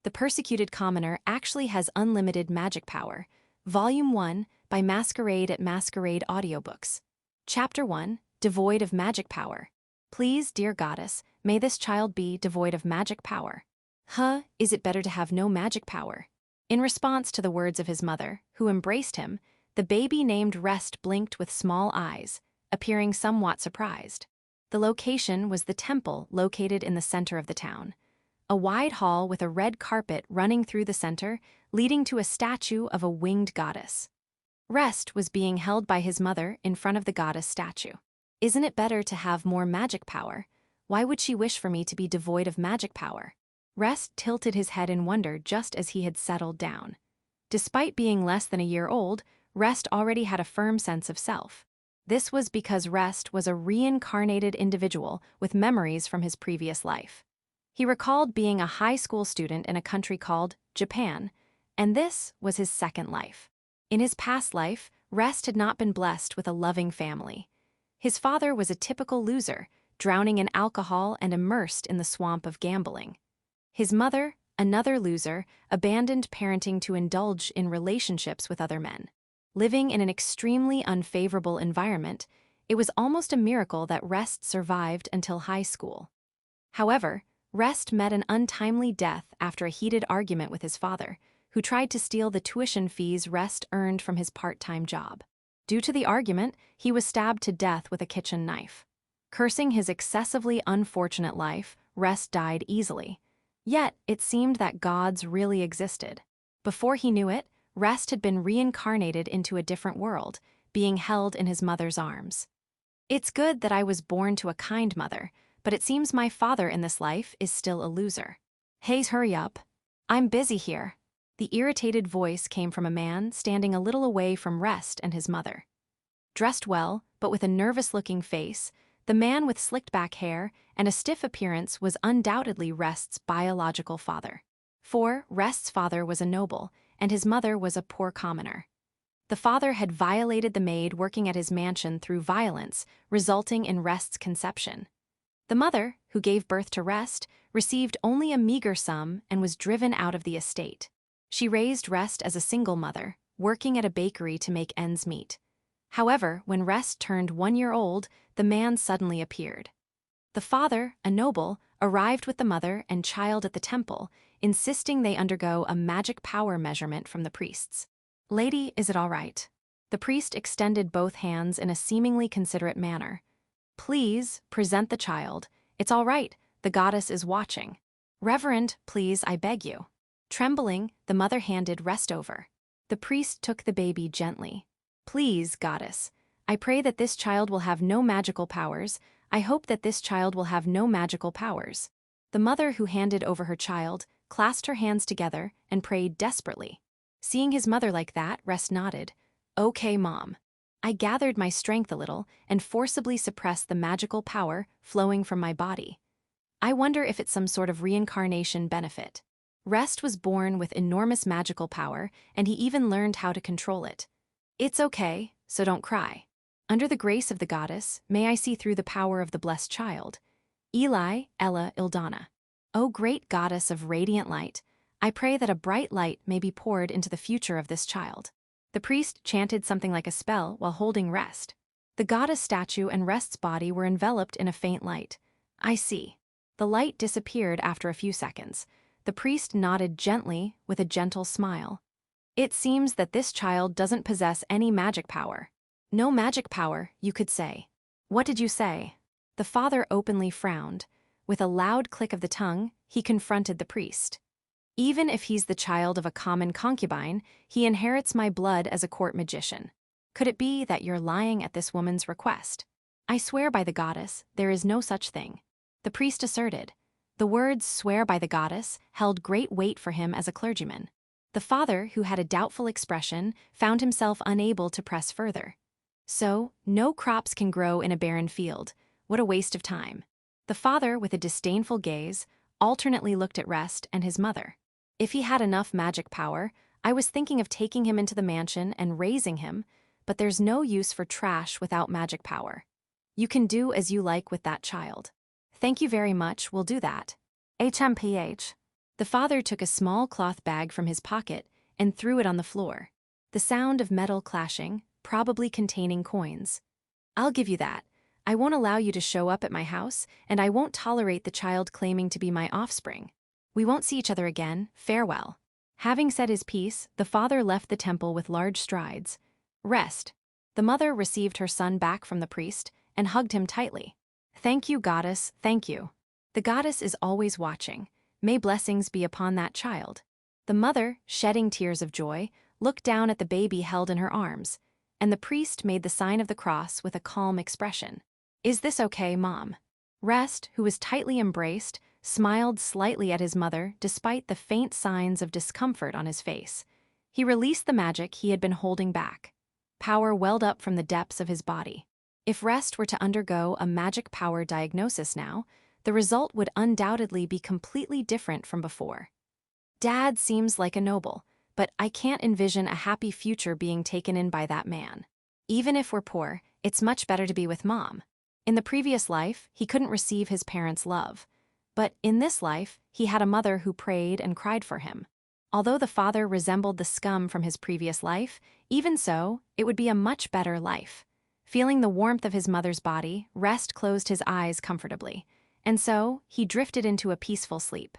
The Persecuted Commoner actually has unlimited magic power. Volume 1 by Masquerade at Masquerade Audiobooks. Chapter 1, Devoid of Magic Power. Please, dear goddess, may this child be devoid of magic power. Is it better to have no magic power? In response to the words of his mother, who embraced him, the baby named Rest blinked with small eyes, appearing somewhat surprised. The location was the temple located in the center of the town. A wide hall with a red carpet running through the center, leading to a statue of a winged goddess. Rest was being held by his mother in front of the goddess statue. Isn't it better to have more magic power? Why would she wish for me to be devoid of magic power? Rest tilted his head in wonder just as he had settled down. Despite being less than a year old, Rest already had a firm sense of self. This was because Rest was a reincarnated individual with memories from his previous life. He recalled being a high school student in a country called Japan, and this was his second life. In his past life, Rest had not been blessed with a loving family. His father was a typical loser, drowning in alcohol and immersed in the swamp of gambling. His mother, another loser, abandoned parenting to indulge in relationships with other men. Living in an extremely unfavorable environment, it was almost a miracle that Rest survived until high school. However, Rest met an untimely death after a heated argument with his father, who tried to steal the tuition fees Rest earned from his part-time job. Due to the argument, he was stabbed to death with a kitchen knife. Cursing his excessively unfortunate life, Rest died easily. Yet, it seemed that gods really existed. Before he knew it, Rest had been reincarnated into a different world, being held in his mother's arms. It's good that I was born to a kind mother, but it seems my father in this life is still a loser. Hey, hurry up. I'm busy here. The irritated voice came from a man standing a little away from Rest and his mother. Dressed well, but with a nervous-looking face, the man with slicked-back hair and a stiff appearance was undoubtedly Rest's biological father. For Rest's father was a noble, and his mother was a poor commoner. The father had violated the maid working at his mansion through violence, resulting in Rest's conception. The mother, who gave birth to Rest, received only a meager sum and was driven out of the estate. She raised Rest as a single mother, working at a bakery to make ends meet. However, when Rest turned 1 year old, the man suddenly appeared. The father, a noble, arrived with the mother and child at the temple, insisting they undergo a magic power measurement from the priests. "Lady, is it all right?" The priest extended both hands in a seemingly considerate manner. "Please, present the child. It's all right, the goddess is watching." "Reverend, please, I beg you." Trembling, the mother handed Rest over. The priest took the baby gently. "Please, goddess, I pray that this child will have no magical powers. I hope that this child will have no magical powers." The mother who handed over her child clasped her hands together and prayed desperately. Seeing his mother like that, Rest nodded. "Okay, Mom." I gathered my strength a little and forcibly suppressed the magical power flowing from my body. I wonder if it's some sort of reincarnation benefit. Rest was born with enormous magical power, and he even learned how to control it. It's okay, so don't cry. Under the grace of the goddess, may I see through the power of the blessed child. Eli, Ella, Ildana. O great goddess of radiant light, I pray that a bright light may be poured into the future of this child. The priest chanted something like a spell while holding Rest. The goddess statue and Rest's body were enveloped in a faint light. I see. The light disappeared after a few seconds. The priest nodded gently with a gentle smile. It seems that this child doesn't possess any magic power. No magic power, you could say. What did you say? The father openly frowned. With a loud click of the tongue, he confronted the priest. Even if he's the child of a common concubine, he inherits my blood as a court magician. Could it be that you're lying at this woman's request? I swear by the goddess, there is no such thing. The priest asserted. The words "swear by the goddess" held great weight for him as a clergyman. The father, who had a doubtful expression, found himself unable to press further. So, no crops can grow in a barren field. What a waste of time. The father, with a disdainful gaze, alternately looked at Rest and his mother. If he had enough magic power, I was thinking of taking him into the mansion and raising him, but there's no use for trash without magic power. You can do as you like with that child. Thank you very much, we'll do that. HMPH. The father took a small cloth bag from his pocket and threw it on the floor. The sound of metal clashing, probably containing coins. "I'll give you that. I won't allow you to show up at my house, and I won't tolerate the child claiming to be my offspring. We won't see each other again. Farewell." Having said his piece, the father left the temple with large strides. Rest. The mother received her son back from the priest and hugged him tightly. "Thank you, goddess, thank you. The goddess is always watching. May blessings be upon that child." The mother, shedding tears of joy, looked down at the baby held in her arms, and the priest made the sign of the cross with a calm expression. "Is this okay, Mom?" Rest, who was tightly embraced, smiled slightly at his mother despite the faint signs of discomfort on his face. He released the magic he had been holding back. Power welled up from the depths of his body. If Rest were to undergo a magic power diagnosis now, the result would undoubtedly be completely different from before. "Dad seems like a noble, but I can't envision a happy future being taken in by that man. Even if we're poor, it's much better to be with Mom. In the previous life, he couldn't receive his parents' love. But in this life, he had a mother who prayed and cried for him. Although the father resembled the scum from his previous life, even so, it would be a much better life." Feeling the warmth of his mother's body, Rest closed his eyes comfortably, and so he drifted into a peaceful sleep.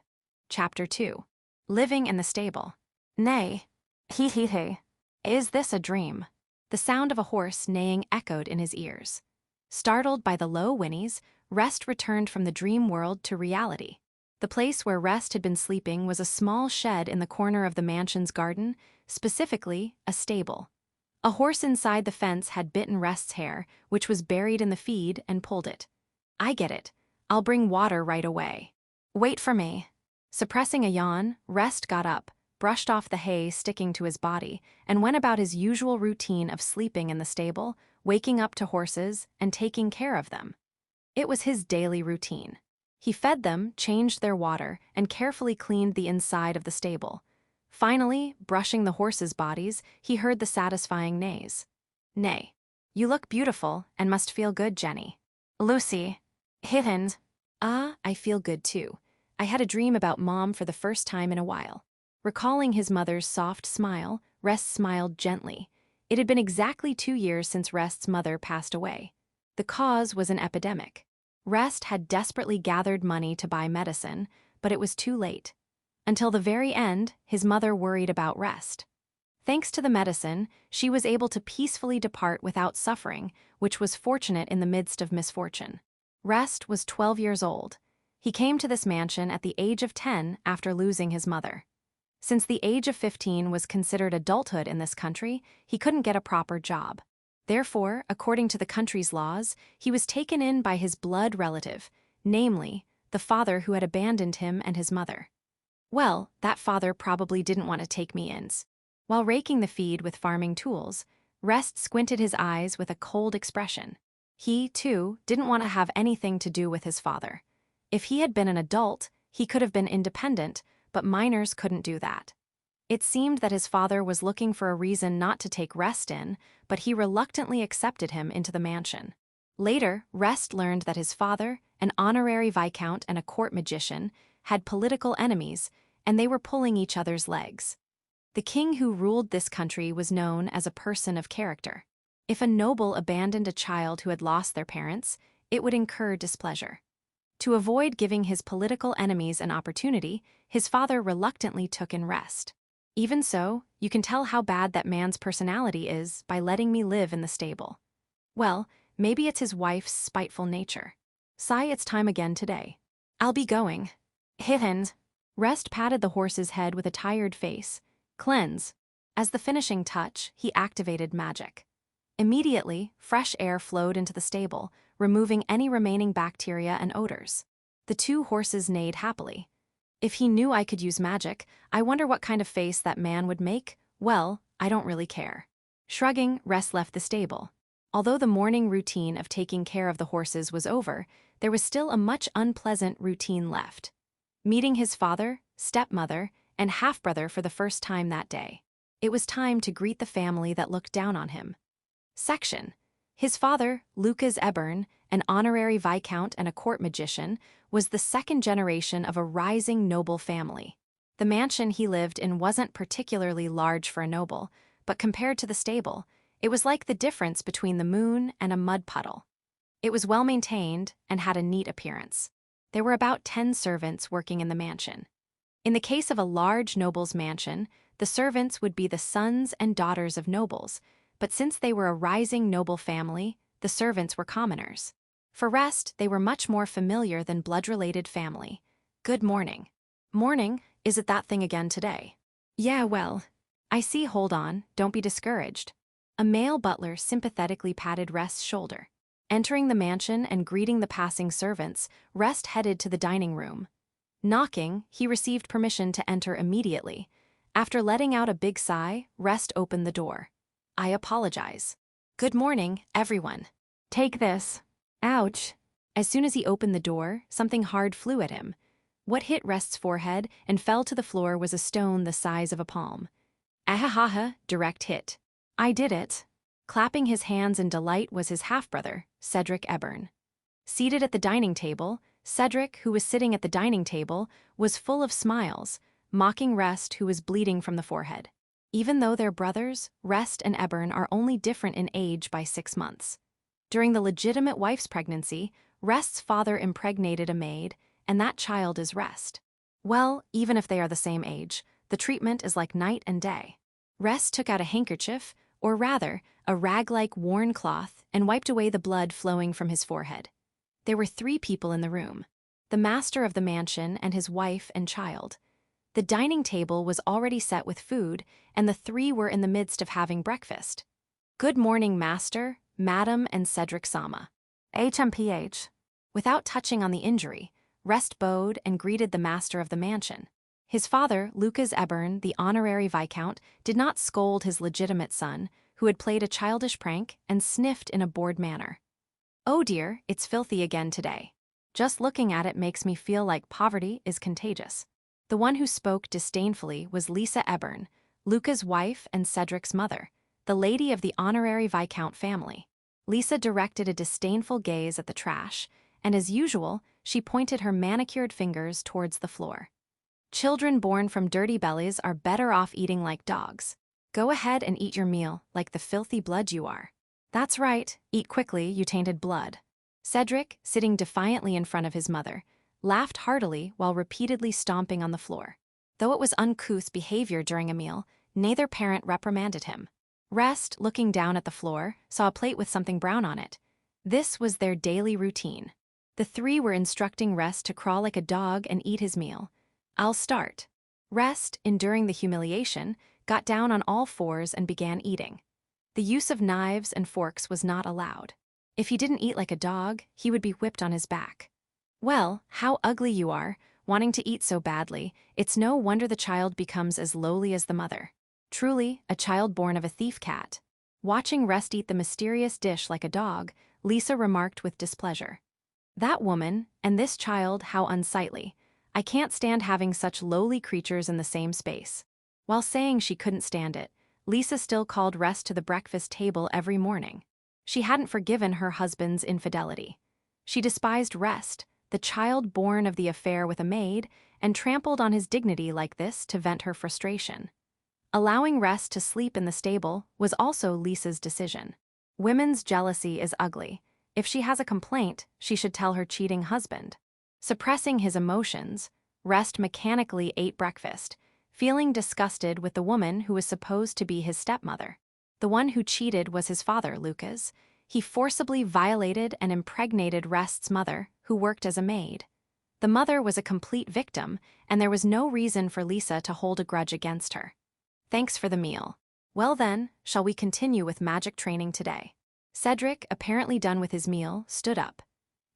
Chapter 2. Living in the Stable. "Nay, he. Is this a dream?" The sound of a horse neighing echoed in his ears. Startled by the low whinnies, Rest returned from the dream world to reality. The place where Rest had been sleeping was a small shed in the corner of the mansion's garden, specifically a stable. A horse inside the fence had bitten Rest's hair, which was buried in the feed, and pulled it. "I get it. I'll bring water right away." "Wait for me." Suppressing a yawn, Rest got up, brushed off the hay sticking to his body, and went about his usual routine of sleeping in the stable, waking up to horses, and taking care of them. It was his daily routine. He fed them, changed their water, and carefully cleaned the inside of the stable. Finally, brushing the horses' bodies, he heard the satisfying neighs. "Nay. You look beautiful and must feel good, Jenny." "Lucy. Hittens." "Ah, I feel good too. I had a dream about Mom for the first time in a while." Recalling his mother's soft smile, Rest smiled gently. It had been exactly 2 years since Rest's mother passed away. The cause was an epidemic. Rest had desperately gathered money to buy medicine, but it was too late. Until the very end, his mother worried about Rest. Thanks to the medicine, she was able to peacefully depart without suffering, which was fortunate in the midst of misfortune. Rest was 12 years old. He came to this mansion at the age of 10 after losing his mother. Since the age of 15 was considered adulthood in this country, he couldn't get a proper job. Therefore, according to the country's laws, he was taken in by his blood relative, namely, the father who had abandoned him and his mother. Well, that father probably didn't want to take me in. While raking the feed with farming tools, Rest squinted his eyes with a cold expression. He, too, didn't want to have anything to do with his father. If he had been an adult, he could have been independent, but minors couldn't do that. It seemed that his father was looking for a reason not to take Rest in, but he reluctantly accepted him into the mansion. Later, Rest learned that his father, an honorary viscount and a court magician, had political enemies, and they were pulling each other's legs. The king who ruled this country was known as a person of character. If a noble abandoned a child who had lost their parents, it would incur displeasure. To avoid giving his political enemies an opportunity, his father reluctantly took in Rest. Even so, you can tell how bad that man's personality is by letting me live in the stable. Well, maybe it's his wife's spiteful nature. Sigh, it's time again today. I'll be going. Hittens. Rest patted the horse's head with a tired face. Cleanse. As the finishing touch, he activated magic. Immediately, fresh air flowed into the stable, removing any remaining bacteria and odors. The 2 horses neighed happily. If he knew I could use magic, I wonder what kind of face that man would make. Well, I don't really care. Shrugging, Rest left the stable. Although the morning routine of taking care of the horses was over, there was still a much unpleasant routine left. Meeting his father, stepmother, and half-brother for the first time that day. It was time to greet the family that looked down on him. Section. His father, Lucas Ebern, an honorary viscount and a court magician, was the second generation of a rising noble family. The mansion he lived in wasn't particularly large for a noble, but compared to the stable, it was like the difference between the moon and a mud puddle. It was well maintained and had a neat appearance. There were about 10 servants working in the mansion. In the case of a large noble's mansion, the servants would be the sons and daughters of nobles, but since they were a rising noble family, the servants were commoners. For rest, they were much more familiar than blood-related family. Good morning. Morning, is it that thing again today? Yeah, well, I see, hold on, don't be discouraged. A male butler sympathetically patted Rest's shoulder. Entering the mansion and greeting the passing servants, Rest headed to the dining room. Knocking, he received permission to enter immediately. After letting out a big sigh, Rest opened the door. I apologize. Good morning, everyone. Take this. Ouch. As soon as he opened the door, something hard flew at him. What hit Rest's forehead and fell to the floor was a stone the size of a palm. Ahahaha, direct hit. I did it. Clapping his hands in delight was his half-brother, Cedric Ebern. Seated at the dining table, Cedric, who was sitting at the dining table, was full of smiles, mocking Rest, who was bleeding from the forehead. Even though they're brothers, Rest and Ebern are only different in age by 6 months. During the legitimate wife's pregnancy, Rest's father impregnated a maid, and that child is Rest. Well, even if they are the same age, the treatment is like night and day. Rest took out a handkerchief, or rather, a rag-like worn cloth, and wiped away the blood flowing from his forehead. There were 3 people in the room: the master of the mansion and his wife and child. The dining table was already set with food, and the 3 were in the midst of having breakfast. Good morning, master, madam, and Cedric Sama. HMPH. Without touching on the injury, Rest bowed and greeted the master of the mansion. His father, Lucas Ebern, the honorary viscount, did not scold his legitimate son, who had played a childish prank and sniffed in a bored manner. Oh dear, it's filthy again today. Just looking at it makes me feel like poverty is contagious. The one who spoke disdainfully was Lisa Ebern, Luca's wife and Cedric's mother, the lady of the honorary viscount family. Lisa directed a disdainful gaze at the trash, and as usual, she pointed her manicured fingers towards the floor. Children born from dirty bellies are better off eating like dogs. Go ahead and eat your meal, like the filthy blood you are. That's right, eat quickly, you tainted blood. Cedric, sitting defiantly in front of his mother, laughed heartily while repeatedly stomping on the floor. Though it was uncouth behavior during a meal, neither parent reprimanded him. Rest, looking down at the floor, saw a plate with something brown on it. This was their daily routine. The 3 were instructing Rest to crawl like a dog and eat his meal. I'll start. Rest, enduring the humiliation, got down on all 4s and began eating. The use of knives and forks was not allowed. If he didn't eat like a dog, he would be whipped on his back. Well, how ugly you are, wanting to eat so badly. It's no wonder the child becomes as lowly as the mother. Truly, a child born of a thief cat. Watching Rest eat the mysterious dish like a dog, Lisa remarked with displeasure. That woman, and this child, how unsightly. I can't stand having such lowly creatures in the same space. While saying she couldn't stand it, Lisa still called Rest to the breakfast table every morning. She hadn't forgiven her husband's infidelity. She despised Rest, the child born of the affair with a maid, and trampled on his dignity like this to vent her frustration. Allowing Rest to sleep in the stable was also Lisa's decision. Women's jealousy is ugly. If she has a complaint, she should tell her cheating husband. Suppressing his emotions, Rest mechanically ate breakfast, feeling disgusted with the woman who was supposed to be his stepmother. The one who cheated was his father, Lucas. He forcibly violated and impregnated Rest's mother, who worked as a maid. The mother was a complete victim, and there was no reason for Lisa to hold a grudge against her. Thanks for the meal. Well then, shall we continue with magic training today? Cedric, apparently done with his meal, stood up.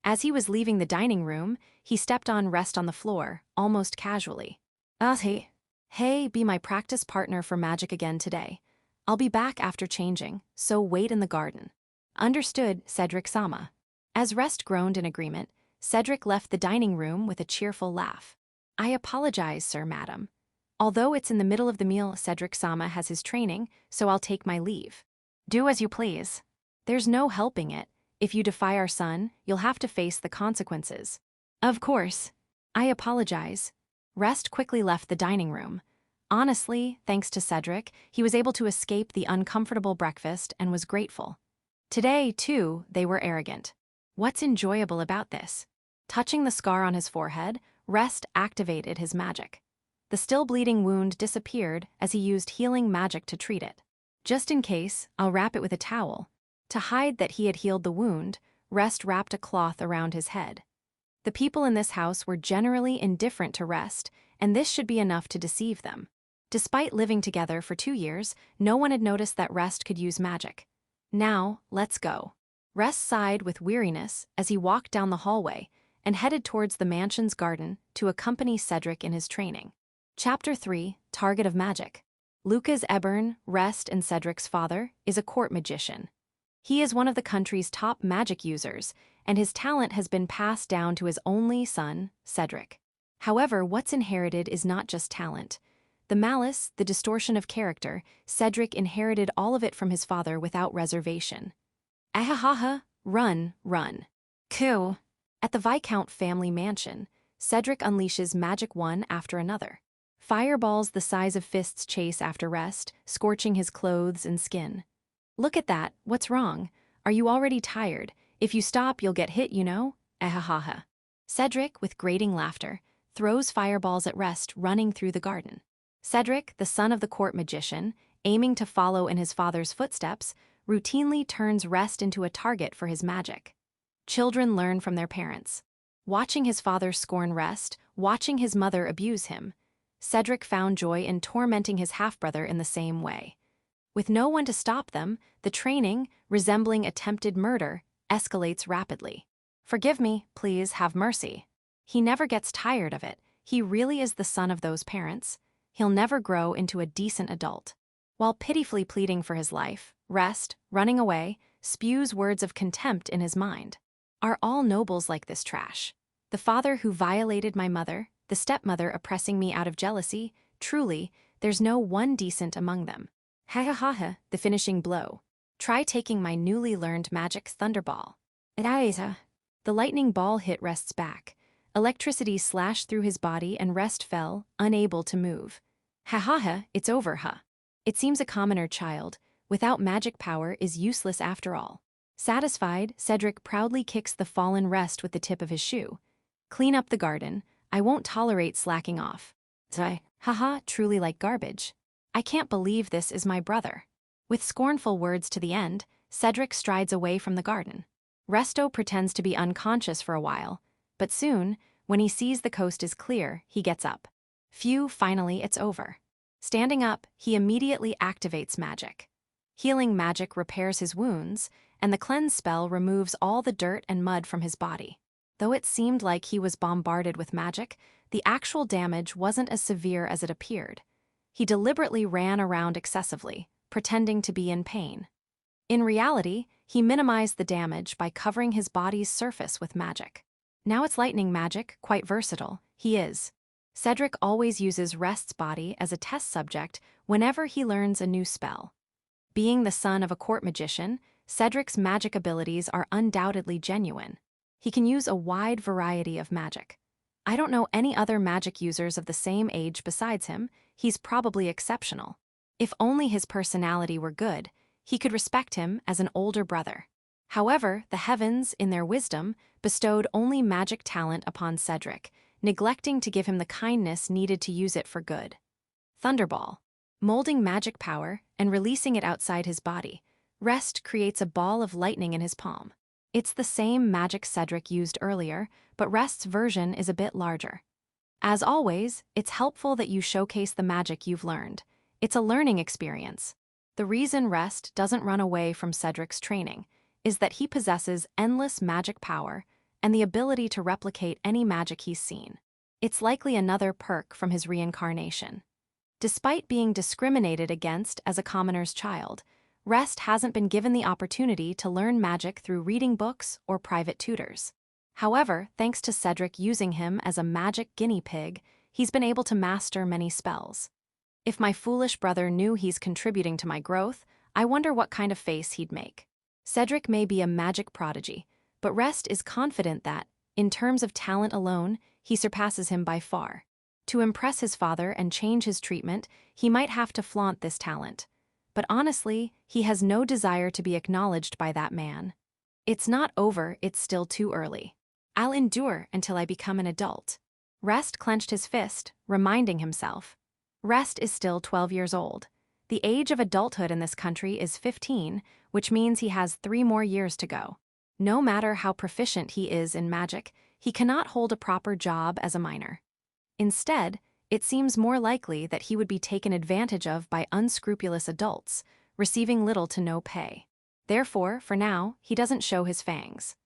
As he was leaving the dining room, he stepped on Rest on the floor, almost casually. Hey, be my practice partner for magic again today. I'll be back after changing, so wait in the garden. Understood, Cedric Sama. As Rest groaned in agreement, Cedric left the dining room with a cheerful laugh. I apologize, sir, madam. Although it's in the middle of the meal, Cedric Sama has his training, so I'll take my leave. Do as you please. There's no helping it. If you defy our son, you'll have to face the consequences. Of course. I apologize. Rest quickly left the dining room. Honestly, thanks to Cedric, he was able to escape the uncomfortable breakfast and was grateful. Today, too, they were arrogant. What's enjoyable about this? Touching the scar on his forehead, Rest activated his magic. The still bleeding wound disappeared as he used healing magic to treat it. Just in case, I'll wrap it with a towel. To hide that he had healed the wound, Rest wrapped a cloth around his head. The people in this house were generally indifferent to Rest, and this should be enough to deceive them. Despite living together for 2 years, no one had noticed that Rest could use magic. Now, let's go. Rest sighed with weariness as he walked down the hallway and headed towards the mansion's garden to accompany Cedric in his training. Chapter 3, Target of Magic. Lucas Ebern, Rest and Cedric's father, is a court magician. He is one of the country's top magic users, and his talent has been passed down to his only son, Cedric. However, what's inherited is not just talent. The malice, the distortion of character, Cedric inherited all of it from his father without reservation. Ahahaha, run, run. Coo. At the Viscount family mansion, Cedric unleashes magic one after another. Fireballs the size of fists chase after Rest, scorching his clothes and skin. Look at that, what's wrong? Are you already tired? If you stop, you'll get hit, you know? Ahahaha. Cedric, with grating laughter, throws fireballs at Rest running through the garden. Cedric, the son of the court magician, aiming to follow in his father's footsteps, routinely turns Rest into a target for his magic. Children learn from their parents. Watching his father scorn Rest, watching his mother abuse him, Cedric found joy in tormenting his half-brother in the same way. With no one to stop them, the training, resembling attempted murder, escalates rapidly. Forgive me, please have mercy. He never gets tired of it. He really is the son of those parents. He'll never grow into a decent adult. While pitifully pleading for his life, Rest, running away, spews words of contempt in his mind. Are all nobles like this trash? The father who violated my mother, the stepmother oppressing me out of jealousy, truly, there's no one decent among them. Ha ha ha ha, the finishing blow. Try taking my newly learned magic thunderball. The lightning ball hit Rest's back. Electricity slashed through his body and Rest fell, unable to move. Ha ha ha, it's over, huh? It seems a commoner child, without magic power, is useless after all. Satisfied, Cedric proudly kicks the fallen Rest with the tip of his shoe. Clean up the garden. I won't tolerate slacking off. Haha, truly like garbage. I can't believe this is my brother. With scornful words to the end, Cedric strides away from the garden. Resto pretends to be unconscious for a while, but soon, when he sees the coast is clear, he gets up. Phew, finally it's over. Standing up, he immediately activates magic. Healing magic repairs his wounds, and the cleanse spell removes all the dirt and mud from his body. Though it seemed like he was bombarded with magic, the actual damage wasn't as severe as it appeared. He deliberately ran around excessively, pretending to be in pain. In reality, he minimized the damage by covering his body's surface with magic. Now it's lightning magic, quite versatile, he is. Cedric always uses Rest's body as a test subject whenever he learns a new spell. Being the son of a court magician, Cedric's magic abilities are undoubtedly genuine. He can use a wide variety of magic. I don't know any other magic users of the same age besides him. He's probably exceptional. If only his personality were good, he could respect him as an older brother. However, the heavens, in their wisdom, bestowed only magic talent upon Cedric, neglecting to give him the kindness needed to use it for good. Thunderball. Molding magic power and releasing it outside his body, Rest creates a ball of lightning in his palm. It's the same magic Cedric used earlier, but Rest's version is a bit larger. As always, it's helpful that you showcase the magic you've learned. It's a learning experience. The reason Rest doesn't run away from Cedric's training is that he possesses endless magic power and the ability to replicate any magic he's seen. It's likely another perk from his reincarnation. Despite being discriminated against as a commoner's child, Rest hasn't been given the opportunity to learn magic through reading books or private tutors. However, thanks to Cedric using him as a magic guinea pig, he's been able to master many spells. If my foolish brother knew he's contributing to my growth, I wonder what kind of face he'd make. Cedric may be a magic prodigy, but Rest is confident that, in terms of talent alone, he surpasses him by far. To impress his father and change his treatment, he might have to flaunt this talent. But honestly, he has no desire to be acknowledged by that man. It's not over, it's still too early. I'll endure until I become an adult. Rest clenched his fist, reminding himself. Rest is still 12 years old. The age of adulthood in this country is 15, which means he has 3 more years to go. No matter how proficient he is in magic, he cannot hold a proper job as a minor. Instead, it seems more likely that he would be taken advantage of by unscrupulous adults, receiving little to no pay. Therefore, for now, he doesn't show his fangs.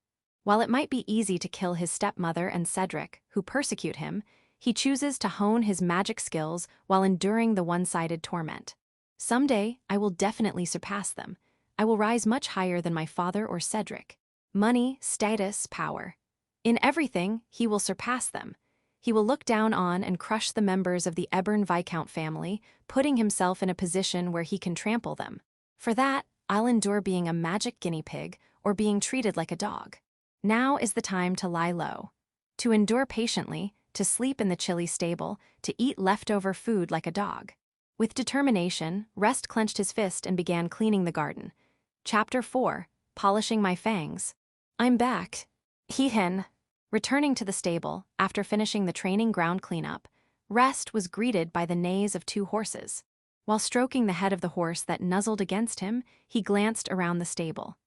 While it might be easy to kill his stepmother and Cedric, who persecute him, he chooses to hone his magic skills while enduring the one-sided torment. Someday, I will definitely surpass them. I will rise much higher than my father or Cedric. Money, status, power. In everything, he will surpass them. He will look down on and crush the members of the Ebern Viscount family, putting himself in a position where he can trample them. For that, I'll endure being a magic guinea pig or being treated like a dog. Now is the time to lie low. To endure patiently, to sleep in the chilly stable, to eat leftover food like a dog. With determination, Rest clenched his fist and began cleaning the garden. Chapter 4. Polishing my fangs. I'm back. He-hen. Returning to the stable, after finishing the training ground cleanup, Rest was greeted by the neighs of 2 horses. While stroking the head of the horse that nuzzled against him, he glanced around the stable.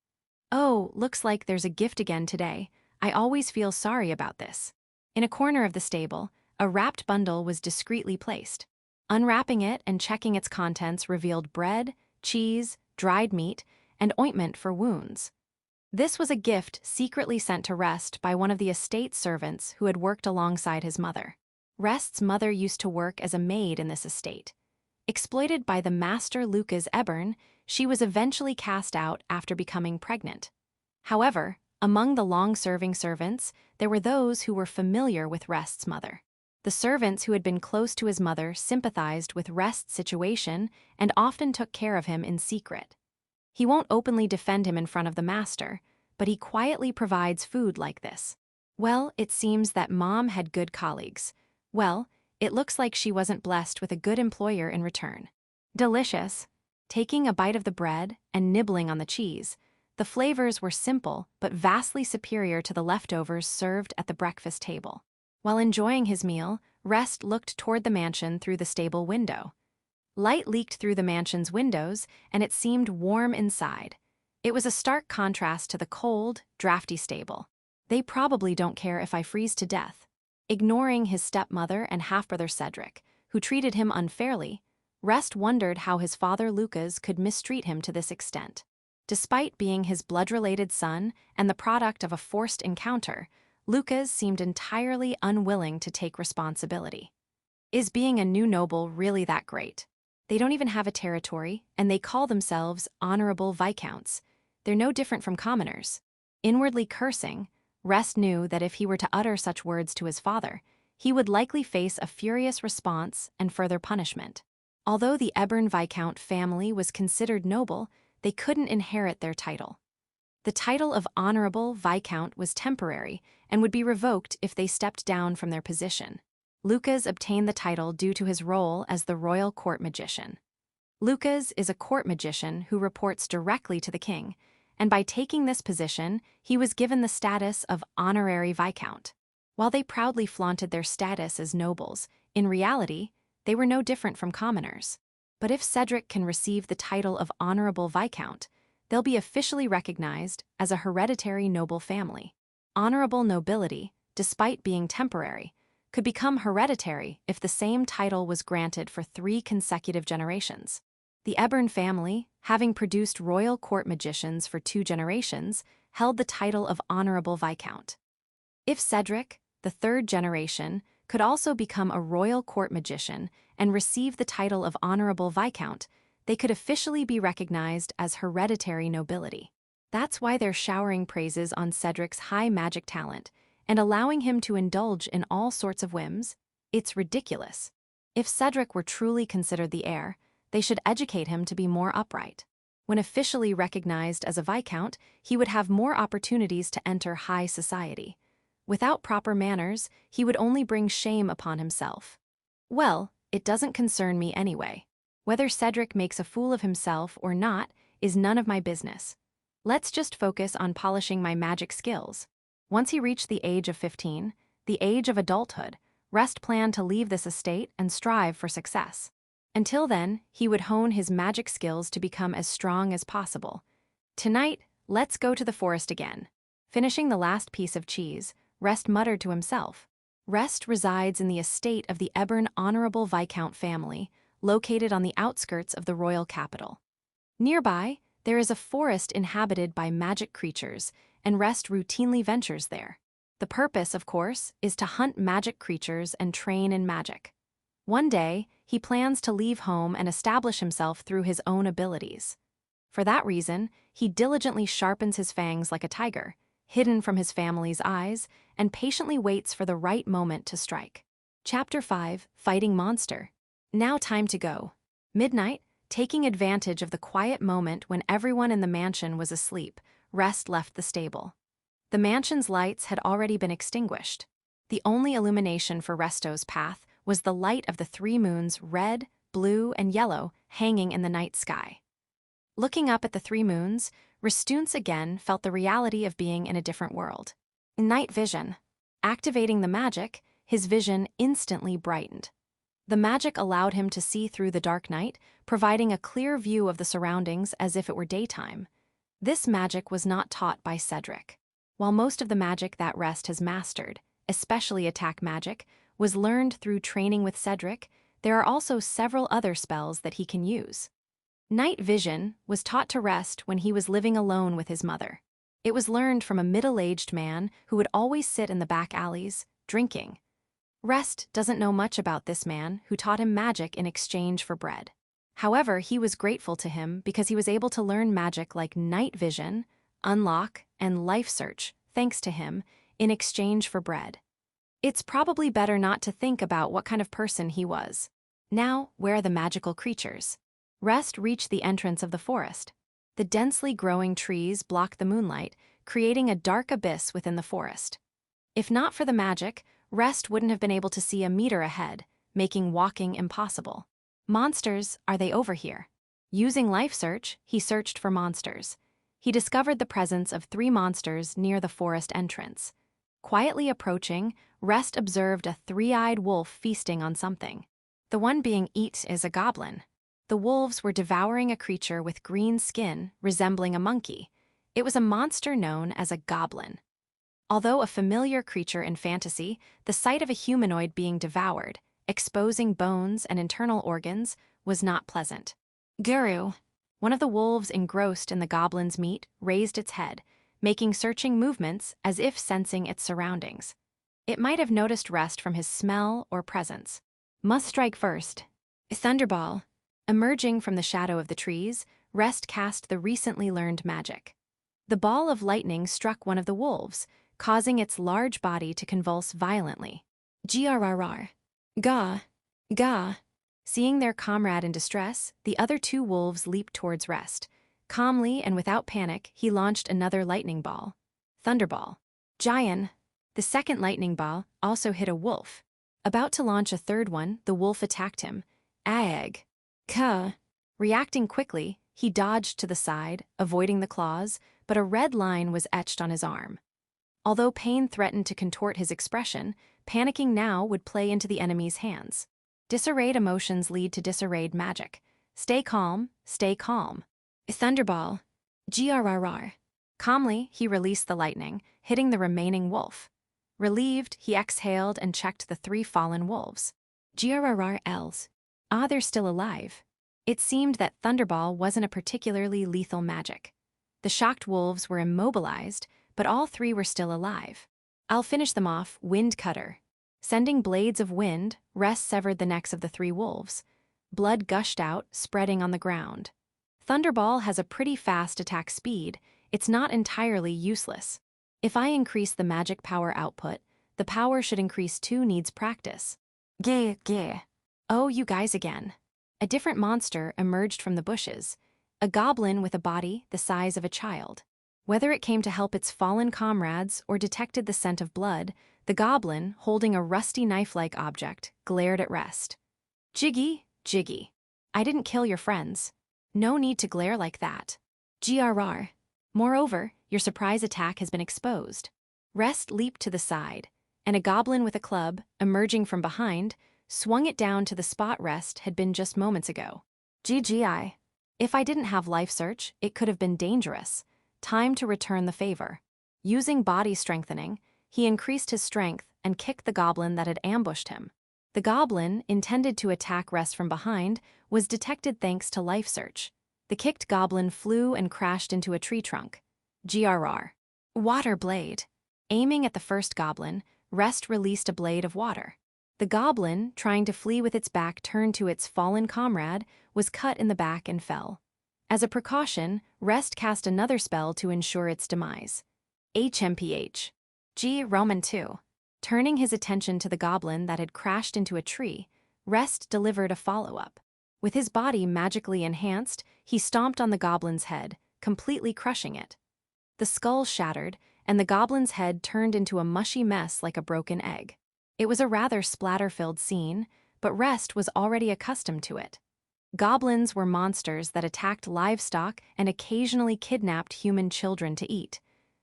Oh, looks like there's a gift again today. I always feel sorry about this. In a corner of the stable, a wrapped bundle was discreetly placed. Unwrapping it and checking its contents revealed bread, cheese, dried meat, and ointment for wounds. This was a gift secretly sent to Rest by one of the estate servants who had worked alongside his mother. Rest's mother used to work as a maid in this estate. Exploited by the master Lucas Ebern, she was eventually cast out after becoming pregnant. However, among the long-serving servants, there were those who were familiar with Rest's mother. The servants who had been close to his mother sympathized with Rest's situation and often took care of him in secret. He won't openly defend him in front of the master, but he quietly provides food like this. Well, it seems that Mom had good colleagues. Well, it looks like she wasn't blessed with a good employer in return. Delicious. Taking a bite of the bread and nibbling on the cheese, the flavors were simple but vastly superior to the leftovers served at the breakfast table. While enjoying his meal, Rest looked toward the mansion through the stable window. Light leaked through the mansion's windows, and it seemed warm inside. It was a stark contrast to the cold, drafty stable. They probably don't care if I freeze to death. Ignoring his stepmother and half-brother Cedric, who treated him unfairly, Rest wondered how his father Lucas could mistreat him to this extent. Despite being his blood-related son and the product of a forced encounter, Lucas seemed entirely unwilling to take responsibility. Is being a new noble really that great? They don't even have a territory, and they call themselves honorable viscounts. They're no different from commoners. Inwardly cursing, Rest knew that if he were to utter such words to his father, he would likely face a furious response and further punishment. Although the Ebern Viscount family was considered noble, they couldn't inherit their title. The title of Honorable Viscount was temporary and would be revoked if they stepped down from their position. Lucas obtained the title due to his role as the royal court magician. Lucas is a court magician who reports directly to the king, and by taking this position, he was given the status of Honorary Viscount. While they proudly flaunted their status as nobles, in reality, they were no different from commoners. But if Cedric can receive the title of Honorable Viscount, they'll be officially recognized as a hereditary noble family. Honorable nobility, despite being temporary, could become hereditary if the same title was granted for 3 consecutive generations. The Ebern family, having produced royal court magicians for 2 generations, held the title of Honorable Viscount. If Cedric, the 3rd generation, could also become a royal court magician and receive the title of Honorable Viscount, they could officially be recognized as hereditary nobility. That's why they're showering praises on Cedric's high magic talent and allowing him to indulge in all sorts of whims. It's ridiculous. If Cedric were truly considered the heir, they should educate him to be more upright. When officially recognized as a Viscount, he would have more opportunities to enter high society. Without proper manners, he would only bring shame upon himself. Well, it doesn't concern me anyway. Whether Cedric makes a fool of himself or not is none of my business. Let's just focus on polishing my magic skills. Once he reached the age of 15, the age of adulthood, Rest planned to leave this estate and strive for success. Until then, he would hone his magic skills to become as strong as possible. Tonight, let's go to the forest again. Finishing the last piece of cheese, Rest muttered to himself. Rest resides in the estate of the Ebern Honorable Viscount family, located on the outskirts of the royal capital. Nearby, there is a forest inhabited by magic creatures, and Rest routinely ventures there. The purpose, of course, is to hunt magic creatures and train in magic. One day, he plans to leave home and establish himself through his own abilities. For that reason, he diligently sharpens his fangs like a tiger, hidden from his family's eyes, and patiently waits for the right moment to strike. Chapter 5, Fighting Monster. Now time to go. Midnight, taking advantage of the quiet moment when everyone in the mansion was asleep, Rest left the stable. The mansion's lights had already been extinguished. The only illumination for Resto's path was the light of the 3 moons, red, blue, and yellow, hanging in the night sky. Looking up at the 3 moons, Restoonce again felt the reality of being in a different world. Night vision. Activating the magic, his vision instantly brightened. The magic allowed him to see through the dark night, providing a clear view of the surroundings as if it were daytime. This magic was not taught by Cedric. While most of the magic that Rest has mastered, especially attack magic, was learned through training with Cedric, there are also several other spells that he can use. Night vision was taught to Rest when he was living alone with his mother. It was learned from a middle-aged man who would always sit in the back alleys, drinking. Rest doesn't know much about this man who taught him magic in exchange for bread. However, he was grateful to him because he was able to learn magic like night vision, unlock, and life search, thanks to him, in exchange for bread. It's probably better not to think about what kind of person he was. Now, where are the magical creatures? Rest reached the entrance of the forest. The densely growing trees blocked the moonlight, creating a dark abyss within the forest. If not for the magic, Rest wouldn't have been able to see a meter ahead, making walking impossible. Monsters, are they over here? Using life search, he searched for monsters. He discovered the presence of 3 monsters near the forest entrance. Quietly approaching, Rest observed a 3-eyed wolf feasting on something. The one being eaten is a goblin. The wolves were devouring a creature with green skin, resembling a monkey. It was a monster known as a goblin. Although a familiar creature in fantasy, the sight of a humanoid being devoured, exposing bones and internal organs, was not pleasant. Guru. One of the wolves engrossed in the goblin's meat raised its head, making searching movements as if sensing its surroundings. It might have noticed Rest from his smell or presence. Must strike first. Thunderball. Emerging from the shadow of the trees, Rest cast the recently learned magic. The ball of lightning struck one of the wolves, causing its large body to convulse violently. Grrr. Gah. Gah. Seeing their comrade in distress, the other 2 wolves leaped towards Rest. Calmly and without panic, he launched another lightning ball. Thunderball. Giant. The second lightning ball also hit a wolf. About to launch a third one, the wolf attacked him. Ag. Ka. Reacting quickly, he dodged to the side, avoiding the claws, but a red line was etched on his arm. Although pain threatened to contort his expression, panicking now would play into the enemy's hands. Disarrayed emotions lead to disarrayed magic. Stay calm, stay calm. Thunderball. Grrr. Calmly, he released the lightning, hitting the remaining wolf. Relieved, he exhaled and checked the 3 fallen wolves. Grrr else. Ah, they're still alive. It seemed that Thunderball wasn't a particularly lethal magic. The shocked wolves were immobilized, but all 3 were still alive. I'll finish them off, Wind Cutter. Sending blades of wind, Rest severed the necks of the 3 wolves. Blood gushed out, spreading on the ground. Thunderball has a pretty fast attack speed. It's not entirely useless. If I increase the magic power output, the power should increase too. Needs practice. Gah. Oh, you guys again. A different monster emerged from the bushes. A goblin with a body the size of a child. Whether it came to help its fallen comrades or detected the scent of blood, the goblin, holding a rusty knife-like object, glared at Rest. Jiggy, Jiggy. I didn't kill your friends. No need to glare like that. GRR. Moreover, your surprise attack has been exposed. Rest leaped to the side, and a goblin with a club, emerging from behind, swung it down to the spot Rest had been just moments ago. GGI. If I didn't have life search, it could have been dangerous. Time to return the favor. Using body strengthening, he increased his strength and kicked the goblin that had ambushed him. The goblin, intended to attack Rest from behind, was detected thanks to life search. The kicked goblin flew and crashed into a tree trunk. GRR. Water blade. Aiming at the first goblin, Rest released a blade of water. The goblin, trying to flee with its back turned to its fallen comrade, was cut in the back and fell. As a precaution, Rest cast another spell to ensure its demise. HMPH. G. Roman 2. Turning his attention to the goblin that had crashed into a tree, Rest delivered a follow-up. With his body magically enhanced, he stomped on the goblin's head, completely crushing it. The skull shattered, and the goblin's head turned into a mushy mess like a broken egg. It was a rather splatter-filled scene, but Rest was already accustomed to it. Goblins were monsters that attacked livestock and occasionally kidnapped human children to eat.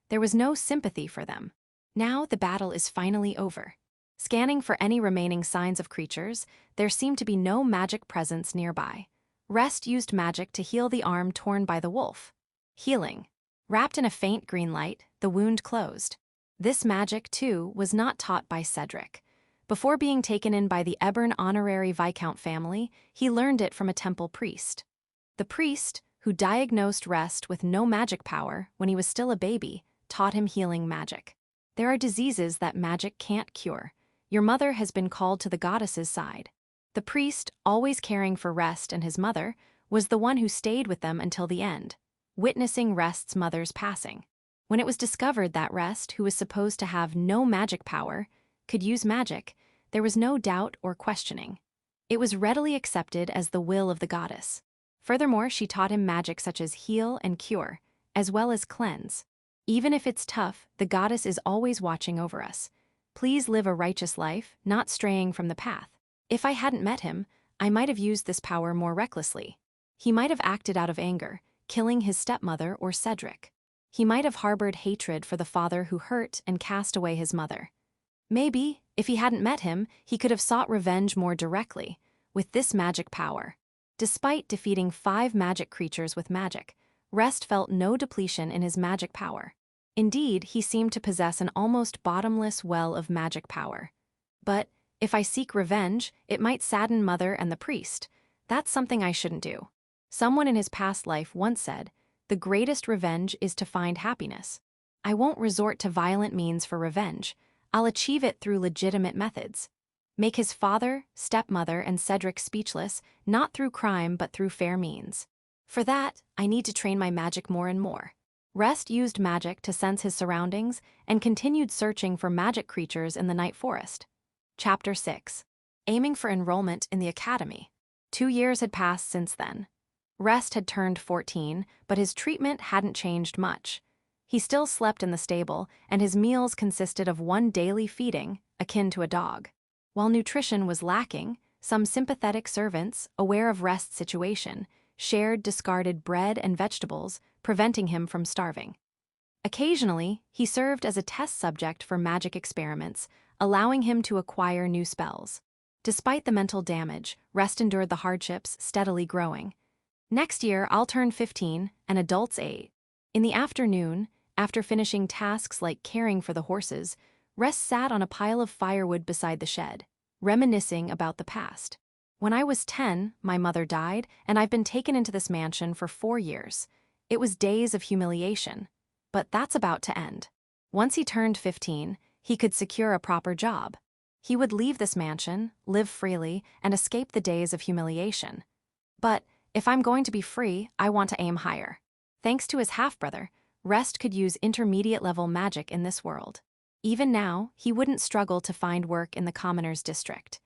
There was no sympathy for them. Now the battle is finally over. Scanning for any remaining signs of creatures, there seemed to be no magic presence nearby. Rest used magic to heal the arm torn by the wolf. Healing. Wrapped in a faint green light, the wound closed. This magic, too, was not taught by Cedric. Before being taken in by the Ebern honorary Viscount family, he learned it from a temple priest. The priest, who diagnosed Rest with no magic power when he was still a baby, taught him healing magic. There are diseases that magic can't cure. Your mother has been called to the goddess's side. The priest, always caring for Rest and his mother, was the one who stayed with them until the end, witnessing Rest's mother's passing. When it was discovered that Rest, who was supposed to have no magic power, could use magic, there was no doubt or questioning. It was readily accepted as the will of the goddess. Furthermore, she taught him magic such as heal and cure, as well as cleanse. Even if it's tough, the goddess is always watching over us. Please live a righteous life, not straying from the path. If I hadn't met him, I might have used this power more recklessly. He might have acted out of anger, killing his stepmother or Cedric. He might have harbored hatred for the father who hurt and cast away his mother. Maybe, if he hadn't met him, he could have sought revenge more directly, with this magic power. Despite defeating 5 magic creatures with magic, Rest felt no depletion in his magic power. Indeed, he seemed to possess an almost bottomless well of magic power. But, if I seek revenge, it might sadden Mother and the priest. That's something I shouldn't do. Someone in his past life once said, "The greatest revenge is to find happiness." I won't resort to violent means for revenge. I'll achieve it through legitimate methods. Make his father, stepmother, and Cedric speechless, not through crime but through fair means. For that, I need to train my magic more and more. Rest used magic to sense his surroundings and continued searching for magic creatures in the night forest. Chapter 6. Aiming for enrollment in the academy. 2 years had passed since then. Rest had turned 14, but his treatment hadn't changed much. He still slept in the stable, and his meals consisted of one daily feeding, akin to a dog. While nutrition was lacking, some sympathetic servants, aware of Rest's situation, shared discarded bread and vegetables, preventing him from starving. Occasionally, he served as a test subject for magic experiments, allowing him to acquire new spells. Despite the mental damage, Rest endured the hardships, steadily growing. Next year, I'll turn 15, and adults 8. In the afternoon, after finishing tasks like caring for the horses, Rest sat on a pile of firewood beside the shed, reminiscing about the past. When I was 10, my mother died, and I've been taken into this mansion for 4 years. It was days of humiliation. But that's about to end. Once he turned 15, he could secure a proper job. He would leave this mansion, live freely, and escape the days of humiliation. But if I'm going to be free, I want to aim higher. Thanks to his half-brother, Rest could use intermediate-level magic in this world. Even now, he wouldn't struggle to find work in the commoner's district.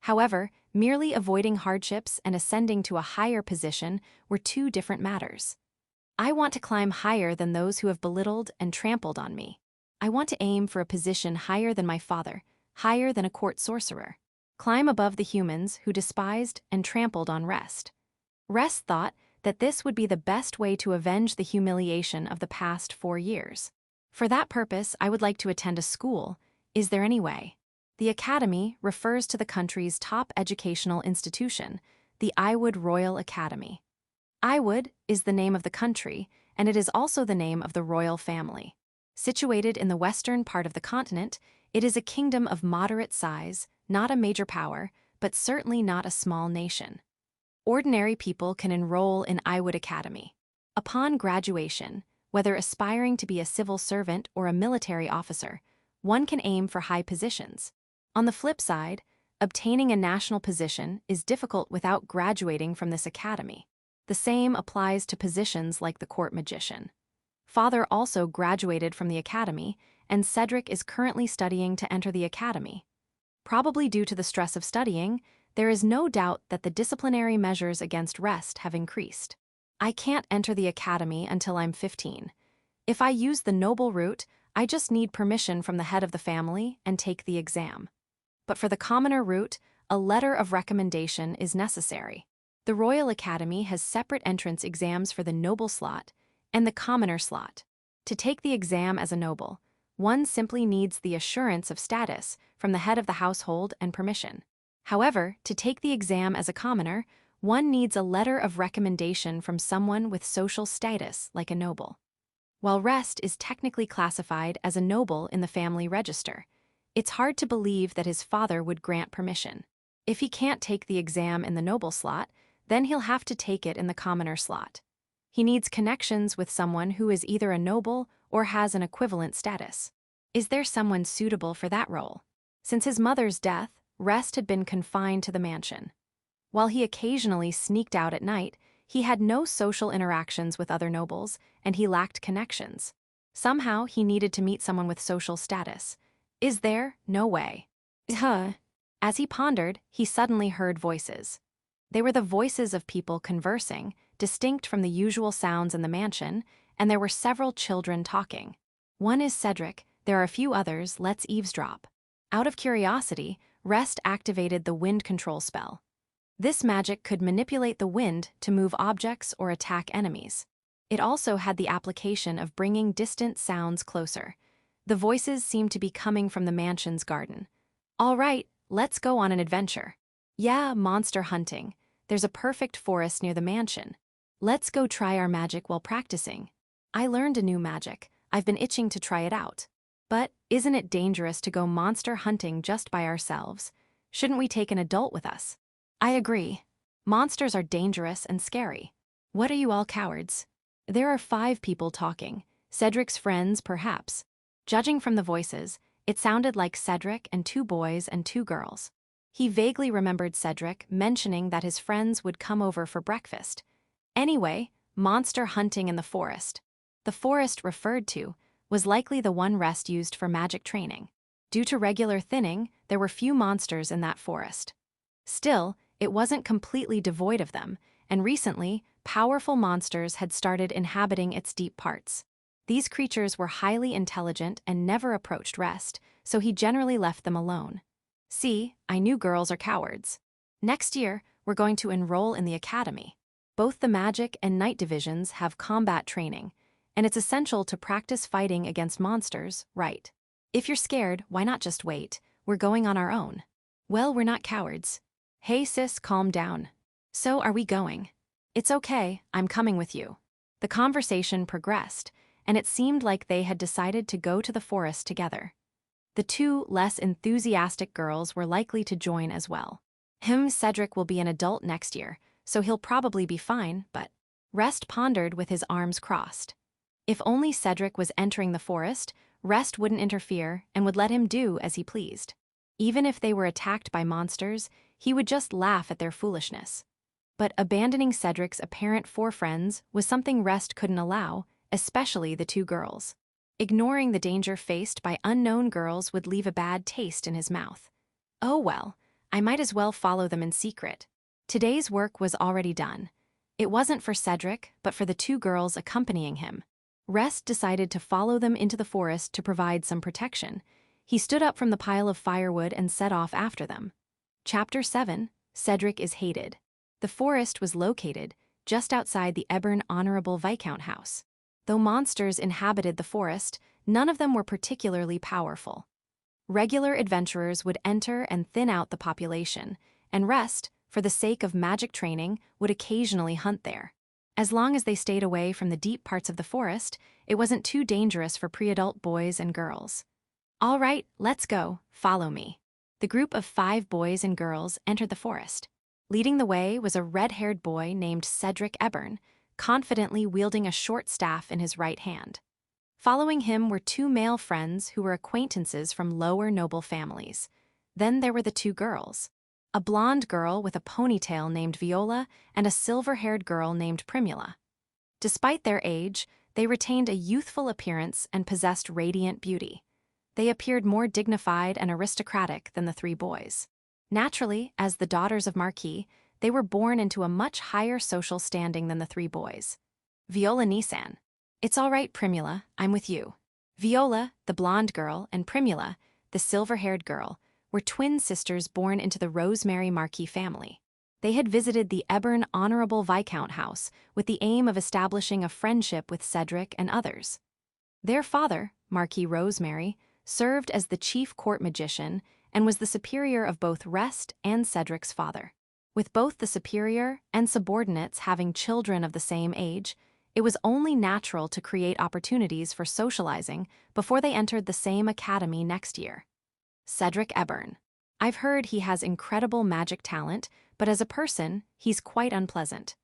However, merely avoiding hardships and ascending to a higher position were 2 different matters. I want to climb higher than those who have belittled and trampled on me. I want to aim for a position higher than my father, higher than a court sorcerer. climb above the humans who despised and trampled on Rest. Rest thought that this would be the best way to avenge the humiliation of the past 4 years. For that purpose, I would like to attend a school. Is there any way? The academy refers to the country's top educational institution, the Iwood Royal Academy. Iwood is the name of the country, and it is also the name of the royal family. Situated in the western part of the continent, it is a kingdom of moderate size, not a major power, but certainly not a small nation. Ordinary people can enroll in Iwood Academy. Upon graduation, whether aspiring to be a civil servant or a military officer, one can aim for high positions. On the flip side, obtaining a national position is difficult without graduating from this academy. The same applies to positions like the court magician. Father also graduated from the academy, and Cedric is currently studying to enter the academy. Probably due to the stress of studying, there is no doubt that the disciplinary measures against Rest have increased. I can't enter the academy until I'm 15. If I use the noble route, I just need permission from the head of the family and take the exam. But for the commoner route, a letter of recommendation is necessary. The Royal Academy has separate entrance exams for the noble slot and the commoner slot. To take the exam as a noble, one simply needs the assurance of status from the head of the household and permission. However, to take the exam as a commoner, one needs a letter of recommendation from someone with social status like a noble. While Rest is technically classified as a noble in the family register, it's hard to believe that his father would grant permission. If he can't take the exam in the noble slot, then he'll have to take it in the commoner slot. He needs connections with someone who is either a noble or has an equivalent status. Is there someone suitable for that role? Since his mother's death, Rest had been confined to the mansion. While he occasionally sneaked out at night, he had no social interactions with other nobles, and he lacked connections. Somehow, he needed to meet someone with social status. Is there? No way. As he pondered, he suddenly heard voices. They were the voices of people conversing, distinct from the usual sounds in the mansion, and there were several children talking. One is Cedric, there are a few others, let's eavesdrop. Out of curiosity, Rest activated the wind control spell. This magic could manipulate the wind to move objects or attack enemies. It also had the application of bringing distant sounds closer. The voices seemed to be coming from the mansion's garden. All right, let's go on an adventure. Yeah, monster hunting. There's a perfect forest near the mansion. Let's go try our magic while practicing. I learned a new magic. I've been itching to try it out. But isn't it dangerous to go monster hunting just by ourselves? Shouldn't we take an adult with us? I agree. Monsters are dangerous and scary. What are you all cowards? There are 5 people talking. Cedric's friends, perhaps. Judging from the voices, it sounded like Cedric and 2 boys and 2 girls. He vaguely remembered Cedric mentioning that his friends would come over for breakfast. Anyway, monster hunting in the forest. The forest referred to was likely the one Rest used for magic training. Due to regular thinning, there were few monsters in that forest. Still, it wasn't completely devoid of them, and recently, powerful monsters had started inhabiting its deep parts. These creatures were highly intelligent and never approached Rest, so he generally left them alone. See, I knew girls are cowards. Next year, we're going to enroll in the academy. Both the magic and night divisions have combat training, and it's essential to practice fighting against monsters, right? If you're scared, why not just wait? We're going on our own. Well, we're not cowards. Hey sis, calm down. So are we going? It's okay, I'm coming with you. The conversation progressed, and it seemed like they had decided to go to the forest together. The 2 less enthusiastic girls were likely to join as well. Cedric will be an adult next year, so he'll probably be fine, but Rest pondered with his arms crossed. If only Cedric was entering the forest, Rest wouldn't interfere and would let him do as he pleased. Even if they were attacked by monsters, he would just laugh at their foolishness. But abandoning Cedric's apparent 4 friends was something Rest couldn't allow, especially the 2 girls. Ignoring the danger faced by unknown girls would leave a bad taste in his mouth. Oh well, I might as well follow them in secret. Today's work was already done. It wasn't for Cedric, but for the 2 girls accompanying him. Rest decided to follow them into the forest to provide some protection. He stood up from the pile of firewood and set off after them. Chapter 7, Cedric is Hated. The forest was located just outside the Ebern Honorable Viscount House. Though monsters inhabited the forest, none of them were particularly powerful. Regular adventurers would enter and thin out the population, and rest, for the sake of magic training, would occasionally hunt there. As long as they stayed away from the deep parts of the forest, it wasn't too dangerous for pre-adult boys and girls. All right, let's go, follow me. The group of 5 boys and girls entered the forest. Leading the way was a red-haired boy named Cedric Ebern, confidently wielding a short staff in his right hand. Following him were 2 male friends who were acquaintances from lower noble families. Then there were the 2 girls. A blonde girl with a ponytail named Viola and a silver-haired girl named Primula. Despite their age, they retained a youthful appearance and possessed radiant beauty. They appeared more dignified and aristocratic than the 3 boys. Naturally, as the daughters of Marquis, they were born into a much higher social standing than the 3 boys. Viola Nissan. It's all right, Primula, I'm with you. Viola, the blonde girl, and Primula, the silver-haired girl, were twin sisters born into the Rosemary Marquis family. They had visited the Ebern Honorable Viscount House with the aim of establishing a friendship with Cedric and others. Their father, Marquis Rosemary, served as the chief court magician and was the superior of both Rest and Cedric's father. With both the superior and subordinates having children of the same age, it was only natural to create opportunities for socializing before they entered the same academy next year. Cedric Ebern. I've heard he has incredible magic talent, but as a person, he's quite unpleasant.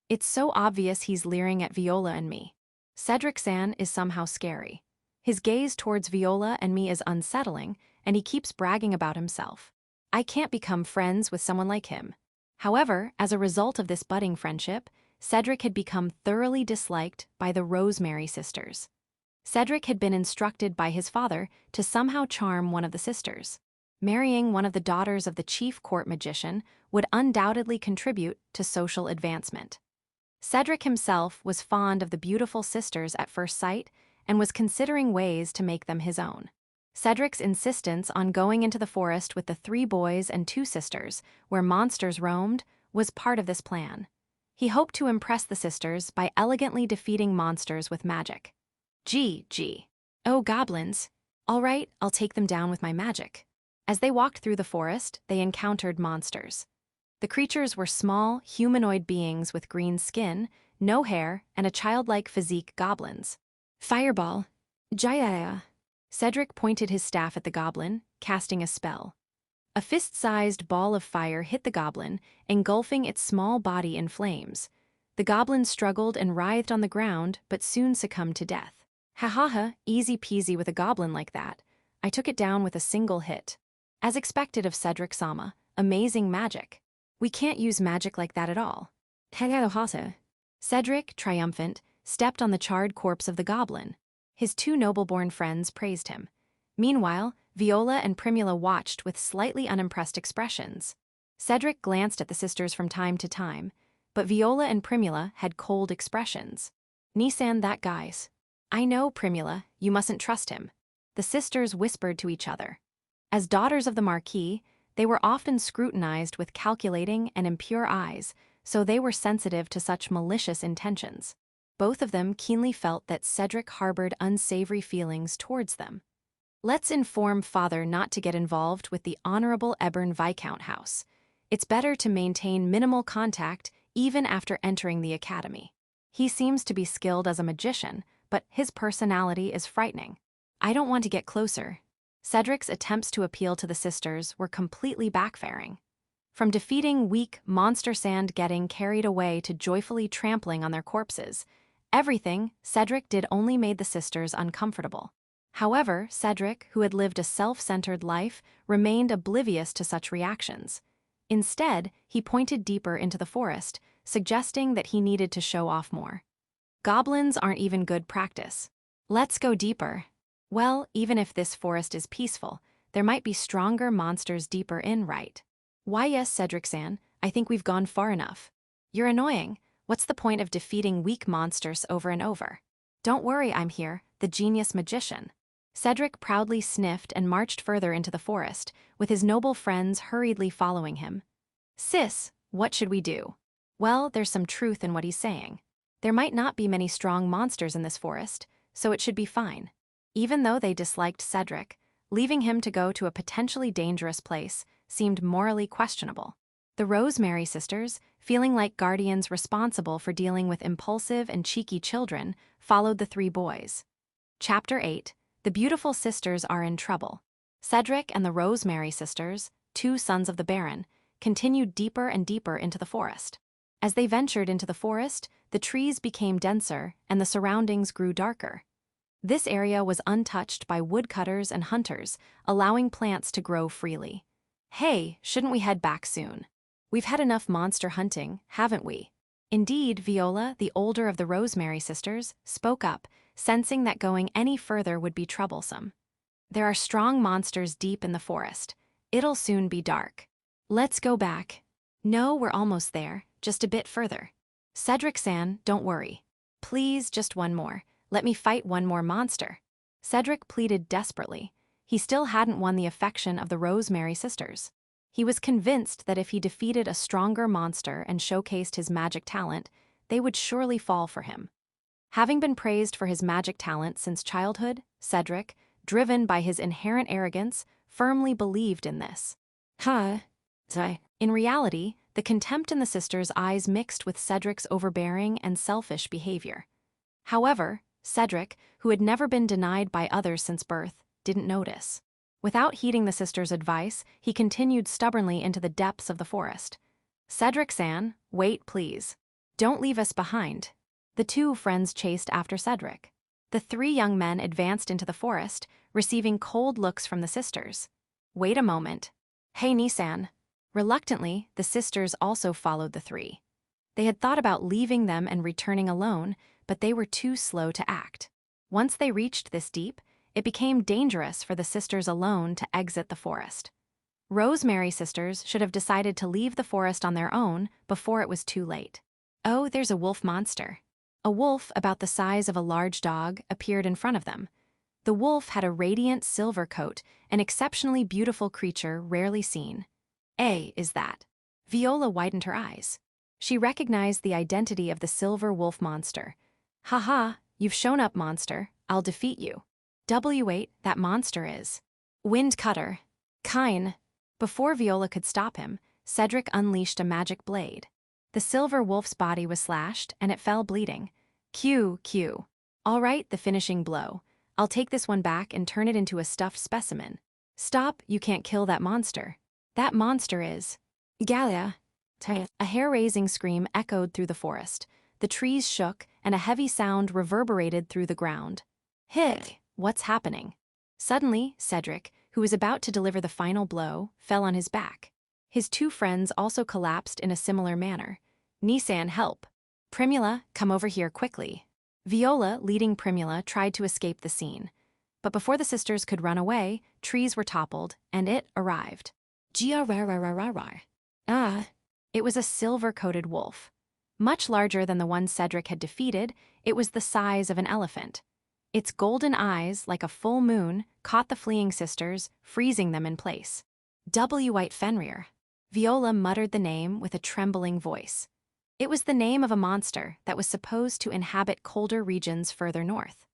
It's so obvious he's leering at Viola and me. Cedric-san is somehow scary. His gaze towards Viola and me is unsettling, and he keeps bragging about himself. I can't become friends with someone like him. However, as a result of this budding friendship, Cedric had become thoroughly disliked by the Rosemary sisters. Cedric had been instructed by his father to somehow charm one of the sisters. Marrying one of the daughters of the chief court magician would undoubtedly contribute to social advancement. Cedric himself was fond of the beautiful sisters at first sight and was considering ways to make them his own. Cedric's insistence on going into the forest with the 3 boys and 2 sisters, where monsters roamed, was part of this plan. He hoped to impress the sisters by elegantly defeating monsters with magic. Gee. Oh, goblins. All right, I'll take them down with my magic. As they walked through the forest, they encountered monsters. The creatures were small, humanoid beings with green skin, no hair, and a childlike physique goblins. Fireball. Jaya. Cedric pointed his staff at the goblin, casting a spell. A fist-sized ball of fire hit the goblin, engulfing its small body in flames. The goblin struggled and writhed on the ground, but soon succumbed to death. Ha, easy peasy with a goblin like that. I took it down with a single hit. As expected of Cedric Sama, amazing magic. We can't use magic like that at all. Cedric, triumphant, stepped on the charred corpse of the goblin. His 2 noble-born friends praised him. Meanwhile, Viola and Primula watched with slightly unimpressed expressions. Cedric glanced at the sisters from time to time, but Viola and Primula had cold expressions. Nissan, that guy's. I know, Primula, you mustn't trust him. The sisters whispered to each other. As daughters of the Marquis, they were often scrutinized with calculating and impure eyes, so they were sensitive to such malicious intentions. Both of them keenly felt that Cedric harbored unsavory feelings towards them. Let's inform father not to get involved with the Honorable Ebern Viscount House. It's better to maintain minimal contact even after entering the academy. He seems to be skilled as a magician, but his personality is frightening. I don't want to get closer. Cedric's attempts to appeal to the sisters were completely backfiring. From defeating weak monster sand getting carried away to joyfully trampling on their corpses, everything Cedric did only made the sisters uncomfortable. However, Cedric, who had lived a self-centered life, remained oblivious to such reactions. Instead, he pointed deeper into the forest, suggesting that he needed to show off more. Goblins aren't even good practice. Let's go deeper. Well, even if this forest is peaceful, there might be stronger monsters deeper in, right? Why yes, Cedric-san, I think we've gone far enough. You're annoying. What's the point of defeating weak monsters over and over? Don't worry, I'm here, the genius magician. Cedric proudly sniffed and marched further into the forest, with his noble friends hurriedly following him. Sis, what should we do? Well, there's some truth in what he's saying. There might not be many strong monsters in this forest, so it should be fine. Even though they disliked Cedric, leaving him to go to a potentially dangerous place seemed morally questionable. The Rosemary sisters, feeling like guardians responsible for dealing with impulsive and cheeky children, followed the three boys. Chapter 8. The beautiful sisters are in trouble. Cedric and the Rosemary sisters, two sons of the Baron, continued deeper and deeper into the forest. As they ventured into the forest, the trees became denser and the surroundings grew darker. This area was untouched by woodcutters and hunters, allowing plants to grow freely. Hey, shouldn't we head back soon? We've had enough monster hunting, haven't we? Indeed, Viola, the older of the Rosemary sisters, spoke up, sensing that going any further would be troublesome. There are strong monsters deep in the forest. It'll soon be dark. Let's go back. No, we're almost there, just a bit further. Cedric-san, don't worry. Please, just one more. Let me fight one more monster. Cedric pleaded desperately. He still hadn't won the affection of the Rosemary sisters. He was convinced that if he defeated a stronger monster and showcased his magic talent, they would surely fall for him. Having been praised for his magic talent since childhood, Cedric, driven by his inherent arrogance, firmly believed in this. In reality, the contempt in the sisters' eyes mixed with Cedric's overbearing and selfish behavior. However, Cedric, who had never been denied by others since birth, didn't notice. Without heeding the sisters' advice, he continued stubbornly into the depths of the forest. Cedric-san, wait please. Don't leave us behind. The two friends chased after Cedric. The three young men advanced into the forest, receiving cold looks from the sisters. Wait a moment. Hey Nissan. Reluctantly, the sisters also followed the three. They had thought about leaving them and returning alone, but they were too slow to act. Once they reached this deep, it became dangerous for the sisters alone to exit the forest. Rosemary sisters should have decided to leave the forest on their own before it was too late. Oh, there's a wolf monster. A wolf about the size of a large dog appeared in front of them. The wolf had a radiant silver coat, an exceptionally beautiful creature rarely seen. Is that? Viola widened her eyes. She recognized the identity of the silver wolf monster. Haha, you've shown up, monster. I'll defeat you. W8, that monster is. Wind Cutter. Kine. Before Viola could stop him, Cedric unleashed a magic blade. The silver wolf's body was slashed, and it fell bleeding. Q. All right, the finishing blow. I'll take this one back and turn it into a stuffed specimen. Stop, you can't kill that monster. That monster is. Galia. A hair-raising scream echoed through the forest. The trees shook, and a heavy sound reverberated through the ground. Hick! What's happening? Suddenly, Cedric, who was about to deliver the final blow, fell on his back. His two friends also collapsed in a similar manner. Nissan, help! Primula, come over here quickly. Viola, leading Primula, tried to escape the scene. But before the sisters could run away, trees were toppled, and it arrived. It was a silver-coated wolf. Much larger than the one Cedric had defeated, it was the size of an elephant. Its golden eyes, like a full moon, caught the fleeing sisters, freezing them in place. White Fenrier. Viola muttered the name with a trembling voice. It was the name of a monster that was supposed to inhabit colder regions further north.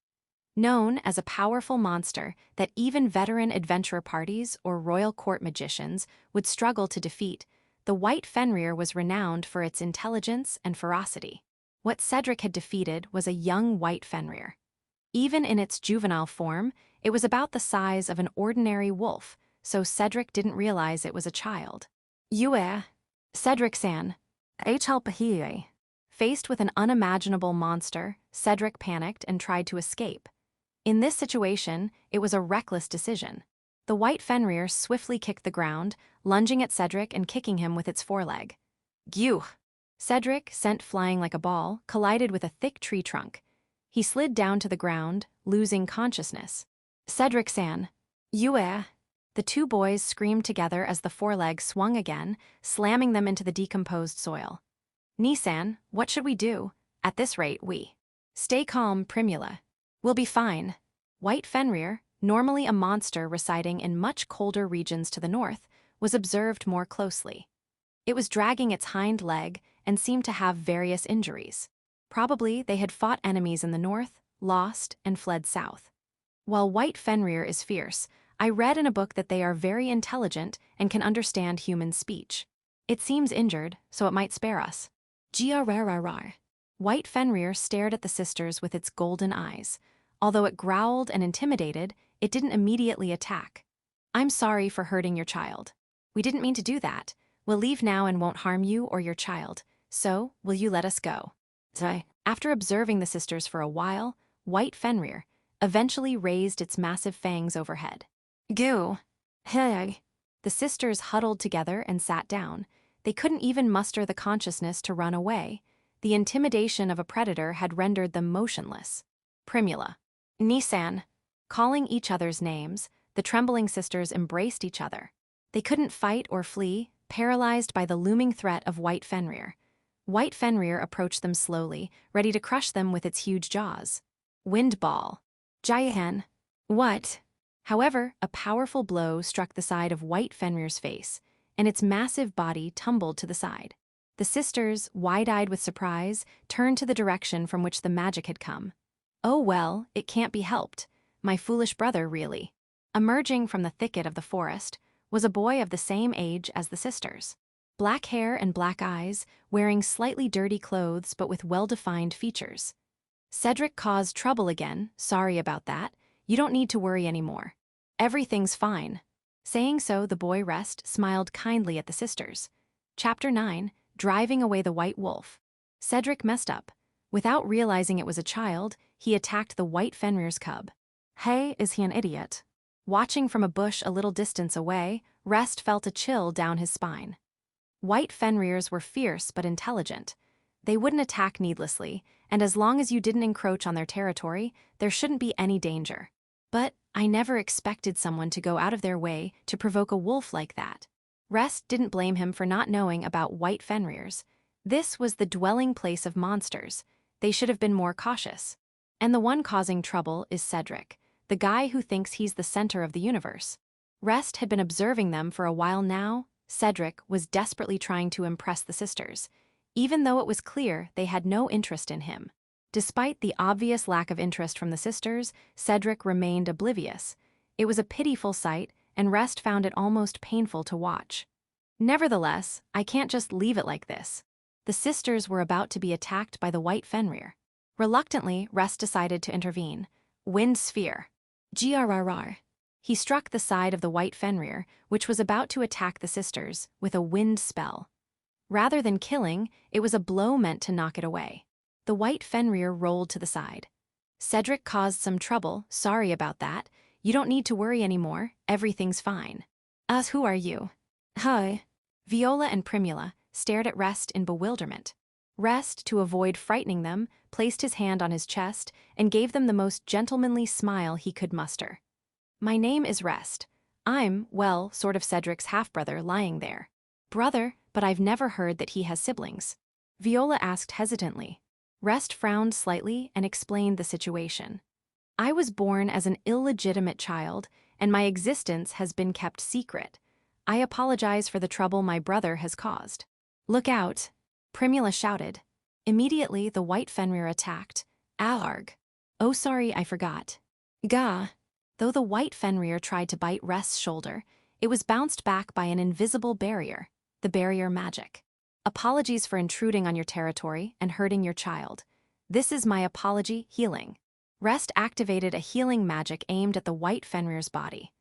Known as a powerful monster that even veteran adventurer parties or royal court magicians would struggle to defeat, the White Fenrier was renowned for its intelligence and ferocity. What Cedric had defeated was a young White Fenrier. Even in its juvenile form, it was about the size of an ordinary wolf, so Cedric didn't realize it was a child. Cedric-san. Faced with an unimaginable monster, Cedric panicked and tried to escape. In this situation, it was a reckless decision. The White Fenrier swiftly kicked the ground, lunging at Cedric and kicking him with its foreleg. Gyew! Cedric, sent flying like a ball, collided with a thick tree trunk. He slid down to the ground, losing consciousness. Cedric-san. The two boys screamed together as the foreleg swung again, slamming them into the decomposed soil. Nissan, what should we do? At this rate, we. Stay calm, Primula. We'll be fine. White Fenrier, normally a monster residing in much colder regions to the north, was observed more closely. It was dragging its hind leg and seemed to have various injuries. Probably they had fought enemies in the north, lost, and fled south. While White Fenrier is fierce, I read in a book that they are very intelligent and can understand human speech. It seems injured, so it might spare us. Rar. White Fenrier stared at the sisters with its golden eyes. Although it growled and intimidated, it didn't immediately attack. I'm sorry for hurting your child. We didn't mean to do that. We'll leave now and won't harm you or your child. So, will you let us go? After observing the sisters for a while, White Fenrier eventually raised its massive fangs overhead. Goo! Hey! The sisters huddled together and sat down. They couldn't even muster the consciousness to run away. The intimidation of a predator had rendered them motionless. Primula. Nisan. Calling each other's names, the trembling sisters embraced each other. They couldn't fight or flee, paralyzed by the looming threat of White Fenrier. White Fenrier approached them slowly, ready to crush them with its huge jaws. Wind ball. Jayahan. What? However, a powerful blow struck the side of White Fenrir's face, and its massive body tumbled to the side. The sisters, wide-eyed with surprise, turned to the direction from which the magic had come. Oh well, it can't be helped. My foolish brother, really. Emerging from the thicket of the forest was a boy of the same age as the sisters. Black hair and black eyes, wearing slightly dirty clothes but with well-defined features. Cedric caused trouble again, sorry about that. You don't need to worry anymore. Everything's fine. Saying so, the boy Rest smiled kindly at the sisters. Chapter 9, Driving Away the White Wolf. Cedric messed up. Without realizing it was a child, he attacked the White Fenrir's cub. Hey, is he an idiot? Watching from a bush a little distance away, Rest felt a chill down his spine. White Fenriers were fierce but intelligent. They wouldn't attack needlessly, and as long as you didn't encroach on their territory, there shouldn't be any danger. But I never expected someone to go out of their way to provoke a wolf like that. Rest didn't blame him for not knowing about White Fenriers. This was the dwelling place of monsters. They should have been more cautious. And the one causing trouble is Cedric, the guy who thinks he's the center of the universe. Rest had been observing them for a while now. Cedric was desperately trying to impress the sisters, even though it was clear they had no interest in him. Despite the obvious lack of interest from the sisters, Cedric remained oblivious. It was a pitiful sight, and Rest found it almost painful to watch. Nevertheless, I can't just leave it like this. The sisters were about to be attacked by the White Fenrier. Reluctantly, Rest decided to intervene. Wind Sphere. Grrr. He struck the side of the White Fenrier, which was about to attack the sisters, with a wind spell. Rather than killing, it was a blow meant to knock it away. The White Fenrier rolled to the side. Cedric caused some trouble, sorry about that. You don't need to worry anymore, everything's fine. Who are you? Hi. Viola and Primula stared at Rest in bewilderment. Rest, to avoid frightening them, placed his hand on his chest and gave them the most gentlemanly smile he could muster. My name is Rest. I'm, well, sort of Cedric's half-brother lying there. Brother, but I've never heard that he has siblings. Viola asked hesitantly. Rest frowned slightly and explained the situation. I was born as an illegitimate child, and my existence has been kept secret. I apologize for the trouble my brother has caused. Look out! Primula shouted. Immediately, the White Fenrir attacked. Alarg. Oh, sorry, I forgot. Gah. Though the White Fenrir tried to bite Rest's shoulder, it was bounced back by an invisible barrier, the barrier magic. Apologies for intruding on your territory and hurting your child. This is my apology healing. Rest activated a healing magic aimed at the White Fenrir's body.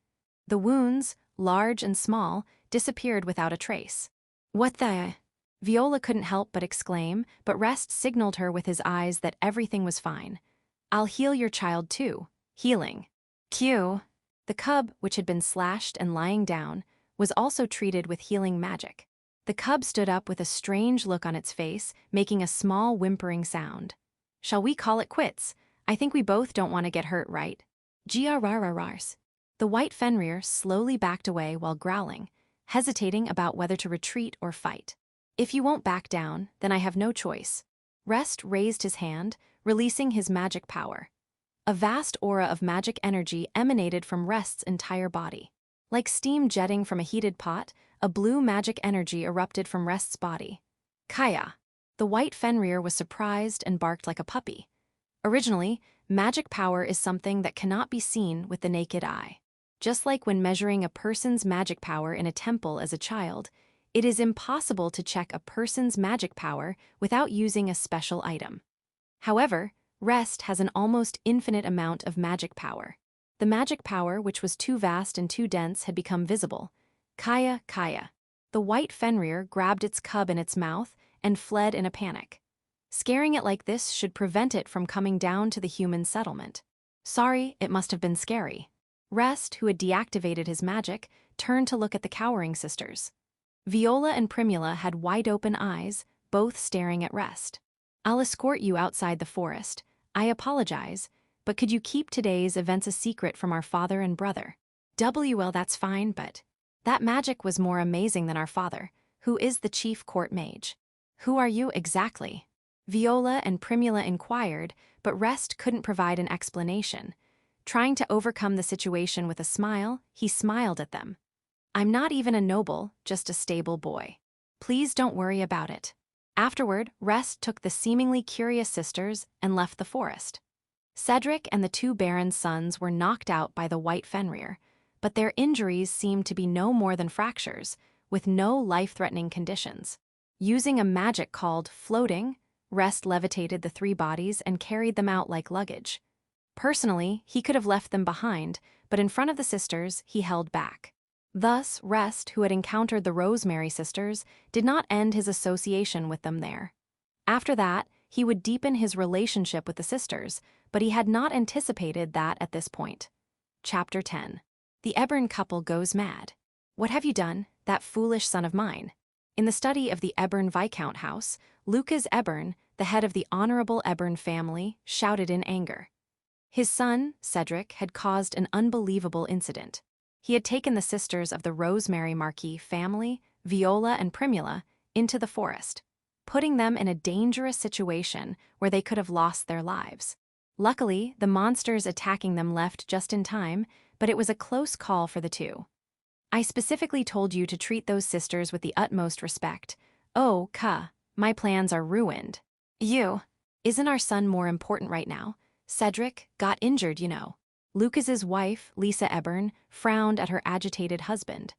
The wounds, large and small, disappeared without a trace. What the? Viola couldn't help but exclaim, but Rest signaled her with his eyes that everything was fine. I'll heal your child too. Healing. Q. The cub, which had been slashed and lying down, was also treated with healing magic. The cub stood up with a strange look on its face, making a small whimpering sound. Shall we call it quits? I think we both don't want to get hurt, right? Grrrrs. The White Fenrir slowly backed away while growling, hesitating about whether to retreat or fight. If you won't back down, then I have no choice. Rest raised his hand, releasing his magic power. A vast aura of magic energy emanated from Rest's entire body. Like steam jetting from a heated pot, a blue magic energy erupted from Rest's body. Kaya. The White Fenrier was surprised and barked like a puppy. Originally, magic power is something that cannot be seen with the naked eye. Just like when measuring a person's magic power in a temple as a child, it is impossible to check a person's magic power without using a special item. However, Rest has an almost infinite amount of magic power. The magic power, which was too vast and too dense, had become visible. Kaya. The White Fenrier grabbed its cub in its mouth and fled in a panic. Scaring it like this should prevent it from coming down to the human settlement. Sorry, it must have been scary. Rest, who had deactivated his magic, turned to look at the cowering sisters. Viola and Primula had wide-open eyes, both staring at Rest. I'll escort you outside the forest. I apologize, but could you keep today's events a secret from our father and brother? Well, that's fine, but that magic was more amazing than our father, who is the chief court mage. Who are you exactly? Viola and Primula inquired, but Rest couldn't provide an explanation. Trying to overcome the situation with a smile, he smiled at them. I'm not even a noble, just a stable boy. Please don't worry about it. Afterward, Rest took the seemingly curious sisters and left the forest. Cedric and the two barons' sons were knocked out by the White Fenrier, but their injuries seemed to be no more than fractures, with no life-threatening conditions. Using a magic called floating, Rest levitated the three bodies and carried them out like luggage. Personally, he could have left them behind, but in front of the sisters, he held back. Thus, Rest, who had encountered the Rosemary sisters, did not end his association with them there. After that, he would deepen his relationship with the sisters, but he had not anticipated that at this point. Chapter 10. The Ebern couple goes mad. What have you done, that foolish son of mine? In the study of the Ebern Viscount house, Lucas Ebern, the head of the Honorable Ebern family, shouted in anger. His son, Cedric, had caused an unbelievable incident. He had taken the sisters of the Rosemary Marquis family, Viola and Primula, into the forest, putting them in a dangerous situation where they could have lost their lives. Luckily, the monsters attacking them left just in time, but it was a close call for the two. I specifically told you to treat those sisters with the utmost respect. Oh, my plans are ruined. Isn't our son more important right now? Cedric got injured, you know. Lucas's wife, Lisa Ebern, frowned at her agitated husband.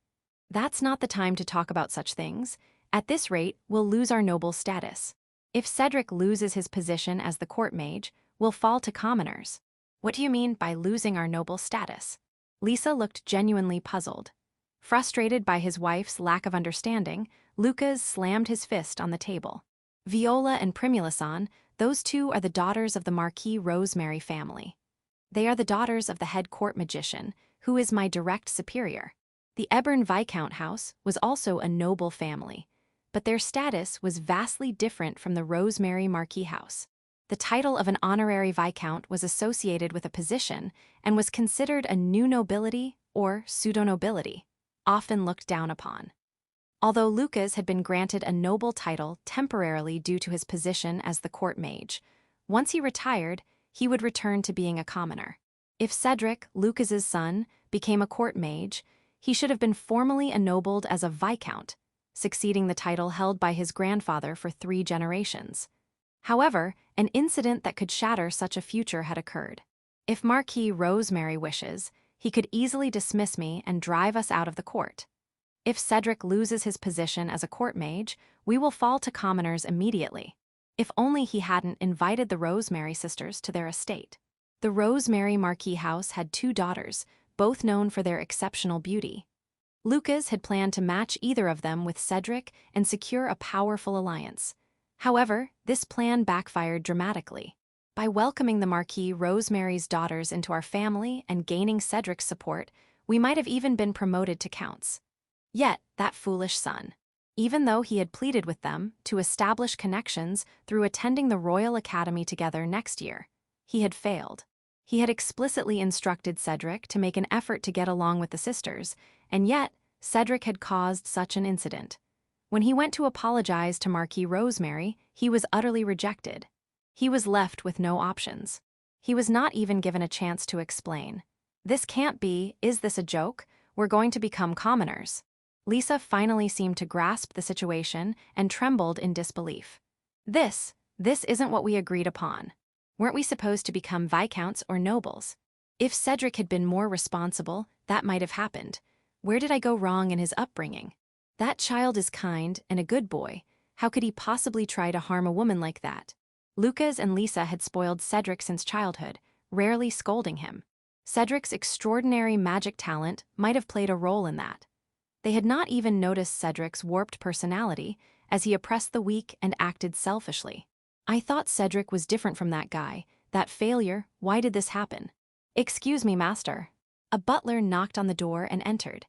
That's not the time to talk about such things. At this rate, we'll lose our noble status. If Cedric loses his position as the court mage, we'll fall to commoners. What do you mean by losing our noble status? Lisa looked genuinely puzzled. Frustrated by his wife's lack of understanding, Lucas slammed his fist on the table. Viola and Primula-san, those two are the daughters of the Marquis Rosemary family. They are the daughters of the head court magician, who is my direct superior. The Ebern Viscount house was also a noble family, but their status was vastly different from the Rosemary Marquis house. The title of an honorary viscount was associated with a position and was considered a new nobility or pseudo-nobility, often looked down upon. Although Lucas had been granted a noble title temporarily due to his position as the court mage, once he retired, he would return to being a commoner. If Cedric, Lucas's son, became a court mage, he should have been formally ennobled as a viscount, succeeding the title held by his grandfather for 3 generations. However, an incident that could shatter such a future had occurred. If Marquis Rosemary wishes, he could easily dismiss me and drive us out of the court. If Cedric loses his position as a court mage, we will fall to commoners immediately. If only he hadn't invited the Rosemary sisters to their estate. The Rosemary Marquis house had 2 daughters, both known for their exceptional beauty. Lucas had planned to match either of them with Cedric and secure a powerful alliance. However, this plan backfired dramatically. By welcoming the Marquis Rosemary's daughters into our family and gaining Cedric's support, we might have even been promoted to counts. Yet, that foolish son. Even though he had pleaded with them to establish connections through attending the Royal Academy together next year, he had failed. He had explicitly instructed Cedric to make an effort to get along with the sisters, and yet Cedric had caused such an incident. When he went to apologize to Marquis Rosemary, he was utterly rejected. He was left with no options. He was not even given a chance to explain. This can't be, is this a joke? We're going to become commoners. Lisa finally seemed to grasp the situation and trembled in disbelief. This isn't what we agreed upon. Weren't we supposed to become viscounts or nobles? If Cedric had been more responsible, that might have happened. Where did I go wrong in his upbringing? That child is kind and a good boy. How could he possibly try to harm a woman like that? Lucas and Lisa had spoiled Cedric since childhood, rarely scolding him. Cedric's extraordinary magic talent might have played a role in that. They had not even noticed Cedric's warped personality as he oppressed the weak and acted selfishly. I thought Cedric was different from that guy, that failure. Why did this happen? Excuse me, master. A butler knocked on the door and entered.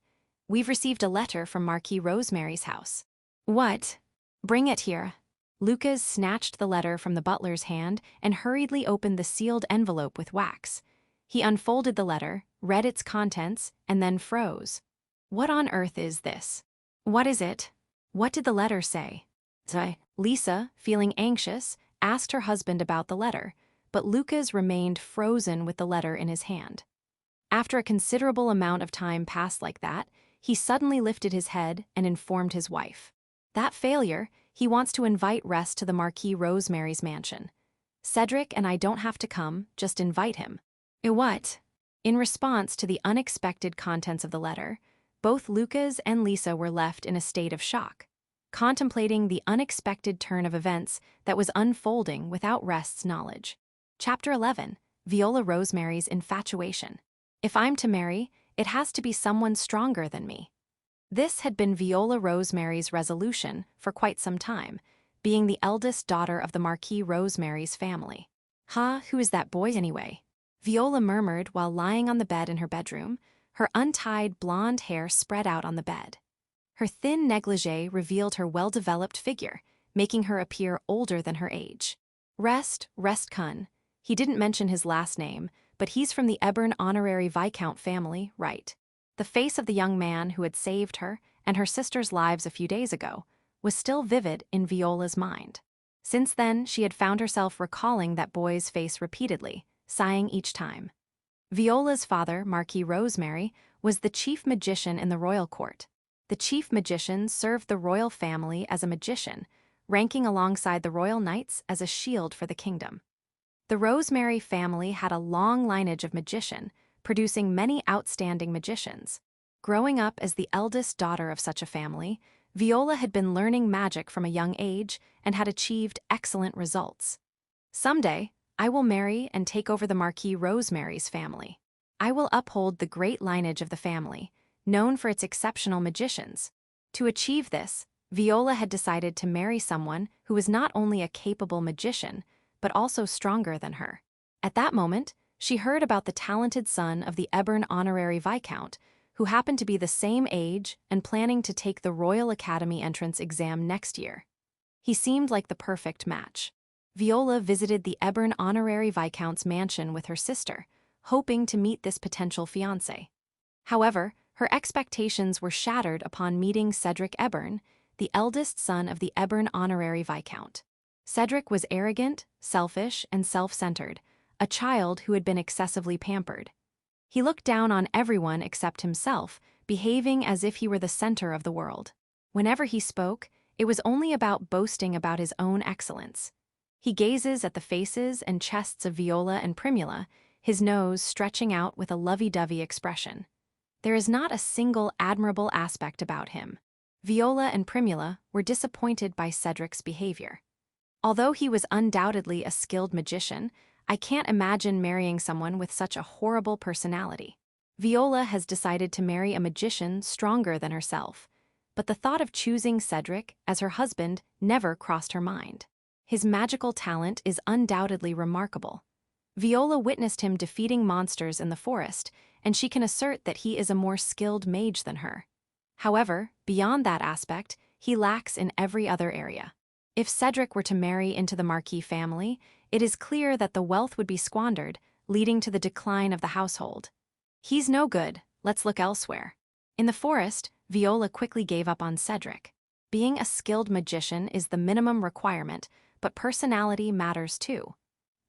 We've received a letter from Marquis Rosemary's house. What? Bring it here. Lucas snatched the letter from the butler's hand and hurriedly opened the sealed envelope with wax. He unfolded the letter, read its contents, and then froze. What on earth is this? What is it? What did the letter say? Lisa, feeling anxious, asked her husband about the letter, but Lucas remained frozen with the letter in his hand. After a considerable amount of time passed like that, he suddenly lifted his head and informed his wife. That failure, he wants to invite Rest to the Marquis Rosemary's mansion. Cedric and I don't have to come, just invite him. What? In response to the unexpected contents of the letter, both Lucas and Lisa were left in a state of shock, contemplating the unexpected turn of events that was unfolding without Rest's knowledge. Chapter 11, Viola Rosemary's Infatuation. If I'm to marry, it has to be someone stronger than me. This had been Viola Rosemary's resolution for quite some time, being the eldest daughter of the Marquis Rosemary's family. Who is that boy anyway? Viola murmured while lying on the bed in her bedroom, her untied blonde hair spread out on the bed. Her thin negligee revealed her well-developed figure, making her appear older than her age. Rest Kun. He didn't mention his last name, but he's from the Ebern honorary Viscount family, right? The face of the young man who had saved her and her sister's lives a few days ago was still vivid in Viola's mind. Since then, she had found herself recalling that boy's face repeatedly, sighing each time. Viola's father, Marquis Rosemary, was the chief magician in the royal court. The chief magician served the royal family as a magician, ranking alongside the royal knights as a shield for the kingdom. The Rosemary family had a long lineage of magician, producing many outstanding magicians. Growing up as the eldest daughter of such a family, Viola had been learning magic from a young age and had achieved excellent results. Someday, I will marry and take over the Marquis Rosemary's family. I will uphold the great lineage of the family, known for its exceptional magicians. To achieve this, Viola had decided to marry someone who was not only a capable magician, but also stronger than her. At that moment, she heard about the talented son of the Ebern honorary Viscount, who happened to be the same age and planning to take the Royal Academy entrance exam next year. He seemed like the perfect match. Viola visited the Ebern honorary Viscount's mansion with her sister, hoping to meet this potential fiancé. However, her expectations were shattered upon meeting Cedric Ebern, the eldest son of the Ebern honorary Viscount. Cedric was arrogant, selfish, and self-centered, a child who had been excessively pampered. He looked down on everyone except himself, behaving as if he were the center of the world. Whenever he spoke, it was only about boasting about his own excellence. He gazes at the faces and chests of Viola and Primula, his nose stretching out with a lovey-dovey expression. There is not a single admirable aspect about him. Viola and Primula were disappointed by Cedric's behavior. Although he was undoubtedly a skilled magician, I can't imagine marrying someone with such a horrible personality. Viola has decided to marry a magician stronger than herself, but the thought of choosing Cedric as her husband never crossed her mind. His magical talent is undoubtedly remarkable. Viola witnessed him defeating monsters in the forest, and she can assert that he is a more skilled mage than her. However, beyond that aspect, he lacks in every other area. If Cedric were to marry into the Marquis family, it is clear that the wealth would be squandered, leading to the decline of the household. He's no good, let's look elsewhere. In the forest, Viola quickly gave up on Cedric. Being a skilled magician is the minimum requirement, but personality matters too.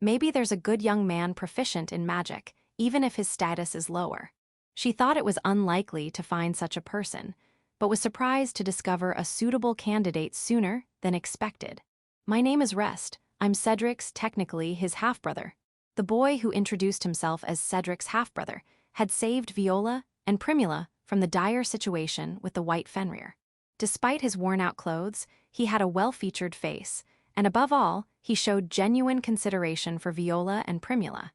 Maybe there's a good young man proficient in magic, even if his status is lower. She thought it was unlikely to find such a person, but was surprised to discover a suitable candidate sooner than expected. My name is Rest. I'm Cedric's, technically his half-brother. The boy who introduced himself as Cedric's half-brother had saved Viola and Primula from the dire situation with the White Fenrier. Despite his worn-out clothes, he had a well-featured face, and above all, he showed genuine consideration for Viola and Primula.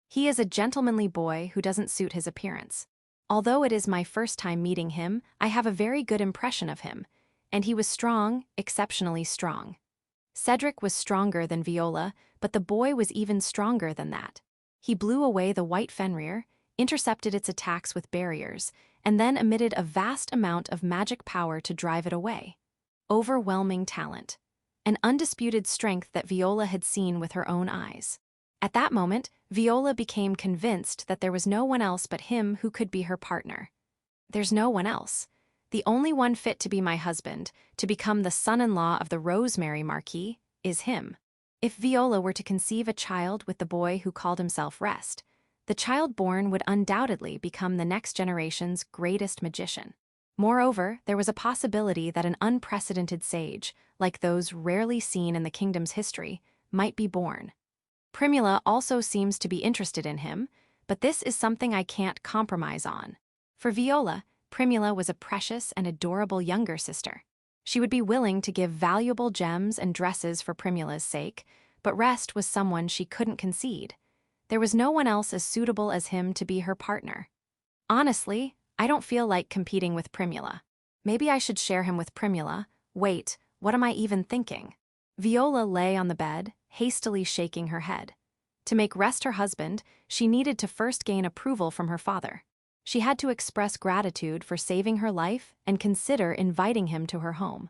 He is a gentlemanly boy who doesn't suit his appearance. Although it is my first time meeting him, I have a very good impression of him, and he was strong, exceptionally strong. Cedric was stronger than Viola, but the boy was even stronger than that. He blew away the White Fenrier, intercepted its attacks with barriers, and then emitted a vast amount of magic power to drive it away. Overwhelming talent. An undisputed strength that Viola had seen with her own eyes. At that moment, Viola became convinced that there was no one else but him who could be her partner. There's no one else. The only one fit to be my husband, to become the son-in-law of the Rosemary Marquis, is him. If Viola were to conceive a child with the boy who called himself Rest, the child born would undoubtedly become the next generation's greatest magician. Moreover, there was a possibility that an unprecedented sage, like those rarely seen in the kingdom's history, might be born. Primula also seems to be interested in him, but this is something I can't compromise on. For Viola, Primula was a precious and adorable younger sister. She would be willing to give valuable gems and dresses for Primula's sake, but Rest was someone she couldn't concede. There was no one else as suitable as him to be her partner. Honestly, I don't feel like competing with Primula. Maybe I should share him with Primula. Wait, what am I even thinking? Viola lay on the bed, hastily shaking her head. To make Rest her husband, she needed to first gain approval from her father. She had to express gratitude for saving her life and consider inviting him to her home.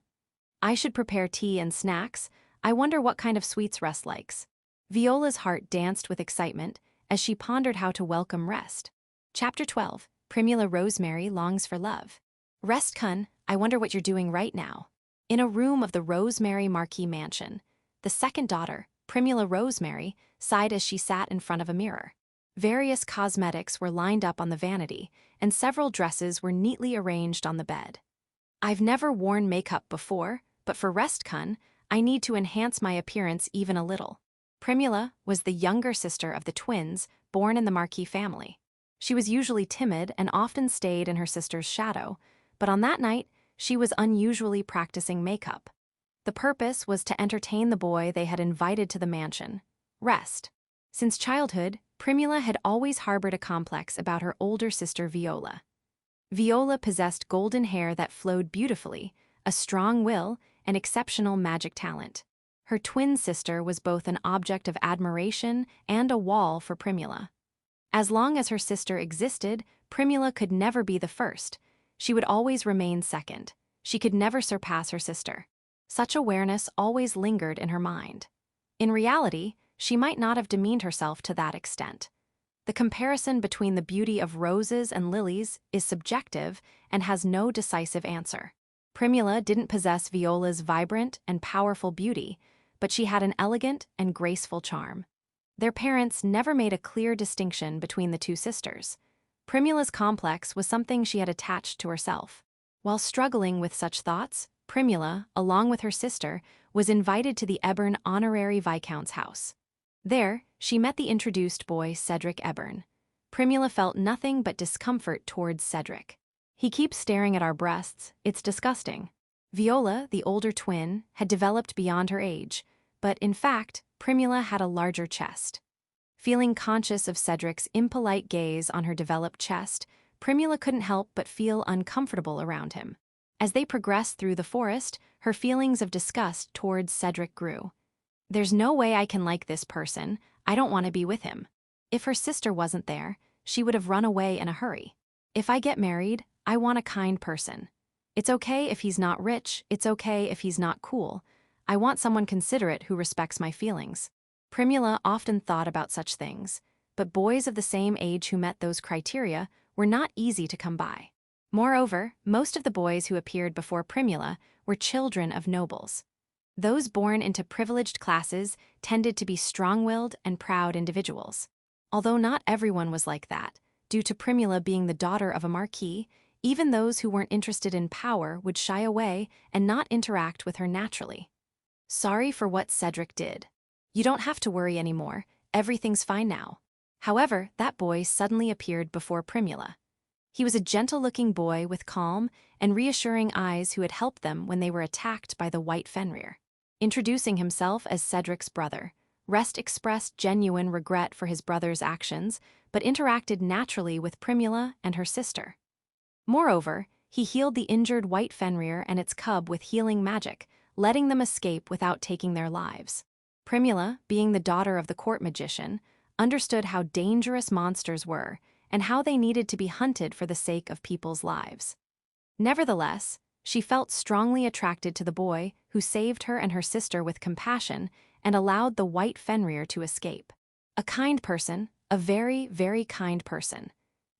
I should prepare tea and snacks. I wonder what kind of sweets Rest likes. Viola's heart danced with excitement as she pondered how to welcome Rest. Chapter 12. Primula Rosemary Longs for Love. Rest-kun, I wonder what you're doing right now. In a room of the Rosemary Marquis mansion, the second daughter, Primula Rosemary, sighed as she sat in front of a mirror. Various cosmetics were lined up on the vanity, and several dresses were neatly arranged on the bed. I've never worn makeup before, but for Rest-kun, I need to enhance my appearance even a little. Primula was the younger sister of the twins born in the Marquis family. She was usually timid and often stayed in her sister's shadow, but on that night, she was unusually practicing makeup. The purpose was to entertain the boy they had invited to the mansion, Rest. Since childhood, Primula had always harbored a complex about her older sister Viola. Viola possessed golden hair that flowed beautifully, a strong will, and exceptional magic talent. Her twin sister was both an object of admiration and a wall for Primula. As long as her sister existed, Primula could never be the first. She would always remain second. She could never surpass her sister. Such awareness always lingered in her mind. In reality, she might not have demeaned herself to that extent. The comparison between the beauty of roses and lilies is subjective and has no decisive answer. Primula didn't possess Viola's vibrant and powerful beauty, but she had an elegant and graceful charm. Their parents never made a clear distinction between the two sisters. Primula's complex was something she had attached to herself. While struggling with such thoughts, Primula, along with her sister, was invited to the Ebern honorary viscount's house. There, she met the introduced boy Cedric Ebern. Primula felt nothing but discomfort towards Cedric. He keeps staring at our breasts, it's disgusting. Viola, the older twin, had developed beyond her age, but in fact, Primula had a larger chest. Feeling conscious of Cedric's impolite gaze on her developed chest, Primula couldn't help but feel uncomfortable around him. As they progressed through the forest, her feelings of disgust towards Cedric grew. There's no way I can like this person, I don't want to be with him. If her sister wasn't there, she would have run away in a hurry. If I get married, I want a kind person. It's okay if he's not rich, it's okay if he's not cool. I want someone considerate who respects my feelings. Primula often thought about such things, but boys of the same age who met those criteria were not easy to come by. Moreover, most of the boys who appeared before Primula were children of nobles. Those born into privileged classes tended to be strong-willed and proud individuals. Although not everyone was like that, due to Primula being the daughter of a marquis, even those who weren't interested in power would shy away and not interact with her naturally. Sorry for what Cedric did. You don't have to worry anymore, everything's fine now. However, that boy suddenly appeared before Primula. He was a gentle-looking boy with calm and reassuring eyes who had helped them when they were attacked by the White Fenrier. Introducing himself as Cedric's brother, Rest expressed genuine regret for his brother's actions, but interacted naturally with Primula and her sister. Moreover, he healed the injured White Fenrier and its cub with healing magic, letting them escape without taking their lives. Primula, being the daughter of the court magician, understood how dangerous monsters were and how they needed to be hunted for the sake of people's lives. Nevertheless, she felt strongly attracted to the boy who saved her and her sister with compassion and allowed the White Fenrier to escape. A kind person, a very, very kind person.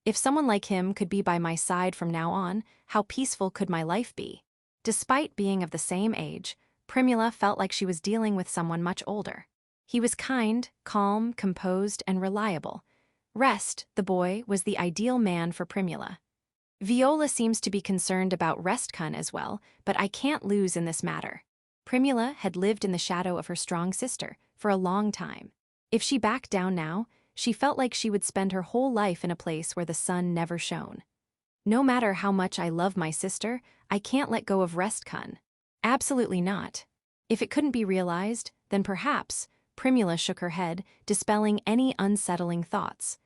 If someone like him could be by my side from now on, how peaceful could my life be? Despite being of the same age, Primula felt like she was dealing with someone much older. He was kind, calm, composed, and reliable. Rest, the boy, was the ideal man for Primula. Viola seems to be concerned about Restkun as well, but I can't lose in this matter. Primula had lived in the shadow of her strong sister for a long time. If she backed down now, she felt like she would spend her whole life in a place where the sun never shone. No matter how much I love my sister, I can't let go of Restkun. Absolutely not. If it couldn't be realized, then perhaps, Primula shook her head, dispelling any unsettling thoughts.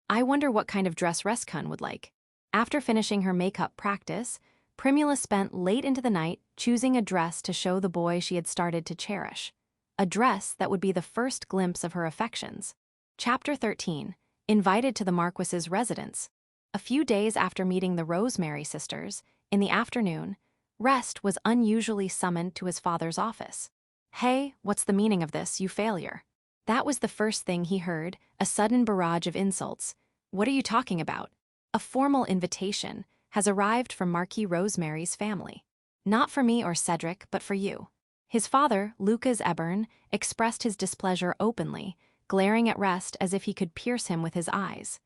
I wonder what kind of dress Restkun would like. After finishing her makeup practice, Primula spent late into the night choosing a dress to show the boy she had started to cherish. A dress that would be the first glimpse of her affections. Chapter 13. Invited to the Marquis's residence. A few days after meeting the Rosemary sisters, in the afternoon, Rest was unusually summoned to his father's office. Hey, what's the meaning of this, you failure? That was the first thing he heard, a sudden barrage of insults. What are you talking about? A formal invitation has arrived from Marquis Rosemary's family. Not for me or Cedric, but for you. His father, Lucas Ebern, expressed his displeasure openly, glaring at Rest as if he could pierce him with his eyes.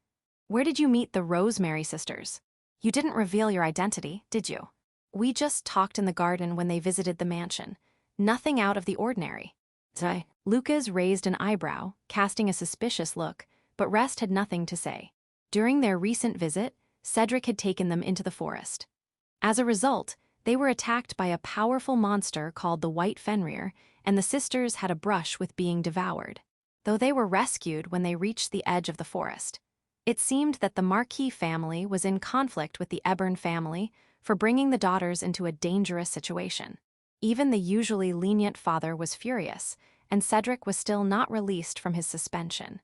Where did you meet the Rosemary sisters? You didn't reveal your identity, did you? We just talked in the garden when they visited the mansion. Nothing out of the ordinary. Lucas raised an eyebrow, casting a suspicious look, but Rest had nothing to say. During their recent visit, Cedric had taken them into the forest. As a result, they were attacked by a powerful monster called the White Fenrier, and the sisters had a brush with being devoured. Though they were rescued when they reached the edge of the forest. It seemed that the Marquis family was in conflict with the Ebern family for bringing the daughters into a dangerous situation. Even the usually lenient father was furious, and Cedric was still not released from his suspension.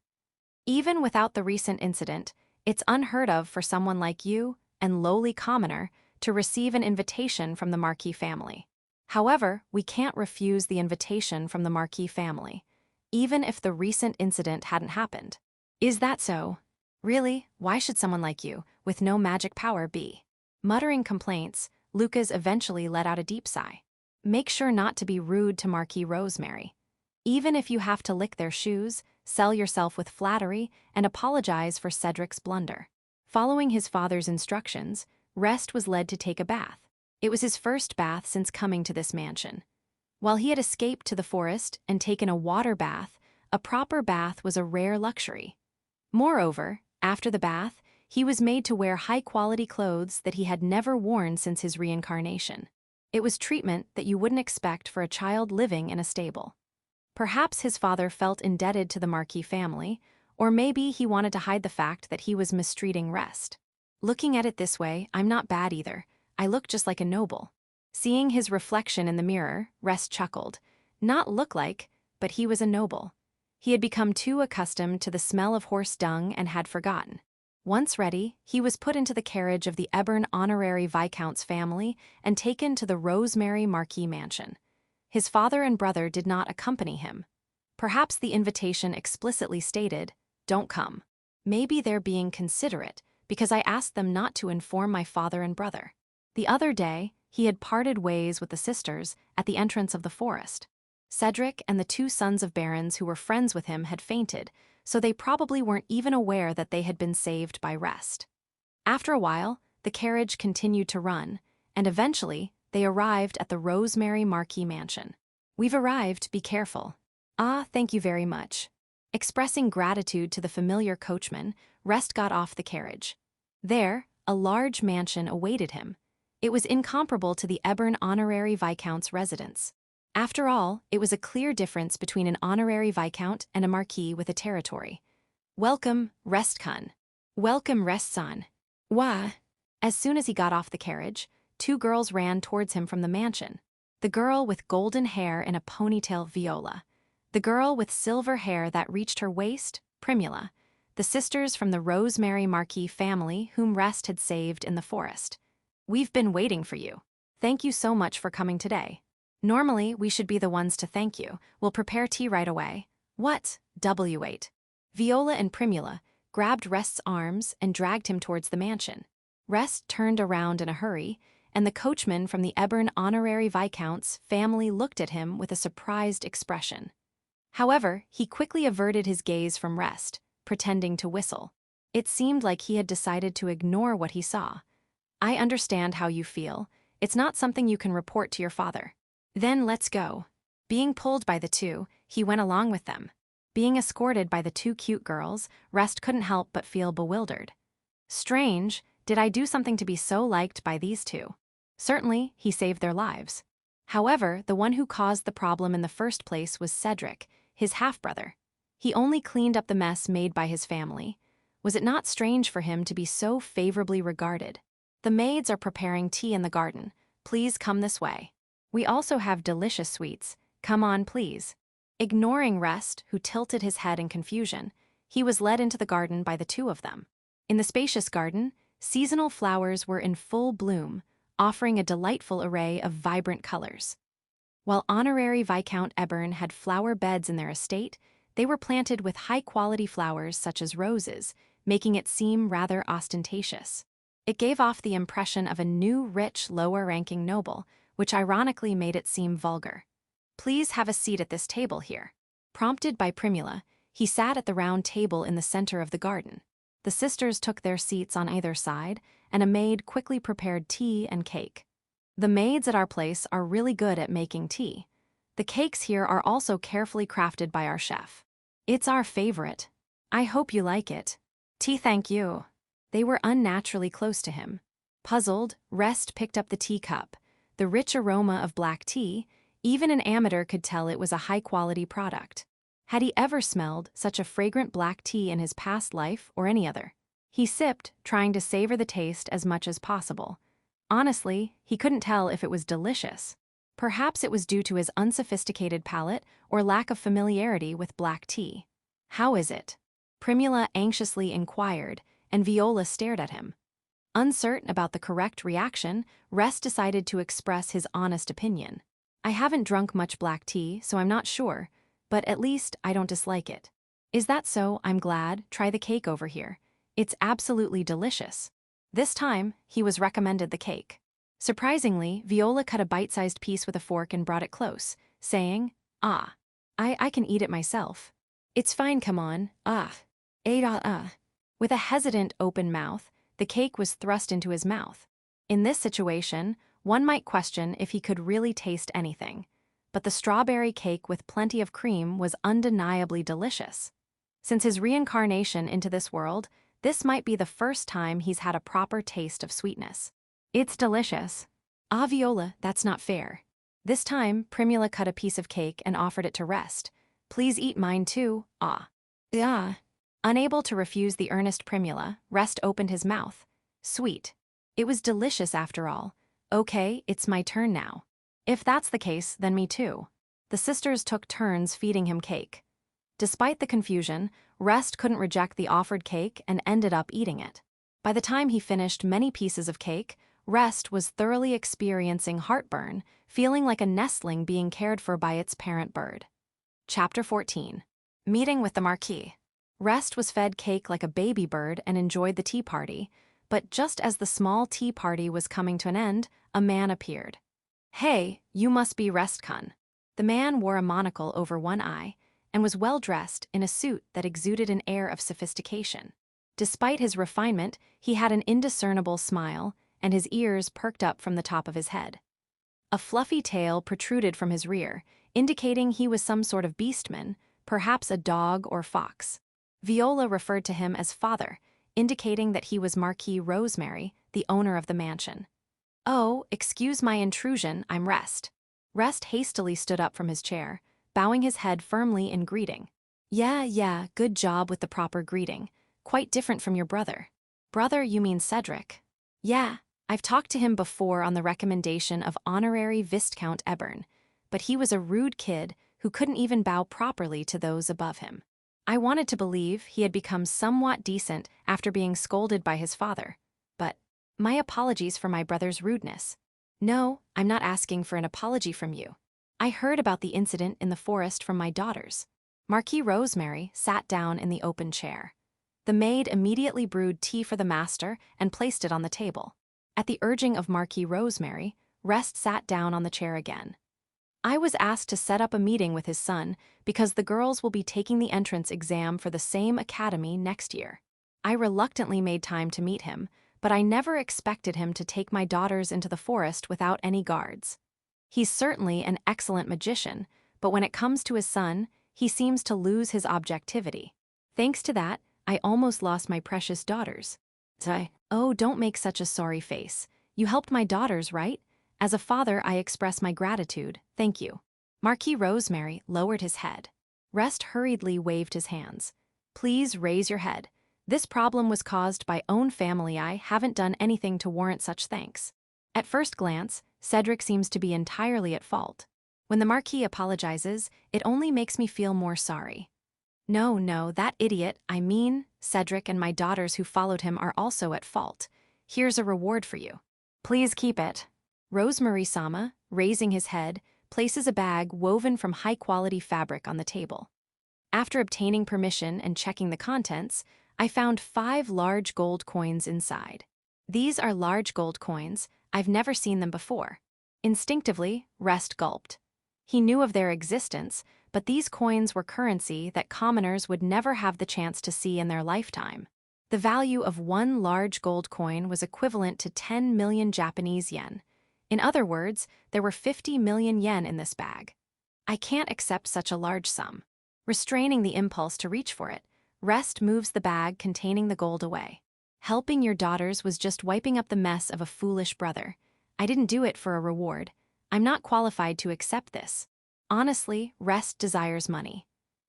Even without the recent incident, it's unheard of for someone like you, and lowly commoner, to receive an invitation from the Marquis family. However, we can't refuse the invitation from the Marquis family, even if the recent incident hadn't happened. Is that so? Really, why should someone like you, with no magic power, be? Muttering complaints, Lucas eventually let out a deep sigh. Make sure not to be rude to Marquis Rosemary. Even if you have to lick their shoes, sell yourself with flattery, and apologize for Cedric's blunder. Following his father's instructions, Rest was led to take a bath. It was his first bath since coming to this mansion. While he had escaped to the forest and taken a water bath, a proper bath was a rare luxury. Moreover, after the bath, he was made to wear high-quality clothes that he had never worn since his reincarnation. It was treatment that you wouldn't expect for a child living in a stable. Perhaps his father felt indebted to the Marquis family, or maybe he wanted to hide the fact that he was mistreating Rest. Looking at it this way, I'm not bad either. I look just like a noble. Seeing his reflection in the mirror, Rest chuckled. Not look like, but he was a noble. He had become too accustomed to the smell of horse dung and had forgotten. Once ready, he was put into the carriage of the Ebern honorary Viscount's family and taken to the Rosemary Marquis mansion. His father and brother did not accompany him. Perhaps the invitation explicitly stated, "Don't come." Maybe they're being considerate, because I asked them not to inform my father and brother. The other day, he had parted ways with the sisters at the entrance of the forest. Cedric and the two sons of barons who were friends with him had fainted, so they probably weren't even aware that they had been saved by Rest. After a while, the carriage continued to run, and eventually, they arrived at the Rosemary Marquis mansion. "We've arrived, be careful." "Ah, thank you very much." Expressing gratitude to the familiar coachman, Rest got off the carriage. There, a large mansion awaited him. It was incomparable to the Ebern honorary viscount's residence. After all, it was a clear difference between an honorary viscount and a marquis with a territory. "Welcome, Restkun." "Welcome, Restson." "Wah." As soon as he got off the carriage, two girls ran towards him from the mansion. The girl with golden hair and a ponytail, Viola. The girl with silver hair that reached her waist, Primula. The sisters from the Rosemary Marquis family whom Rest had saved in the forest. "We've been waiting for you. Thank you so much for coming today. Normally, we should be the ones to thank you. We'll prepare tea right away." "What?" W8. Viola and Primula grabbed Rest's arms and dragged him towards the mansion. Rest turned around in a hurry, and the coachman from the Ebern honorary viscount's family looked at him with a surprised expression. However, he quickly averted his gaze from Rest, pretending to whistle. It seemed like he had decided to ignore what he saw. "I understand how you feel. It's not something you can report to your father." "Then let's go." Being pulled by the two, he went along with them. Being escorted by the two cute girls, Rest couldn't help but feel bewildered. Strange, did I do something to be so liked by these two? Certainly, he saved their lives. However, the one who caused the problem in the first place was Cedric, his half-brother. He only cleaned up the mess made by his family. Was it not strange for him to be so favorably regarded? "The maids are preparing tea in the garden. Please come this way. We also have delicious sweets. Come on, please." Ignoring Rest, who tilted his head in confusion, he was led into the garden by the two of them. In the spacious garden, seasonal flowers were in full bloom, offering a delightful array of vibrant colors. While honorary Viscount Ebern had flower beds in their estate, they were planted with high-quality flowers such as roses, making it seem rather ostentatious. It gave off the impression of a new, rich, lower-ranking noble, which ironically made it seem vulgar. "Please have a seat at this table here." Prompted by Primula, he sat at the round table in the center of the garden. The sisters took their seats on either side, and a maid quickly prepared tea and cake. "The maids at our place are really good at making tea. The cakes here are also carefully crafted by our chef. It's our favorite. I hope you like it." "Tea, thank you." They were unnaturally close to him. Puzzled, Rest picked up the teacup. The rich aroma of black tea, even an amateur could tell it was a high-quality product. Had he ever smelled such a fragrant black tea in his past life or any other? He sipped, trying to savor the taste as much as possible. Honestly, he couldn't tell if it was delicious. Perhaps it was due to his unsophisticated palate or lack of familiarity with black tea. "How is it?" Primula anxiously inquired, and Viola stared at him. Uncertain about the correct reaction, Rest decided to express his honest opinion. "I haven't drunk much black tea, so I'm not sure, but at least I don't dislike it." "Is that so? I'm glad. Try the cake over here. It's absolutely delicious." This time, he was recommended the cake. Surprisingly, Viola cut a bite-sized piece with a fork and brought it close, saying, "Ah, I can eat it myself." "It's fine, come on. With a hesitant open mouth, the cake was thrust into his mouth. In this situation, one might question if he could really taste anything. But the strawberry cake with plenty of cream was undeniably delicious. Since his reincarnation into this world, this might be the first time he's had a proper taste of sweetness. "It's delicious." "Ah, Viola, that's not fair." This time, Primula cut a piece of cake and offered it to Rest. "Please eat mine too." "Ah." "Yeah." Unable to refuse the earnest Primula, Rest opened his mouth. Sweet. It was delicious after all. "Okay, it's my turn now." "If that's the case, then me too." The sisters took turns feeding him cake. Despite the confusion, Rest couldn't reject the offered cake and ended up eating it. By the time he finished many pieces of cake, Rest was thoroughly experiencing heartburn, feeling like a nestling being cared for by its parent bird. Chapter 14. Meeting with the Marquis. Rest was fed cake like a baby bird and enjoyed the tea party, but just as the small tea party was coming to an end, a man appeared. "Hey, you must be Restkun." The man wore a monocle over one eye and was well-dressed in a suit that exuded an air of sophistication. Despite his refinement, he had an indiscernible smile, and his ears perked up from the top of his head. A fluffy tail protruded from his rear, indicating he was some sort of beastman, perhaps a dog or fox. Viola referred to him as father, indicating that he was Marquis Rosemary, the owner of the mansion. "Oh, excuse my intrusion, I'm Rest." Rest hastily stood up from his chair, bowing his head firmly in greeting. Yeah, good job with the proper greeting. Quite different from your brother." "Brother, you mean Cedric?" "Yeah, I've talked to him before on the recommendation of Honorary Viscount Ebern, but he was a rude kid who couldn't even bow properly to those above him. I wanted to believe he had become somewhat decent after being scolded by his father, but my apologies for my brother's rudeness." "No, I'm not asking for an apology from you. I heard about the incident in the forest from my daughters." Marquis Rosemary sat down in the open chair. The maid immediately brewed tea for the master and placed it on the table. At the urging of Marquis Rosemary, Rest sat down on the chair again. "I was asked to set up a meeting with his son because the girls will be taking the entrance exam for the same academy next year. I reluctantly made time to meet him, but I never expected him to take my daughters into the forest without any guards. He's certainly an excellent magician, but when it comes to his son, he seems to lose his objectivity. Thanks to that, I almost lost my precious daughters." "Oh, don't make such a sorry face. You helped my daughters, right? As a father, I express my gratitude, thank you." Marquis Rosemary lowered his head. Rest hurriedly waved his hands. "Please raise your head. This problem was caused by own family. I haven't done anything to warrant such thanks." At first glance, Cedric seems to be entirely at fault. When the Marquis apologizes, it only makes me feel more sorry. No, that idiot, I mean, Cedric and my daughters who followed him are also at fault. Here's a reward for you. Please keep it." Rosemary-sama, raising his head, places a bag woven from high-quality fabric on the table. "After obtaining permission and checking the contents, I found 5 large gold coins inside. These are large gold coins. I've never seen them before." Instinctively, Rest gulped. He knew of their existence, but these coins were currency that commoners would never have the chance to see in their lifetime. The value of one large gold coin was equivalent to 10 million Japanese yen. In other words, there were 50 million yen in this bag. I can't accept such a large sum. Restraining the impulse to reach for it, Rest moves the bag containing the gold away. "Helping your daughters was just wiping up the mess of a foolish brother. I didn't do it for a reward. I'm not qualified to accept this." Honestly, Rest desires money.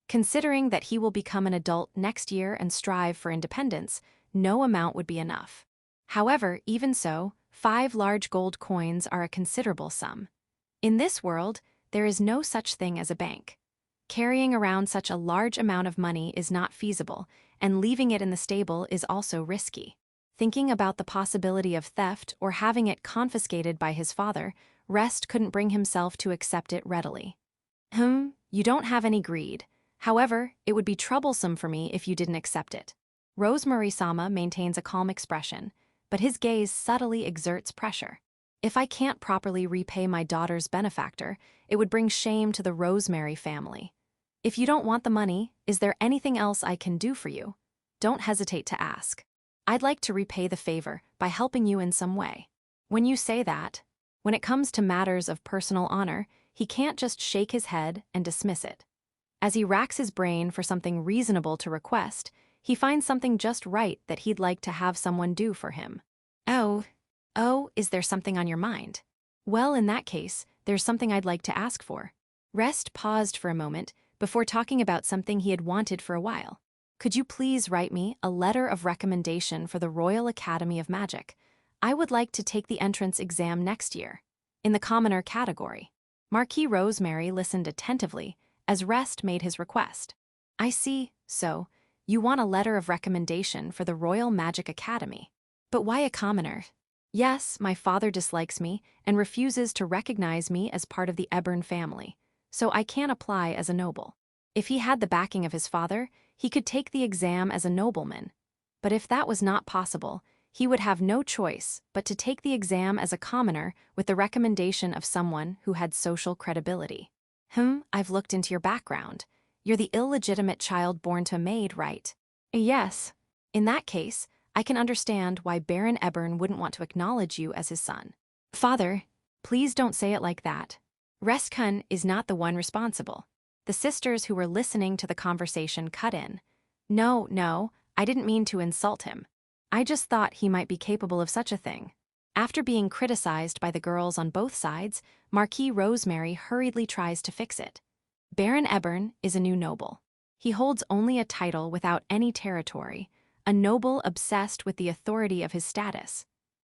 Considering that he will become an adult next year and strive for independence, no amount would be enough. However, even so, 5 large gold coins are a considerable sum. In this world, there is no such thing as a bank. Carrying around such a large amount of money is not feasible, and leaving it in the stable is also risky. Thinking about the possibility of theft or having it confiscated by his father, Rest couldn't bring himself to accept it readily. You don't have any greed. However, it would be troublesome for me if you didn't accept it." Rosemary-sama maintains a calm expression, but his gaze subtly exerts pressure. "If I can't properly repay my daughter's benefactor, it would bring shame to the Rosemary family. If you don't want the money, is there anything else I can do for you? Don't hesitate to ask. I'd like to repay the favor by helping you in some way." When you say that, when it comes to matters of personal honor, he can't just shake his head and dismiss it. As he racks his brain for something reasonable to request, he finds something just right that he'd like to have someone do for him. Oh, is there something on your mind? Well, in that case, there's something I'd like to ask for." Rest paused for a moment before talking about something he had wanted for a while. "Could you please write me a letter of recommendation for the Royal Academy of Magic? I would like to take the entrance exam next year, in the commoner category." Marquis Rosemary listened attentively as Rest made his request. "I see, so you want a letter of recommendation for the Royal Magic Academy. But why a commoner?" "Yes, my father dislikes me and refuses to recognize me as part of the Ebern family, so I can't apply as a noble. If he had the backing of his father, he could take the exam as a nobleman. But if that was not possible, he would have no choice but to take the exam as a commoner with the recommendation of someone who had social credibility." I've looked into your background. You're the illegitimate child born to a maid, right? Yes. In that case, I can understand why Baron Ebern wouldn't want to acknowledge you as his son. Father, please don't say it like that. Restkun is not the one responsible. The sisters who were listening to the conversation cut in. No, I didn't mean to insult him. I just thought he might be capable of such a thing. After being criticized by the girls on both sides, Marquis Rosemary hurriedly tries to fix it. Baron Ebern is a new noble. He holds only a title without any territory, a noble obsessed with the authority of his status.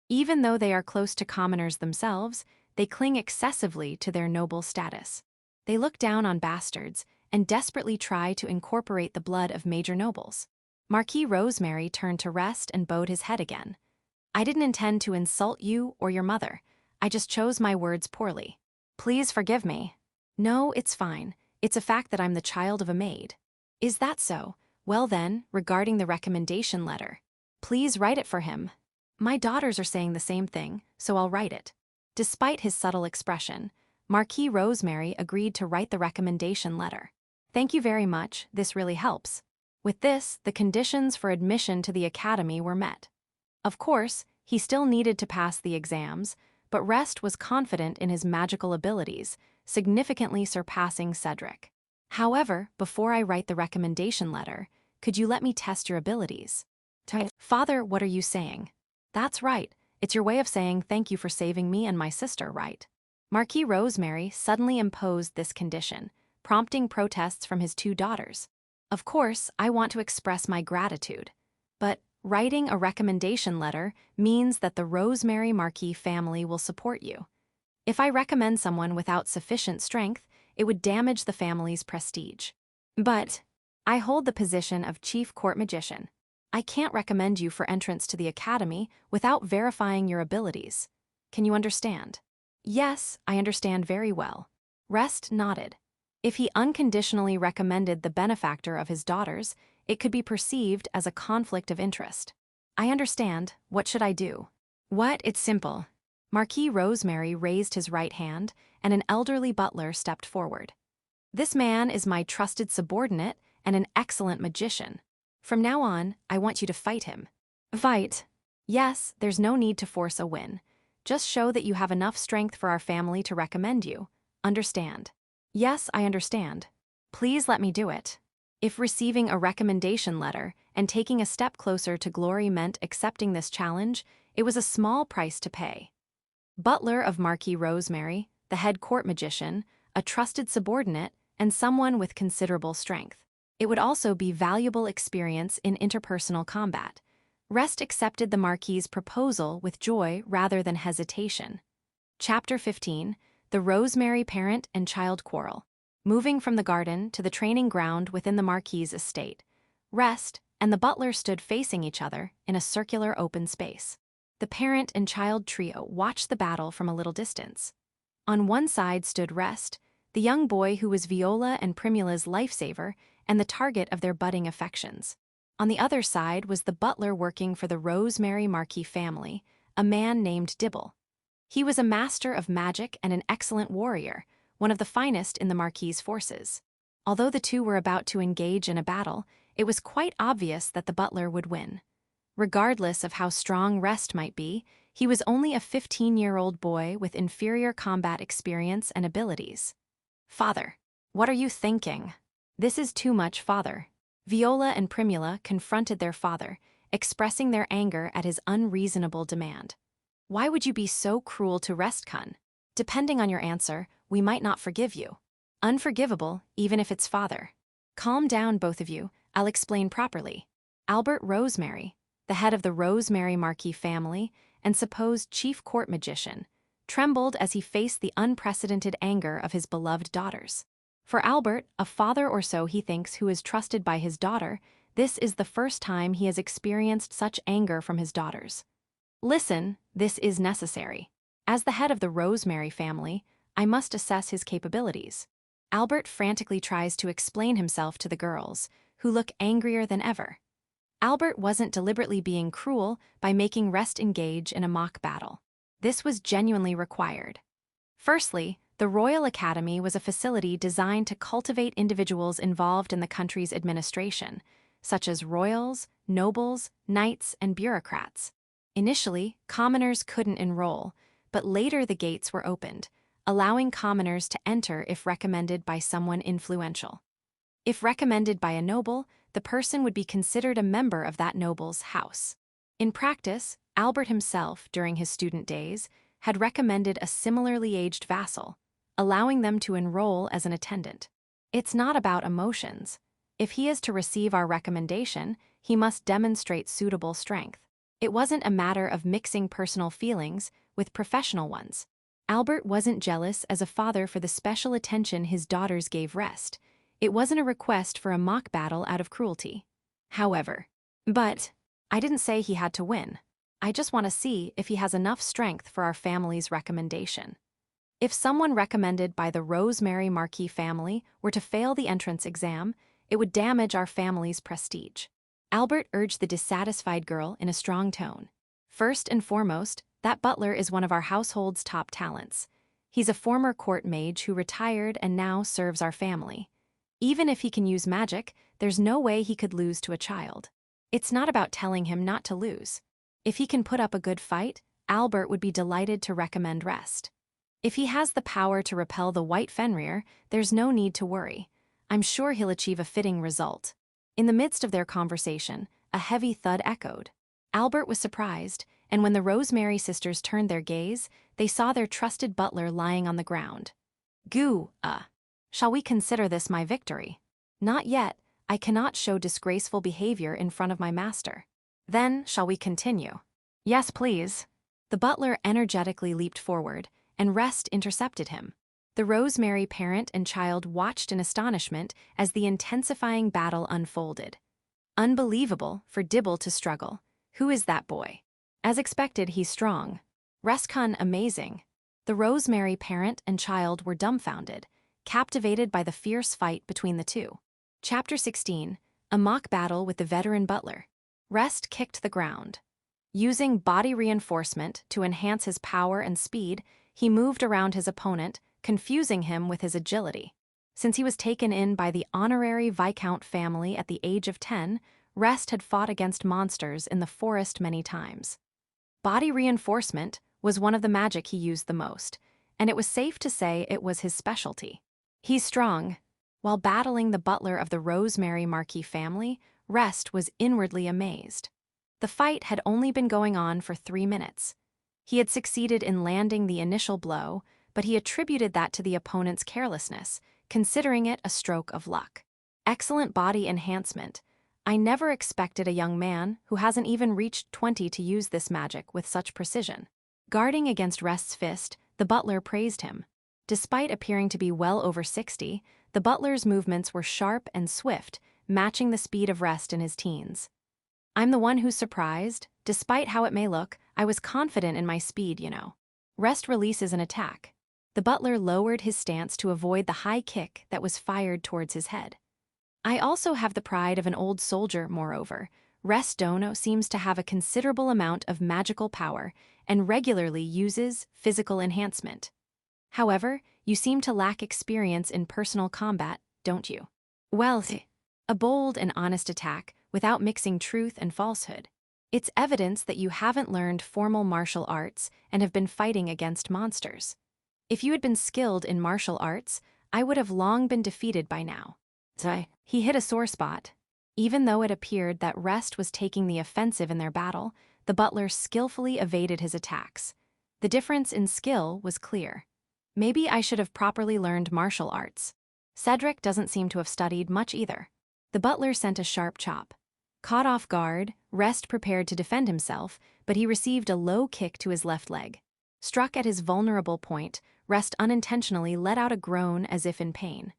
Even though they are close to commoners themselves, they cling excessively to their noble status. They look down on bastards and desperately try to incorporate the blood of major nobles. Marquis Rosemary turned to rest and bowed his head again. I didn't intend to insult you or your mother. I just chose my words poorly. Please forgive me. No, it's fine. It's a fact that I'm the child of a maid. Is that so? Well then, regarding the recommendation letter. Please write it for him. My daughters are saying the same thing, so I'll write it. Despite his subtle expression, Marquis Rosemary agreed to write the recommendation letter. Thank you very much, this really helps. With this, the conditions for admission to the academy were met. Of course, he still needed to pass the exams, but Rest was confident in his magical abilities, significantly surpassing Cedric. However, before I write the recommendation letter, could you let me test your abilities? Father, what are you saying? That's right. It's your way of saying thank you for saving me and my sister, right? Marquis Rosemary suddenly imposed this condition, prompting protests from his two daughters. Of course, I want to express my gratitude, but writing a recommendation letter means that the Rosemary Marquis family will support you. If I recommend someone without sufficient strength, it would damage the family's prestige. But I hold the position of Chief Court Magician. I can't recommend you for entrance to the academy without verifying your abilities. Can you understand? Yes, I understand very well. Rest nodded. If he unconditionally recommended the benefactor of his daughters, it could be perceived as a conflict of interest. I understand. What should I do? It's simple. Marquis Rosemary raised his right hand, and an elderly butler stepped forward. This man is my trusted subordinate and an excellent magician. From now on, I want you to fight him. Fight? Yes, there's no need to force a win. Just show that you have enough strength for our family to recommend you. Understand? Yes, I understand. Please let me do it. If receiving a recommendation letter and taking a step closer to glory meant accepting this challenge, it was a small price to pay. Butler of Marquis Rosemary, the head court magician, a trusted subordinate, and someone with considerable strength. It would also be valuable experience in interpersonal combat. Rest accepted the Marquis's proposal with joy rather than hesitation. Chapter 15, The Rosemary Parent and Child Quarrel. Moving from the garden to the training ground within the Marquis's estate, Rest and the butler stood facing each other in a circular open space. The parent and child trio watched the battle from a little distance. On one side stood Rest, the young boy who was Viola and Primula's lifesaver and the target of their budding affections. On the other side was the butler working for the Rosemary Marquis family, a man named Dibble. He was a master of magic and an excellent warrior, one of the finest in the Marquis's forces. Although the two were about to engage in a battle, it was quite obvious that the butler would win. Regardless of how strong Rest might be, he was only a 15-year-old boy with inferior combat experience and abilities. Father, what are you thinking? This is too much, Father. Viola and Primula confronted their father, expressing their anger at his unreasonable demand. Why would you be so cruel to Restkun? Depending on your answer, we might not forgive you. Unforgivable, even if it's father. Calm down, both of you. I'll explain properly. Albert Rosemary, the head of the Rosemary Marquis family and supposed chief court magician, trembled as he faced the unprecedented anger of his beloved daughters. For Albert, a father or so he thinks who is trusted by his daughter, this is the first time he has experienced such anger from his daughters. Listen, this is necessary. As the head of the Rosemary family, I must assess his capabilities. Albert frantically tries to explain himself to the girls, who look angrier than ever. Albert wasn't deliberately being cruel by making Rest engage in a mock battle. This was genuinely required. Firstly, The Royal Academy was a facility designed to cultivate individuals involved in the country's administration, such as royals, nobles, knights, and bureaucrats. Initially, commoners couldn't enroll, but later the gates were opened, allowing commoners to enter if recommended by someone influential. If recommended by a noble, the person would be considered a member of that noble's house. In practice, Albert himself, during his student days, had recommended a similarly aged vassal, allowing them to enroll as an attendant. It's not about emotions. If he is to receive our recommendation, he must demonstrate suitable strength. It wasn't a matter of mixing personal feelings with professional ones. Albert wasn't jealous as a father for the special attention his daughters gave Rest. It wasn't a request for a mock battle out of cruelty. However, I didn't say he had to win. I just want to see if he has enough strength for our family's recommendation. If someone recommended by the Rosemary Marquis family were to fail the entrance exam, it would damage our family's prestige. Albert urged the dissatisfied girl in a strong tone. First and foremost, that butler is one of our household's top talents. He's a former court mage who retired and now serves our family. Even if he can use magic, there's no way he could lose to a child. It's not about telling him not to lose. If he can put up a good fight, Albert would be delighted to recommend Rest. If he has the power to repel the White Fenrier, there's no need to worry. I'm sure he'll achieve a fitting result. In the midst of their conversation, a heavy thud echoed. Albert was surprised, and when the Rosemary sisters turned their gaze, they saw their trusted butler lying on the ground. Shall we consider this my victory? Not yet. I cannot show disgraceful behavior in front of my master. Then, shall we continue? Yes, please. The butler energetically leaped forward, and Rest intercepted him. The Rosemary parent and child watched in astonishment as the intensifying battle unfolded. Unbelievable for Dibble to struggle. Who is that boy? As expected, he's strong. Restkun amazing. The Rosemary parent and child were dumbfounded, captivated by the fierce fight between the two. Chapter 16, A Mock Battle with the Veteran Butler. Rest kicked the ground. Using body reinforcement to enhance his power and speed, he moved around his opponent, confusing him with his agility. Since he was taken in by the honorary Viscount family at the age of 10, Rest had fought against monsters in the forest many times. Body reinforcement was one of the magic he used the most, and it was safe to say it was his specialty. He's strong. While battling the butler of the Rosemary Marquis family, Rest was inwardly amazed. The fight had only been going on for 3 minutes. He had succeeded in landing the initial blow, but he attributed that to the opponent's carelessness, considering it a stroke of luck. Excellent body enhancement. I never expected a young man who hasn't even reached 20 to use this magic with such precision. Guarding against Rest's fist, the butler praised him. Despite appearing to be well over 60, the butler's movements were sharp and swift, matching the speed of Rest in his teens. I'm the one who's surprised. Despite how it may look, I was confident in my speed, you know. Rest releases an attack. The butler lowered his stance to avoid the high kick that was fired towards his head. I also have the pride of an old soldier, moreover. Rest Dono seems to have a considerable amount of magical power and regularly uses physical enhancement. However, you seem to lack experience in personal combat, don't you? Well, a bold and honest attack without mixing truth and falsehood. It's evidence that you haven't learned formal martial arts and have been fighting against monsters. If you had been skilled in martial arts, I would have long been defeated by now. He hit a sore spot. Even though it appeared that Rest was taking the offensive in their battle, the butler skillfully evaded his attacks. The difference in skill was clear. Maybe I should have properly learned martial arts. Cedric doesn't seem to have studied much either. The butler sent a sharp chop. Caught off guard, Rest prepared to defend himself, but he received a low kick to his left leg. Struck at his vulnerable point, Rest unintentionally let out a groan as if in pain.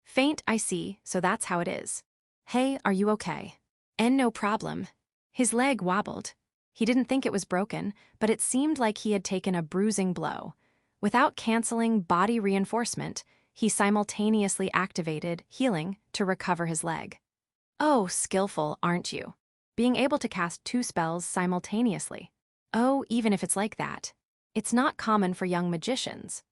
Faint, I see, so that's how it is. Hey, are you okay? No problem. His leg wobbled. He didn't think it was broken, but it seemed like he had taken a bruising blow. Without canceling body reinforcement, he simultaneously activated healing to recover his leg. Oh, skillful, aren't you? Being able to cast 2 spells simultaneously. Oh, even if it's like that. It's not common for young magicians.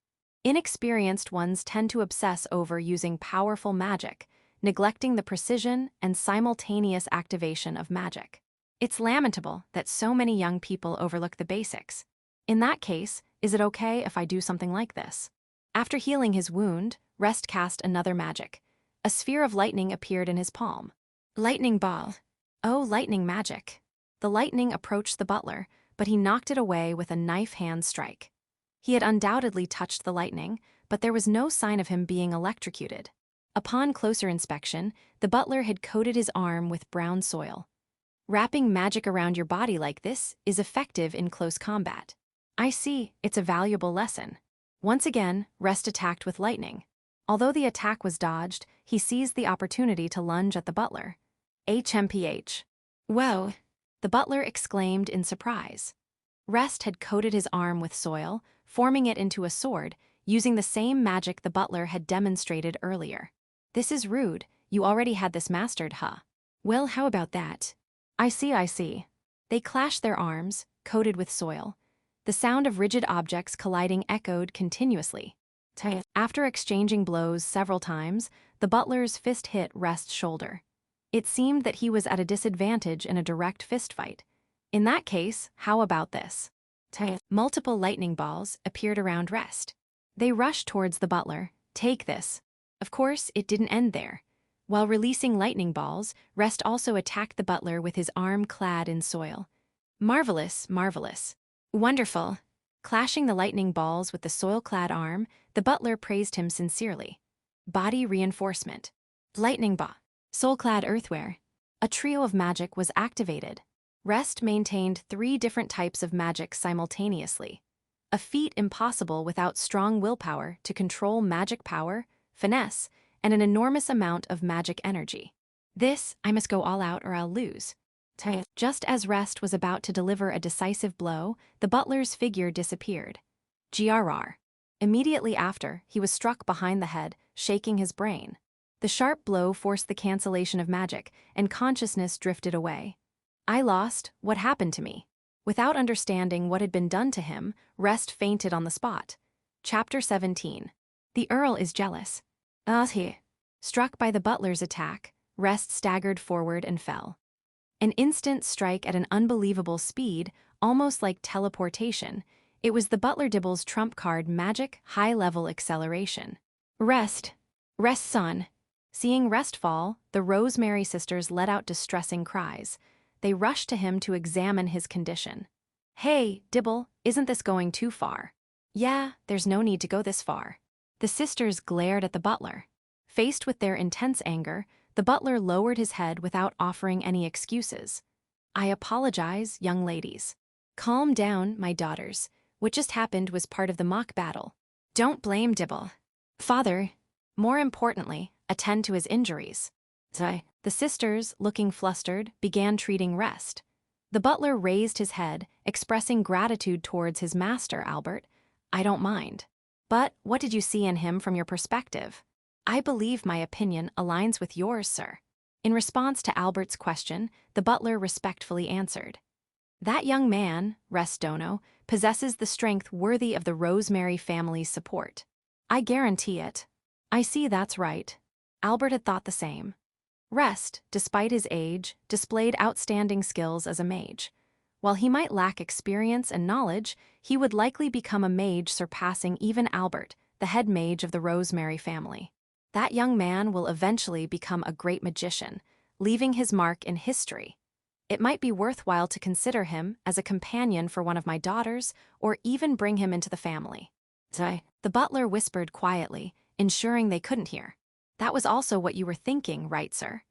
Inexperienced ones tend to obsess over using powerful magic, neglecting the precision and simultaneous activation of magic. It's lamentable that so many young people overlook the basics. In that case, is it okay if I do something like this? After healing his wound, Rest cast another magic. A sphere of lightning appeared in his palm. Lightning ball. Oh, lightning magic. The lightning approached the butler, but he knocked it away with a knife hand strike. He had undoubtedly touched the lightning, but there was no sign of him being electrocuted. Upon closer inspection, the butler had coated his arm with brown soil. Wrapping magic around your body like this is effective in close combat. I see, it's a valuable lesson. Once again, Rest attacked with lightning. Although the attack was dodged, he seized the opportunity to lunge at the butler. HMPH. Whoa! The butler exclaimed in surprise. Rest had coated his arm with soil, forming it into a sword, using the same magic the butler had demonstrated earlier. This is rude. You already had this mastered, huh? Well, how about that? I see. They clashed their arms, coated with soil. The sound of rigid objects colliding echoed continuously. After exchanging blows several times, the butler's fist hit Rest's shoulder. It seemed that he was at a disadvantage in a direct fistfight. In that case, how about this? Multiple lightning balls appeared around Rest. They rushed towards the butler. Take this. Of course, it didn't end there. While releasing lightning balls, Rest also attacked the butler with his arm clad in soil. Marvelous. Wonderful. Clashing the lightning balls with the soil-clad arm, the butler praised him sincerely. Body reinforcement. Lightning ball. Soul-clad earthware. A trio of magic was activated. Rest maintained 3 different types of magic simultaneously. A feat impossible without strong willpower to control magic power, finesse, and an enormous amount of magic energy. This, I must go all out or I'll lose. Just as Rest was about to deliver a decisive blow, the butler's figure disappeared. GRR. Immediately after, he was struck behind the head, shaking his brain. The sharp blow forced the cancellation of magic, and consciousness drifted away. I lost. What happened to me? Without understanding what had been done to him, Rest fainted on the spot. Chapter 17. The Earl is jealous. Struck by the butler's attack, Rest staggered forward and fell. An instant strike at an unbelievable speed, almost like teleportation. It was the butler Dibble's trump card magic high-level acceleration. Rest, son. Seeing Rest fall, the Rosemary sisters let out distressing cries. They rushed to him to examine his condition. Hey, Dibble, isn't this going too far? Yeah, there's no need to go this far. The sisters glared at the butler. Faced with their intense anger, the butler lowered his head without offering any excuses. I apologize, young ladies. Calm down, my daughters. What just happened was part of the mock battle. Don't blame Dibble. Father, more importantly, attend to his injuries. The sisters, looking flustered, began treating Rest. The butler raised his head, expressing gratitude towards his master, Albert. I don't mind. But what did you see in him from your perspective? I believe my opinion aligns with yours, sir. In response to Albert's question, the butler respectfully answered. That young man, Rest Dono, possesses the strength worthy of the Rosemary family's support. I guarantee it. I see that's right. Albert had thought the same. Rest, despite his age, displayed outstanding skills as a mage. While he might lack experience and knowledge, he would likely become a mage surpassing even Albert, the head mage of the Rosemary family. That young man will eventually become a great magician, leaving his mark in history. It might be worthwhile to consider him as a companion for one of my daughters, or even bring him into the family. The butler whispered quietly, ensuring they couldn't hear. That was also what you were thinking, right, sir?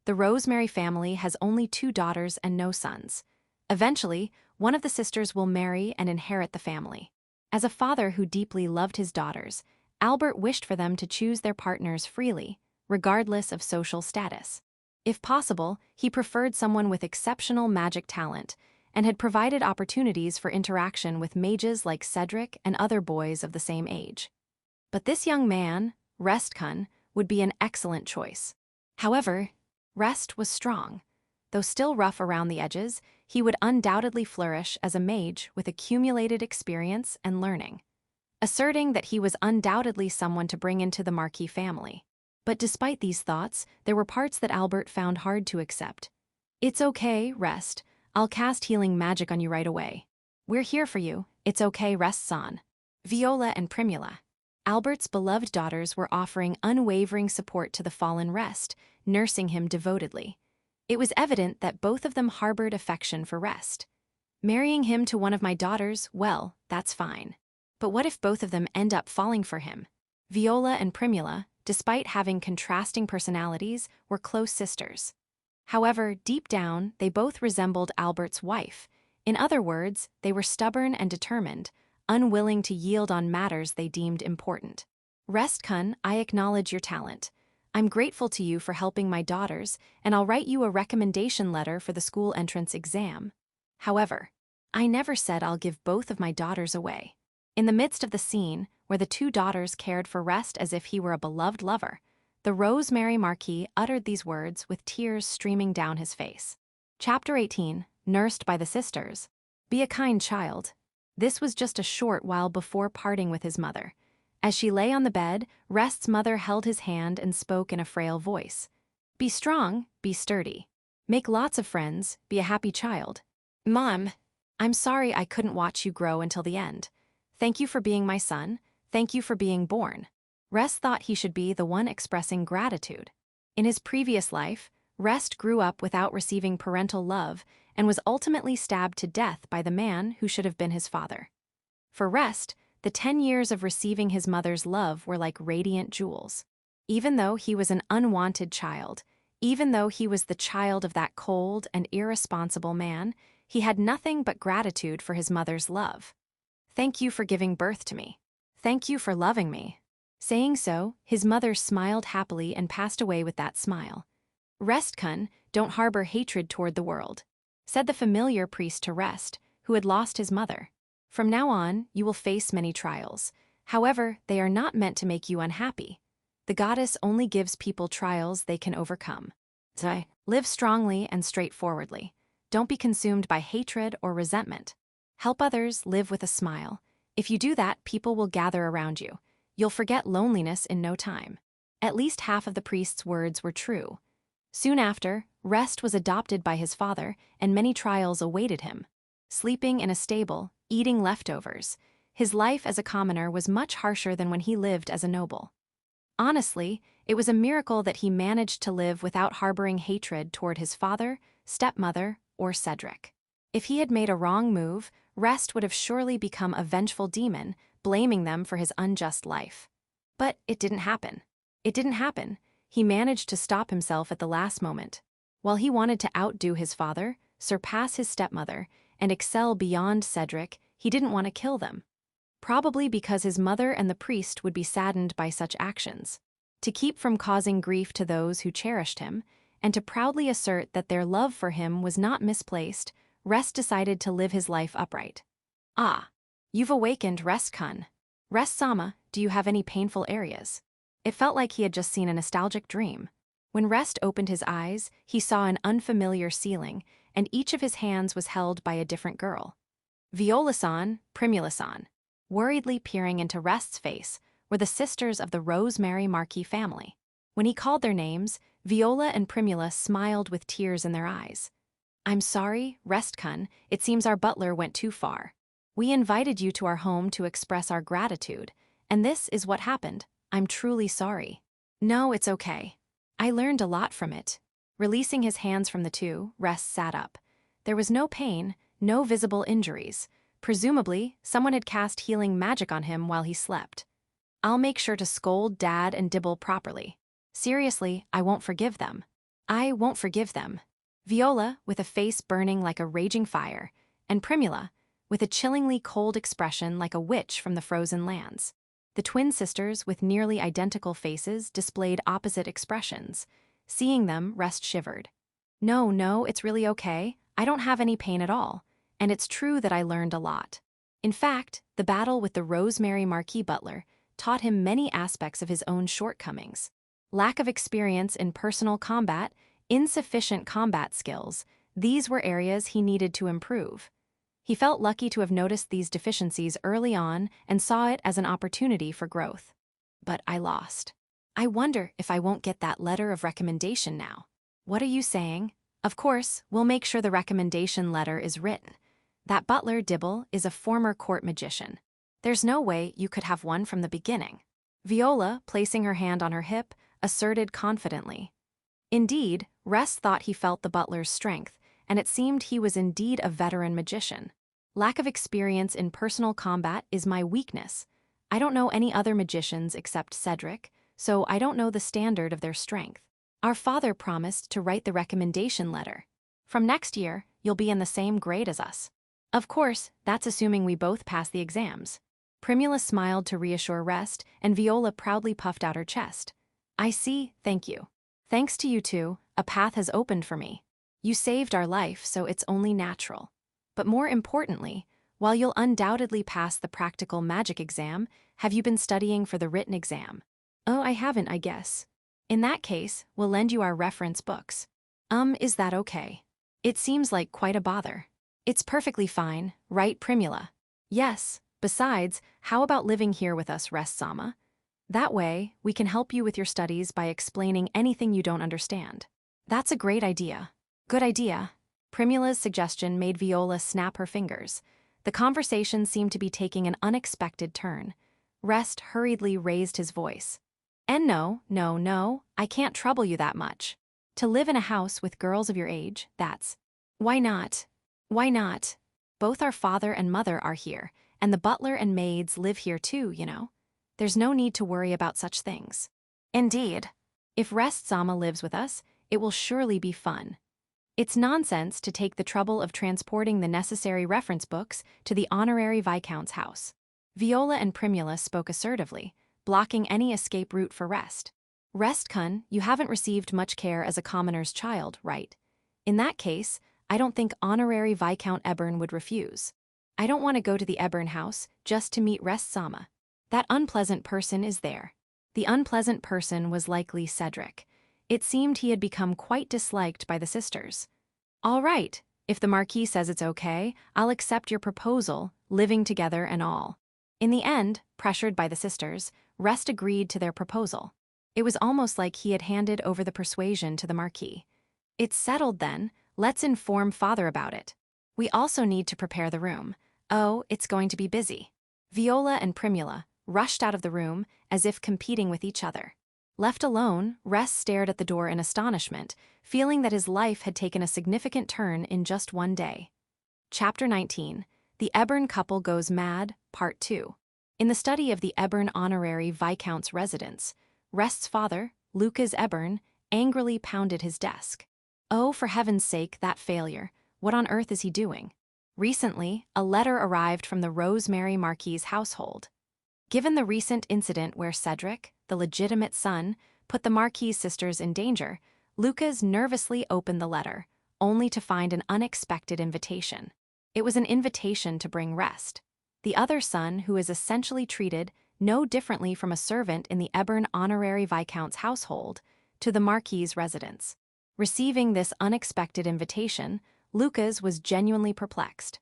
The Rosemary family has only 2 daughters and no sons. Eventually, one of the sisters will marry and inherit the family. As a father who deeply loved his daughters, Albert wished for them to choose their partners freely, regardless of social status. If possible, he preferred someone with exceptional magic talent and had provided opportunities for interaction with mages like Cedric and other boys of the same age. But this young man, Restkun, would be an excellent choice. However, Rest was strong. Though still rough around the edges, he would undoubtedly flourish as a mage with accumulated experience and learning. asserting that he was undoubtedly someone to bring into the Marquis family. But despite these thoughts, there were parts that Albert found hard to accept. "It's okay, rest. I'll cast healing magic on you right away. We're here for you. It's okay, rest-san." Viola and Primula, Albert's beloved daughters, were offering unwavering support to the fallen Rest, nursing him devotedly. It was evident that both of them harbored affection for Rest. "Marrying him to one of my daughters, well, that's fine. But what if both of them end up falling for him?" Viola and Primula, despite having contrasting personalities, were close sisters. However, deep down, they both resembled Albert's wife. In other words, they were stubborn and determined, unwilling to yield on matters they deemed important. "Rest-kun, I acknowledge your talent. I'm grateful to you for helping my daughters, and I'll write you a recommendation letter for the school entrance exam. However, I never said I'll give both of my daughters away." In the midst of the scene, where the two daughters cared for Rest as if he were a beloved lover, the Rosemary Marquis uttered these words with tears streaming down his face. Chapter 18, Nursed by the Sisters. Be a kind child. This was just a short while before parting with his mother. As she lay on the bed, Rest's mother held his hand and spoke in a frail voice. "Be strong, be sturdy. Make lots of friends, be a happy child. Mom, I'm sorry I couldn't watch you grow until the end. Thank you for being my son, thank you for being born." Rest thought he should be the one expressing gratitude. In his previous life, Rest grew up without receiving parental love and was ultimately stabbed to death by the man who should have been his father. For Rest, the 10 years of receiving his mother's love were like radiant jewels. Even though he was an unwanted child, even though he was the child of that cold and irresponsible man, he had nothing but gratitude for his mother's love. "Thank you for giving birth to me. Thank you for loving me." Saying so, his mother smiled happily and passed away with that smile. "Rest-kun, don't harbor hatred toward the world," said the familiar priest to Rest, who had lost his mother. "From now on, you will face many trials. However, they are not meant to make you unhappy. The goddess only gives people trials they can overcome. So, live strongly and straightforwardly. Don't be consumed by hatred or resentment. Help others live with a smile. If you do that, people will gather around you. You'll forget loneliness in no time." At least half of the priest's words were true. Soon after, Rest was adopted by his father, and many trials awaited him. Sleeping in a stable, eating leftovers, his life as a commoner was much harsher than when he lived as a noble. Honestly, it was a miracle that he managed to live without harboring hatred toward his father, stepmother, or Cedric. If he had made a wrong move, Rest would have surely become a vengeful demon, blaming them for his unjust life. But it didn't happen. It didn't happen. He managed to stop himself at the last moment. While he wanted to outdo his father, surpass his stepmother, and excel beyond Cedric, he didn't want to kill them. Probably because his mother and the priest would be saddened by such actions. To keep from causing grief to those who cherished him, and to proudly assert that their love for him was not misplaced, Rest decided to live his life upright. "Ah, you've awakened, Rest-kun. Rest-sama, do you have any painful areas?" It felt like he had just seen a nostalgic dream. When Rest opened his eyes, he saw an unfamiliar ceiling, and each of his hands was held by a different girl. Viola-san, Primula-san. Worriedly peering into Rest's face were the sisters of the Rosemary Marquis family. When he called their names, Viola and Primula smiled with tears in their eyes. "I'm sorry, Rest-kun, it seems our butler went too far. We invited you to our home to express our gratitude, and this is what happened. I'm truly sorry." "No, it's okay. I learned a lot from it." Releasing his hands from the two, Rest sat up. There was no pain, no visible injuries. Presumably, someone had cast healing magic on him while he slept. "I'll make sure to scold Dad and Dibble properly. Seriously, I won't forgive them. I won't forgive them." Viola, with a face burning like a raging fire, and Primula, with a chillingly cold expression like a witch from the frozen lands. The twin sisters, with nearly identical faces, displayed opposite expressions. Seeing them, Rest shivered. No, it's really okay. I don't have any pain at all. And it's true that I learned a lot. In fact, the battle with the Rosemary Marquis butler taught him many aspects of his own shortcomings. Lack of experience in personal combat, insufficient combat skills, these were areas he needed to improve. He felt lucky to have noticed these deficiencies early on and saw it as an opportunity for growth. But I lost. I wonder if I won't get that letter of recommendation now. What are you saying? Of course, we'll make sure the recommendation letter is written. That butler Dibble is a former court magician. There's no way you could have one from the beginning. Viola, placing her hand on her hip, asserted confidently. Indeed, Rest thought he felt the butler's strength, and it seemed he was indeed a veteran magician. Lack of experience in personal combat is my weakness. I don't know any other magicians except Cedric, so I don't know the standard of their strength. Our father promised to write the recommendation letter. From next year, you'll be in the same grade as us. Of course, that's assuming we both pass the exams. Primula smiled to reassure Rest, and Viola proudly puffed out her chest. I see, thank you. Thanks to you two, a path has opened for me. You saved our life, so it's only natural. But more importantly, while you'll undoubtedly pass the practical magic exam, have you been studying for the written exam? Oh, I haven't, I guess. In that case, we'll lend you our reference books. Is that okay? It seems like quite a bother. It's perfectly fine, right, Primula? Yes, besides, how about living here with us, Rest-sama? That way, we can help you with your studies by explaining anything you don't understand. That's a great idea. Good idea. Primula's suggestion made Viola snap her fingers. The conversation seemed to be taking an unexpected turn. Rest hurriedly raised his voice. And no, I can't trouble you that much. To live in a house with girls of your age, that's... Why not? Why not? Both our father and mother are here, and the butler and maids live here too, you know. There's no need to worry about such things. Indeed. If Rest-sama lives with us, it will surely be fun. It's nonsense to take the trouble of transporting the necessary reference books to the honorary Viscount's house. Viola and Primula spoke assertively, blocking any escape route for Rest. Rest-kun, you haven't received much care as a commoner's child, right? In that case, I don't think honorary Viscount Ebern would refuse. I don't want to go to the Ebern house just to meet Rest-sama. That unpleasant person is there. The unpleasant person was likely Cedric. It seemed he had become quite disliked by the sisters. All right, if the Marquis says it's okay, I'll accept your proposal, living together and all. In the end, pressured by the sisters, Rest agreed to their proposal. It was almost like he had handed over the persuasion to the Marquis. It's settled then, let's inform father about it. We also need to prepare the room. Oh, it's going to be busy. Viola and Primula rushed out of the room as if competing with each other. Left alone, Rest stared at the door in astonishment, feeling that his life had taken a significant turn in just one day. Chapter 19, The Ebern Couple Goes Mad, Part 2. In the study of the Ebern Honorary Viscount's residence, Rest's father, Lucas Ebern, angrily pounded his desk. Oh, for heaven's sake, that failure. What on earth is he doing? Recently, a letter arrived from the Rosemary Marquis' household. Given the recent incident where Cedric, the legitimate son, put the Marquis sisters in danger, Lucas nervously opened the letter, only to find an unexpected invitation. It was an invitation to bring Rest, the other son who is essentially treated no differently from a servant in the Ebern Honorary Viscount's household, to the Marquis' residence. Receiving this unexpected invitation, Lucas was genuinely perplexed.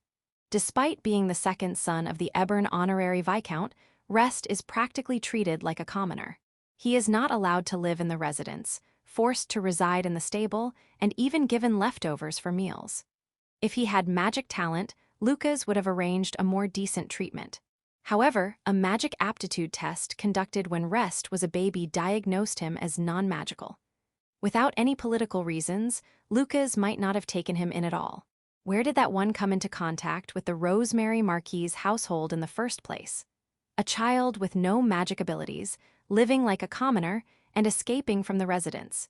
Despite being the second son of the Ebern Honorary Viscount, Rest is practically treated like a commoner. He is not allowed to live in the residence, forced to reside in the stable, and even given leftovers for meals. If he had magic talent, Lucas would have arranged a more decent treatment. However, a magic aptitude test conducted when Rest was a baby diagnosed him as non-magical. Without any political reasons, Lucas might not have taken him in at all. Where did that one come into contact with the Rosemary Marquis' household in the first place? A child with no magic abilities, living like a commoner, and escaping from the residence.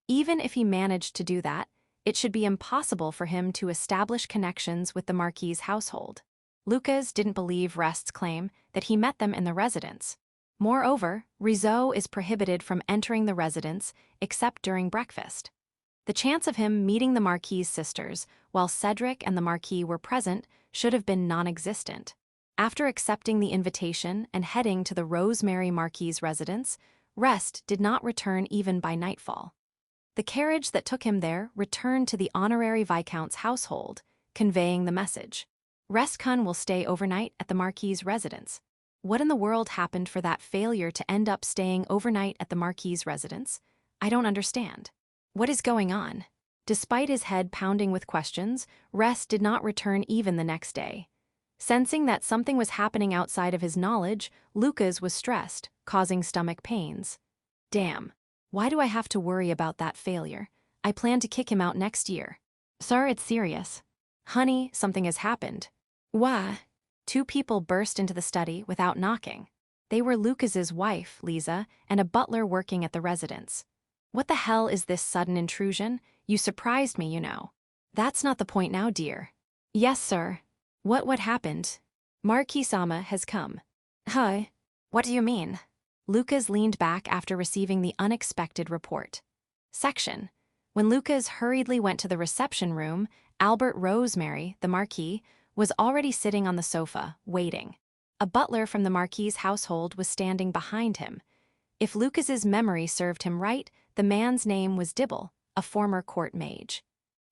Even if he managed to do that, it should be impossible for him to establish connections with the Marquis' household. Lucas didn't believe Rest's claim that he met them in the residence. Moreover, Rizzo is prohibited from entering the residence except during breakfast. The chance of him meeting the Marquis' sisters while Cedric and the Marquis were present should have been non-existent. After accepting the invitation and heading to the Rosemary Marquis' residence, Rest did not return even by nightfall. The carriage that took him there returned to the Honorary Viscount's household, conveying the message. Rest-kun will stay overnight at the Marquis's residence. What in the world happened for that failure to end up staying overnight at the Marquis's residence? I don't understand. What is going on? Despite his head pounding with questions, Rest did not return even the next day. Sensing that something was happening outside of his knowledge, Lucas was stressed, causing stomach pains. Damn. Why do I have to worry about that failure? I plan to kick him out next year. Sir, it's serious. Honey, something has happened. Why? Two people burst into the study without knocking. They were Lucas's wife, Lisa, and a butler working at the residence. What the hell is this sudden intrusion? You surprised me, you know. That's not the point now, dear. Yes, sir. What happened? Marquis-sama has come. Hi. What do you mean? Lucas leaned back after receiving the unexpected report. Section. When Lucas hurriedly went to the reception room, Albert Rosemary, the Marquis, was already sitting on the sofa, waiting. A butler from the Marquis's household was standing behind him. If Lucas's memory served him right, the man's name was Dibble, a former court mage.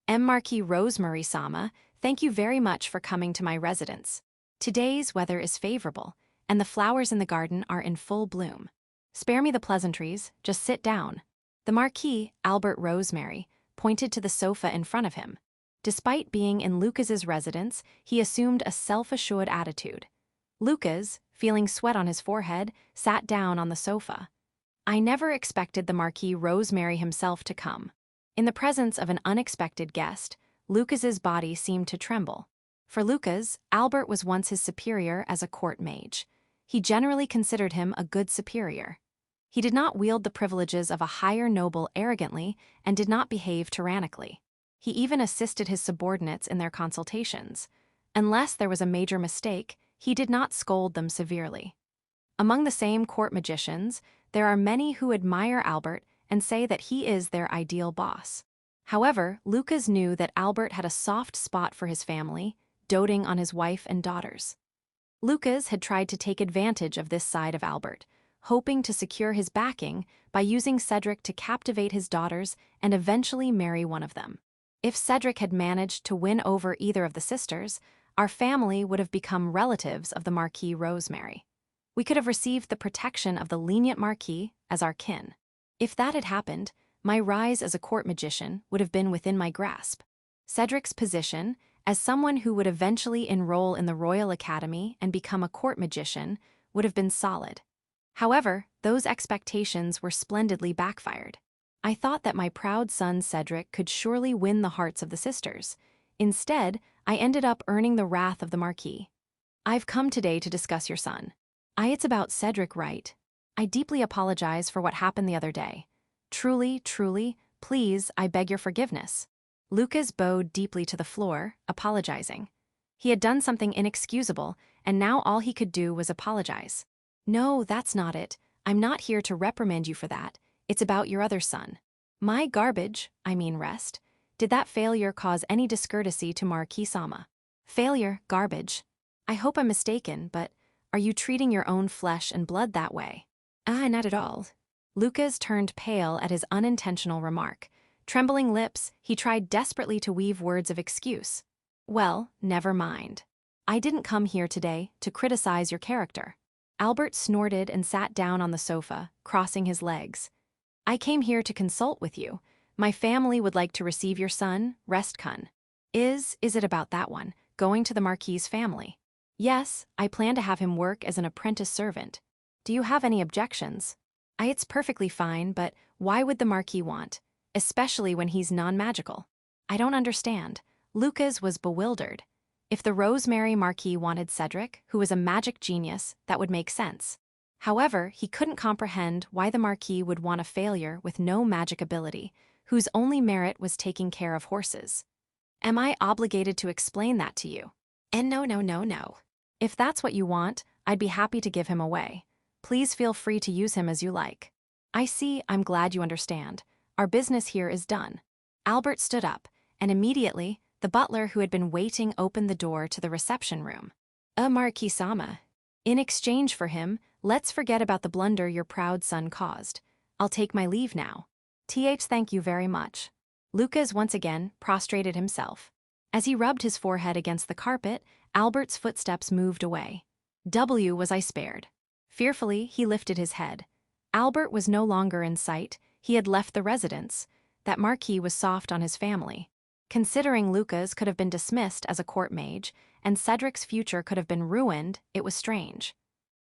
Marquis Rosemary-sama, thank you very much for coming to my residence. Today's weather is favorable, and the flowers in the garden are in full bloom. Spare me the pleasantries, just sit down. The Marquis, Albert Rosemary, pointed to the sofa in front of him. Despite being in Lucas's residence, he assumed a self-assured attitude. Lucas, feeling sweat on his forehead, sat down on the sofa. I never expected the Marquis Rosemary himself to come. In the presence of an unexpected guest, Lucas's body seemed to tremble. For Lucas, Albert was once his superior as a court mage. He generally considered him a good superior. He did not wield the privileges of a higher noble arrogantly and did not behave tyrannically. He even assisted his subordinates in their consultations. Unless there was a major mistake, he did not scold them severely. Among the same court magicians, there are many who admire Albert and say that he is their ideal boss. However, Lucas knew that Albert had a soft spot for his family, doting on his wife and daughters. Lucas had tried to take advantage of this side of Albert, hoping to secure his backing by using Cedric to captivate his daughters and eventually marry one of them. If Cedric had managed to win over either of the sisters, our family would have become relatives of the Marquis Rosemary. We could have received the protection of the lenient Marquis as our kin. If that had happened, my rise as a court magician would have been within my grasp. Cedric's position, as someone who would eventually enroll in the Royal Academy and become a court magician, would have been solid. However, those expectations were splendidly backfired. I thought that my proud son Cedric could surely win the hearts of the sisters. Instead, I ended up earning the wrath of the Marquis. I've come today to discuss your son. It's about Cedric, right? I deeply apologize for what happened the other day. Truly, please, I beg your forgiveness. Lucas bowed deeply to the floor, apologizing. He had done something inexcusable, and now all he could do was apologize. No, that's not it. I'm not here to reprimand you for that. It's about your other son. My garbage, Rest. Did that failure cause any discourtesy to Marquis-sama? Failure, garbage. I hope I'm mistaken, but are you treating your own flesh and blood that way? Not at all. Lucas turned pale at his unintentional remark. Trembling lips, he tried desperately to weave words of excuse. Well, never mind. I didn't come here today to criticize your character. Albert snorted and sat down on the sofa, crossing his legs. I came here to consult with you. My family would like to receive your son, Rest-kun. Is it about that one, going to the Marquis's family? Yes, I plan to have him work as an apprentice servant. Do you have any objections? It's perfectly fine, but why would the Marquis want? Especially when he's non-magical. I don't understand. Lucas was bewildered. If the Rosemary Marquis wanted Cedric, who was a magic genius, that would make sense. However, he couldn't comprehend why the Marquis would want a failure with no magic ability, whose only merit was taking care of horses. Am I obligated to explain that to you? And no. If that's what you want, I'd be happy to give him away. Please feel free to use him as you like. I see, I'm glad you understand. Our business here is done. Albert stood up, and immediately, the butler who had been waiting opened the door to the reception room. Marquis-sama. In exchange for him, let's forget about the blunder your proud son caused. I'll take my leave now. Thank you very much. Lucas once again prostrated himself. As he rubbed his forehead against the carpet, Albert's footsteps moved away. Was I spared. Fearfully, he lifted his head. Albert was no longer in sight. He had left the residence. That marquis was soft on his family. Considering Lucas could have been dismissed as a court mage, and Cedric's future could have been ruined, it was strange.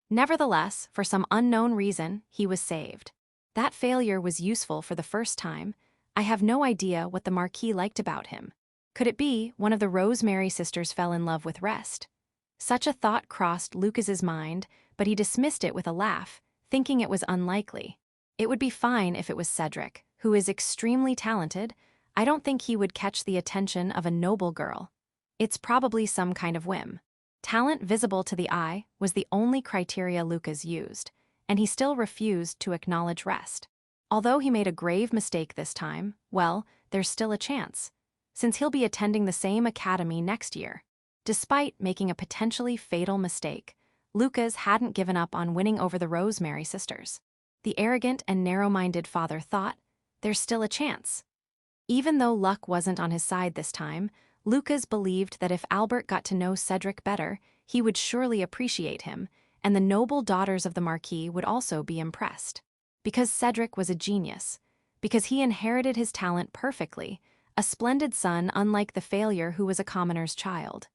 Nevertheless, for some unknown reason, he was saved. That failure was useful for the first time. I have no idea what the Marquis liked about him. Could it be one of the Rosemary sisters fell in love with Rest? Such a thought crossed Lucas's mind, but he dismissed it with a laugh, thinking it was unlikely. It would be fine if it was Cedric, who is extremely talented. I don't think he would catch the attention of a noble girl. It's probably some kind of whim. Talent visible to the eye was the only criteria Lucas used, and he still refused to acknowledge Rest. Although he made a grave mistake this time, well, there's still a chance, since he'll be attending the same academy next year. Despite making a potentially fatal mistake, Lucas hadn't given up on winning over the Rosemary sisters. The arrogant and narrow-minded father thought, there's still a chance. Even though luck wasn't on his side this time, Lucas believed that if Albert got to know Cedric better, he would surely appreciate him, and the noble daughters of the Marquis would also be impressed. Because Cedric was a genius. Because he inherited his talent perfectly, a splendid son unlike the failure who was a commoner's child.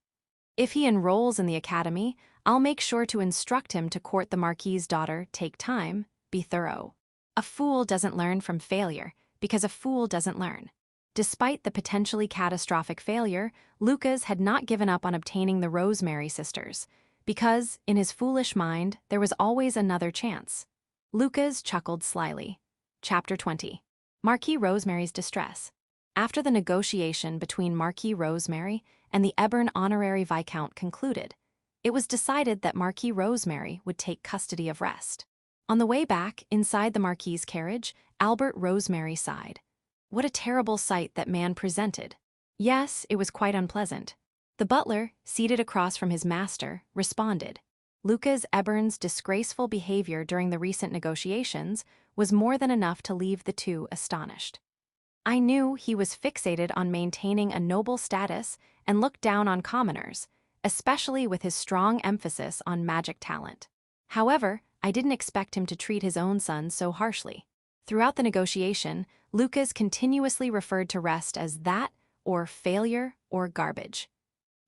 If he enrolls in the academy, I'll make sure to instruct him to court the Marquis's daughter, take time, be thorough. A fool doesn't learn from failure, because a fool doesn't learn. Despite the potentially catastrophic failure, Lucas had not given up on obtaining the Rosemary sisters, because, in his foolish mind, there was always another chance. Lucas chuckled slyly. Chapter 20. Marquis Rosemary's Distress. After the negotiation between Marquis Rosemary and the Ebern honorary viscount concluded, it was decided that Marquis Rosemary would take custody of Rest. On the way back, inside the Marquis's carriage, Albert Rosemary sighed. What a terrible sight that man presented. Yes, it was quite unpleasant. The butler, seated across from his master, responded. Lucas Ebern's disgraceful behavior during the recent negotiations was more than enough to leave the two astonished. I knew he was fixated on maintaining a noble status and looked down on commoners, especially with his strong emphasis on magic talent. However, I didn't expect him to treat his own son so harshly. Throughout the negotiation, Lucas continuously referred to Rest as that, or failure, or garbage.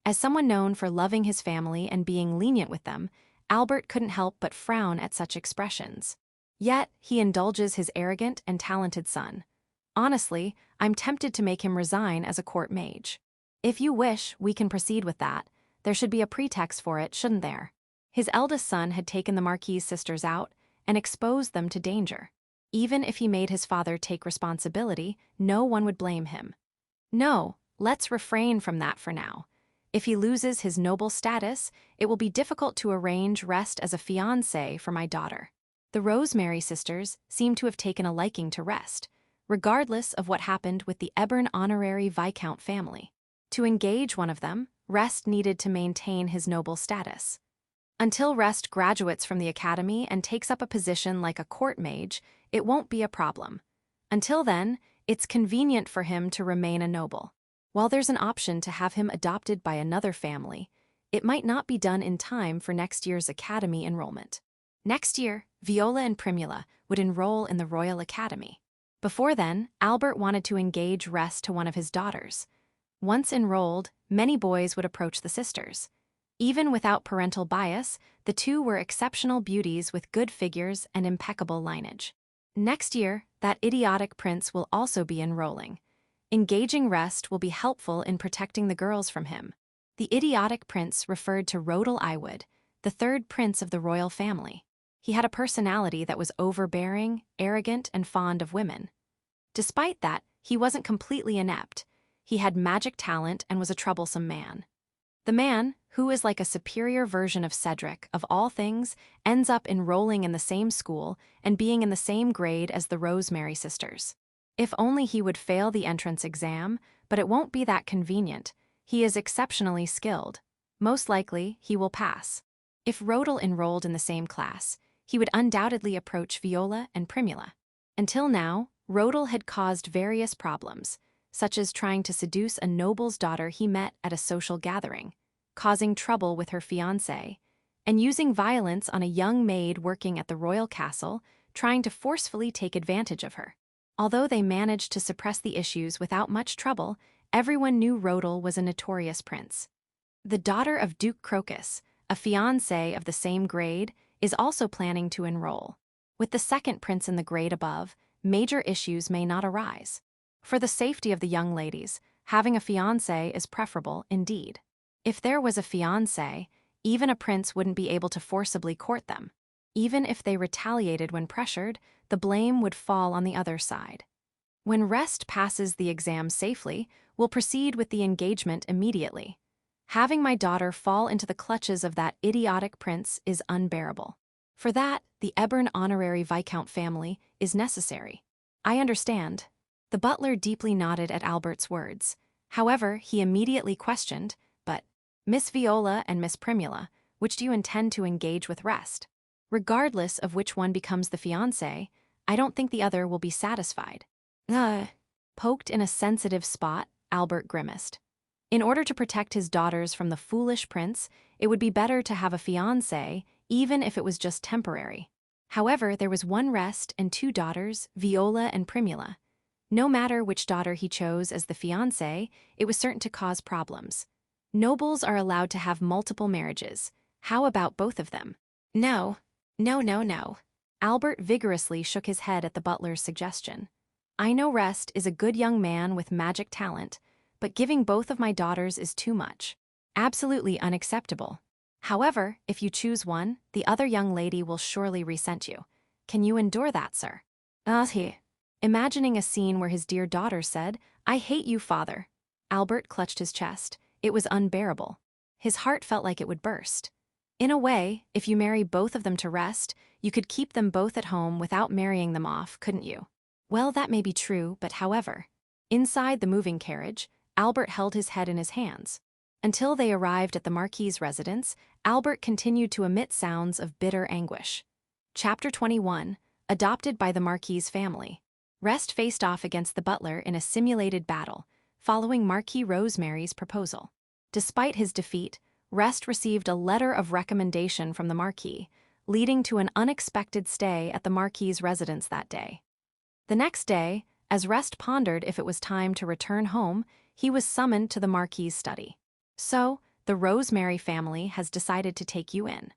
As someone known for loving his family and being lenient with them, Albert couldn't help but frown at such expressions. Yet, he indulges his arrogant and talented son. Honestly, I'm tempted to make him resign as a court mage. If you wish, we can proceed with that. There should be a pretext for it, shouldn't there? His eldest son had taken the Marquis's sisters out and exposed them to danger. Even if he made his father take responsibility, no one would blame him. No, let's refrain from that for now. If he loses his noble status, it will be difficult to arrange Rest as a fiancé for my daughter. The Rosemary sisters seem to have taken a liking to Rest, regardless of what happened with the Ebern honorary viscount family. To engage one of them, Rest needed to maintain his noble status. Until Rest graduates from the academy and takes up a position like a court mage, it won't be a problem. Until then, it's convenient for him to remain a noble. While there's an option to have him adopted by another family, it might not be done in time for next year's academy enrollment. Next year, Viola and Primula would enroll in the Royal Academy. Before then, Albert wanted to engage Rest to one of his daughters. Once enrolled, many boys would approach the sisters. Even without parental bias, the two were exceptional beauties with good figures and impeccable lineage. Next year, that idiotic prince will also be enrolling. Engaging Rest will be helpful in protecting the girls from him. The idiotic prince referred to Rodel Iwood, the third prince of the royal family. He had a personality that was overbearing, arrogant, and fond of women. Despite that, he wasn't completely inept. He had magic talent and was a troublesome man. The man, who is like a superior version of Cedric, of all things, ends up enrolling in the same school and being in the same grade as the Rosemary sisters. If only he would fail the entrance exam, but it won't be that convenient. He is exceptionally skilled. Most likely, he will pass. If Rodel enrolled in the same class, he would undoubtedly approach Viola and Primula. Until now, Rodel had caused various problems. such as trying to seduce a noble's daughter he met at a social gathering, causing trouble with her fiancé, and using violence on a young maid working at the royal castle, trying to forcefully take advantage of her. Although they managed to suppress the issues without much trouble, everyone knew Rodel was a notorious prince. The daughter of Duke Crocus, a fiancé of the same grade, is also planning to enroll. With the second prince in the grade above, major issues may not arise. For the safety of the young ladies, having a fiancé is preferable indeed. If there was a fiancé, even a prince wouldn't be able to forcibly court them. Even if they retaliated when pressured, the blame would fall on the other side. When Rest passes the exam safely, we'll proceed with the engagement immediately. Having my daughter fall into the clutches of that idiotic prince is unbearable. For that, the Ebern honorary Viscount family is necessary. I understand. The butler deeply nodded at Albert's words. However, he immediately questioned, but, Miss Viola and Miss Primula, which do you intend to engage with Rest? Regardless of which one becomes the fiancé, I don't think the other will be satisfied. Poked in a sensitive spot, Albert grimaced. In order to protect his daughters from the foolish prince, it would be better to have a fiancé, even if it was just temporary. However, there was one Rest and two daughters, Viola and Primula. No matter which daughter he chose as the fiancé, it was certain to cause problems. Nobles are allowed to have multiple marriages. How about both of them? No. No. Albert vigorously shook his head at the butler's suggestion. I know Rest is a good young man with magic talent, but giving both of my daughters is too much. Absolutely unacceptable. However, if you choose one, the other young lady will surely resent you. Can you endure that, sir? Imagining a scene where his dear daughter said, I hate you, father. Albert clutched his chest. It was unbearable. His heart felt like it would burst. In a way, if you marry both of them to Rest, you could keep them both at home without marrying them off, couldn't you? Well, that may be true, but however. Inside the moving carriage, Albert held his head in his hands. Until they arrived at the Marquis's residence, Albert continued to emit sounds of bitter anguish. Chapter 21, Adopted by the Marquis's family. Rest faced off against the butler in a simulated battle, following Marquis Rosemary's proposal. Despite his defeat, Rest received a letter of recommendation from the Marquis, leading to an unexpected stay at the Marquis's residence that day. The next day, as Rest pondered if it was time to return home, he was summoned to the Marquis's study. So, the Rosemary family has decided to take you in.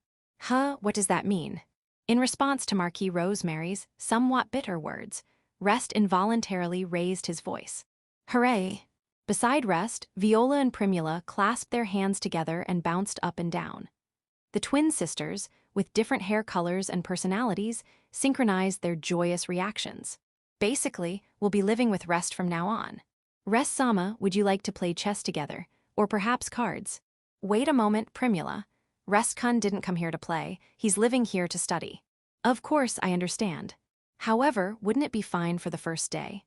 What does that mean? In response to Marquis Rosemary's somewhat bitter words, Rest involuntarily raised his voice. Hooray! Beside Rest, Viola and Primula clasped their hands together and bounced up and down. The twin sisters, with different hair colors and personalities, synchronized their joyous reactions. Basically, we'll be living with Rest from now on. Rest-sama, would you like to play chess together? Or perhaps cards? Wait a moment, Primula. Rest-kun didn't come here to play, he's living here to study. Of course, I understand. However, wouldn't it be fine for the first day?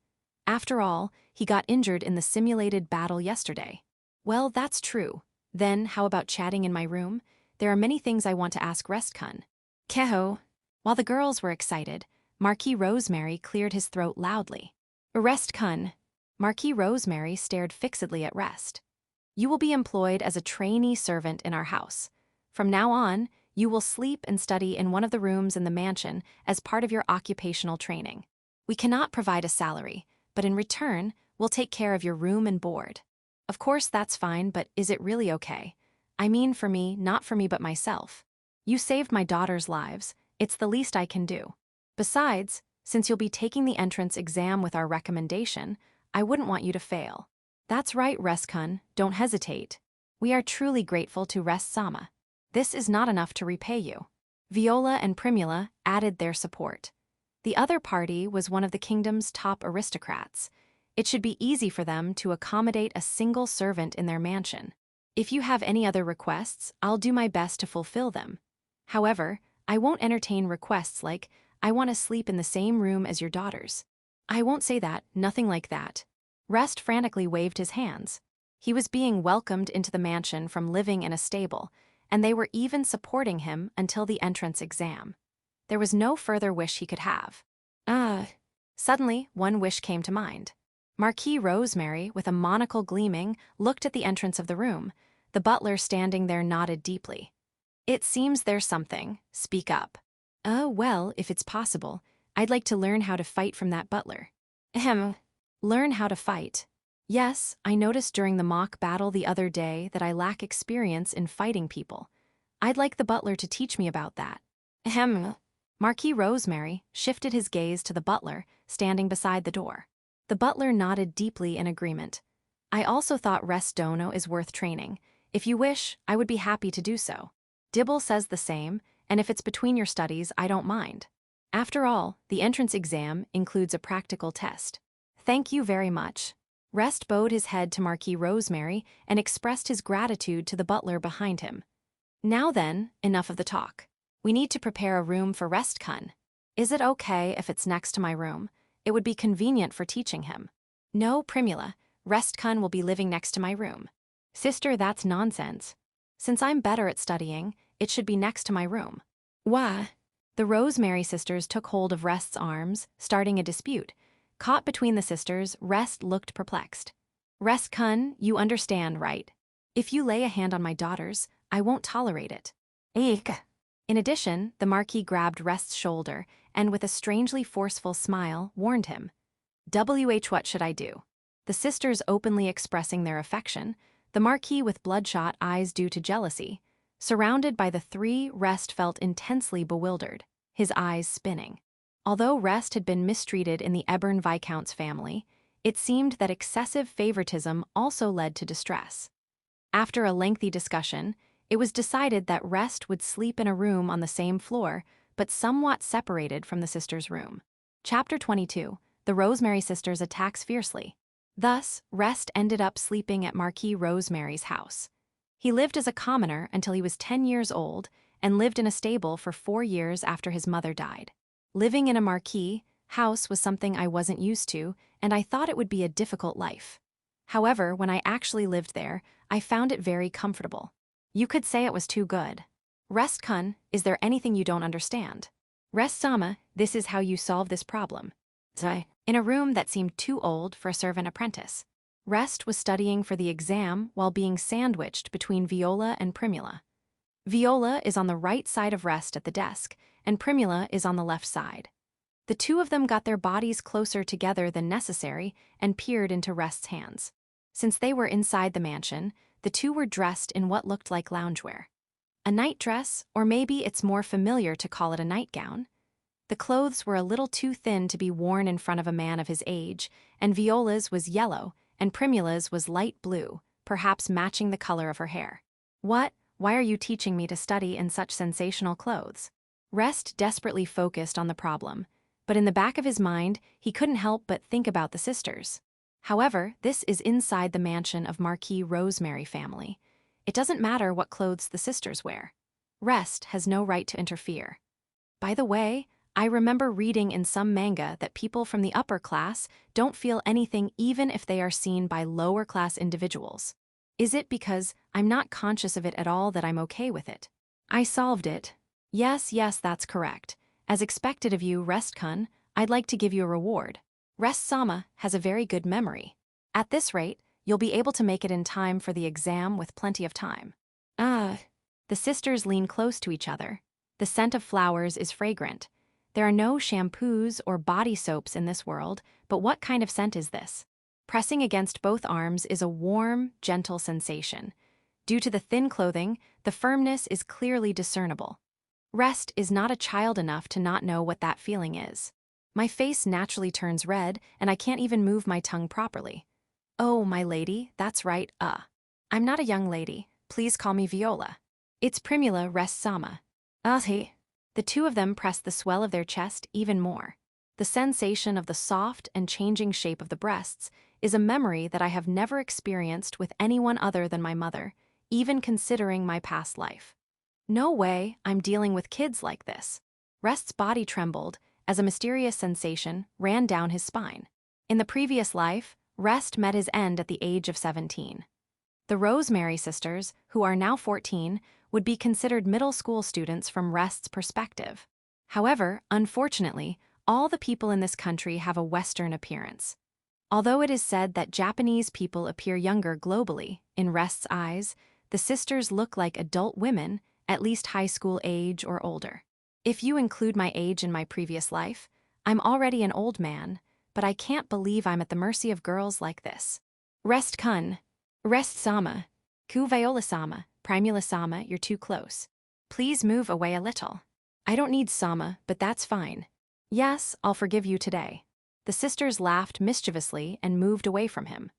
After all, he got injured in the simulated battle yesterday. Well, that's true. Then, how about chatting in my room? There are many things I want to ask Rest-kun. Keho. While the girls were excited, Marquis Rosemary cleared his throat loudly. Rest-kun. Marquis Rosemary stared fixedly at Rest. You will be employed as a trainee servant in our house. From now on, you will sleep and study in one of the rooms in the mansion as part of your occupational training. We cannot provide a salary, but in return, we'll take care of your room and board. Of course, that's fine, but is it really okay? I mean for me, not for me but myself. You saved my daughter's lives, it's the least I can do. Besides, since you'll be taking the entrance exam with our recommendation, I wouldn't want you to fail. That's right, Rest-kun, don't hesitate. We are truly grateful to Rest-sama. This is not enough to repay you. Viola and Primula added their support. The other party was one of the kingdom's top aristocrats. It should be easy for them to accommodate a single servant in their mansion. If you have any other requests, I'll do my best to fulfill them. However, I won't entertain requests like, I want to sleep in the same room as your daughters. I won't say that, nothing like that. Rest frantically waved his hands. He was being welcomed into the mansion from living in a stable, and they were even supporting him until the entrance exam. There was no further wish he could have. Suddenly, one wish came to mind. Marquis Rosemary, with a monocle gleaming, looked at the entrance of the room. The butler standing there nodded deeply. It seems there's something. Speak up. Well, if it's possible, I'd like to learn how to fight from that butler. Ahem. Learn how to fight. Yes, I noticed during the mock battle the other day that I lack experience in fighting people. I'd like the butler to teach me about that. Ahem. Marquis Rosemary shifted his gaze to the butler, standing beside the door. The butler nodded deeply in agreement. I also thought Rest Dono is worth training. If you wish, I would be happy to do so. Dibble says the same, and if it's between your studies, I don't mind. After all, the entrance exam includes a practical test. Thank you very much. Rest bowed his head to Marquis Rosemary and expressed his gratitude to the butler behind him. Now then, enough of the talk. We need to prepare a room for Rest-kun. Is it okay if it's next to my room? It would be convenient for teaching him. No, Primula, Rest-kun will be living next to my room. Sister, that's nonsense. Since I'm better at studying, it should be next to my room. Why? The Rosemary sisters took hold of Rest's arms, starting a dispute. Caught between the sisters, Rest looked perplexed. Rest-kun, you understand, right? If you lay a hand on my daughters, I won't tolerate it. Eek. In addition, the Marquis grabbed Rest's shoulder and, with a strangely forceful smile, warned him. What should I do? The sisters openly expressing their affection, the Marquis with bloodshot eyes due to jealousy. Surrounded by the three, Rest felt intensely bewildered, his eyes spinning. Although Rest had been mistreated in the Ebern Viscount's family, it seemed that excessive favoritism also led to distress. After a lengthy discussion, it was decided that Rest would sleep in a room on the same floor, but somewhat separated from the sisters' room. Chapter 22, The Rosemary Sisters Attacks Fiercely. Thus, Rest ended up sleeping at Marquis Rosemary's house. He lived as a commoner until he was 10 years old and lived in a stable for 4 years after his mother died. Living in a Marquis house was something I wasn't used to, and I thought it would be a difficult life. However, when I actually lived there, I found it very comfortable. You could say it was too good. Rest-kun, is there anything you don't understand? Rest-sama, this is how you solve this problem. In a room that seemed too old for a servant apprentice. Rest was studying for the exam while being sandwiched between Viola and Primula. Viola is on the right side of Rest at the desk, and Primula is on the left side. The two of them got their bodies closer together than necessary and peered into Rest's hands. Since they were inside the mansion, the two were dressed in what looked like loungewear. A nightdress, or maybe it's more familiar to call it a nightgown. The clothes were a little too thin to be worn in front of a man of his age, and Viola's was yellow, and Primula's was light blue, perhaps matching the color of her hair. What? Why are you teaching me to study in such sensational clothes? Rest desperately focused on the problem, but in the back of his mind, he couldn't help but think about the sisters. However, this is inside the mansion of Marquis Rosemary family. It doesn't matter what clothes the sisters wear. Rest has no right to interfere. By the way, I remember reading in some manga that people from the upper class don't feel anything even if they are seen by lower class individuals. Is it because I'm not conscious of it at all that I'm okay with it? I solved it. Yes, that's correct. As expected of you, Rest-kun, I'd like to give you a reward. Rest-sama has a very good memory. At this rate, you'll be able to make it in time for the exam with plenty of time. The sisters lean close to each other. The scent of flowers is fragrant. There are no shampoos or body soaps in this world, but what kind of scent is this? Pressing against both arms is a warm, gentle sensation. Due to the thin clothing, the firmness is clearly discernible. Rest is not a child enough to not know what that feeling is. My face naturally turns red, and I can't even move my tongue properly. Oh, my lady, that's right, I'm not a young lady. Please call me Viola. It's Primula Rest-sama. The two of them pressed the swell of their chest even more. The sensation of the soft and changing shape of the breasts is a memory that I have never experienced with anyone other than my mother, even considering my past life. No way I'm dealing with kids like this. Rest's body trembled as a mysterious sensation ran down his spine. In the previous life, Rest met his end at the age of 17. The Rosemary sisters, who are now 14, would be considered middle school students from Rest's perspective. However, unfortunately, all the people in this country have a Western appearance. Although it is said that Japanese people appear younger globally, in Rest's eyes, the sisters look like adult women, at least high school age or older. If you include my age in my previous life, I'm already an old man, but I can't believe I'm at the mercy of girls like this. Rest-kun. Rest-sama. Ku Viola-sama, Primula-sama, you're too close. Please move away a little. I don't need sama, but that's fine. Yes, I'll forgive you today. The sisters laughed mischievously and moved away from him.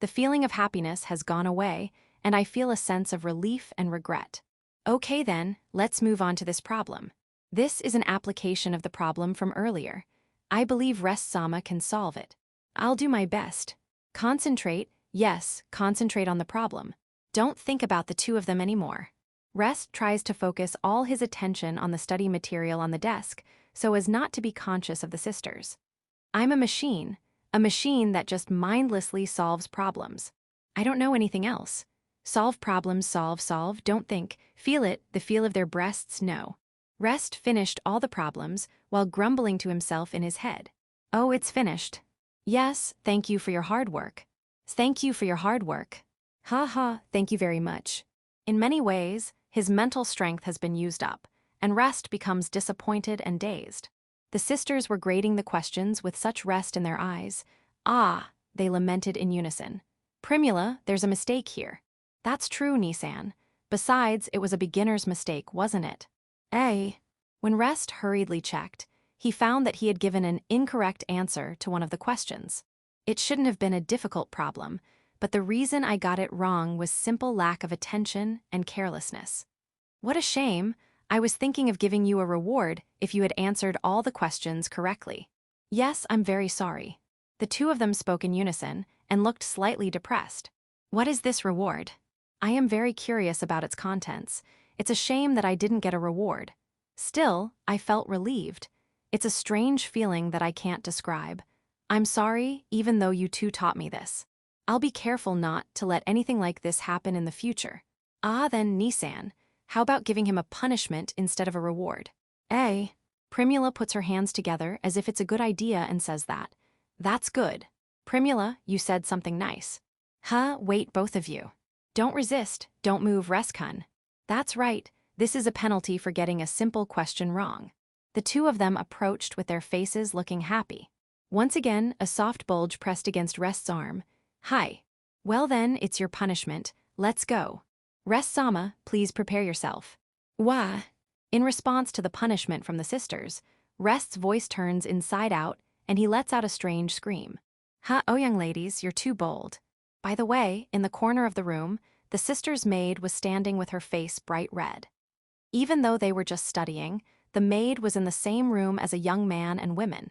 The feeling of happiness has gone away, and I feel a sense of relief and regret. Okay then, let's move on to this problem. This is an application of the problem from earlier. I believe Rest-sama can solve it. I'll do my best. Concentrate, yes, concentrate on the problem. Don't think about the two of them anymore. Rest tries to focus all his attention on the study material on the desk so as not to be conscious of the sisters. I'm a machine that just mindlessly solves problems. I don't know anything else. Solve problems, solve, don't think. Feel it, the feel of their breasts, no. Rest finished all the problems while grumbling to himself in his head. Oh, it's finished. Yes, thank you for your hard work. Thank you for your hard work. Ha ha, thank you very much. In many ways, his mental strength has been used up, and Rest becomes disappointed and dazed. The sisters were grading the questions with such rest in their eyes. Ah, they lamented in unison. Primula, there's a mistake here. That's true, Nissan. Besides, it was a beginner's mistake, wasn't it? When Rest hurriedly checked, he found that he had given an incorrect answer to one of the questions. It shouldn't have been a difficult problem, but the reason I got it wrong was simple lack of attention and carelessness. What a shame. I was thinking of giving you a reward if you had answered all the questions correctly. Yes, I'm very sorry. The two of them spoke in unison and looked slightly depressed. What is this reward? I am very curious about its contents. It's a shame that I didn't get a reward. Still, I felt relieved. It's a strange feeling that I can't describe. I'm sorry, even though you two taught me this. I'll be careful not to let anything like this happen in the future. Ah, then, Nissan, how about giving him a punishment instead of a reward? Primula puts her hands together as if it's a good idea and says that. That's good. Primula, you said something nice. Wait, both of you. Don't resist, don't move, Rest-kun. That's right, this is a penalty for getting a simple question wrong. The two of them approached with their faces looking happy. Once again, a soft bulge pressed against Rest's arm. Hi. Well then, it's your punishment. Let's go. Rest-sama, please prepare yourself. Wah. In response to the punishment from the sisters, Rest's voice turns inside out and he lets out a strange scream. Oh young ladies, you're too bold. By the way, in the corner of the room, the sister's maid was standing with her face bright red. Even though they were just studying, the maid was in the same room as a young man and women.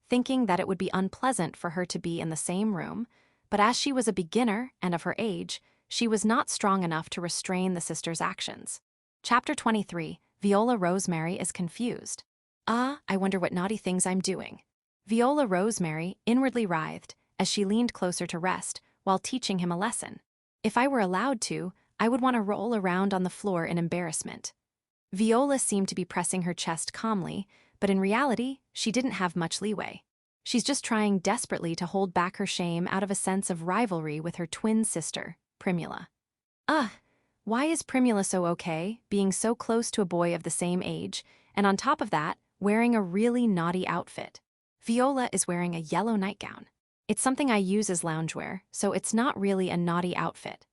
Thinking that it would be unpleasant for her to be in the same room, but as she was a beginner and of her age, she was not strong enough to restrain the sisters' actions. Chapter 23, Viola Rosemary is confused. I wonder what naughty things I'm doing. Viola Rosemary inwardly writhed as she leaned closer to Rest while teaching him a lesson. If I were allowed to, I would want to roll around on the floor in embarrassment. Viola seemed to be pressing her chest calmly, but in reality, she didn't have much leeway. She's just trying desperately to hold back her shame out of a sense of rivalry with her twin sister, Primula. Why is Primula so okay, being so close to a boy of the same age, and on top of that, wearing a really naughty outfit? Viola is wearing a yellow nightgown. It's something I use as loungewear, so it's not really a naughty outfit.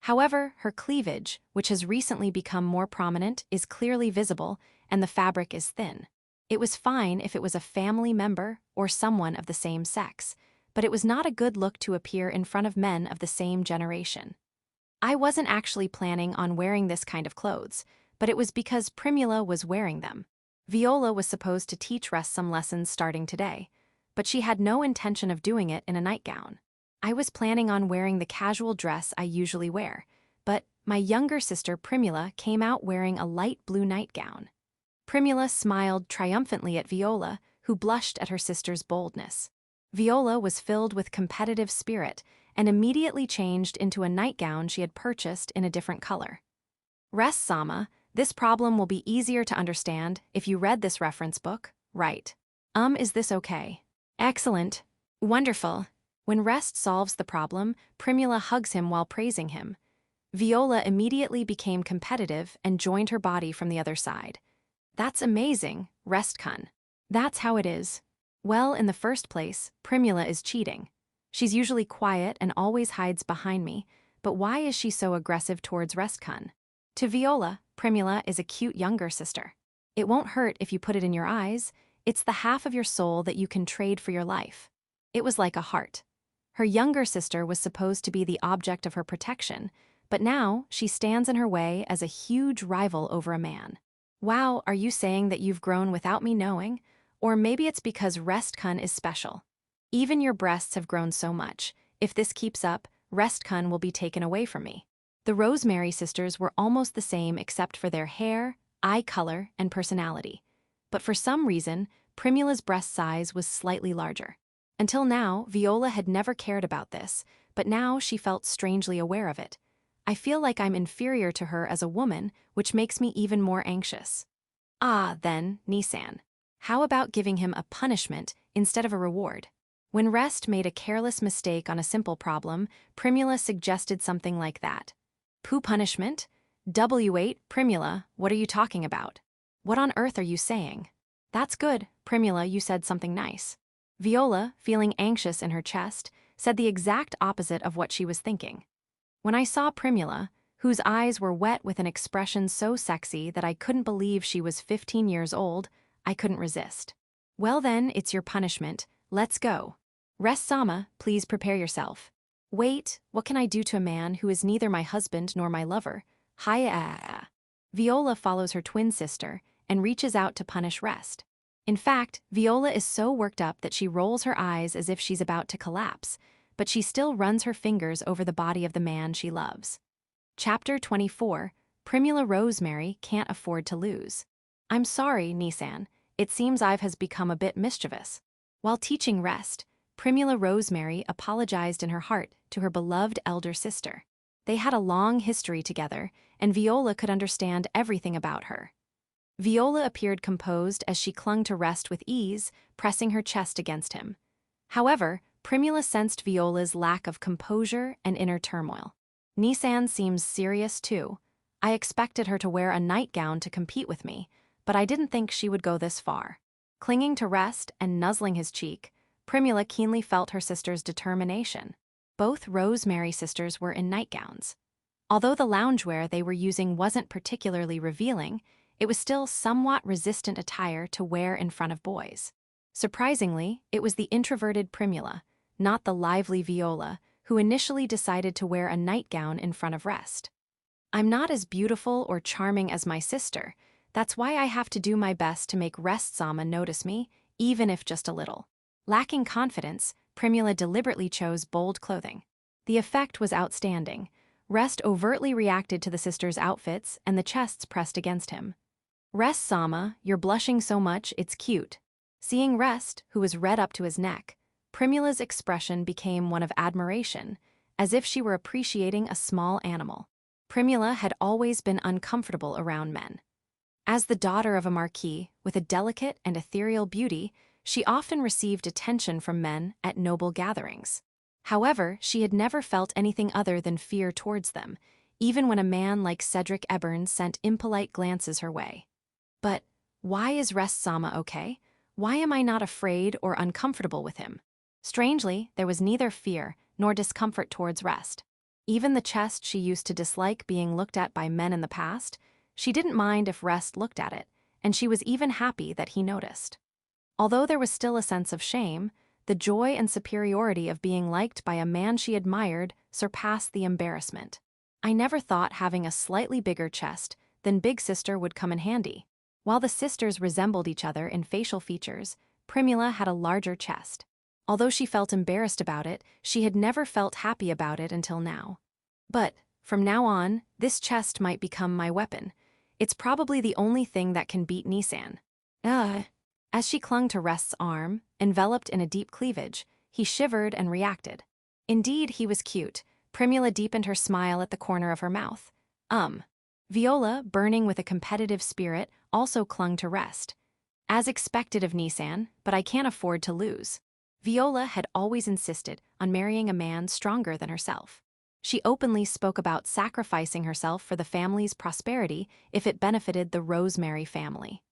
However, her cleavage, which has recently become more prominent, is clearly visible, and the fabric is thin. It was fine if it was a family member or someone of the same sex, but it was not a good look to appear in front of men of the same generation. I wasn't actually planning on wearing this kind of clothes, but it was because Primula was wearing them. Viola was supposed to teach Rest some lessons starting today, but she had no intention of doing it in a nightgown. I was planning on wearing the casual dress I usually wear, but my younger sister Primula came out wearing a light blue nightgown. Primula smiled triumphantly at Viola, who blushed at her sister's boldness. Viola was filled with competitive spirit and immediately changed into a nightgown she had purchased in a different color. Rest-sama, this problem will be easier to understand if you read this reference book, right? Is this okay? Excellent. Wonderful. When Rest solves the problem, Primula hugs him while praising him. Viola immediately became competitive and joined her body from the other side. That's amazing, Rest-kun. That's how it is. Well, in the first place, Primula is cheating. She's usually quiet and always hides behind me, but why is she so aggressive towards Rest-kun? To Viola, Primula is a cute younger sister. It won't hurt if you put it in your eyes. It's the half of your soul that you can trade for your life. It was like a heart. Her younger sister was supposed to be the object of her protection, but now she stands in her way as a huge rival over a man. Wow, are you saying that you've grown without me knowing? Or maybe it's because Rest-kun is special. Even your breasts have grown so much. If this keeps up, Rest-kun will be taken away from me. The Rosemary sisters were almost the same except for their hair, eye color, and personality. But for some reason, Primula's breast size was slightly larger. Until now, Viola had never cared about this, but now she felt strangely aware of it. I feel like I'm inferior to her as a woman, which makes me even more anxious. Then, Nissan. How about giving him a punishment instead of a reward? When Rest made a careless mistake on a simple problem, Primula suggested something like that. Poo punishment? W8, Primula, what are you talking about? What on earth are you saying? That's good, Primula, you said something nice. Viola, feeling anxious in her chest, said the exact opposite of what she was thinking. When I saw Primula, whose eyes were wet with an expression so sexy that I couldn't believe she was 15 years old, I couldn't resist. Well then, it's your punishment. Let's go. Rest-sama, please prepare yourself. Wait, what can I do to a man who is neither my husband nor my lover? Hiya. Viola follows her twin sister and reaches out to punish Rest. In fact, Viola is so worked up that she rolls her eyes as if she's about to collapse, but she still runs her fingers over the body of the man she loves. Chapter 24, Primula Rosemary Can't Afford to Lose. I'm sorry, Nissan. It seems has become a bit mischievous. While teaching Rest, Primula Rosemary apologized in her heart to her beloved elder sister. They had a long history together, and Viola could understand everything about her. Viola appeared composed as she clung to Rest with ease, pressing her chest against him. However, Primula sensed Viola's lack of composure and inner turmoil. Nissan seems serious too. I expected her to wear a nightgown to compete with me, but I didn't think she would go this far. Clinging to Rest and nuzzling his cheek, Primula keenly felt her sister's determination. Both Rosemary sisters were in nightgowns. Although the loungewear they were using wasn't particularly revealing, it was still somewhat resistant attire to wear in front of boys. Surprisingly, it was the introverted Primula, not the lively Viola, who initially decided to wear a nightgown in front of Rest. I'm not as beautiful or charming as my sister. That's why I have to do my best to make Rest-sama notice me, even if just a little. Lacking confidence, Primula deliberately chose bold clothing. The effect was outstanding. Rest overtly reacted to the sisters' outfits and the chests pressed against him. Rest-sama, you're blushing so much, it's cute. Seeing Rest, who was red up to his neck, Primula's expression became one of admiration, as if she were appreciating a small animal. Primula had always been uncomfortable around men. As the daughter of a marquis with a delicate and ethereal beauty, she often received attention from men at noble gatherings. However, she had never felt anything other than fear towards them, even when a man like Cedric Ebern sent impolite glances her way. But why is Rest-sama okay? Why am I not afraid or uncomfortable with him? Strangely, there was neither fear nor discomfort towards Rest. Even the chest she used to dislike being looked at by men in the past, she didn't mind if Rest looked at it, and she was even happy that he noticed. Although there was still a sense of shame, the joy and superiority of being liked by a man she admired surpassed the embarrassment. I never thought having a slightly bigger chest than Big Sister would come in handy. While the sisters resembled each other in facial features, Primula had a larger chest. Although she felt embarrassed about it, she had never felt happy about it until now. But, from now on, this chest might become my weapon. It's probably the only thing that can beat Nissan. As she clung to Rest's arm, enveloped in a deep cleavage, he shivered and reacted. Indeed, he was cute. Primula deepened her smile at the corner of her mouth. Viola, burning with a competitive spirit, also clung to Rest. As expected of Nissan, but I can't afford to lose. Viola had always insisted on marrying a man stronger than herself. She openly spoke about sacrificing herself for the family's prosperity if it benefited the Rosemary family.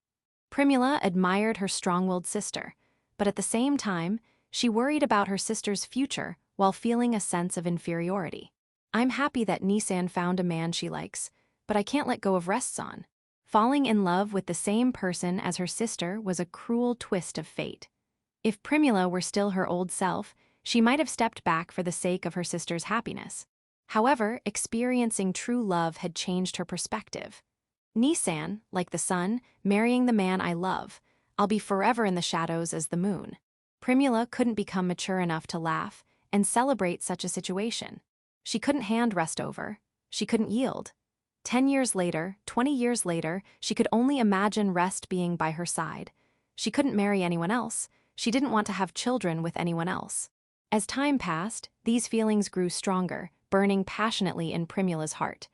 Primula admired her strong-willed sister, but at the same time, she worried about her sister's future while feeling a sense of inferiority. I'm happy that Nisan found a man she likes, but I can't let go of Restson. Falling in love with the same person as her sister was a cruel twist of fate. If Primula were still her old self, she might have stepped back for the sake of her sister's happiness. However, experiencing true love had changed her perspective. Nisan, like the sun, marrying the man I love. I'll be forever in the shadows as the moon. Primula couldn't become mature enough to laugh and celebrate such a situation. She couldn't hand Rest over. She couldn't yield. 10 years later, 20 years later, she could only imagine Rest being by her side. She couldn't marry anyone else. She didn't want to have children with anyone else. As time passed, these feelings grew stronger, burning passionately in Primula's heart.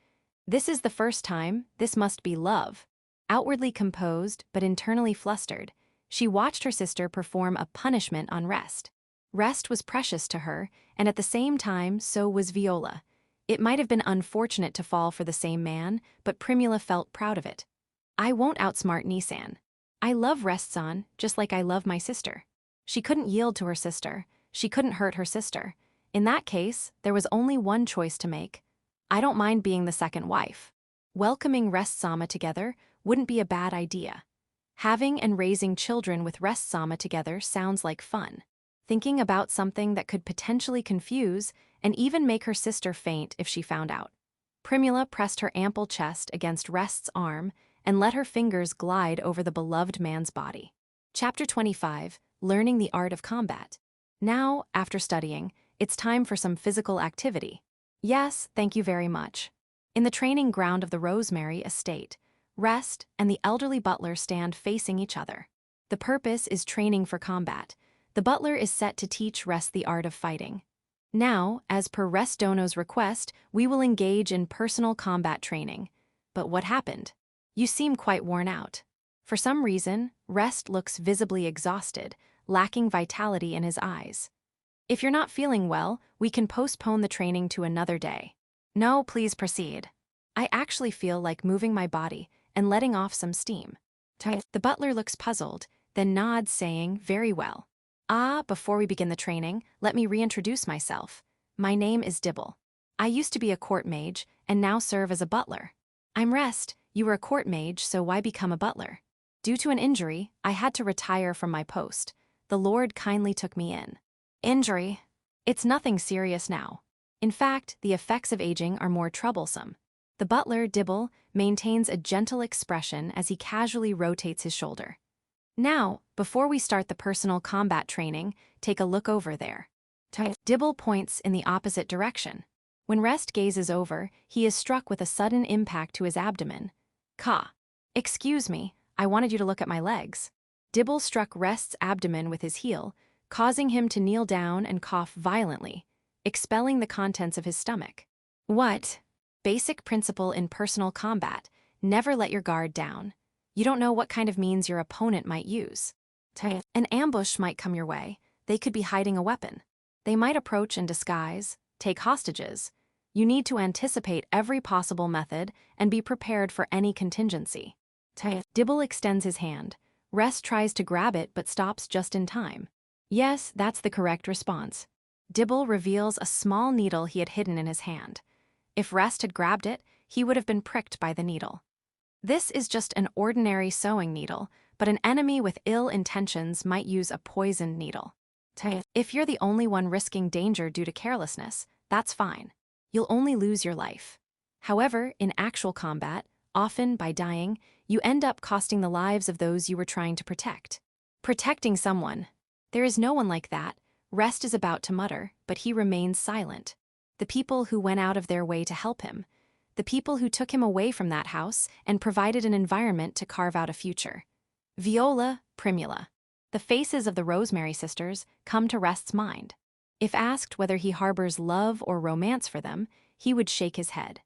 This is the first time, this must be love. Outwardly composed, but internally flustered, she watched her sister perform a punishment on Rest. Rest was precious to her, and at the same time, so was Viola. It might have been unfortunate to fall for the same man, but Primula felt proud of it. I won't outsmart Nisan. I love Restson, just like I love my sister. She couldn't yield to her sister. She couldn't hurt her sister. In that case, there was only one choice to make. I don't mind being the second wife. Welcoming Rest-sama together wouldn't be a bad idea. Having and raising children with Rest-sama together sounds like fun. Thinking about something that could potentially confuse and even make her sister faint if she found out. Primula pressed her ample chest against Rest's arm and let her fingers glide over the beloved man's body. Chapter 25, Learning the Art of Combat. Now, after studying, it's time for some physical activity. Yes, thank you very much. In the training ground of the Rosemary estate, Rest and the elderly butler stand facing each other. The purpose is training for combat. The butler is set to teach Rest the art of fighting. Now, as per Rest Dono's request, we will engage in personal combat training. But what happened? You seem quite worn out. For some reason, Rest looks visibly exhausted, lacking vitality in his eyes. If you're not feeling well, we can postpone the training to another day. No, please proceed. I actually feel like moving my body and letting off some steam. The butler looks puzzled, then nods, saying, very well. Before we begin the training, let me reintroduce myself. My name is Dibble. I used to be a court mage and now serve as a butler. I'm Rest. You were a court mage, so why become a butler? Due to an injury, I had to retire from my post. The Lord kindly took me in. Injury? It's nothing serious now. In fact, the effects of aging are more troublesome. The butler, Dibble, maintains a gentle expression as he casually rotates his shoulder. Now, before we start the personal combat training, take a look over there. Dibble points in the opposite direction. When Rest gazes over, he is struck with a sudden impact to his abdomen. Excuse me, I wanted you to look at my legs. Dibble struck Rest's abdomen with his heel, causing him to kneel down and cough violently, expelling the contents of his stomach. What? Basic principle in personal combat, never let your guard down. You don't know what kind of means your opponent might use. An ambush might come your way. They could be hiding a weapon. They might approach in disguise, take hostages. You need to anticipate every possible method and be prepared for any contingency. Dibble extends his hand. Rest tries to grab it but stops just in time. Yes, that's the correct response. Dibble reveals a small needle he had hidden in his hand. If Rest had grabbed it, he would have been pricked by the needle. This is just an ordinary sewing needle, but an enemy with ill intentions might use a poisoned needle. If you're the only one risking danger due to carelessness, that's fine. You'll only lose your life. However, in actual combat, often by dying, you end up costing the lives of those you were trying to protect. Protecting someone. There is no one like that. Rest is about to mutter, but he remains silent. The people who went out of their way to help him. The people who took him away from that house and provided an environment to carve out a future. Viola, Primula. The faces of the Rosemary sisters come to Rest's mind. If asked whether he harbors love or romance for them, he would shake his head.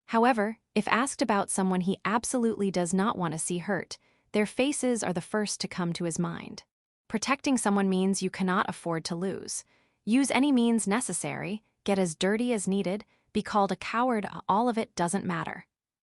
However, if asked about someone he absolutely does not want to see hurt, their faces are the first to come to his mind. Protecting someone means you cannot afford to lose. Use any means necessary, get as dirty as needed, be called a coward, all of it doesn't matter.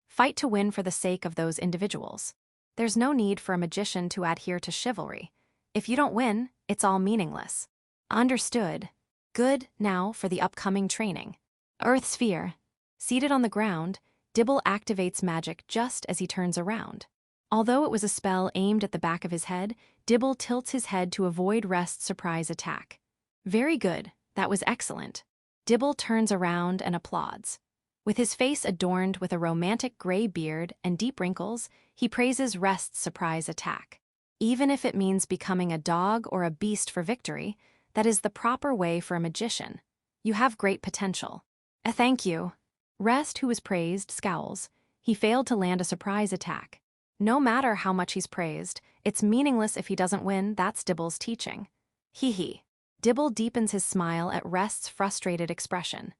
Fight to win for the sake of those individuals. There's no need for a magician to adhere to chivalry. If you don't win, it's all meaningless. Understood. Good, now for the upcoming training. Earth Sphere. Seated on the ground, Dibble activates magic just as he turns around. Although it was a spell aimed at the back of his head, Dibble tilts his head to avoid Rest's surprise attack. Very good, that was excellent. Dibble turns around and applauds. With his face adorned with a romantic gray beard and deep wrinkles, he praises Rest's surprise attack. Even if it means becoming a dog or a beast for victory, that is the proper way for a magician. You have great potential. Thank you. Rest, who was praised, scowls. He failed to land a surprise attack. No matter how much he's praised, it's meaningless if he doesn't win. That's Dibble's teaching. Hee hee. Dibble deepens his smile at Rest's frustrated expression.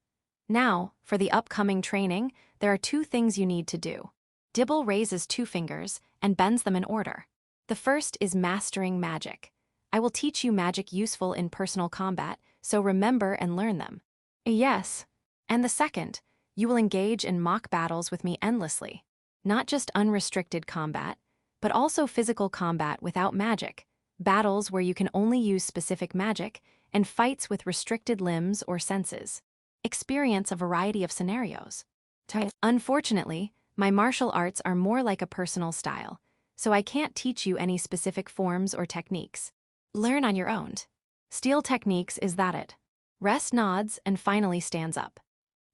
Now, for the upcoming training, there are 2 things you need to do. Dibble raises 2 fingers and bends them in order. The first is mastering magic. I will teach you magic useful in personal combat, so remember and learn them. Yes. And the second, you will engage in mock battles with me endlessly. Not just unrestricted combat, but also physical combat without magic, battles where you can only use specific magic, and fights with restricted limbs or senses. Experience a variety of scenarios. Unfortunately, my martial arts are more like a personal style, so I can't teach you any specific forms or techniques. Learn on your own. Steel techniques, is that it? Rest nods and finally stands up.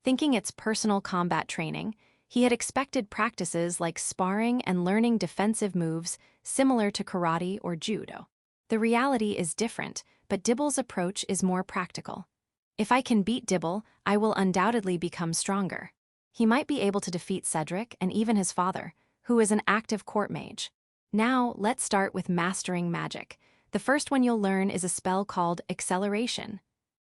Thinking it's personal combat training, he had expected practices like sparring and learning defensive moves similar to karate or judo. The reality is different, but Dibble's approach is more practical. If I can beat Dibble, I will undoubtedly become stronger. He might be able to defeat Cedric and even his father, who is an active court mage. Now, let's start with mastering magic. The first one you'll learn is a spell called Acceleration.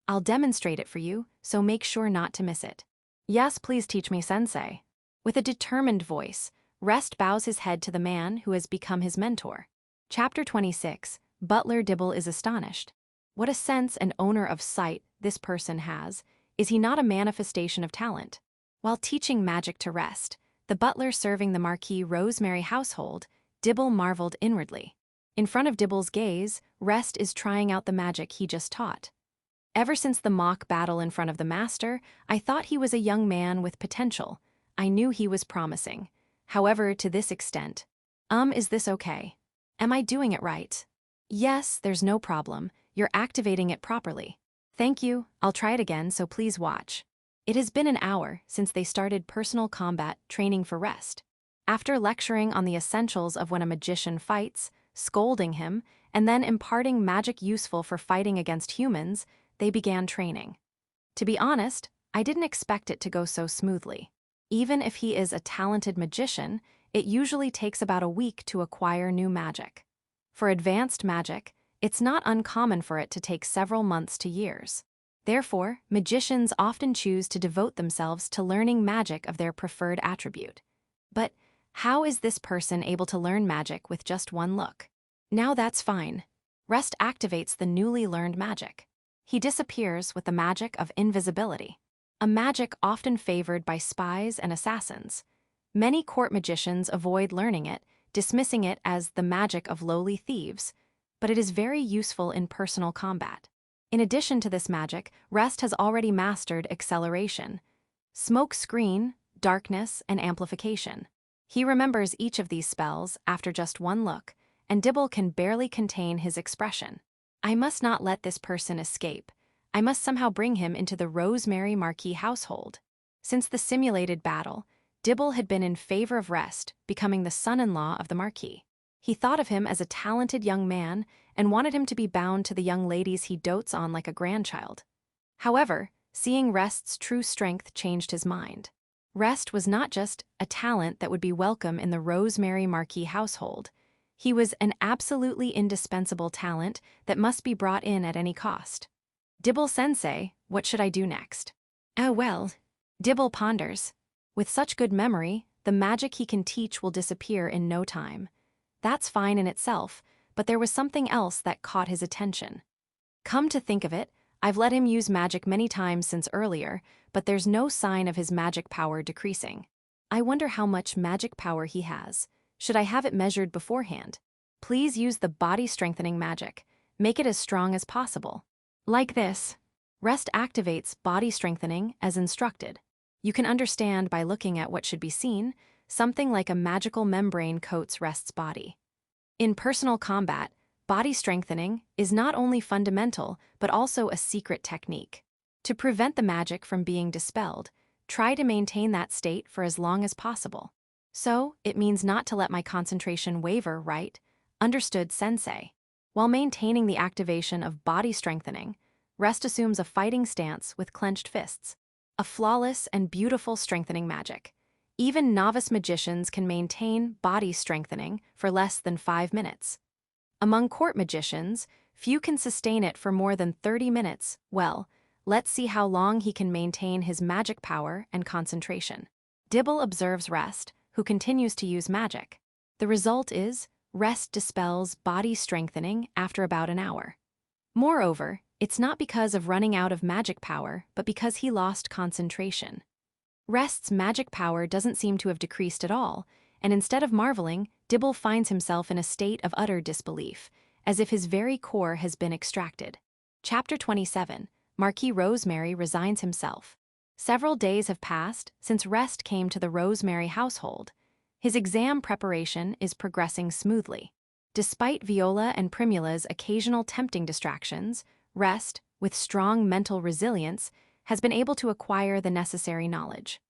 I'll demonstrate it for you, so make sure not to miss it. Yes, please teach me, sensei. With a determined voice, Rest bows his head to the man who has become his mentor. Chapter 26, Butler Dibble is astonished. What a sense and owner of sight this person has. Is he not a manifestation of talent? While teaching magic to Rest, the butler serving the Marquis Rosemary household, Dibble marveled inwardly. In front of Dibble's gaze, Rest is trying out the magic he just taught. Ever since the mock battle in front of the master, I thought he was a young man with potential. I knew he was promising. However, to this extent. Is this okay? Am I doing it right? Yes, there's no problem. You're activating it properly. Thank you. I'll try it again, so please watch. It has been an hour since they started personal combat training for Rest. After lecturing on the essentials of when a magician fights, scolding him, and then imparting magic useful for fighting against humans, they began training. To be honest, I didn't expect it to go so smoothly. Even if he is a talented magician, it usually takes about a week to acquire new magic. For advanced magic, it's not uncommon for it to take several months to years. Therefore, magicians often choose to devote themselves to learning magic of their preferred attribute. But how is this person able to learn magic with just one look? Now that's fine. Rest activates the newly learned magic. He disappears with the magic of invisibility, a magic often favored by spies and assassins. Many court magicians avoid learning it, dismissing it as the magic of lowly thieves, but it is very useful in personal combat. In addition to this magic, Rest has already mastered Acceleration, Smoke Screen, Darkness, and Amplification. He remembers each of these spells after just one look, and Dibble can barely contain his expression. I must not let this person escape. I must somehow bring him into the Rosemary Marquis household. Since the simulated battle, Dibble had been in favor of Rest, becoming the son-in-law of the Marquis. He thought of him as a talented young man and wanted him to be bound to the young ladies he dotes on like a grandchild. However, seeing Rest's true strength changed his mind. Rest was not just a talent that would be welcome in the Rosemary Marquis household. He was an absolutely indispensable talent that must be brought in at any cost. Dibble-sensei, what should I do next? Oh well, Dibble ponders. With such good memory, the magic he can teach will disappear in no time. That's fine in itself, but there was something else that caught his attention. Come to think of it, I've let him use magic many times since earlier, but there's no sign of his magic power decreasing. I wonder how much magic power he has. Should I have it measured beforehand? Please use the body-strengthening magic. Make it as strong as possible. Like this. Rest activates body strengthening as instructed. You can understand by looking at what should be seen, something like a magical membrane coats Rest's body. In personal combat, body strengthening is not only fundamental, but also a secret technique. To prevent the magic from being dispelled, try to maintain that state for as long as possible. So, it means not to let my concentration waver, right? Understood, sensei. While maintaining the activation of body strengthening, Rest assumes a fighting stance with clenched fists. A flawless and beautiful strengthening magic. Even novice magicians can maintain body strengthening for less than 5 minutes. Among court magicians, few can sustain it for more than 30 minutes. Well, let's see how long he can maintain his magic power and concentration. Dibble observes Rest, who continues to use magic. The result is, Rest dispels body strengthening after about an hour. Moreover, it's not because of running out of magic power, but because he lost concentration. Rest's magic power doesn't seem to have decreased at all, and instead of marveling, Dibble finds himself in a state of utter disbelief, as if his very core has been extracted. Chapter 27. Marquis Rosemary resigns himself. Several days have passed since Rest came to the Rosemary household. His exam preparation is progressing smoothly. Despite Viola and Primula's occasional tempting distractions, Rest, with strong mental resilience, has been able to acquire the necessary knowledge.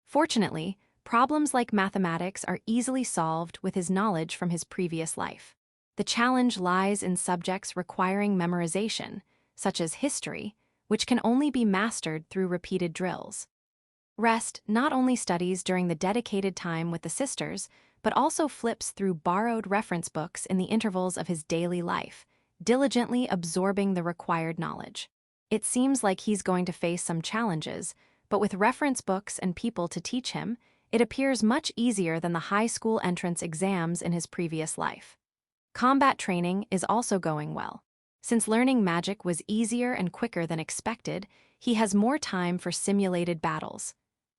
Fortunately, problems like mathematics are easily solved with his knowledge from his previous life. The challenge lies in subjects requiring memorization, such as history, which can only be mastered through repeated drills. Rest not only studies during the dedicated time with the sisters, but also flips through borrowed reference books in the intervals of his daily life, diligently absorbing the required knowledge. It seems like he's going to face some challenges, but with reference books and people to teach him, it appears much easier than the high school entrance exams in his previous life. Combat training is also going well. Since learning magic was easier and quicker than expected, he has more time for simulated battles.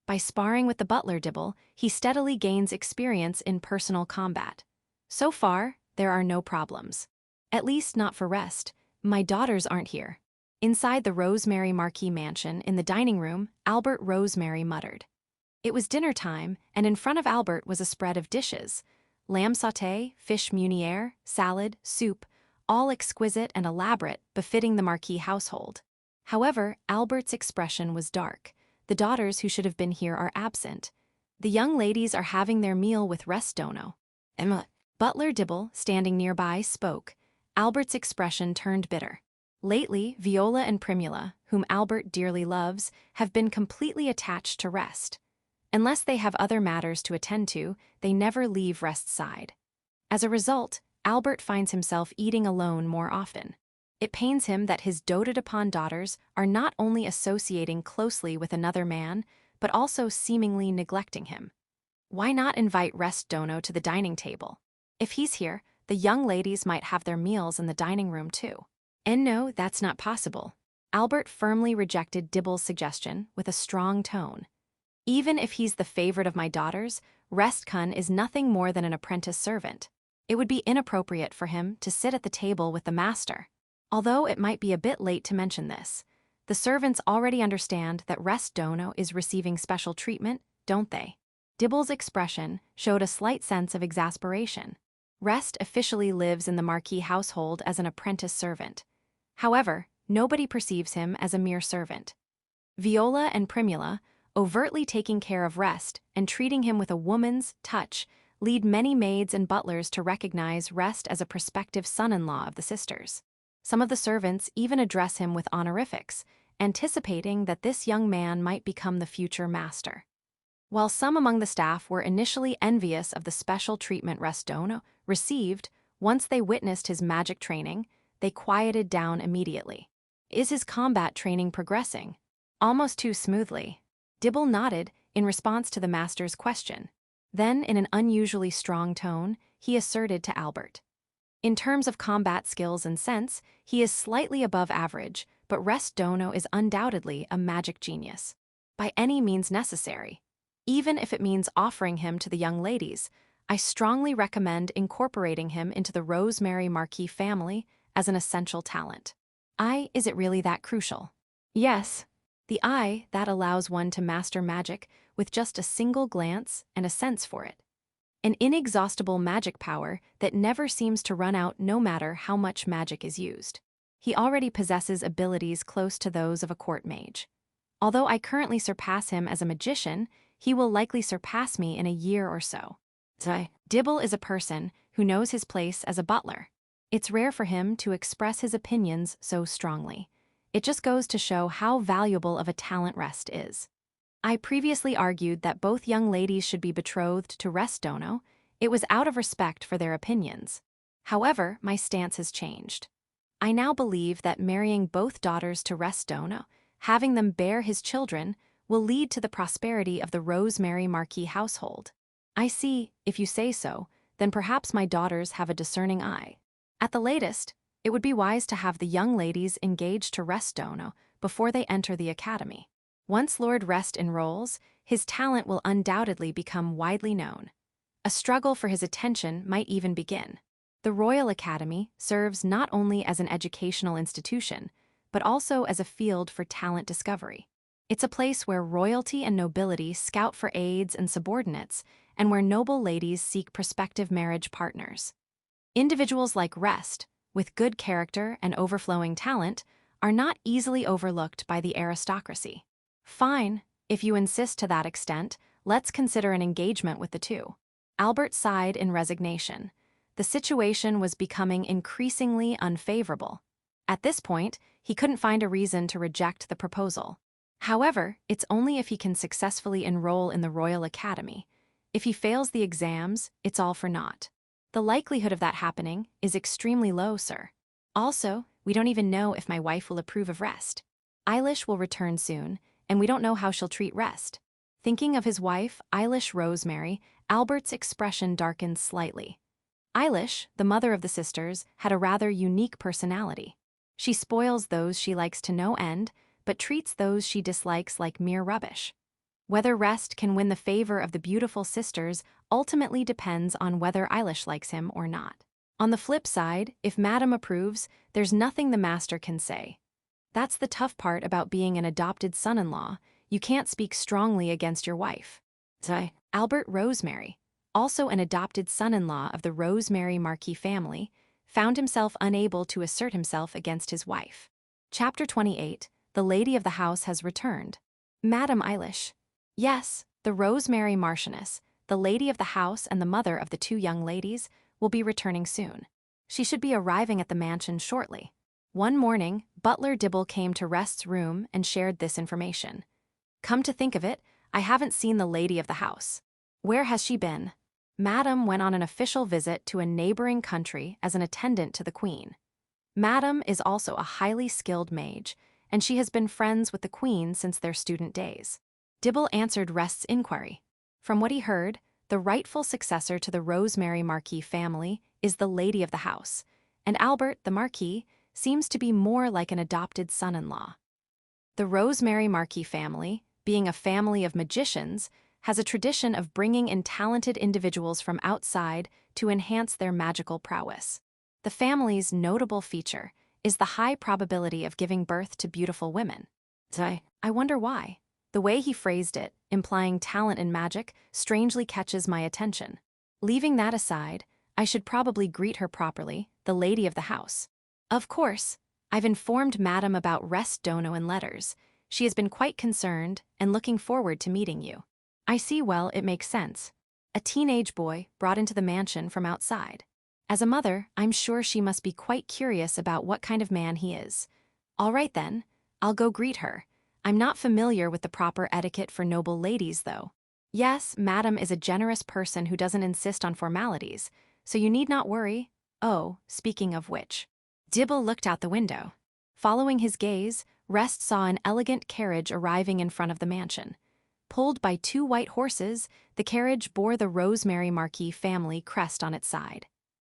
By sparring with the butler Dibble, he steadily gains experience in personal combat. So far, there are no problems. At least not for Rest. My daughters aren't here. Inside the Rosemary Marquis mansion, in the dining room, Albert Rosemary muttered. It was dinner time, and in front of Albert was a spread of dishes. Lamb sauté, fish meunière, salad, soup, all exquisite and elaborate, befitting the Marquis household. However, Albert's expression was dark. The daughters who should have been here are absent. The young ladies are having their meal with Rest Dono. Butler Dibble, standing nearby, spoke. Albert's expression turned bitter. Lately, Viola and Primula, whom Albert dearly loves, have been completely attached to Rest. Unless they have other matters to attend to, they never leave Rest's side. As a result, Albert finds himself eating alone more often. It pains him that his doted-upon daughters are not only associating closely with another man, but also seemingly neglecting him. Why not invite Rest Dono to the dining table? If he's here, the young ladies might have their meals in the dining room too. And no, that's not possible. Albert firmly rejected Dibble's suggestion with a strong tone. Even if he's the favorite of my daughters, Restkun is nothing more than an apprentice servant. It would be inappropriate for him to sit at the table with the master. Although it might be a bit late to mention this, the servants already understand that Rest Dono is receiving special treatment, don't they? Dibble's expression showed a slight sense of exasperation. Rest officially lives in the Marquis household as an apprentice servant. However, nobody perceives him as a mere servant. Viola and Primula, overtly taking care of Rest and treating him with a woman's touch, lead many maids and butlers to recognize Rest as a prospective son-in-law of the sisters. Some of the servants even address him with honorifics, anticipating that this young man might become the future master. While some among the staff were initially envious of the special treatment Rest Dono received, once they witnessed his magic training, they quieted down immediately. Is his combat training progressing? Almost too smoothly. Dibble nodded in response to the master's question. Then, in an unusually strong tone, he asserted to Albert. In terms of combat skills and sense, he is slightly above average, but Rest Dono is undoubtedly a magic genius. By any means necessary. Even if it means offering him to the young ladies, I strongly recommend incorporating him into the Rosemary Marquis family as an essential talent. Is it really that crucial? Yes. The eye that allows one to master magic with just a single glance and a sense for it. An inexhaustible magic power that never seems to run out no matter how much magic is used. He already possesses abilities close to those of a court mage. Although I currently surpass him as a magician, he will likely surpass me in a year or so. Dibble is a person who knows his place as a butler. It's rare for him to express his opinions so strongly. It just goes to show how valuable of a talent Rest is. I previously argued that both young ladies should be betrothed to Rest Dono. It was out of respect for their opinions. However, my stance has changed. I now believe that marrying both daughters to Rest Dono, having them bear his children, will lead to the prosperity of the Rosemary Marquis household. I see, if you say so, then perhaps my daughters have a discerning eye. At the latest, it would be wise to have the young ladies engaged to Rest Dono before they enter the academy. Once Lord Rest enrolls, his talent will undoubtedly become widely known. A struggle for his attention might even begin. The Royal Academy serves not only as an educational institution, but also as a field for talent discovery. It's a place where royalty and nobility scout for aides and subordinates, and where noble ladies seek prospective marriage partners. Individuals like Rest, with good character and overflowing talent, are not easily overlooked by the aristocracy. Fine, if you insist to that extent, let's consider an engagement with the two. Albert sighed in resignation. The situation was becoming increasingly unfavorable. At this point, he couldn't find a reason to reject the proposal. However, it's only if he can successfully enroll in the Royal Academy. If he fails the exams, it's all for naught. The likelihood of that happening is extremely low, sir. Also, we don't even know if my wife will approve of Rest. Eilish will return soon, and we don't know how she'll treat Rest. Thinking of his wife, Eilish Rosemary, Albert's expression darkened slightly. Eilish, the mother of the sisters, had a rather unique personality. She spoils those she likes to no end, but treats those she dislikes like mere rubbish. Whether Rest can win the favor of the beautiful sisters ultimately depends on whether Eilish likes him or not. On the flip side, if Madame approves, there's nothing the master can say. That's the tough part about being an adopted son-in-law. You can't speak strongly against your wife. Albert Rosemary, also an adopted son-in-law of the Rosemary Marquis family, found himself unable to assert himself against his wife. Chapter 28, The Lady of the House has returned. Madame Eilish. Yes, the Rosemary Marchioness, the lady of the house and the mother of the two young ladies, will be returning soon. She should be arriving at the mansion shortly. One morning, Butler Dibble came to Rest's room and shared this information. Come to think of it, I haven't seen the lady of the house. Where has she been? Madame went on an official visit to a neighboring country as an attendant to the Queen. Madame is also a highly skilled mage, and she has been friends with the Queen since their student days. Dibble answered Rest's inquiry. From what he heard, the rightful successor to the Rosemary Marquis family is the lady of the house, and Albert, the Marquis, seems to be more like an adopted son-in-law. The Rosemary Marquis family, being a family of magicians, has a tradition of bringing in talented individuals from outside to enhance their magical prowess. The family's notable feature is the high probability of giving birth to beautiful women. I wonder why. The way he phrased it, implying talent in magic, strangely catches my attention. Leaving that aside, I should probably greet her properly, the lady of the house. Of course, I've informed Madame about Rest Dono in letters. She has been quite concerned and looking forward to meeting you. I see, well, it makes sense. A teenage boy brought into the mansion from outside. As a mother, I'm sure she must be quite curious about what kind of man he is. All right then, I'll go greet her. I'm not familiar with the proper etiquette for noble ladies, though. Yes, Madame is a generous person who doesn't insist on formalities, so you need not worry. Oh, speaking of which. Dibble looked out the window. Following his gaze, Rest saw an elegant carriage arriving in front of the mansion. Pulled by two white horses, the carriage bore the Rosemary Marquis family crest on its side.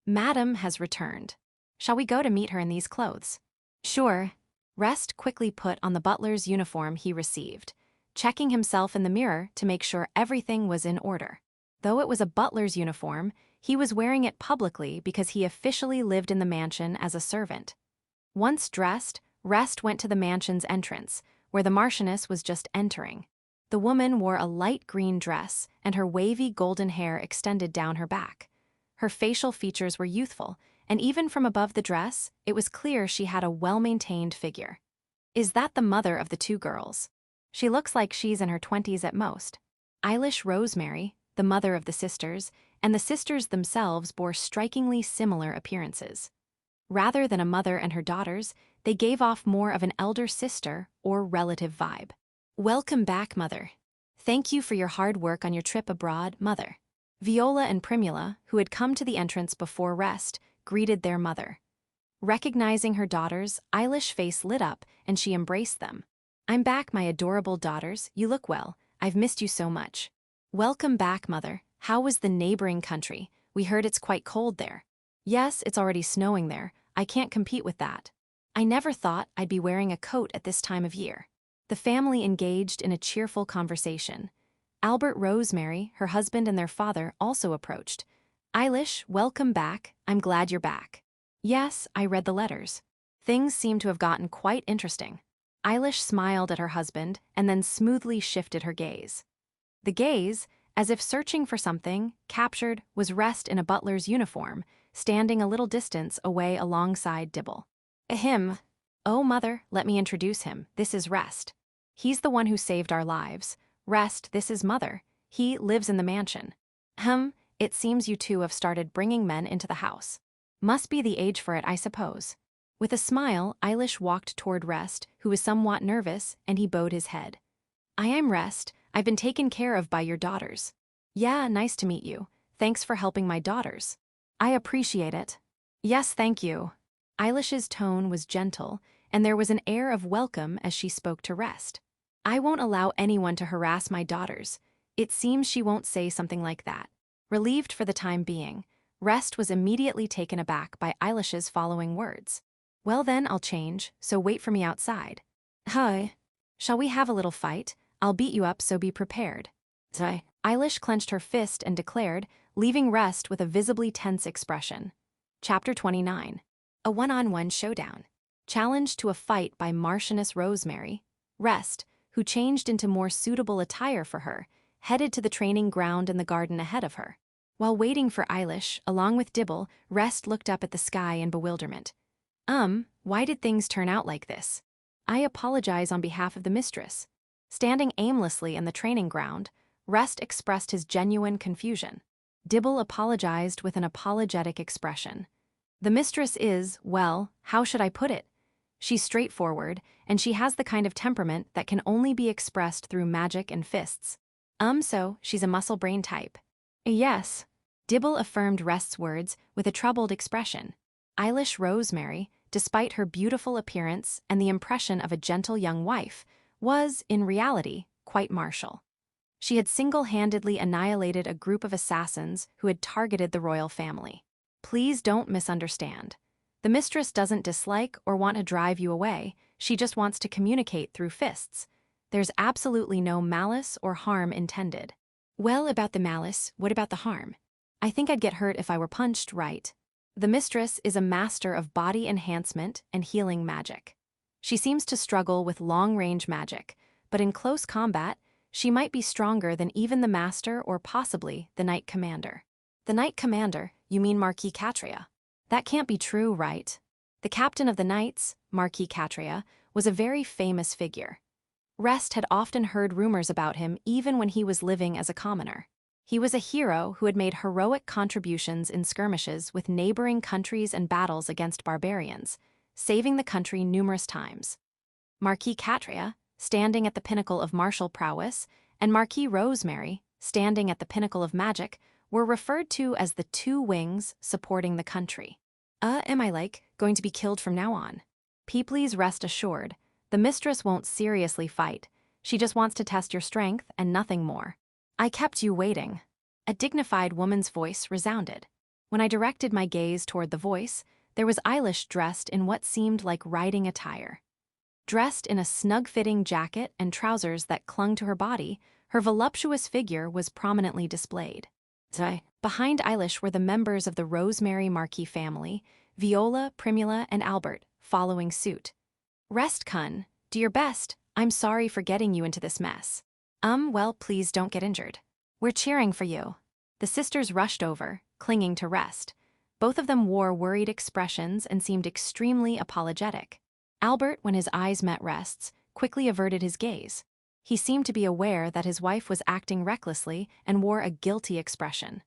Madam has returned. Shall we go to meet her in these clothes? Sure. Rest quickly put on the butler's uniform he received, checking himself in the mirror to make sure everything was in order. Though it was a butler's uniform, he was wearing it publicly because he officially lived in the mansion as a servant. Once dressed, Rest went to the mansion's entrance, where the Marchioness was just entering. The woman wore a light green dress, and her wavy golden hair extended down her back. Her facial features were youthful, and even from above the dress, it was clear she had a well-maintained figure. Is that the mother of the two girls? She looks like she's in her 20s at most. Eilish Rosemary, the mother of the sisters, and the sisters themselves bore strikingly similar appearances. Rather than a mother and her daughters, they gave off more of an elder sister or relative vibe. Welcome back, Mother. Thank you for your hard work on your trip abroad, Mother. Viola and Primula, who had come to the entrance before Rest, greeted their mother. Recognizing her daughters, Eilish's face lit up and she embraced them. I'm back, my adorable daughters. You look well. I've missed you so much. Welcome back, Mother. How was the neighboring country? We heard it's quite cold there. Yes, it's already snowing there. I can't compete with that. I never thought I'd be wearing a coat at this time of year. The family engaged in a cheerful conversation. Albert Rosemary, her husband and their father also approached. Eilish, welcome back. I'm glad you're back. Yes, I read the letters. Things seem to have gotten quite interesting. Eilish smiled at her husband and then smoothly shifted her gaze. The gaze, as if searching for something, captured was Rest in a butler's uniform, standing a little distance away alongside Dibble. Ahem. Oh, Mother, let me introduce him. This is Rest. He's the one who saved our lives. Rest, this is Mother. He lives in the mansion. It seems you two have started bringing men into the house. Must be the age for it, I suppose. With a smile, Eilish walked toward Rest, who was somewhat nervous, and he bowed his head. I am Rest. I've been taken care of by your daughters. Yeah, nice to meet you. Thanks for helping my daughters. I appreciate it. Yes, thank you. Eilish's tone was gentle, and there was an air of welcome as she spoke to Rest. I won't allow anyone to harass my daughters. It seems she won't say something like that. Relieved for the time being, Rest was immediately taken aback by Eilish's following words. Well then, I'll change, so wait for me outside. Hi. Shall we have a little fight? I'll beat you up, so be prepared. Eilish clenched her fist and declared, leaving Rest with a visibly tense expression. Chapter 29. A one-on-one showdown. Challenged to a fight by Marchioness Rosemary, Rest, who changed into more suitable attire for her, headed to the training ground in the garden ahead of her. While waiting for Eilish, along with Dibble, Rest looked up at the sky in bewilderment. Why did things turn out like this? I apologize on behalf of the mistress. Standing aimlessly in the training ground, Rest expressed his genuine confusion. Dibble apologized with an apologetic expression. The mistress is, well, how should I put it? She's straightforward, and she has the kind of temperament that can only be expressed through magic and fists. So she's a muscle brain type. Yes. Dibble affirmed Rest's words with a troubled expression. Eilish Rosemary, despite her beautiful appearance and the impression of a gentle young wife, was, in reality, quite martial. She had single-handedly annihilated a group of assassins who had targeted the royal family. Please don't misunderstand. The mistress doesn't dislike or want to drive you away, she just wants to communicate through fists. There's absolutely no malice or harm intended. Well, about the malice, what about the harm? I think I'd get hurt if I were punched, right? The mistress is a master of body enhancement and healing magic. She seems to struggle with long-range magic, but in close combat, she might be stronger than even the master or possibly the Knight Commander. The Knight Commander, you mean Marquis Catria? That can't be true, right? The captain of the Knights, Marquis Catria, was a very famous figure. Rest had often heard rumors about him even when he was living as a commoner. He was a hero who had made heroic contributions in skirmishes with neighboring countries and battles against barbarians, saving the country numerous times. Marquis Catria, standing at the pinnacle of martial prowess, and Marquis Rosemary, standing at the pinnacle of magic, were referred to as the two wings supporting the country. Am I going to be killed from now on? Please rest assured, the mistress won't seriously fight. She just wants to test your strength and nothing more. I kept you waiting. A dignified woman's voice resounded. When I directed my gaze toward the voice, there was Eilish dressed in what seemed like riding attire. Dressed in a snug-fitting jacket and trousers that clung to her body, her voluptuous figure was prominently displayed. Behind Eilish were the members of the Rosemary Marquis family, Viola, Primula, and Albert, following suit. Rest, Kun. Do your best. I'm sorry for getting you into this mess. Well, please don't get injured. We're cheering for you. The sisters rushed over, clinging to Rest. Both of them wore worried expressions and seemed extremely apologetic. Albert, when his eyes met Rest's, quickly averted his gaze. He seemed to be aware that his wife was acting recklessly and wore a guilty expression.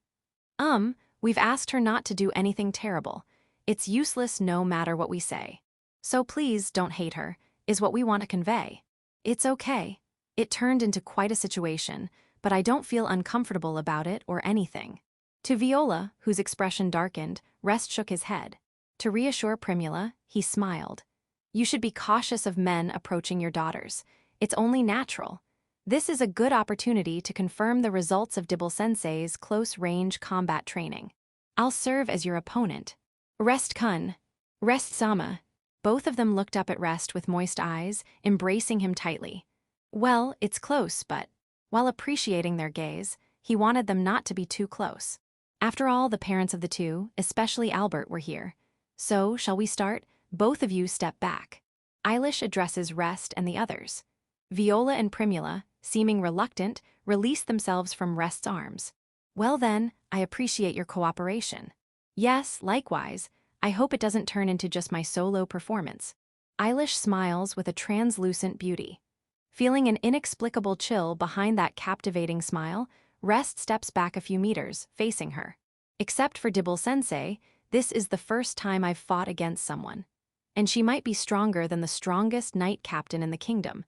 We've asked her not to do anything terrible. It's useless no matter what we say. So please don't hate her, is what we want to convey. It's okay. It turned into quite a situation, but I don't feel uncomfortable about it or anything. To Viola, whose expression darkened, Rest shook his head. To reassure Primula, he smiled. You should be cautious of men approaching your daughters. It's only natural. This is a good opportunity to confirm the results of Dibble Sensei's close-range combat training. I'll serve as your opponent. Rest Kun. Rest Sama. Both of them looked up at Rest with moist eyes, embracing him tightly. Well, it's close, but... While appreciating their gaze, he wanted them not to be too close. After all, the parents of the two, especially Albert, were here. So, shall we start? Both of you step back. Eilish addresses Rest and the others. Viola and Primula, seeming reluctant, release themselves from Rest's arms. Well then, I appreciate your cooperation. Yes, likewise. I hope it doesn't turn into just my solo performance. Eilish smiles with a translucent beauty. Feeling an inexplicable chill behind that captivating smile, Rest steps back a few meters, facing her. Except for Dibble Sensei, this is the first time I've fought against someone. And she might be stronger than the strongest knight captain in the kingdom.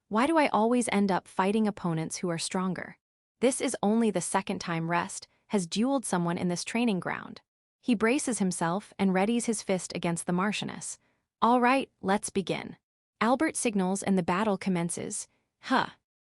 Why do I always end up fighting opponents who are stronger? This is only the second time Rest has dueled someone in this training ground. He braces himself and readies his fist against the Marchioness. All right, let's begin. Albert signals and the battle commences.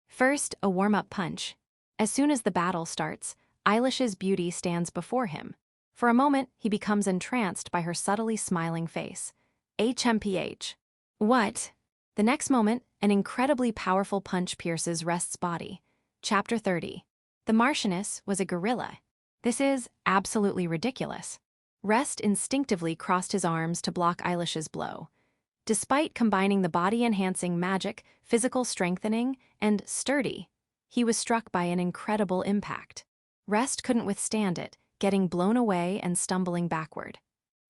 First, a warm-up punch. As soon as the battle starts, Eilish's beauty stands before him. For a moment, he becomes entranced by her subtly smiling face. HMPH. What? The next moment, an incredibly powerful punch pierces Rest's body. Chapter 30. The Marchioness was a gorilla. This is absolutely ridiculous. Rest instinctively crossed his arms to block Eilish's blow. Despite combining the body-enhancing magic, physical strengthening, and sturdy, he was struck by an incredible impact. Rest couldn't withstand it, getting blown away and stumbling backward.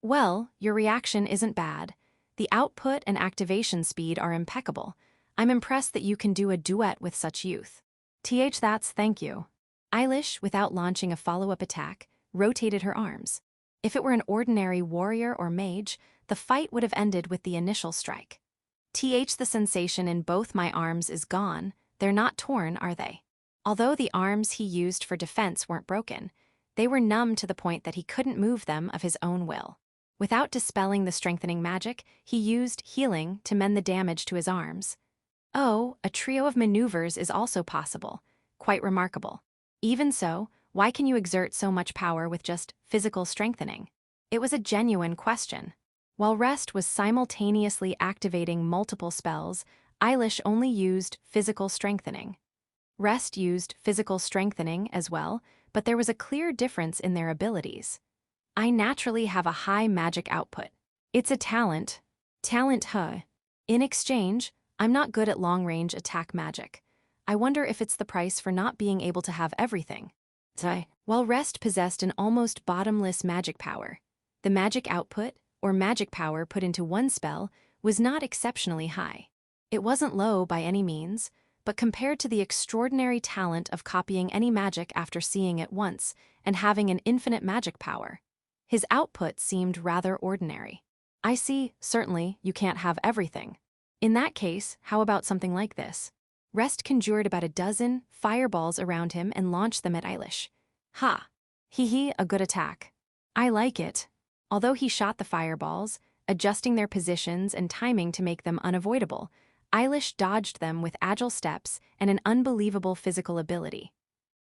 Well, your reaction isn't bad. The output and activation speed are impeccable. I'm impressed that you can do a duet with such youth. That's thank you. Eilish, without launching a follow-up attack, rotated her arms. If it were an ordinary warrior or mage, the fight would have ended with the initial strike. The sensation in both my arms is gone. They're not torn, are they? Although the arms he used for defense weren't broken, they were numb to the point that he couldn't move them of his own will. Without dispelling the strengthening magic, he used healing to mend the damage to his arms. Oh, a trio of maneuvers is also possible. Quite remarkable. Even so, why can you exert so much power with just physical strengthening? It was a genuine question. While Rest was simultaneously activating multiple spells, Eilish only used physical strengthening. Rest used physical strengthening as well, but there was a clear difference in their abilities. I naturally have a high magic output. It's a talent. In exchange, I'm not good at long-range attack magic. I wonder if it's the price for not being able to have everything. While Rest possessed an almost bottomless magic power, the magic output, or magic power put into one spell, was not exceptionally high. It wasn't low by any means, but compared to the extraordinary talent of copying any magic after seeing it once and having an infinite magic power, his output seemed rather ordinary. I see, certainly, you can't have everything. In that case, how about something like this? Rest conjured about a dozen fireballs around him and launched them at Eilish. A good attack. I like it. Although he shot the fireballs, adjusting their positions and timing to make them unavoidable, Eilish dodged them with agile steps and an unbelievable physical ability.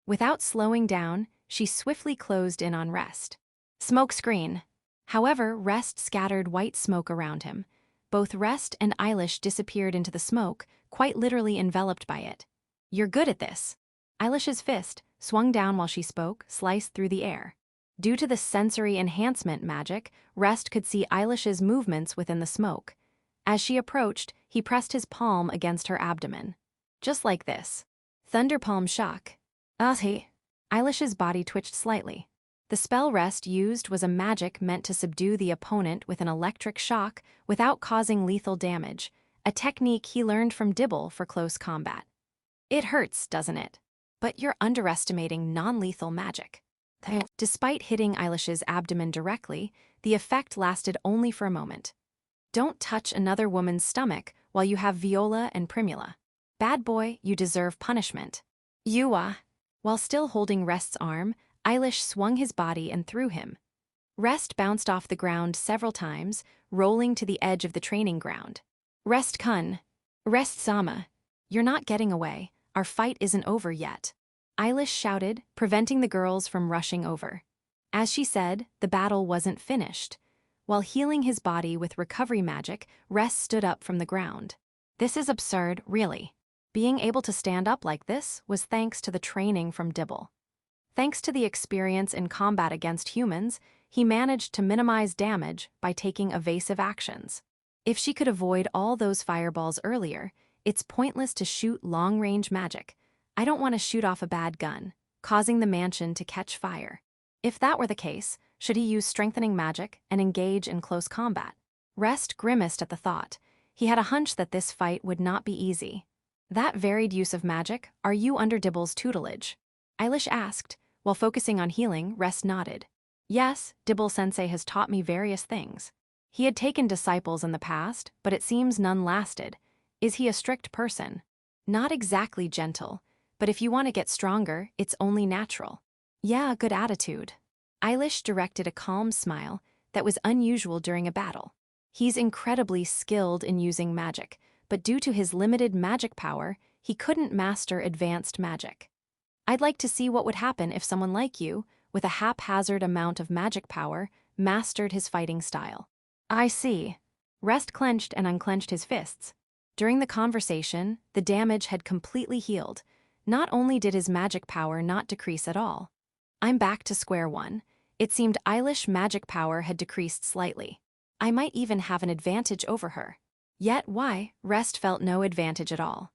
Without slowing down, she swiftly closed in on Rest. Smoke screen. However, Rest scattered white smoke around him. Both Rest and Eilish disappeared into the smoke, quite literally enveloped by it. You're good at this. Eilish's fist, swung down while she spoke, sliced through the air. Due to the sensory enhancement magic, Rest could see Eilish's movements within the smoke. As she approached, he pressed his palm against her abdomen. Just like this. Thunderpalm shock. He. Eilish's body twitched slightly. The spell Rest used was a magic meant to subdue the opponent with an electric shock without causing lethal damage, a technique he learned from Dibble for close combat. It hurts, doesn't it? But you're underestimating non-lethal magic. Despite hitting Eilish's abdomen directly, the effect lasted only for a moment. Don't touch another woman's stomach while you have Viola and Primula. Bad boy, you deserve punishment. While still holding Rest's arm, Eilish swung his body and threw him. Rest bounced off the ground several times, rolling to the edge of the training ground. Rest Kun. Rest Sama. You're not getting away. Our fight isn't over yet. Eilish shouted, preventing the girls from rushing over. As she said, the battle wasn't finished. While healing his body with recovery magic, Rest stood up from the ground. This is absurd, really. Being able to stand up like this was thanks to the training from Dibble. Thanks to the experience in combat against humans, he managed to minimize damage by taking evasive actions. If she could avoid all those fireballs earlier, it's pointless to shoot long-range magic. I don't want to shoot off a bad gun, causing the mansion to catch fire. If that were the case, should he use strengthening magic and engage in close combat? Rest grimaced at the thought. He had a hunch that this fight would not be easy. That varied use of magic, are you under Dibble's tutelage? Eilish asked. While focusing on healing, Rest nodded. Yes, Dibble-sensei has taught me various things. He had taken disciples in the past, but it seems none lasted. Is he a strict person? Not exactly gentle, but if you want to get stronger, it's only natural. Yeah, good attitude. Eilish directed a calm smile that was unusual during a battle. He's incredibly skilled in using magic, but due to his limited magic power, he couldn't master advanced magic. I'd like to see what would happen if someone like you, with a haphazard amount of magic power, mastered his fighting style. I see. Rest clenched and unclenched his fists. During the conversation, the damage had completely healed. Not only did his magic power not decrease at all. I'm back to square one. It seemed Eilish magic power had decreased slightly. I might even have an advantage over her. Yet why? Rest felt no advantage at all.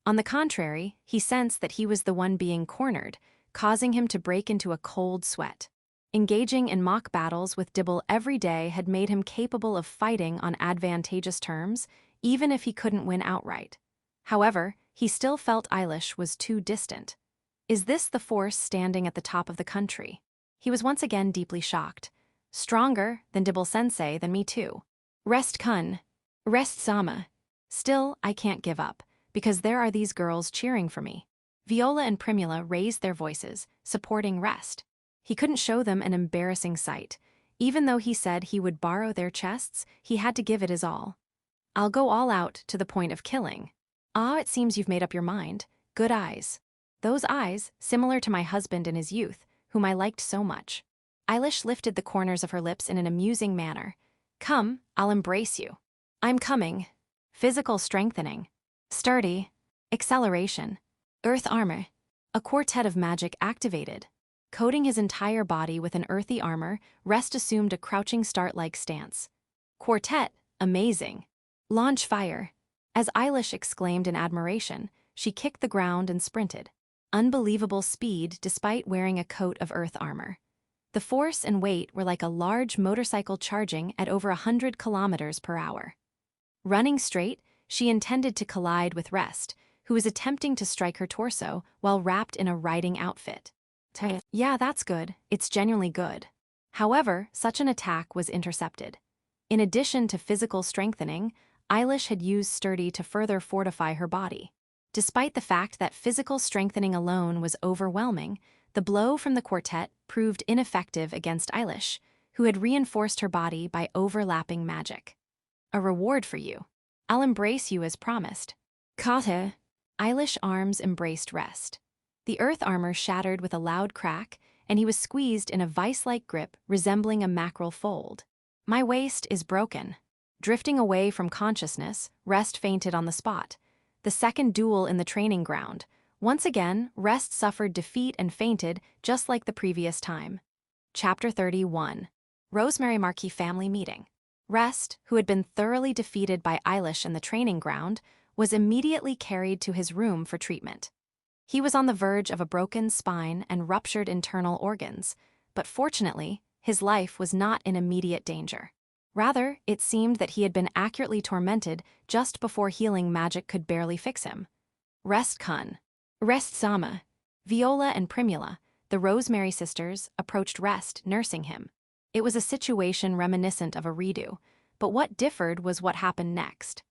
On the contrary, he sensed that he was the one being cornered, causing him to break into a cold sweat. Engaging in mock battles with Dibble every day had made him capable of fighting on advantageous terms, even if he couldn't win outright. However, he still felt Eilish was too distant. Is this the force standing at the top of the country? He was once again deeply shocked. Stronger than Dibble-sensei than me too. Rest Kun. Rest Sama. Still, I can't give up, because there are these girls cheering for me. Viola and Primula raised their voices, supporting Rest. He couldn't show them an embarrassing sight. Even though he said he would borrow their chests, he had to give it his all. I'll go all out to the point of killing. Ah, it seems you've made up your mind. Good eyes. Those eyes, similar to my husband in his youth, whom I liked so much. Eilish lifted the corners of her lips in an amusing manner. Come, I'll embrace you. I'm coming. Physical strengthening. Sturdy. Acceleration. Earth armor. A quartet of magic activated. Coating his entire body with an earthy armor, Rest assumed a crouching start-like stance. Quartet, amazing. Launch fire. As Eilish exclaimed in admiration, she kicked the ground and sprinted. Unbelievable speed despite wearing a coat of earth armor. The force and weight were like a large motorcycle charging at over 100 kilometers per hour. Running straight, she intended to collide with Rest, who was attempting to strike her torso while wrapped in a riding outfit. Yeah, that's good. It's genuinely good. However, such an attack was intercepted. In addition to physical strengthening, Eilish had used Sturdy to further fortify her body. Despite the fact that physical strengthening alone was overwhelming, the blow from the quartet proved ineffective against Eilish, who had reinforced her body by overlapping magic. A reward for you. I'll embrace you as promised. Kate. Eilish arms embraced Rest. The earth armor shattered with a loud crack, and he was squeezed in a vice-like grip resembling a mackerel fold. My waist is broken. Drifting away from consciousness, Rest fainted on the spot. The second duel in the training ground. Once again, Rest suffered defeat and fainted just like the previous time. Chapter 31. Rosemary Marquis Family Meeting. Rest, who had been thoroughly defeated by Eilish in the training ground, was immediately carried to his room for treatment. He was on the verge of a broken spine and ruptured internal organs, but fortunately, his life was not in immediate danger. Rather, it seemed that he had been accurately tormented just before healing magic could barely fix him. Rest-kun. Rest-sama. Viola and Primula, the Rosemary sisters, approached Rest, nursing him. It was a situation reminiscent of a redo, but what differed was what happened next.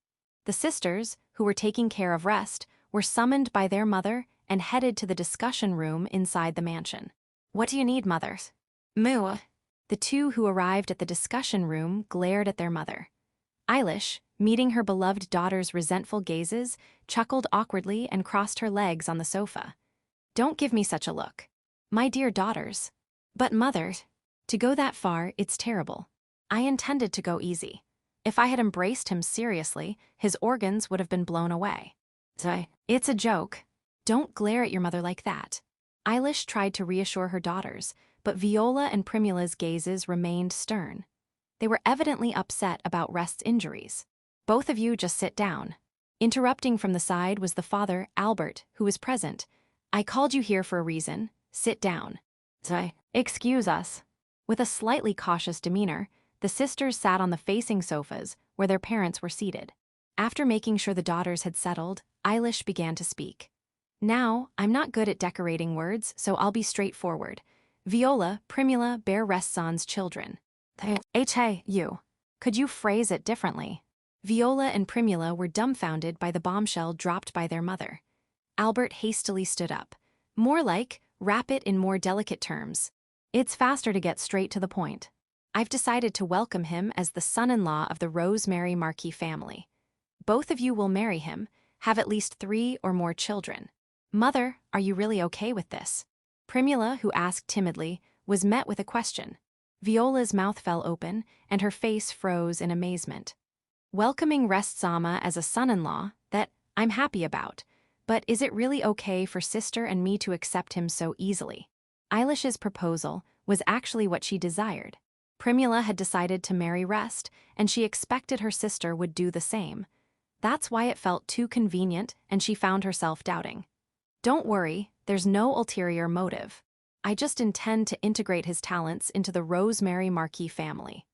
The sisters, who were taking care of Rest, were summoned by their mother and headed to the discussion room inside the mansion. "What do you need, mothers?" "Moo." The two who arrived at the discussion room glared at their mother. Eilish, meeting her beloved daughter's resentful gazes, chuckled awkwardly and crossed her legs on the sofa. "Don't give me such a look. My dear daughters." "But mother, to go that far, it's terrible. I intended to go easy. If I had embraced him seriously, his organs would have been blown away." "It's a joke. Don't glare at your mother like that." Eilish tried to reassure her daughters, but Viola and Primula's gazes remained stern. They were evidently upset about Rest's injuries. "Both of you just sit down." Interrupting from the side was the father, Albert, who was present. "I called you here for a reason. Sit down." "Excuse us." With a slightly cautious demeanor, the sisters sat on the facing sofas where their parents were seated. After making sure the daughters had settled, Eilish began to speak. "Now, I'm not good at decorating words, so I'll be straightforward. Viola, Primula bear Rest's children." "Hey, you. Could you phrase it differently?" Viola and Primula were dumbfounded by the bombshell dropped by their mother. Albert hastily stood up. "More like, wrap it in more delicate terms. It's faster to get straight to the point. I've decided to welcome him as the son-in-law of the Rosemary Marquis family. Both of you will marry him, have at least 3 or more children. Mother, are you really okay with this?" Primula, who asked timidly, was met with a question. Viola's mouth fell open, and her face froze in amazement. "Welcoming Rest-sama as a son-in-law, that I'm happy about, but is it really okay for sister and me to accept him so easily?" Eilish's proposal was actually what she desired. Primula had decided to marry Rest, and she expected her sister would do the same. That's why it felt too convenient, and she found herself doubting. "Don't worry, there's no ulterior motive. I just intend to integrate his talents into the Rosemary Marquis family.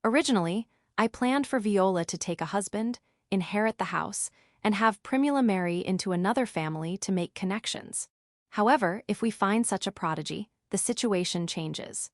Originally, I planned for Viola to take a husband, inherit the house, and have Primula marry into another family to make connections. However, if we find such a prodigy, the situation changes.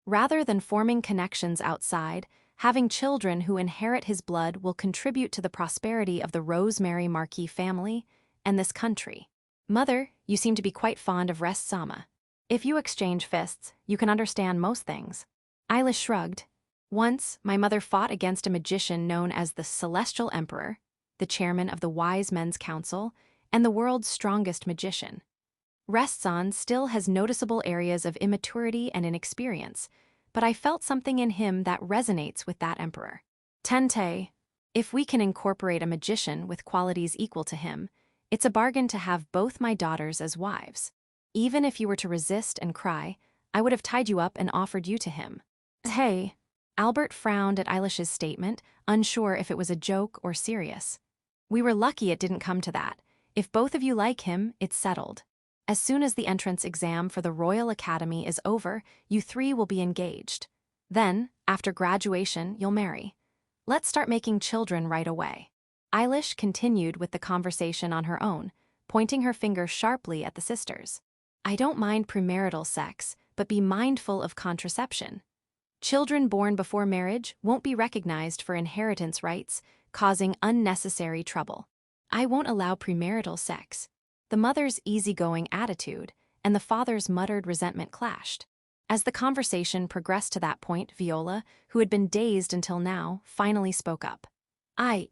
Rather than forming connections outside, having children who inherit his blood will contribute to the prosperity of the Rosemary Marquis family and this country. Mother, you seem to be quite fond of Rest-sama. If you exchange fists, you can understand most things." Eilish shrugged. "Once, my mother fought against a magician known as the Celestial Emperor, the chairman of the Wise Men's Council, and the world's strongest magician. Rest-san still has noticeable areas of immaturity and inexperience, but I felt something in him that resonates with that emperor. Tente, if we can incorporate a magician with qualities equal to him, it's a bargain to have both my daughters as wives. Even if you were to resist and cry, I would have tied you up and offered you to him." "Hey." Albert frowned at Eilish's statement, unsure if it was a joke or serious. "We were lucky it didn't come to that. If both of you like him, it's settled. As soon as the entrance exam for the Royal Academy is over, you 3 will be engaged. Then, after graduation, you'll marry. Let's start making children right away." Eilish continued with the conversation on her own, pointing her finger sharply at the sisters. "I don't mind premarital sex, but be mindful of contraception. Children born before marriage won't be recognized for inheritance rights, causing unnecessary trouble. I won't allow premarital sex." The mother's easygoing attitude and the father's muttered resentment clashed. As the conversation progressed to that point, Viola, who had been dazed until now, finally spoke up.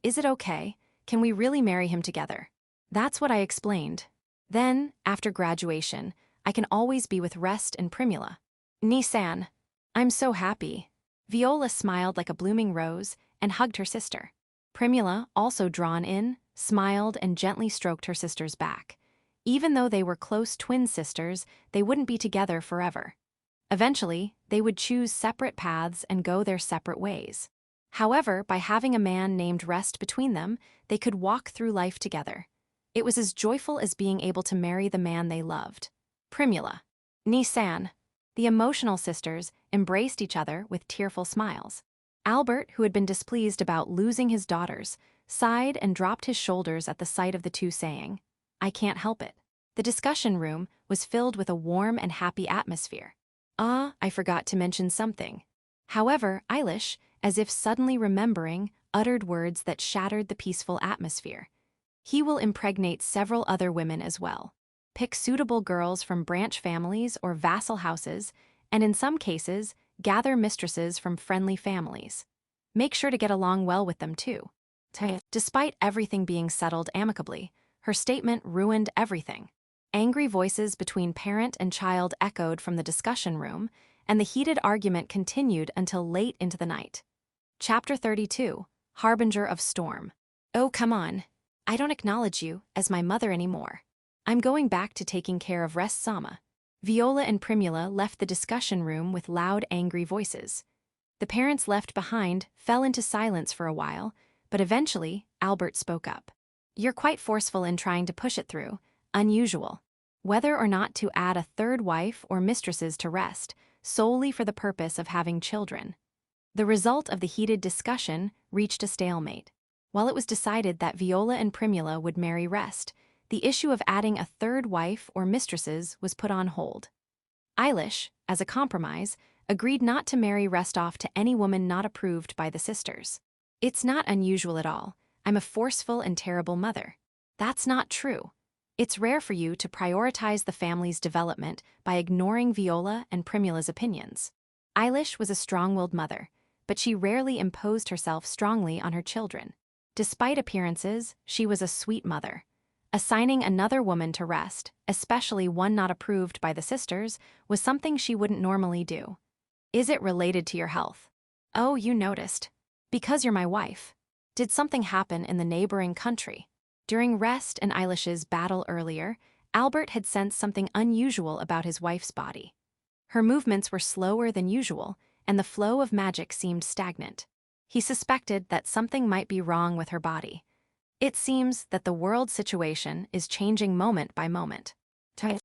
Is it okay? Can we really marry him together?" "That's what I explained. Then, after graduation, I can always be with Rest and Primula. Nisan. I'm so happy. Viola smiled like a blooming rose and hugged her sister. Primula, also drawn in, smiled and gently stroked her sister's back. Even though they were close twin sisters, they wouldn't be together forever. Eventually, they would choose separate paths and go their separate ways. However, by having a man named Rest between them, they could walk through life together. It was as joyful as being able to marry the man they loved. Primula. Nisan. The emotional sisters embraced each other with tearful smiles. Albert, who had been displeased about losing his daughters, sighed and dropped his shoulders at the sight of the two, saying, "I can't help it." The discussion room was filled with a warm and happy atmosphere. I forgot to mention something. However, Eilish, as if suddenly remembering, uttered words that shattered the peaceful atmosphere. He will impregnate several other women as well. Pick suitable girls from branch families or vassal houses, and in some cases, gather mistresses from friendly families. Make sure to get along well with them too. Despite everything being settled amicably, her statement ruined everything. Angry voices between parent and child echoed from the discussion room, and the heated argument continued until late into the night. Chapter 32, Harbinger of Storm. Oh, come on. I don't acknowledge you as my mother anymore. I'm going back to taking care of Rest Sama. Viola and Primula left the discussion room with loud, angry voices. The parents left behind fell into silence for a while, but eventually, Albert spoke up. You're quite forceful in trying to push it through. Unusual. Whether or not to add a third wife or mistresses to Rest, solely for the purpose of having children. The result of the heated discussion reached a stalemate. While it was decided that Viola and Primula would marry Rest, the issue of adding a third wife or mistresses was put on hold. Eilish, as a compromise, agreed not to marry Rest off to any woman not approved by the sisters. It's not unusual at all. I'm a forceful and terrible mother. That's not true. It's rare for you to prioritize the family's development by ignoring Viola and Primula's opinions. Eilish was a strong-willed mother, but she rarely imposed herself strongly on her children. Despite appearances, she was a sweet mother. Assigning another woman to Rest, especially one not approved by the sisters, was something she wouldn't normally do. Is it related to your health? Oh, you noticed. Because you're my wife. Did something happen in the neighboring country? During Rest and Eilish's battle earlier, Albert had sensed something unusual about his wife's body. Her movements were slower than usual, and the flow of magic seemed stagnant. He suspected that something might be wrong with her body. It seems that the world situation is changing moment by moment.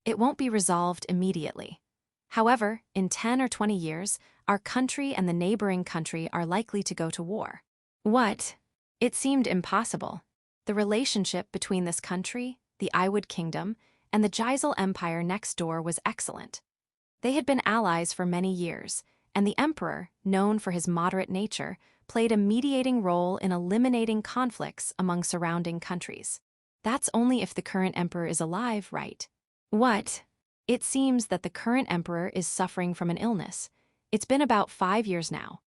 It won't be resolved immediately. However, in 10 or 20 years, our country and the neighboring country are likely to go to war. What? It seemed impossible. The relationship between this country, the Iwood Kingdom, and the Geisel Empire next door was excellent. They had been allies for many years, and the emperor, known for his moderate nature, played a mediating role in eliminating conflicts among surrounding countries. That's only if the current emperor is alive, right? What? It seems that the current emperor is suffering from an illness. It's been about 5 years now.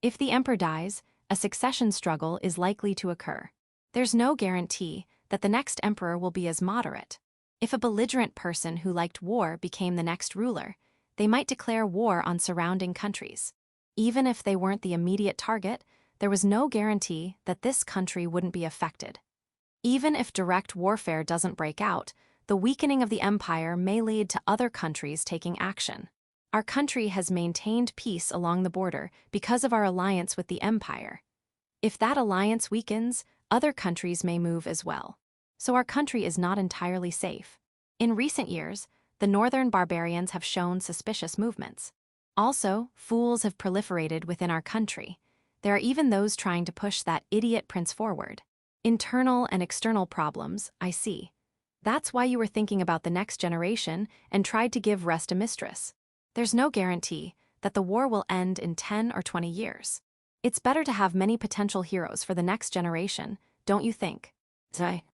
If the emperor dies, a succession struggle is likely to occur. There's no guarantee that the next emperor will be as moderate. If a belligerent person who liked war became the next ruler, they might declare war on surrounding countries. Even if they weren't the immediate target, there was no guarantee that this country wouldn't be affected. Even if direct warfare doesn't break out, the weakening of the empire may lead to other countries taking action. Our country has maintained peace along the border because of our alliance with the empire. If that alliance weakens, other countries may move as well. So our country is not entirely safe. In recent years, the northern barbarians have shown suspicious movements. Also, fools have proliferated within our country. There are even those trying to push that idiot prince forward. Internal and external problems, I see. That's why you were thinking about the next generation and tried to give Rest a mistress. There's no guarantee that the war will end in 10 or 20 years. It's better to have many potential heroes for the next generation, don't you think?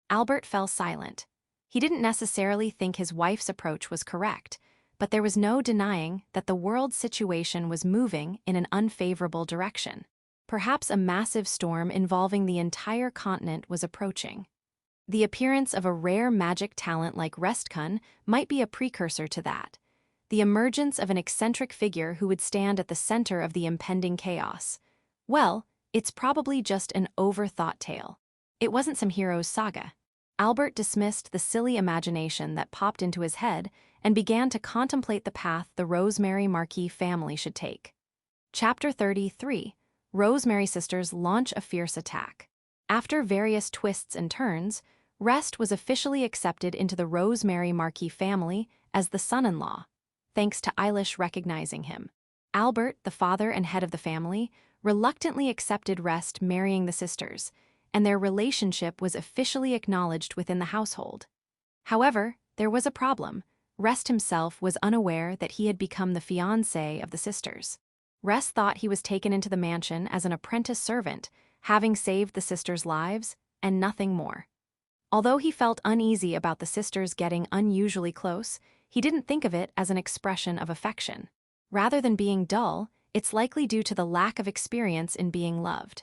Albert fell silent. He didn't necessarily think his wife's approach was correct, but there was no denying that the world situation was moving in an unfavorable direction. Perhaps a massive storm involving the entire continent was approaching. The appearance of a rare magic talent like Restkun might be a precursor to that. The emergence of an eccentric figure who would stand at the center of the impending chaos. Well, it's probably just an overthought tale. It wasn't some hero's saga. Albert dismissed the silly imagination that popped into his head and began to contemplate the path the Rosemary Marquis family should take. Chapter 33. Rosemary sisters launch a fierce attack. After various twists and turns, Rest was officially accepted into the Rosemary Marquis family as the son-in-law, thanks to Eilish recognizing him. Albert, the father and head of the family, reluctantly accepted Rest marrying the sisters, and their relationship was officially acknowledged within the household. However, there was a problem. Rest himself was unaware that he had become the fiancé of the sisters. Rest thought he was taken into the mansion as an apprentice servant, having saved the sisters' lives, and nothing more. Although he felt uneasy about the sisters getting unusually close, he didn't think of it as an expression of affection. Rather than being dull, it's likely due to the lack of experience in being loved.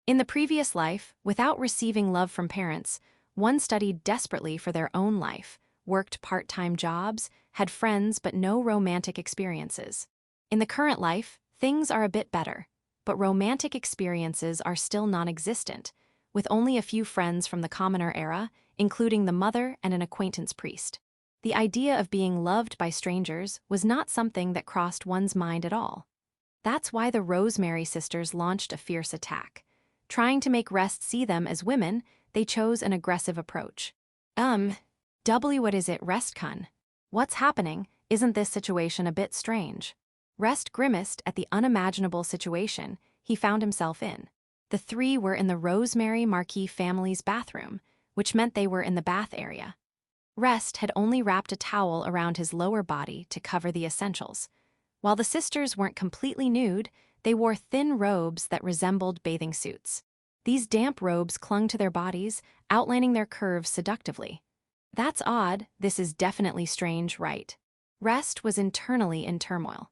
In the previous life, without receiving love from parents, one studied desperately for their own life, worked part-time jobs, had friends but no romantic experiences. In the current life, things are a bit better, but romantic experiences are still non-existent, with only a few friends from the commoner era, including the mother and an acquaintance priest. The idea of being loved by strangers was not something that crossed one's mind at all. That's why the Rosemary sisters launched a fierce attack. Trying to make Rest see them as women, they chose an aggressive approach. What is it, Restkun? What's happening? Isn't this situation a bit strange? Rest grimaced at the unimaginable situation he found himself in. The three were in the Rosemary Marquis family's bathroom, which meant they were in the bath area. Rest had only wrapped a towel around his lower body to cover the essentials. While the sisters weren't completely nude, they wore thin robes that resembled bathing suits. These damp robes clung to their bodies, outlining their curves seductively. That's odd, this is definitely strange, right? Rest was internally in turmoil.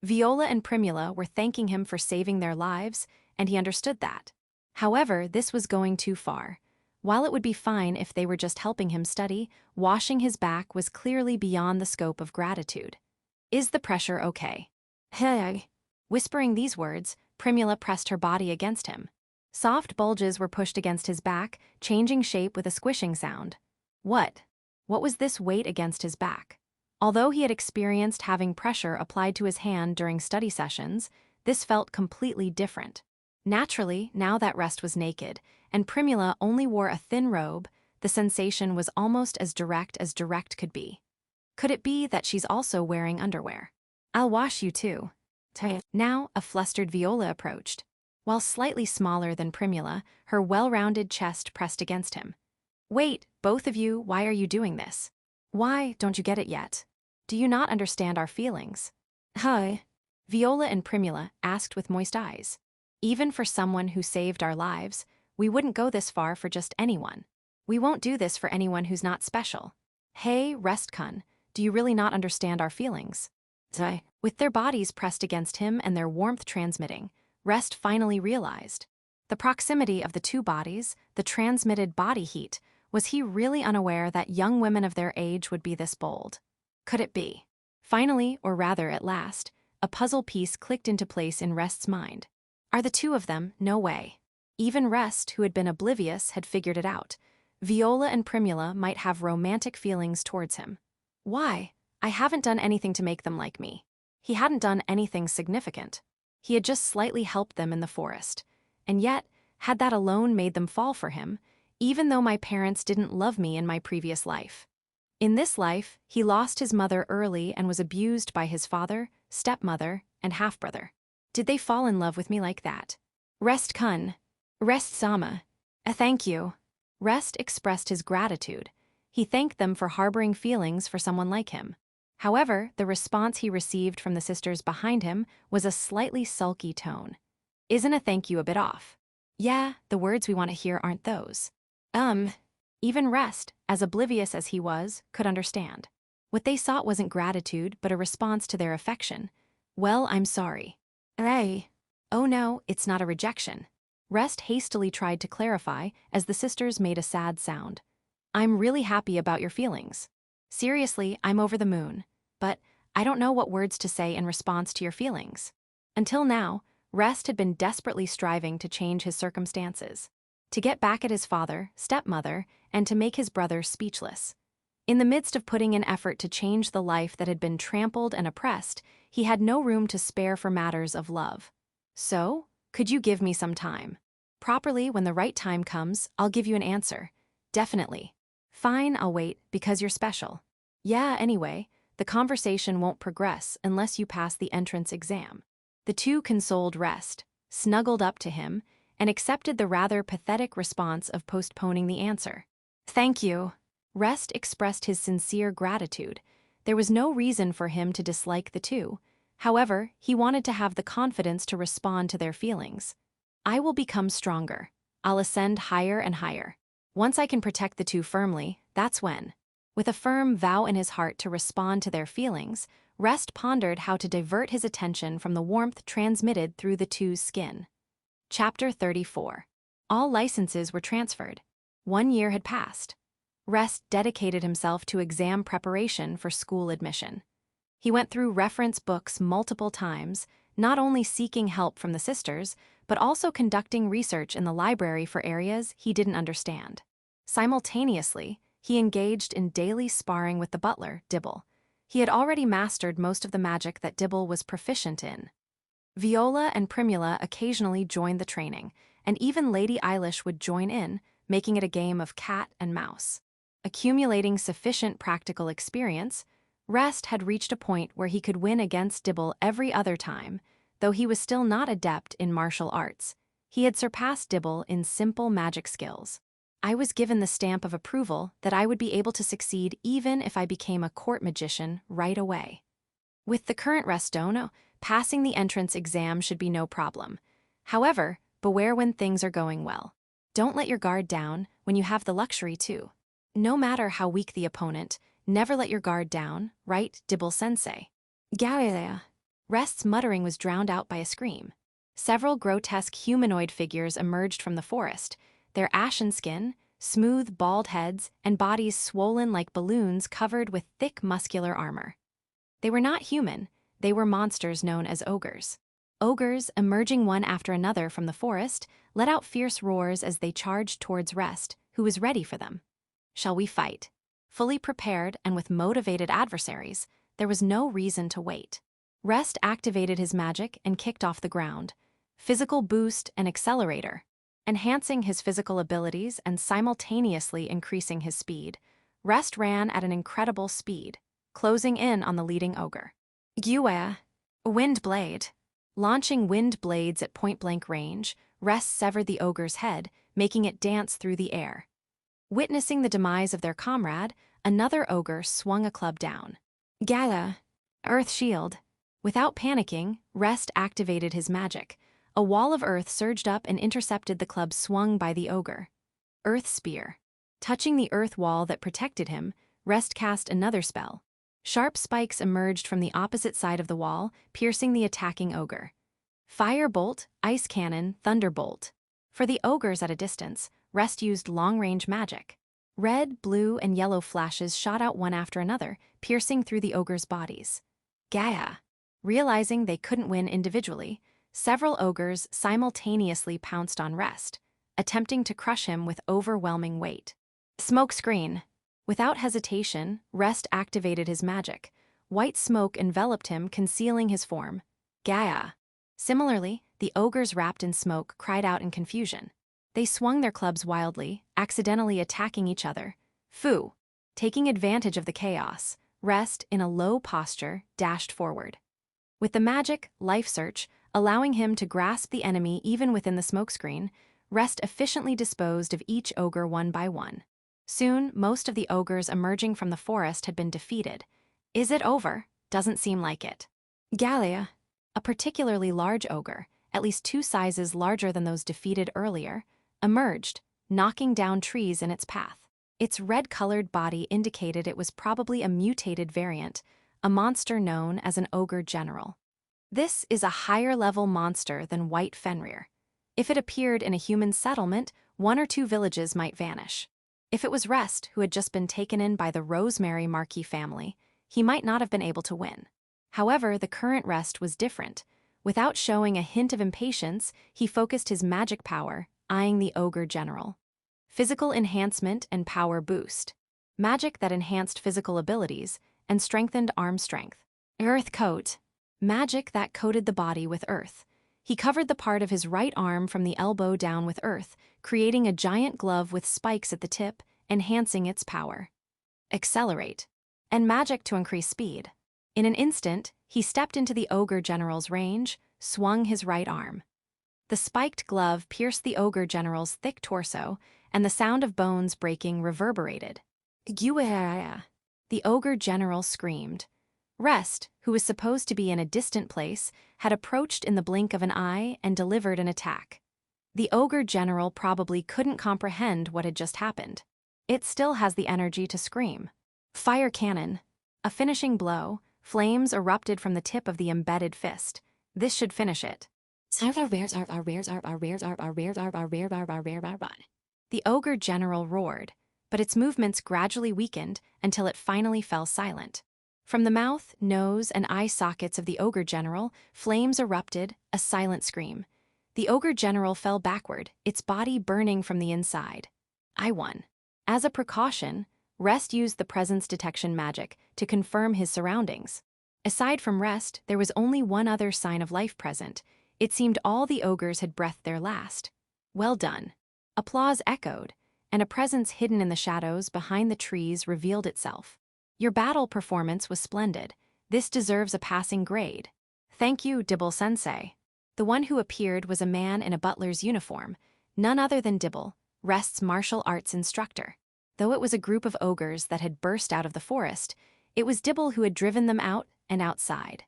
Viola and Primula were thanking him for saving their lives, and he understood that. However, this was going too far. While it would be fine if they were just helping him study, washing his back was clearly beyond the scope of gratitude. Is the pressure okay? Hey. Whispering these words, Primula pressed her body against him. Soft bulges were pushed against his back, changing shape with a squishing sound. What was this weight against his back? Although he had experienced having pressure applied to his hand during study sessions, this felt completely different. Naturally, now that Rest was naked, and Primula only wore a thin robe, the sensation was almost as direct could be. Could it be that she's also wearing underwear? I'll wash you too. Now, a flustered Viola approached. While slightly smaller than Primula, her well-rounded chest pressed against him. Wait, both of you, why are you doing this? Why, don't you get it yet? Do you not understand our feelings? Hi. Viola and Primula asked with moist eyes. Even for someone who saved our lives, we wouldn't go this far for just anyone. We won't do this for anyone who's not special. Hey, Restkun, do you really not understand our feelings? With their bodies pressed against him and their warmth transmitting, Rest finally realized. The proximity of the two bodies, the transmitted body heat, was he really unaware that young women of their age would be this bold? Could it be? Finally, or rather at last, a puzzle piece clicked into place in Rest's mind. Are the two of them? No way. Even Rest, who had been oblivious, had figured it out. Viola and Primula might have romantic feelings towards him. Why? I haven't done anything to make them like me. He hadn't done anything significant. He had just slightly helped them in the forest. And yet, had that alone made them fall for him, even though my parents didn't love me in my previous life? In this life, he lost his mother early and was abused by his father, stepmother, and half-brother. Did they fall in love with me like that? Restkun. Rest-sama. Thank you. Rest expressed his gratitude. He thanked them for harboring feelings for someone like him. However, the response he received from the sisters behind him was a slightly sulky tone. Isn't a thank you a bit off? Yeah, the words we want to hear aren't those. Even Rest, as oblivious as he was, could understand. What they sought wasn't gratitude, but a response to their affection. Well, I'm sorry. Hey. Oh no, it's not a rejection. Rest hastily tried to clarify as the sisters made a sad sound. I'm really happy about your feelings. Seriously, I'm over the moon. But I don't know what words to say in response to your feelings. Until now, Rest had been desperately striving to change his circumstances, to get back at his father, stepmother, and to make his brother speechless. In the midst of putting in effort to change the life that had been trampled and oppressed, he had no room to spare for matters of love. So, could you give me some time? Properly, when the right time comes, I'll give you an answer. Definitely. Fine, I'll wait, because you're special. Yeah, anyway, the conversation won't progress unless you pass the entrance exam. The two consoled Rest, snuggled up to him, and accepted the rather pathetic response of postponing the answer. Thank you. Rest expressed his sincere gratitude. There was no reason for him to dislike the two. However, he wanted to have the confidence to respond to their feelings. I will become stronger. I'll ascend higher and higher. Once I can protect the two firmly, that's when. With a firm vow in his heart to respond to their feelings, Rest pondered how to divert his attention from the warmth transmitted through the two's skin. Chapter 34. All licenses were transferred. 1 year had passed. Rest dedicated himself to exam preparation for school admission. He went through reference books multiple times, not only seeking help from the sisters, but also conducting research in the library for areas he didn't understand. Simultaneously, he engaged in daily sparring with the butler, Dibble. He had already mastered most of the magic that Dibble was proficient in. Viola and Primula occasionally joined the training, and even Lady Eilish would join in, making it a game of cat and mouse. Accumulating sufficient practical experience, Rest had reached a point where he could win against Dibble every other time, though he was still not adept in martial arts. He had surpassed Dibble in simple magic skills. I was given the stamp of approval that I would be able to succeed even if I became a court magician right away. With the current Restone, passing the entrance exam should be no problem. However, beware when things are going well. Don't let your guard down when you have the luxury to. No matter how weak the opponent, never let your guard down, right, Dibble-sensei? Galilea. Rest's muttering was drowned out by a scream. Several grotesque humanoid figures emerged from the forest, their ashen skin, smooth, bald heads, and bodies swollen like balloons covered with thick muscular armor. They were not human, they were monsters known as ogres. Ogres, emerging one after another from the forest, let out fierce roars as they charged towards Rest, who was ready for them. Shall we fight? Fully prepared and with motivated adversaries, there was no reason to wait. Rest activated his magic and kicked off the ground. Physical boost and accelerator. Enhancing his physical abilities and simultaneously increasing his speed, Rest ran at an incredible speed, closing in on the leading ogre. Gyue. Wind blade. Launching wind blades at point-blank range, Rest severed the ogre's head, making it dance through the air. Witnessing the demise of their comrade, another ogre swung a club down. Gala. Earth shield. Without panicking, Rest activated his magic. A wall of earth surged up and intercepted the club swung by the ogre. Earth spear. Touching the earth wall that protected him, Rest cast another spell. Sharp spikes emerged from the opposite side of the wall, piercing the attacking ogre. Fire bolt, ice cannon, thunderbolt. For the ogres at a distance, Rest used long-range magic. Red, blue, and yellow flashes shot out one after another, piercing through the ogres' bodies. Gaia. Realizing they couldn't win individually, several ogres simultaneously pounced on Rest, attempting to crush him with overwhelming weight. Smoke screen. Without hesitation, Rest activated his magic. White smoke enveloped him, concealing his form. Gaia. Similarly, the ogres wrapped in smoke cried out in confusion. They swung their clubs wildly, accidentally attacking each other. Fu. Taking advantage of the chaos, Rest, in a low posture, dashed forward. With the magic, Life Search, allowing him to grasp the enemy even within the smokescreen, Rest efficiently disposed of each ogre one by one. Soon, most of the ogres emerging from the forest had been defeated. Is it over? Doesn't seem like it. Gallia. A particularly large ogre, at least 2 sizes larger than those defeated earlier, emerged, knocking down trees in its path. Its red-colored body indicated it was probably a mutated variant, a monster known as an ogre general. This is a higher-level monster than White Fenrier. If it appeared in a human settlement, 1 or 2 villages might vanish. If it was Rest who had just been taken in by the Rosemary Marquis family, he might not have been able to win. However, the current Rest was different. Without showing a hint of impatience, he focused his magic power, eyeing the Ogre General. Physical enhancement and power boost. Magic that enhanced physical abilities and strengthened arm strength. Earth coat. Magic that coated the body with earth. He covered the part of his right arm from the elbow down with earth, creating a giant glove with spikes at the tip, enhancing its power. Accelerate. And magic to increase speed. In an instant, he stepped into the Ogre General's range, swung his right arm. The spiked glove pierced the Ogre General's thick torso, and the sound of bones breaking reverberated. The Ogre General screamed. Rest, who was supposed to be in a distant place, had approached in the blink of an eye and delivered an attack. The Ogre General probably couldn't comprehend what had just happened. It still has the energy to scream. Fire cannon. A finishing blow, flames erupted from the tip of the embedded fist. This should finish it. The Ogre General roared, but its movements gradually weakened until it finally fell silent. From the mouth, nose, and eye sockets of the Ogre General, flames erupted, a silent scream. The Ogre General fell backward, its body burning from the inside. I won. As a precaution, Rest used the presence detection magic to confirm his surroundings. Aside from Rest, there was only one other sign of life present. It seemed all the ogres had breathed their last. Well done. Applause echoed, and a presence hidden in the shadows behind the trees revealed itself. Your battle performance was splendid. This deserves a passing grade. Thank you, Dibble-sensei. The one who appeared was a man in a butler's uniform, none other than Dibble, Rest's martial arts instructor. Though it was a group of ogres that had burst out of the forest, it was Dibble who had driven them out and outside.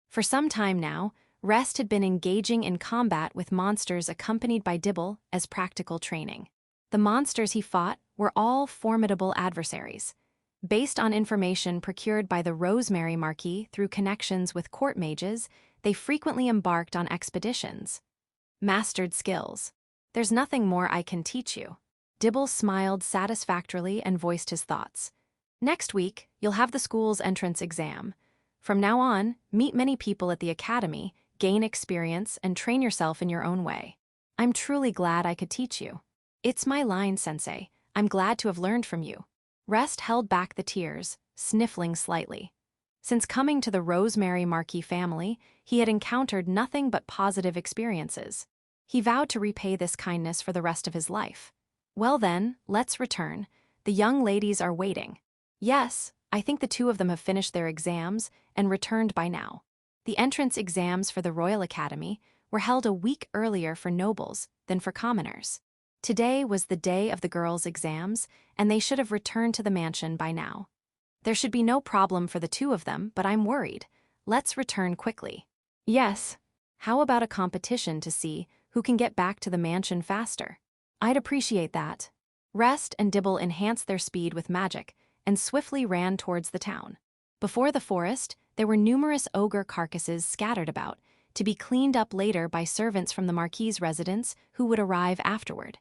For some time now, Rest had been engaging in combat with monsters accompanied by Dibble as practical training. The monsters he fought were all formidable adversaries. Based on information procured by the Rosemary Marquis through connections with court mages, they frequently embarked on expeditions. Mastered skills. There's nothing more I can teach you. Dibble smiled satisfactorily and voiced his thoughts. Next week, you'll have the school's entrance exam. From now on, meet many people at the academy, gain experience, and train yourself in your own way. I'm truly glad I could teach you. It's my line, Sensei. I'm glad to have learned from you. Rest held back the tears, sniffling slightly. Since coming to the Rosemary Marquis family, he had encountered nothing but positive experiences. He vowed to repay this kindness for the rest of his life. Well then, let's return. The young ladies are waiting. Yes, I think the two of them have finished their exams and returned by now. The entrance exams for the Royal Academy were held a week earlier for nobles than for commoners. Today was the day of the girls' exams, and they should have returned to the mansion by now. There should be no problem for the two of them, but I'm worried. Let's return quickly. Yes. How about a competition to see who can get back to the mansion faster? I'd appreciate that. Rest and Dibble enhanced their speed with magic and swiftly ran towards the town. Before the forest, there were numerous ogre carcasses scattered about, to be cleaned up later by servants from the Marquis's residence who would arrive afterward.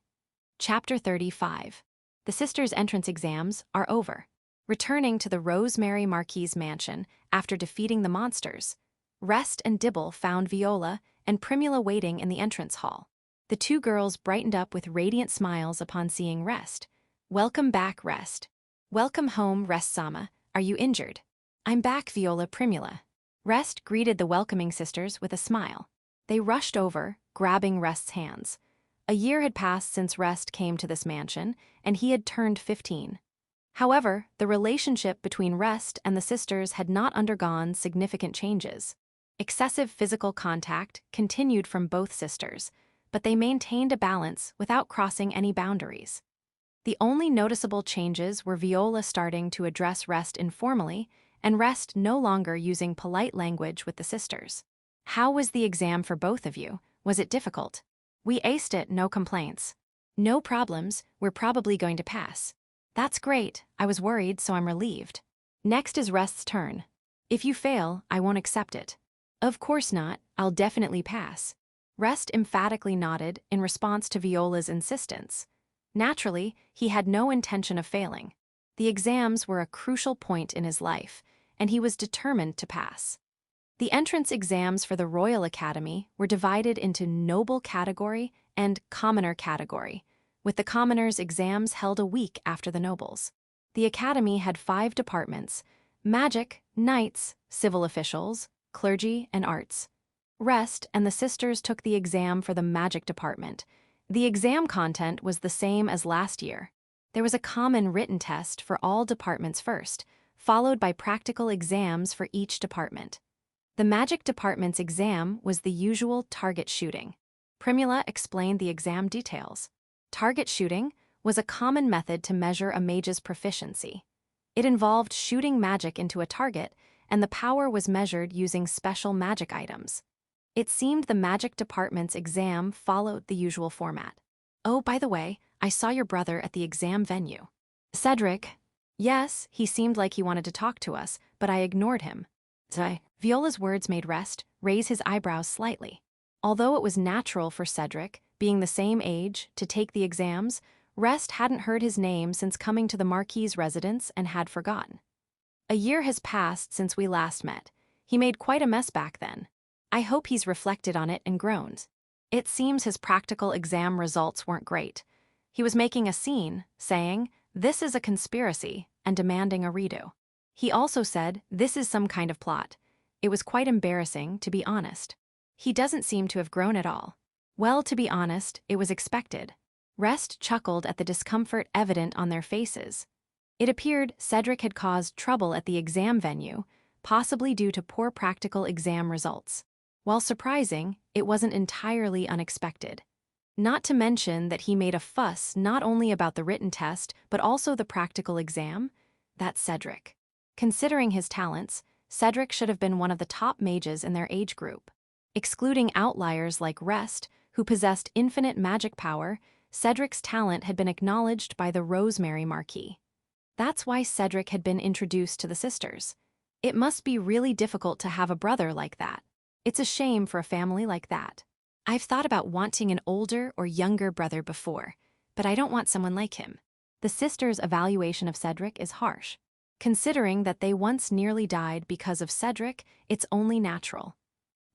Chapter 35. The sisters' entrance exams are over. Returning to the Rosemary Marquis's mansion after defeating the monsters, Rest and Dibble found Viola and Primula waiting in the entrance hall. The two girls brightened up with radiant smiles upon seeing Rest. Welcome back, Rest. Welcome home, Rest-sama. Are you injured? I'm back, Viola Primula. Rest greeted the welcoming sisters with a smile. They rushed over, grabbing Rest's hands. A year had passed since Rest came to this mansion, and he had turned 15. However, the relationship between Rest and the sisters had not undergone significant changes. Excessive physical contact continued from both sisters, but they maintained a balance without crossing any boundaries. The only noticeable changes were Viola starting to address Rest informally, and Rest no longer using polite language with the sisters. How was the exam for both of you? Was it difficult? We aced it, no complaints. No problems, we're probably going to pass. That's great, I was worried, so I'm relieved. Next is Rest's turn. If you fail, I won't accept it. Of course not, I'll definitely pass. Rest emphatically nodded in response to Viola's insistence. Naturally, he had no intention of failing. The exams were a crucial point in his life, and he was determined to pass. The entrance exams for the Royal Academy were divided into Noble Category and Commoner Category, with the Commoners' exams held a week after the Nobles. The Academy had 5 departments: Magic, Knights, Civil Officials, Clergy, and Arts. Rest and the sisters took the exam for the Magic department. The exam content was the same as last year. There was a common written test for all departments first, followed by practical exams for each department. The Magic department's exam was the usual target shooting. Primula explained the exam details. Target shooting was a common method to measure a mage's proficiency. It involved shooting magic into a target, and the power was measured using special magic items. It seemed the Magic department's exam followed the usual format. Oh, by the way, I saw your brother at the exam venue. Cedric. Yes, he seemed like he wanted to talk to us, but I ignored him. Viola's words made Rest raise his eyebrows slightly. Although it was natural for Cedric, being the same age, to take the exams, Rest hadn't heard his name since coming to the Marquis's residence and had forgotten. A year has passed since we last met. He made quite a mess back then. I hope he's reflected on it and groaned. It seems his practical exam results weren't great. He was making a scene, saying, "This is a conspiracy," and demanding a redo. He also said, "This is some kind of plot." It was quite embarrassing, to be honest. He doesn't seem to have grown at all. Well, to be honest, it was expected. Rest chuckled at the discomfort evident on their faces. It appeared Cedric had caused trouble at the exam venue, possibly due to poor practical exam results. While surprising, it wasn't entirely unexpected. Not to mention that he made a fuss not only about the written test, but also the practical exam. That's Cedric. Considering his talents, Cedric should have been one of the top mages in their age group. Excluding outliers like Rest, who possessed infinite magic power, Cedric's talent had been acknowledged by the Rosemary Marquis. That's why Cedric had been introduced to the sisters. It must be really difficult to have a brother like that. It's a shame for a family like that. I've thought about wanting an older or younger brother before, but I don't want someone like him. The sisters' evaluation of Cedric is harsh. Considering that they once nearly died because of Cedric, it's only natural.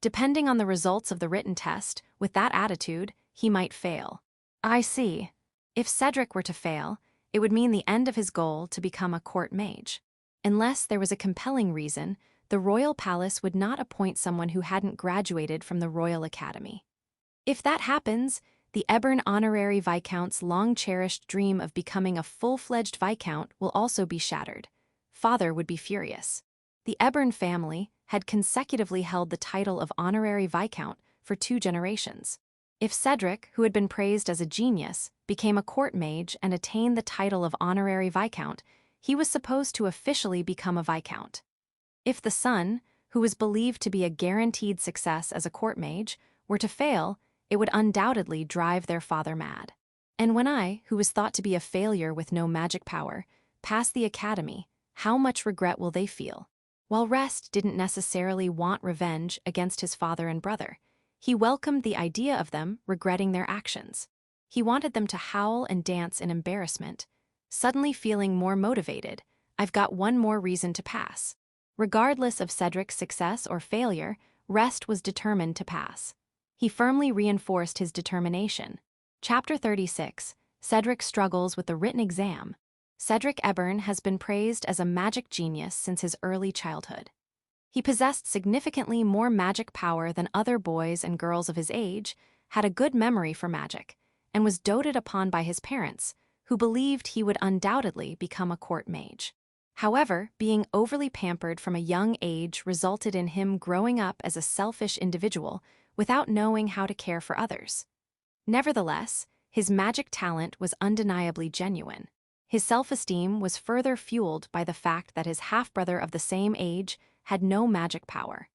Depending on the results of the written test, with that attitude, he might fail. I see. If Cedric were to fail, it would mean the end of his goal to become a court mage. Unless there was a compelling reason, the royal palace would not appoint someone who hadn't graduated from the Royal Academy. If that happens, the Ebern honorary viscount's long-cherished dream of becoming a full-fledged viscount will also be shattered. Father would be furious. The Ebern family had consecutively held the title of honorary viscount for 2 generations. If Cedric, who had been praised as a genius, became a court mage and attained the title of honorary viscount, he was supposed to officially become a viscount. If the son, who was believed to be a guaranteed success as a court mage, were to fail, it would undoubtedly drive their father mad. And when I, who was thought to be a failure with no magic power, pass the academy, how much regret will they feel? While Rest didn't necessarily want revenge against his father and brother, he welcomed the idea of them regretting their actions. He wanted them to howl and dance in embarrassment. Suddenly feeling more motivated, I've got one more reason to pass. Regardless of Cedric's success or failure, Rest was determined to pass. He firmly reinforced his determination. Chapter 36, Cedric struggles with the written exam. Cedric Ebern has been praised as a magic genius since his early childhood. He possessed significantly more magic power than other boys and girls of his age, had a good memory for magic, and was doted upon by his parents, who believed he would undoubtedly become a court mage. However, being overly pampered from a young age resulted in him growing up as a selfish individual without knowing how to care for others. Nevertheless, his magic talent was undeniably genuine. His self-esteem was further fueled by the fact that his half-brother of the same age had no magic power.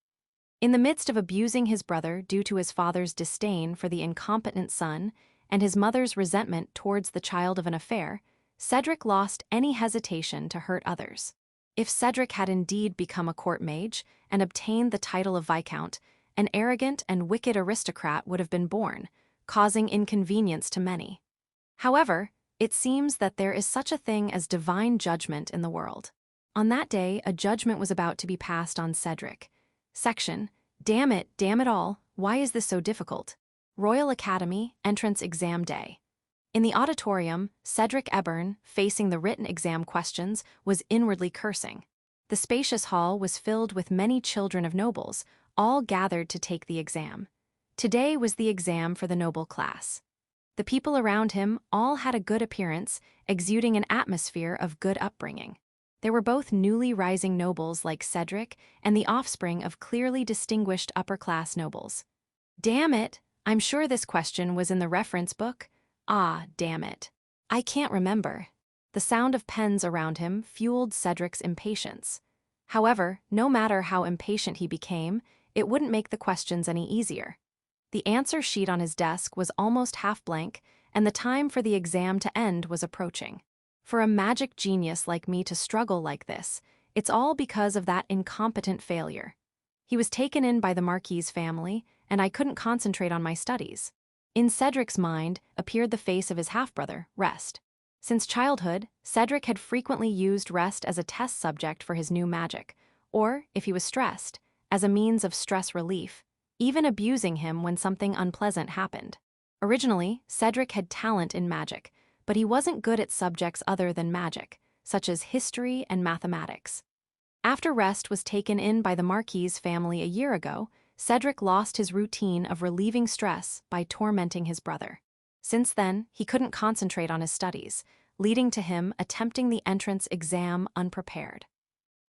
In the midst of abusing his brother due to his father's disdain for the incompetent son and his mother's resentment towards the child of an affair, Cedric lost any hesitation to hurt others. If Cedric had indeed become a court mage and obtained the title of viscount, an arrogant and wicked aristocrat would have been born, causing inconvenience to many. However, It seems that there is such a thing as divine judgment in the world. On that day, a judgment was about to be passed on Cedric. Section, damn it all, why is this so difficult? Royal Academy, Entrance Exam Day. In the auditorium, Cedric Ebern, facing the written exam questions, was inwardly cursing. The spacious hall was filled with many children of nobles, all gathered to take the exam. Today was the exam for the noble class. The people around him all had a good appearance, exuding an atmosphere of good upbringing. There were both newly rising nobles like Cedric and the offspring of clearly distinguished upper-class nobles. Damn it, I'm sure this question was in the reference book. Ah, damn it. I can't remember. The sound of pens around him fueled Cedric's impatience. However, no matter how impatient he became, it wouldn't make the questions any easier. The answer sheet on his desk was almost half blank, and the time for the exam to end was approaching. For a magic genius like me to struggle like this, it's all because of that incompetent failure. He was taken in by the Marquis's family, and I couldn't concentrate on my studies. In Cedric's mind appeared the face of his half-brother, Rest. Since childhood, Cedric had frequently used Rest as a test subject for his new magic, or, if he was stressed, as a means of stress relief, even abusing him when something unpleasant happened. Originally, Cedric had talent in magic, but he wasn't good at subjects other than magic, such as history and mathematics. After Rest was taken in by the Marquis's family a year ago, Cedric lost his routine of relieving stress by tormenting his brother. Since then, he couldn't concentrate on his studies, leading to him attempting the entrance exam unprepared.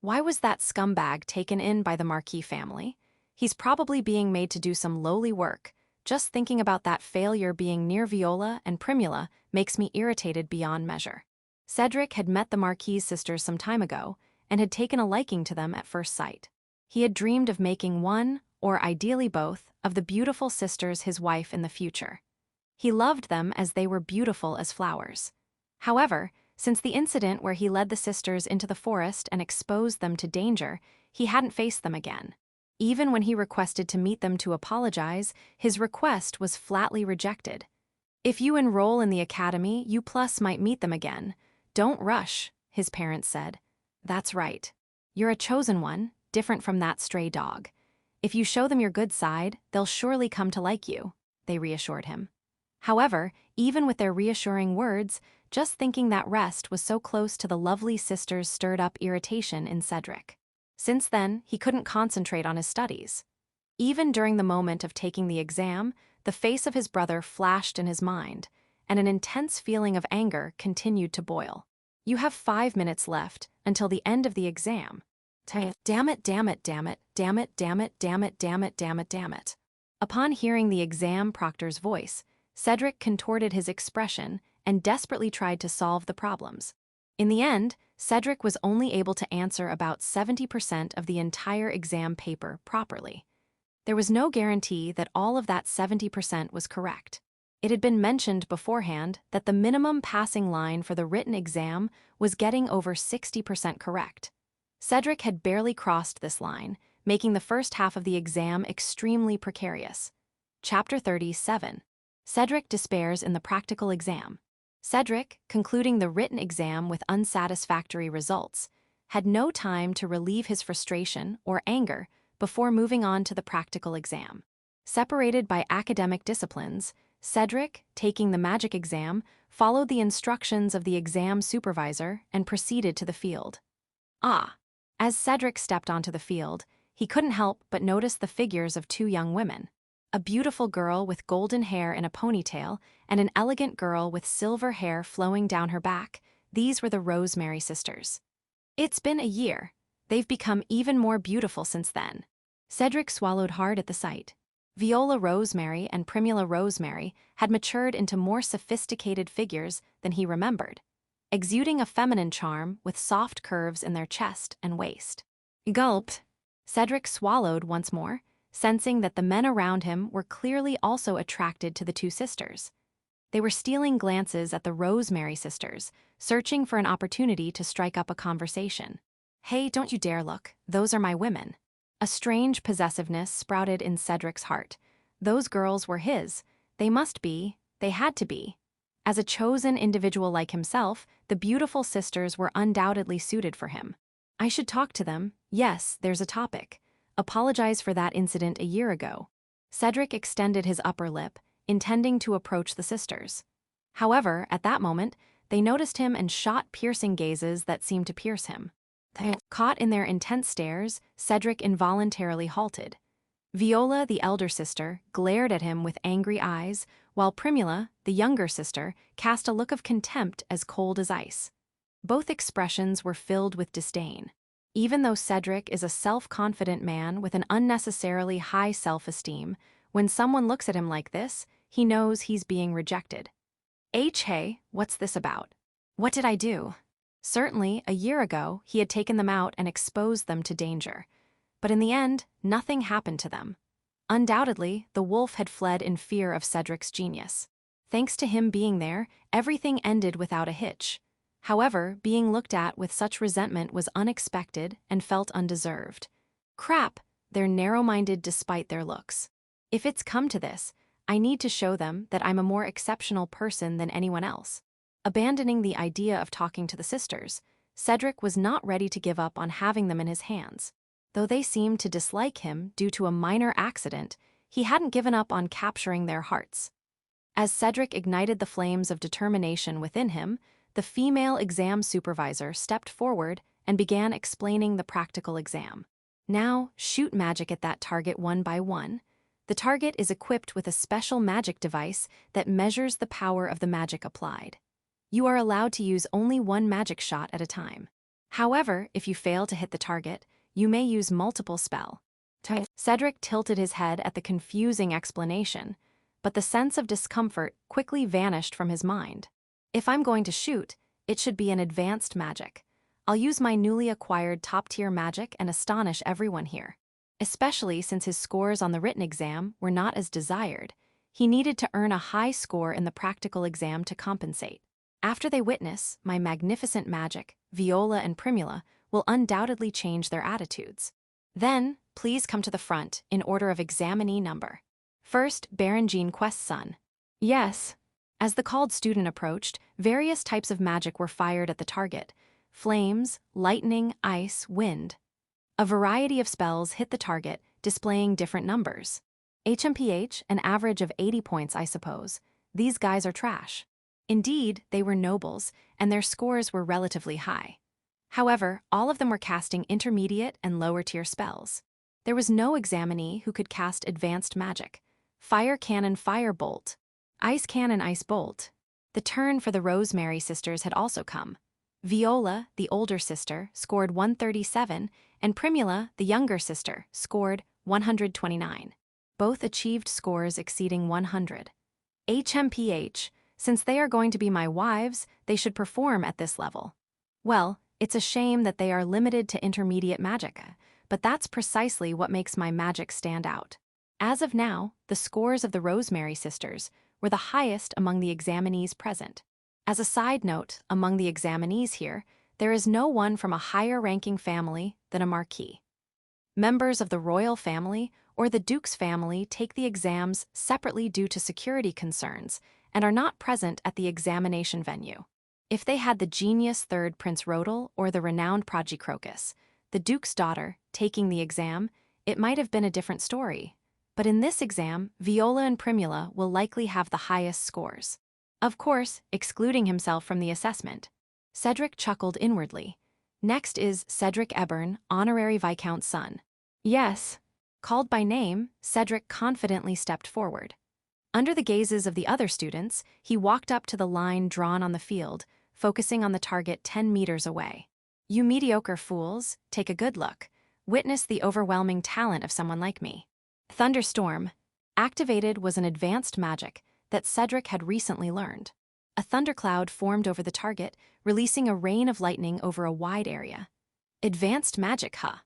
Why was that scumbag taken in by the Marquis family? He's probably being made to do some lowly work. Just thinking about that failure being near Viola and Primula makes me irritated beyond measure. Cedric had met the Marquis sisters some time ago and had taken a liking to them at first sight. He had dreamed of making one, or ideally both, of the beautiful sisters his wife in the future. He loved them as they were beautiful as flowers. However, since the incident where he led the sisters into the forest and exposed them to danger, he hadn't faced them again. Even when he requested to meet them to apologize, his request was flatly rejected. If you enroll in the academy, you plus might meet them again. Don't rush, his parents said. That's right. You're a chosen one, different from that stray dog. If you show them your good side, they'll surely come to like you, they reassured him. However, even with their reassuring words, just thinking that Rest was so close to the lovely sisters stirred up irritation in Cedric. Since then, he couldn't concentrate on his studies. Even during the moment of taking the exam, the face of his brother flashed in his mind, and an intense feeling of anger continued to boil. You have 5 minutes left until the end of the exam. Damn it, damn it, damn it, damn it, damn it, damn it, damn it, damn it, damn it. Upon hearing the exam proctor's voice, Cedric contorted his expression and desperately tried to solve the problems. In the end, Cedric was only able to answer about 70% of the entire exam paper properly. There was no guarantee that all of that 70% was correct. It had been mentioned beforehand that the minimum passing line for the written exam was getting over 60% correct. Cedric had barely crossed this line, making the first half of the exam extremely precarious. Chapter 37. Cedric despairs in the practical exam. Cedric, concluding the written exam with unsatisfactory results, had no time to relieve his frustration or anger before moving on to the practical exam. Separated by academic disciplines, Cedric, taking the magic exam, followed the instructions of the exam supervisor and proceeded to the field. As Cedric stepped onto the field, he couldn't help but notice the figures of 2 young women. A beautiful girl with golden hair in a ponytail and an elegant girl with silver hair flowing down her back. These were the Rosemary sisters. It's been a year. They've become even more beautiful since then. Cedric swallowed hard at the sight. Viola Rosemary and Primula Rosemary had matured into more sophisticated figures than he remembered, exuding a feminine charm with soft curves in their chest and waist. Gulped. Cedric swallowed once more, sensing that the men around him were clearly also attracted to the 2 sisters. They were stealing glances at the Rosemary sisters, searching for an opportunity to strike up a conversation. Hey, don't you dare look, those are my women. A strange possessiveness sprouted in Cedric's heart. Those girls were his. They must be, they had to be. As a chosen individual like himself, the beautiful sisters were undoubtedly suited for him. I should talk to them. Yes, there's a topic. Apologize for that incident a year ago. Cedric extended his upper lip, intending to approach the sisters. However, at that moment, they noticed him and shot piercing gazes that seemed to pierce him. Caught in their intense stares, Cedric involuntarily halted. Viola, the elder sister, glared at him with angry eyes, while Primula, the younger sister, cast a look of contempt as cold as ice. Both expressions were filled with disdain. Even though Cedric is a self-confident man with an unnecessarily high self-esteem, when someone looks at him like this, he knows he's being rejected. Hey, what's this about? What did I do? Certainly, a year ago, he had taken them out and exposed them to danger. But in the end, nothing happened to them. Undoubtedly, the wolf had fled in fear of Cedric's genius. Thanks to him being there, everything ended without a hitch. However, being looked at with such resentment was unexpected and felt undeserved. Crap, they're narrow-minded despite their looks. If it's come to this, I need to show them that I'm a more exceptional person than anyone else. Abandoning the idea of talking to the sisters, Cedric was not ready to give up on having them in his hands. Though they seemed to dislike him due to a minor accident, he hadn't given up on capturing their hearts. As Cedric ignited the flames of determination within him, the female exam supervisor stepped forward and began explaining the practical exam. Now, shoot magic at that target one by one. The target is equipped with a special magic device that measures the power of the magic applied. You are allowed to use only one magic shot at a time. However, if you fail to hit the target, you may use multiple spell. Cedric tilted his head at the confusing explanation, but the sense of discomfort quickly vanished from his mind. If I'm going to shoot, it should be an advanced magic. I'll use my newly acquired top-tier magic and astonish everyone here. Especially since his scores on the written exam were not as desired, he needed to earn a high score in the practical exam to compensate. After they witness my magnificent magic, Viola and Primula will undoubtedly change their attitudes. Then, please come to the front in order of examinee number. First, Baron Jean Quest's son. Yes. As the called student approached, various types of magic were fired at the target: flames, lightning, ice, wind. A variety of spells hit the target, displaying different numbers. HMPH, an average of 80 points, I suppose. These guys are trash. Indeed, they were nobles, and their scores were relatively high. However, all of them were casting intermediate and lower-tier spells. There was no examinee who could cast advanced magic. Fire Cannon Fire Bolt, Ice Cannon Ice Bolt. The turn for the Rosemary sisters had also come. Viola, the older sister, scored 137, and Primula, the younger sister, scored 129. Both achieved scores exceeding 100. HMPH, since they are going to be my wives, they should perform at this level. Well, it's a shame that they are limited to intermediate magic, but that's precisely what makes my magic stand out. As of now, the scores of the Rosemary sisters were the highest among the examinees present. As a side note, among the examinees here, there is no one from a higher-ranking family than a marquis. Members of the royal family or the duke's family take the exams separately due to security concerns and are not present at the examination venue. If they had the genius third Prince Rodel or the renowned Prodigy Crocus, the duke's daughter, taking the exam, it might have been a different story. But in this exam, Viola and Primula will likely have the highest scores. Of course, excluding himself from the assessment. Cedric chuckled inwardly. Next is Cedric Ebern, honorary Viscount's son. Yes. Called by name, Cedric confidently stepped forward. Under the gazes of the other students, he walked up to the line drawn on the field, focusing on the target 10 meters away. You mediocre fools, take a good look. Witness the overwhelming talent of someone like me. Thunderstorm. Activated was an advanced magic that Cedric had recently learned. A thundercloud formed over the target, releasing a rain of lightning over a wide area. Advanced magic, huh?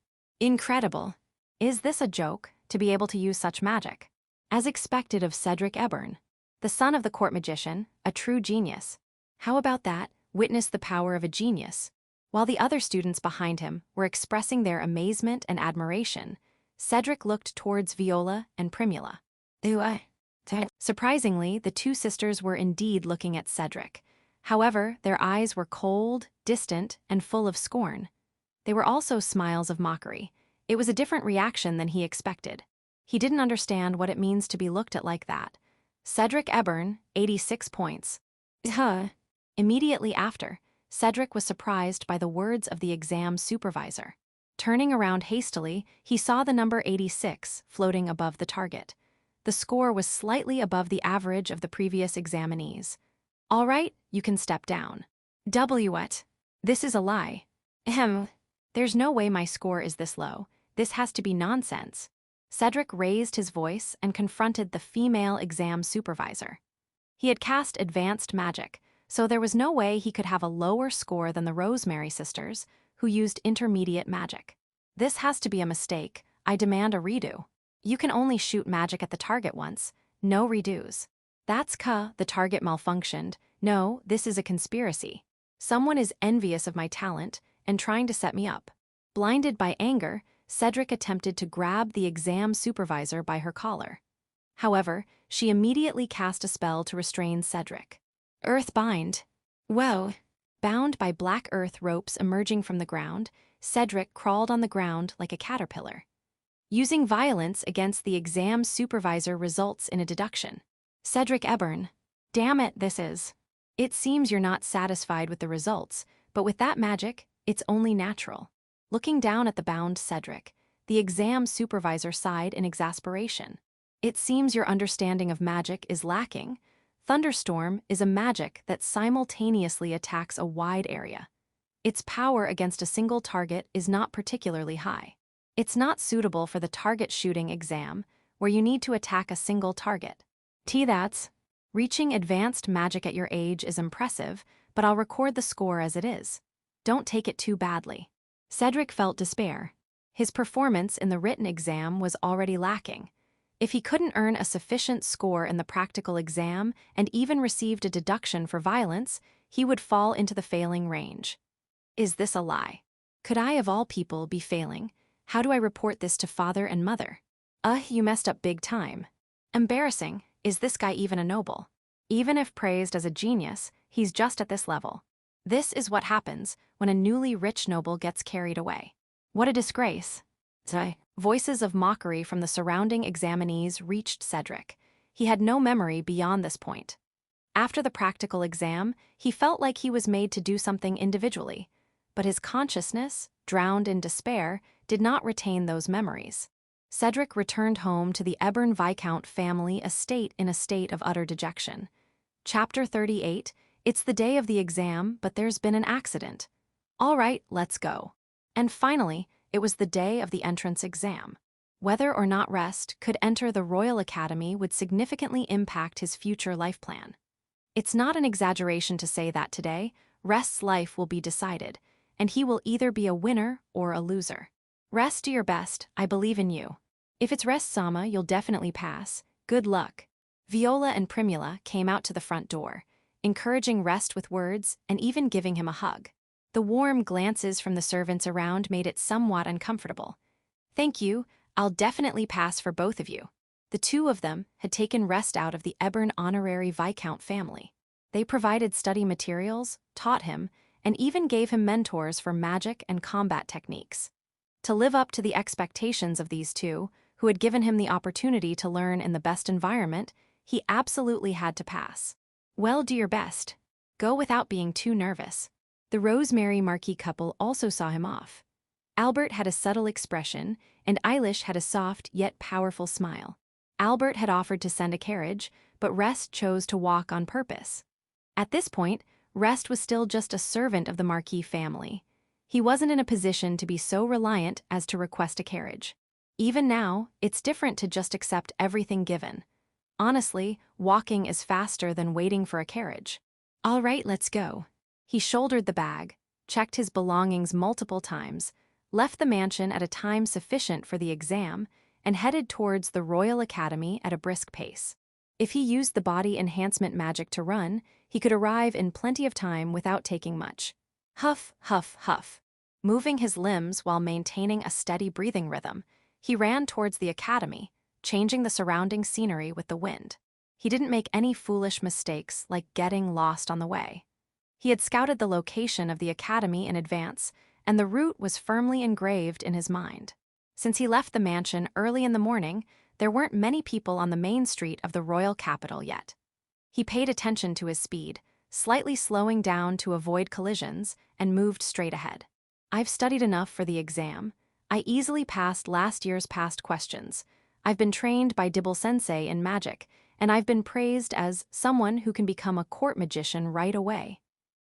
Incredible. Is this a joke, to be able to use such magic? As expected of Cedric Ebern, the son of the court magician, a true genius. How about that? Witness the power of a genius. While the other students behind him were expressing their amazement and admiration, Cedric looked towards Viola and Primula. Surprisingly, the two sisters were indeed looking at Cedric. However, their eyes were cold, distant, and full of scorn. They were also smiles of mockery. It was a different reaction than he expected. He didn't understand what it means to be looked at like that. Cedric Ebern, 86 points. Immediately after, Cedric was surprised by the words of the exam supervisor. Turning around hastily, he saw the number 86 floating above the target. The score was slightly above the average of the previous examinees. All right, you can step down. What? This is a lie. There's no way my score is this low. This has to be nonsense. Cedric raised his voice and confronted the female exam supervisor. He had cast advanced magic, so there was no way he could have a lower score than the Rosemary sisters, who used intermediate magic. This has to be a mistake. I demand a redo. You can only shoot magic at the target once. No redos. That's the target malfunctioned. No, this is a conspiracy. Someone is envious of my talent and trying to set me up. Blinded by anger, Cedric attempted to grab the exam supervisor by her collar. However, she immediately cast a spell to restrain Cedric. Earthbind. Whoa. Bound by black earth ropes emerging from the ground, Cedric crawled on the ground like a caterpillar. Using violence against the exam supervisor results in a deduction. Cedric Ebern. Damn it, this is. It seems you're not satisfied with the results, but with that magic, it's only natural. Looking down at the bound Cedric, the exam supervisor sighed in exasperation. It seems your understanding of magic is lacking. Thunderstorm is a magic that simultaneously attacks a wide area. Its power against a single target is not particularly high. It's not suitable for the target shooting exam, where you need to attack a single target. That's. Reaching advanced magic at your age is impressive, but I'll record the score as it is. Don't take it too badly. Cedric felt despair. His performance in the written exam was already lacking. If he couldn't earn a sufficient score in the practical exam and even received a deduction for violence, he would fall into the failing range. Is this a lie? Could I, of all people, be failing? How do I report this to father and mother? You messed up big time. Embarrassing. Is this guy even a noble? Even if praised as a genius, he's just at this level. This is what happens when a newly rich noble gets carried away. What a disgrace. Voices of mockery from the surrounding examinees reached Cedric. He had no memory beyond this point. After the practical exam, he felt like he was made to do something individually, but his consciousness, drowned in despair, did not retain those memories. Cedric returned home to the Ebern Viscount family estate in a state of utter dejection. Chapter 38, It's the day of the exam, but there's been an accident. All right, let's go. And finally, it was the day of the entrance exam. Whether or not Rest could enter the Royal Academy would significantly impact his future life plan. It's not an exaggeration to say that today, Rest's life will be decided, and he will either be a winner or a loser. Rest, do your best, I believe in you. If it's Rest-sama, you'll definitely pass. Good luck. Viola and Primula came out to the front door, encouraging Rest with words and even giving him a hug. The warm glances from the servants around made it somewhat uncomfortable. Thank you, I'll definitely pass for both of you. The two of them had taken Rest out of the Ebern honorary Viscount family. They provided study materials, taught him, and even gave him mentors for magic and combat techniques. To live up to the expectations of these two, who had given him the opportunity to learn in the best environment, he absolutely had to pass. Well, do your best. Go without being too nervous. The Rosemary Marquis couple also saw him off. Albert had a subtle expression, and Eilish had a soft yet powerful smile. Albert had offered to send a carriage, but Rest chose to walk on purpose. At this point, Rest was still just a servant of the Marquis family. He wasn't in a position to be so reliant as to request a carriage. Even now, it's different to just accept everything given. Honestly, walking is faster than waiting for a carriage. All right, let's go. He shouldered the bag, checked his belongings multiple times, left the mansion at a time sufficient for the exam, and headed towards the Royal Academy at a brisk pace. If he used the body enhancement magic to run, he could arrive in plenty of time without taking much. Huff, huff, huff. Moving his limbs while maintaining a steady breathing rhythm, he ran towards the academy, changing the surrounding scenery with the wind. He didn't make any foolish mistakes like getting lost on the way. He had scouted the location of the academy in advance, and the route was firmly engraved in his mind. Since he left the mansion early in the morning, there weren't many people on the main street of the royal capital yet. He paid attention to his speed, slightly slowing down to avoid collisions, and moved straight ahead. I've studied enough for the exam. I easily passed last year's past questions. I've been trained by Dibble Sensei in magic, and I've been praised as someone who can become a court magician right away.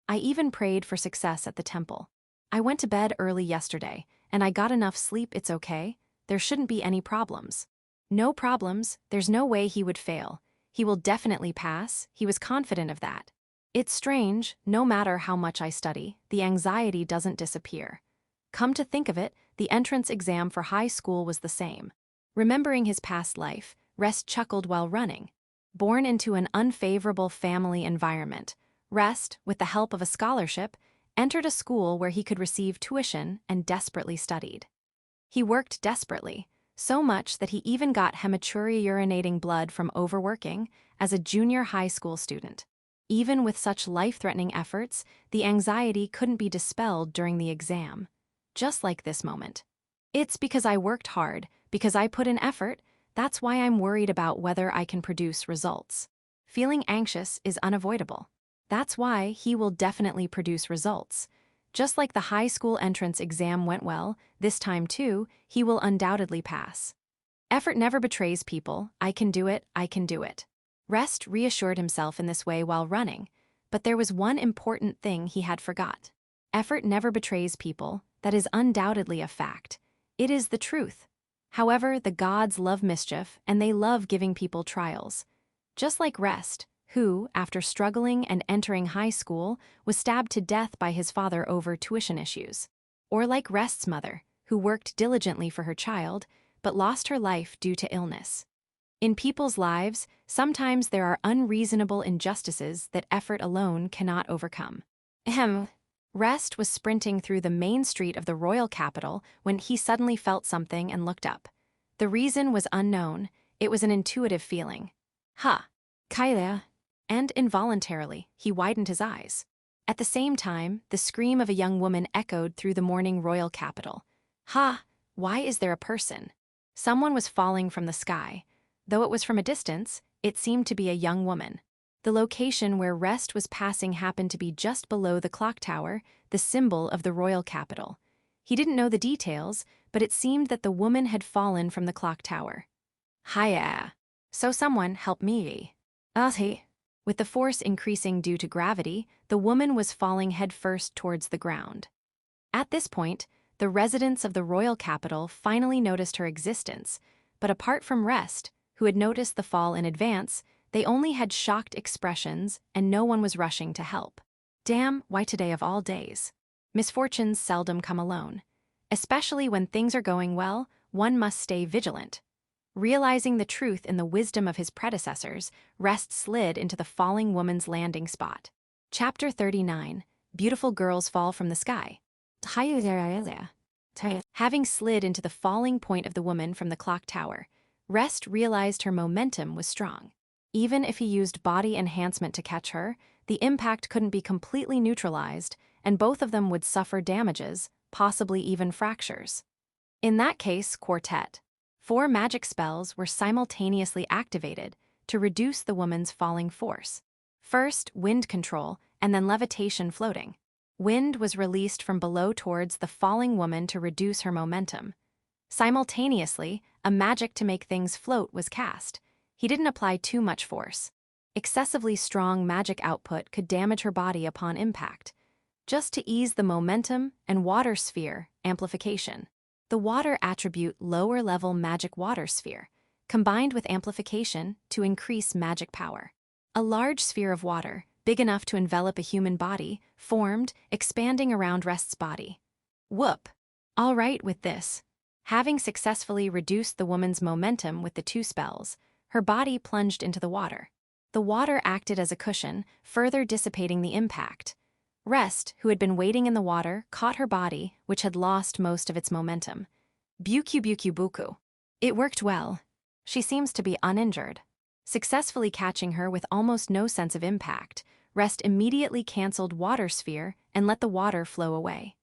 I even prayed for success at the temple. I went to bed early yesterday, and I got enough sleep. It's okay. There shouldn't be any problems. No problems, there's no way he would fail. He will definitely pass, he was confident of that. It's strange, no matter how much I study, the anxiety doesn't disappear. Come to think of it, the entrance exam for high school was the same. Remembering his past life, Rest chuckled while running. Born into an unfavorable family environment, Rest, with the help of a scholarship, entered a school where he could receive tuition and desperately studied. He worked desperately, so much that he even got hematuria urinating blood from overworking as a junior high school student. Even with such life-threatening efforts, the anxiety couldn't be dispelled during the exam. Just like this moment. It's because I worked hard, because I put in effort, that's why I'm worried about whether I can produce results. Feeling anxious is unavoidable. That's why he will definitely produce results. Just like the high school entrance exam went well, this time too, he will undoubtedly pass. Effort never betrays people. I can do it, I can do it. Rest reassured himself in this way while running, but there was one important thing he had forgot. Effort never betrays people, that is undoubtedly a fact. It is the truth. However, the gods love mischief, and they love giving people trials. Just like Rest, who, after struggling and entering high school, was stabbed to death by his father over tuition issues. Or like Rest's mother, who worked diligently for her child, but lost her life due to illness. In people's lives, sometimes there are unreasonable injustices that effort alone cannot overcome. Rest was sprinting through the main street of the royal capital when he suddenly felt something and looked up. The reason was unknown. It was an intuitive feeling. Kaila. And involuntarily, he widened his eyes. At the same time, the scream of a young woman echoed through the morning royal capital. Why is there a person? Someone was falling from the sky. Though it was from a distance, it seemed to be a young woman. The location where Rest was passing happened to be just below the clock tower, the symbol of the royal capital. He didn't know the details, but it seemed that the woman had fallen from the clock tower. Hiya. So someone help me. With the force increasing due to gravity, the woman was falling headfirst towards the ground. At this point, the residents of the royal capital finally noticed her existence, but apart from Rest, who had noticed the fall in advance, they only had shocked expressions and no one was rushing to help. Damn, why today of all days? Misfortunes seldom come alone. Especially when things are going well, one must stay vigilant. Realizing the truth in the wisdom of his predecessors, Rest slid into the falling woman's landing spot. Chapter 39, Beautiful Girls Fall from the Sky. Having slid into the falling point of the woman from the clock tower, Rest realized her momentum was strong. Even if he used body enhancement to catch her, the impact couldn't be completely neutralized, and both of them would suffer damages, possibly even fractures. In that case, quartet. 4 magic spells were simultaneously activated to reduce the woman's falling force. First, wind control, and then levitation floating. Wind was released from below towards the falling woman to reduce her momentum. Simultaneously, a magic to make things float was cast. He didn't apply too much force. Excessively strong magic output could damage her body upon impact. Just to ease the momentum and water sphere amplification. The water attribute lower-level magic water sphere, combined with amplification to increase magic power. A large sphere of water, big enough to envelop a human body, formed, expanding around Rest's body. Whoop! All right with this. Having successfully reduced the woman's momentum with the 2 spells, her body plunged into the water. The water acted as a cushion, further dissipating the impact. Rest, who had been waiting in the water, caught her body, which had lost most of its momentum. Buku. It worked well. She seems to be uninjured. Successfully catching her with almost no sense of impact, Rest immediately cancelled Water Sphere and let the water flow away.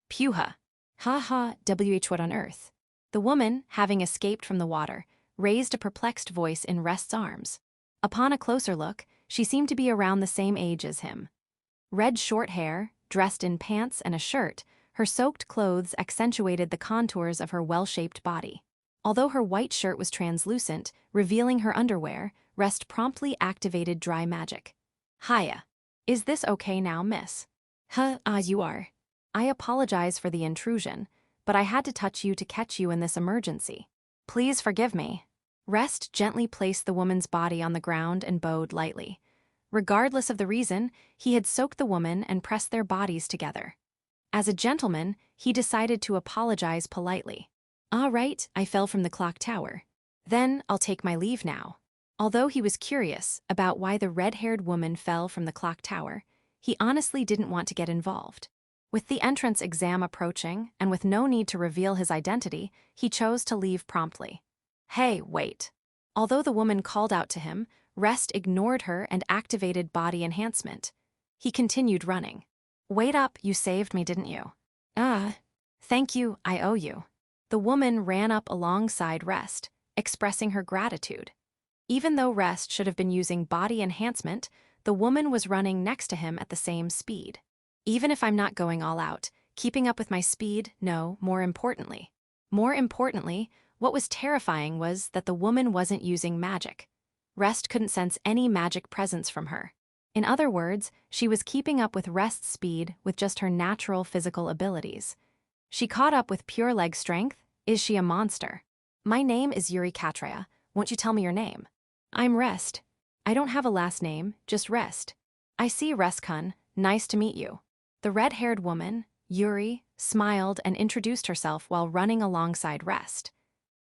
Puha. Ha ha, what on earth? The woman, having escaped from the water, raised a perplexed voice in Rest's arms. Upon a closer look, she seemed to be around the same age as him. Red short hair, dressed in pants and a shirt, her soaked clothes accentuated the contours of her well-shaped body. Although her white shirt was translucent, revealing her underwear, Rest promptly activated dry magic. Hiya. Is this okay now, miss? You are. I apologize for the intrusion, but I had to touch you to catch you in this emergency. Please forgive me. Rest gently placed the woman's body on the ground and bowed lightly. Regardless of the reason, he had soaked the woman and pressed their bodies together. As a gentleman, he decided to apologize politely. All right, I fell from the clock tower. Then I'll take my leave now. Although he was curious about why the red-haired woman fell from the clock tower, he honestly didn't want to get involved. With the entrance exam approaching, and with no need to reveal his identity, he chose to leave promptly. Hey, wait. Although the woman called out to him, Rest ignored her and activated body enhancement. He continued running. Wait up, you saved me, didn't you? Thank you, I owe you. The woman ran up alongside Rest, expressing her gratitude. Even though Rest should have been using body enhancement, the woman was running next to him at the same speed. Even if I'm not going all out, keeping up with my speed, no, more importantly, what was terrifying was that the woman wasn't using magic. Rest couldn't sense any magic presence from her. In other words, she was keeping up with Rest's speed with just her natural physical abilities. She caught up with pure leg strength. Is she a monster? My name is Yuri Katreya. Won't you tell me your name? I'm Rest. I don't have a last name, just Rest. I see, Rest-kun. Nice to meet you. The red-haired woman, Yuri, smiled and introduced herself while running alongside Rest.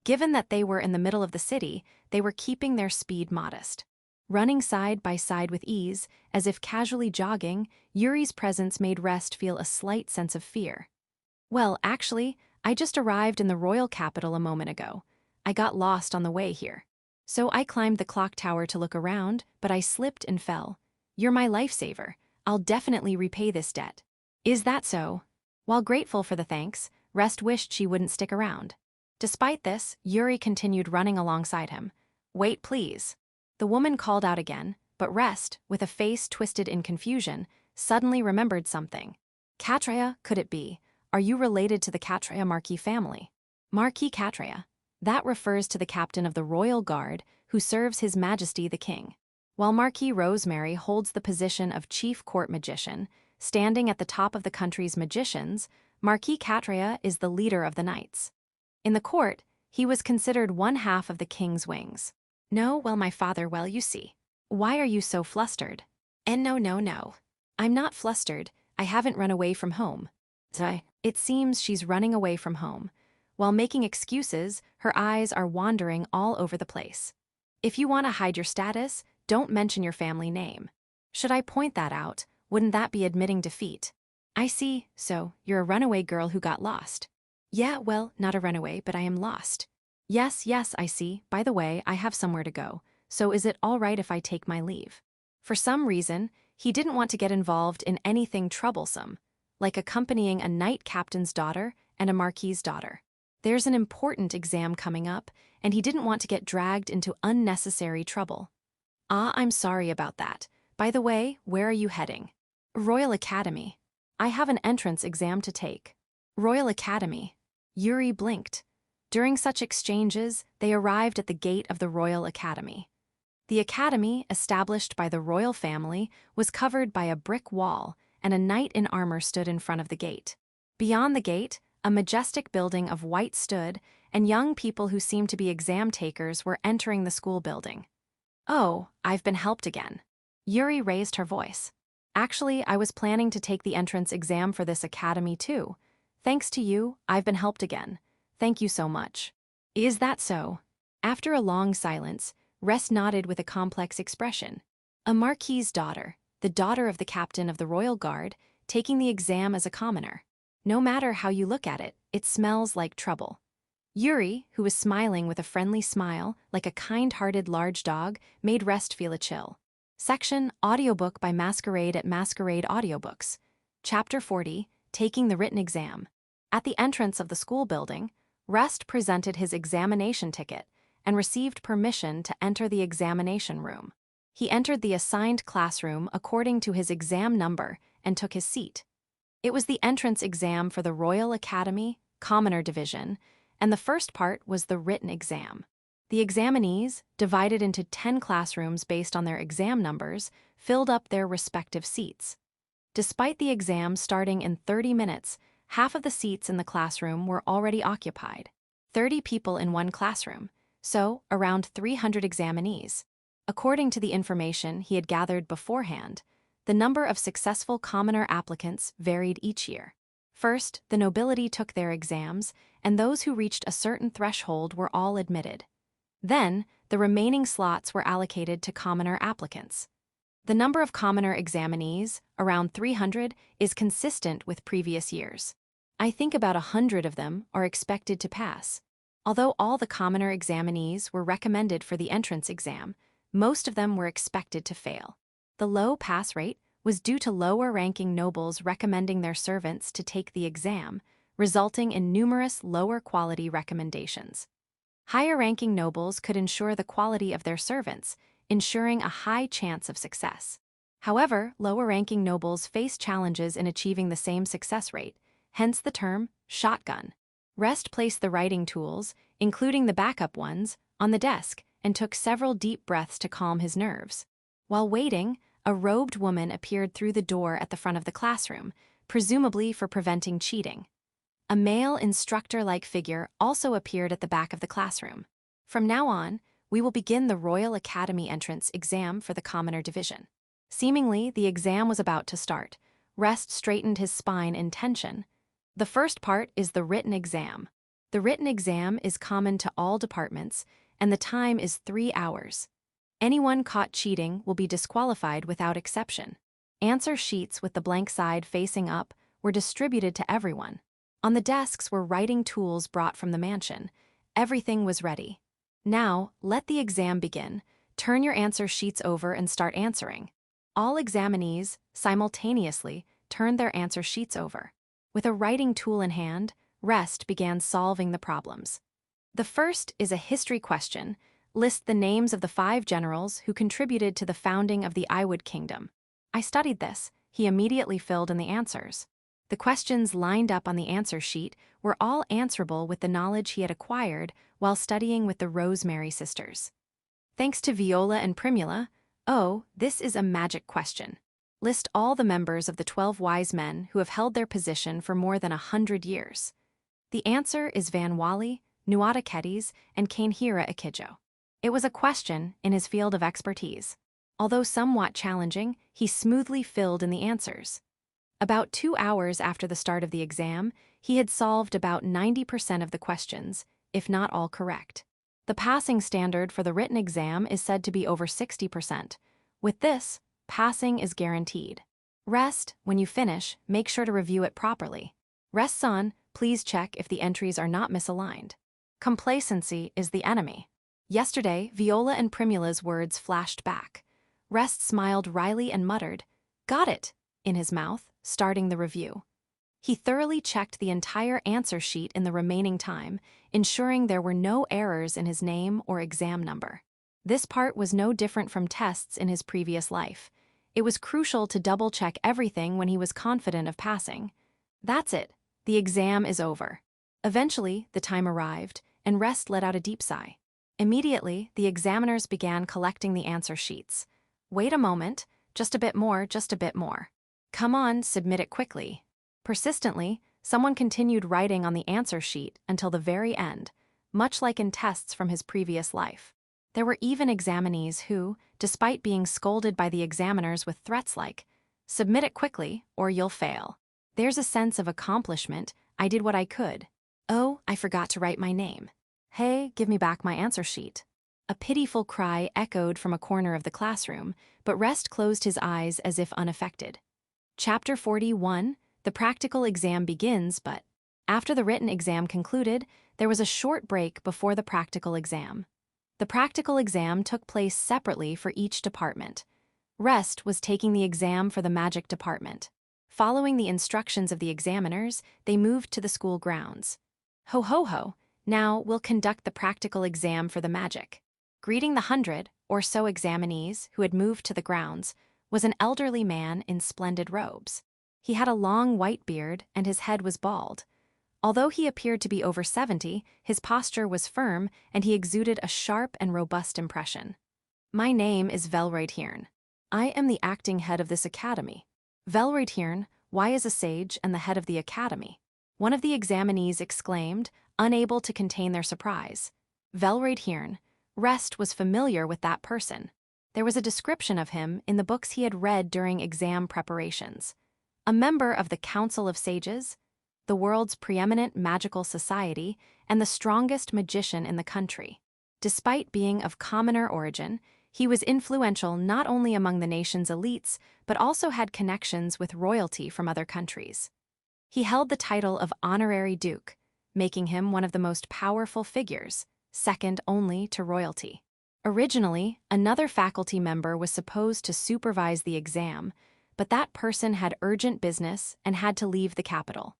Given that they were in the middle of the city, they were keeping their speed modest. Running side by side with ease, as if casually jogging, Yuri's presence made Rest feel a slight sense of fear. Well, actually, I just arrived in the royal capital a moment ago. I got lost on the way here. So I climbed the clock tower to look around, but I slipped and fell. You're my lifesaver. I'll definitely repay this debt. Is that so? While grateful for the thanks, Rest wished she wouldn't stick around. Despite this, Yuri continued running alongside him. Wait, please. The woman called out again, but Rest, with a face twisted in confusion, suddenly remembered something. Katreya, could it be? Are you related to the Katreya Marquis family? Marquis Katreya. That refers to the captain of the royal guard who serves His Majesty the King. While Marquis Rosemary holds the position of chief court magician, standing at the top of the country's magicians, Marquis Katreya is the leader of the knights. In the court, he was considered one half of the king's wings. No, well, my father, well, you see. Why are you so flustered? And no. I'm not flustered. I haven't run away from home. It seems she's running away from home. While making excuses, her eyes are wandering all over the place. If you want to hide your status, don't mention your family name. Should I point that out? Wouldn't that be admitting defeat? I see, so you're a runaway girl who got lost. Yeah, well, not a runaway, but I am lost. Yes, I see. By the way, I have somewhere to go, so is it all right if I take my leave? For some reason, he didn't want to get involved in anything troublesome, like accompanying a knight captain's daughter and a marquis's daughter. There's an important exam coming up, and he didn't want to get dragged into unnecessary trouble. I'm sorry about that. By the way, where are you heading? Royal Academy. I have an entrance exam to take. Royal Academy. Yuri blinked. During such exchanges, they arrived at the gate of the Royal Academy. The academy, established by the royal family, was covered by a brick wall, and a knight in armor stood in front of the gate. Beyond the gate, a majestic building of white stood, and young people who seemed to be exam takers were entering the school building. Oh, I've been helped again. Yuri raised her voice. Actually, I was planning to take the entrance exam for this academy too. Thanks to you, I've been helped again. Thank you so much. Is that so? After a long silence, Rest nodded with a complex expression. A marquis's daughter, the daughter of the captain of the royal guard, taking the exam as a commoner. No matter how you look at it, it smells like trouble. Yuri, who was smiling with a friendly smile, like a kind-hearted large dog, made Rest feel a chill. Section Audiobook by Masquerade Audiobooks. Chapter 40, Taking the Written Exam. At the entrance of the school building, Rest presented his examination ticket and received permission to enter the examination room. He entered the assigned classroom according to his exam number and took his seat. It was the entrance exam for the Royal Academy, Commoner Division, and the first part was the written exam. The examinees, divided into 10 classrooms based on their exam numbers, filled up their respective seats. Despite the exam starting in 30 minutes, half of the seats in the classroom were already occupied. 30 people in one classroom, so around 300 examinees. According to the information he had gathered beforehand, the number of successful commoner applicants varied each year. First, the nobility took their exams, and those who reached a certain threshold were all admitted. Then, the remaining slots were allocated to commoner applicants. The number of commoner examinees, around 300, is consistent with previous years. I think about 100 of them are expected to pass. Although all the commoner examinees were recommended for the entrance exam, most of them were expected to fail. The low pass rate was due to lower-ranking nobles recommending their servants to take the exam, resulting in numerous lower-quality recommendations. Higher-ranking nobles could ensure the quality of their servants, ensuring a high chance of success. However, lower-ranking nobles face challenges in achieving the same success rate, hence the term shotgun. Rest placed the writing tools, including the backup ones, on the desk and took several deep breaths to calm his nerves. While waiting, a robed woman appeared through the door at the front of the classroom, presumably for preventing cheating. A male instructor-like figure also appeared at the back of the classroom. From now on, we will begin the Royal Academy entrance exam for the Commoner Division. Seemingly, the exam was about to start. Rest straightened his spine in tension. The first part is the written exam. The written exam is common to all departments, and the time is 3 hours. Anyone caught cheating will be disqualified without exception. Answer sheets with the blank side facing up were distributed to everyone. On the desks were writing tools brought from the mansion. Everything was ready. Now, let the exam begin. Turn your answer sheets over and start answering. All examinees, simultaneously, turned their answer sheets over. With a writing tool in hand, Rest began solving the problems. The first is a history question. List the names of the 5 generals who contributed to the founding of the Iwood Kingdom. I studied this. He immediately filled in the answers. The questions lined up on the answer sheet were all answerable with the knowledge he had acquired while studying with the Rosemary sisters. Thanks to Viola and Primula, this is a magic question. List all the members of the 12 wise men who have held their position for more than 100 years. The answer is Van Wally, Nuada Kedis, and Kainhira Ikijo. It was a question in his field of expertise. Although somewhat challenging, he smoothly filled in the answers. About 2 hours after the start of the exam, he had solved about 90% of the questions, if not all correct. The passing standard for the written exam is said to be over 60%. With this, passing is guaranteed. Rest, when you finish, make sure to review it properly. Rest-san, please check if the entries are not misaligned. Complacency is the enemy. Yesterday, Viola and Primula's words flashed back. Rest smiled wryly and muttered, "Got it," in his mouth, starting the review. He thoroughly checked the entire answer sheet in the remaining time, ensuring there were no errors in his name or exam number. This part was no different from tests in his previous life. It was crucial to double-check everything when he was confident of passing. That's it. The exam is over. Eventually, the time arrived, and Rest let out a deep sigh. Immediately, the examiners began collecting the answer sheets. Wait a moment, just a bit more, just a bit more. Come on, submit it quickly. Persistently, someone continued writing on the answer sheet until the very end, much like in tests from his previous life. There were even examinees who, despite being scolded by the examiners with threats like, "Submit it quickly, or you'll fail." There's a sense of accomplishment. I did what I could. Oh, I forgot to write my name. Hey, give me back my answer sheet. A pitiful cry echoed from a corner of the classroom, but Rest closed his eyes as if unaffected. Chapter 41, the practical exam begins, but after the written exam concluded, there was a short break before the practical exam. The practical exam took place separately for each department. Rest was taking the exam for the magic department. Following the instructions of the examiners, they moved to the school grounds. Ho ho ho, now we'll conduct the practical exam for the magic. Greeting the 100 or so examinees who had moved to the grounds was an elderly man in splendid robes. He had a long white beard and his head was bald. Although he appeared to be over 70, his posture was firm and he exuded a sharp and robust impression. My name is Reincarnator. I am the acting head of this academy. Reincarnator, why is a sage and the head of the academy? One of the examinees exclaimed, unable to contain their surprise. Reincarnator, Rest was familiar with that person. There was a description of him in the books he had read during exam preparations. A member of the Council of Sages, the world's preeminent magical society, and the strongest magician in the country. Despite being of commoner origin, he was influential not only among the nation's elites, but also had connections with royalty from other countries. He held the title of Honorary Duke, making him one of the most powerful figures, second only to royalty. Originally, another faculty member was supposed to supervise the exam, but that person had urgent business and had to leave the capital.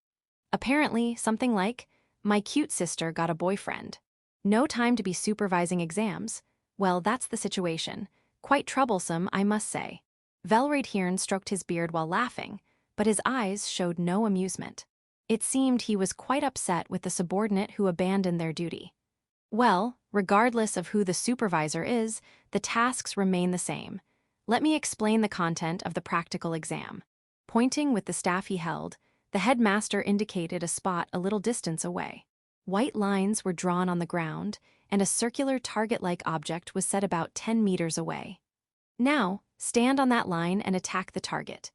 Apparently, something like, my cute sister got a boyfriend. No time to be supervising exams. Well, that's the situation. Quite troublesome, I must say. Reincarnator stroked his beard while laughing, but his eyes showed no amusement. It seemed he was quite upset with the subordinate who abandoned their duty. Well, regardless of who the supervisor is, the tasks remain the same. Let me explain the content of the practical exam. Pointing with the staff he held, the headmaster indicated a spot a little distance away. White lines were drawn on the ground, and a circular target-like object was set about 10 meters away. Now, stand on that line and attack the target.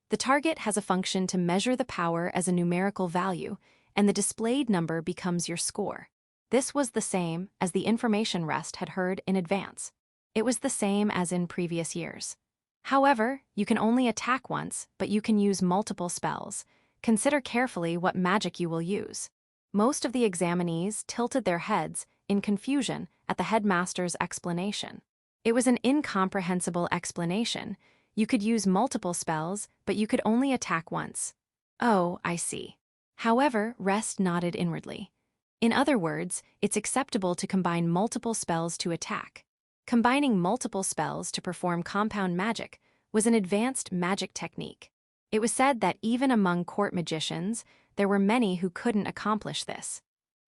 The target has a function to measure the power as a numerical value, and the displayed number becomes your score. This was the same as the information Rest had heard in advance. It was the same as in previous years. However, you can only attack once, but you can use multiple spells. Consider carefully what magic you will use. Most of the examinees tilted their heads in confusion at the headmaster's explanation. It was an incomprehensible explanation. You could use multiple spells, but you could only attack once. Oh, I see. However, Rest nodded inwardly. In other words, it's acceptable to combine multiple spells to attack. Combining multiple spells to perform compound magic was an advanced magic technique. It was said that even among court magicians, there were many who couldn't accomplish this.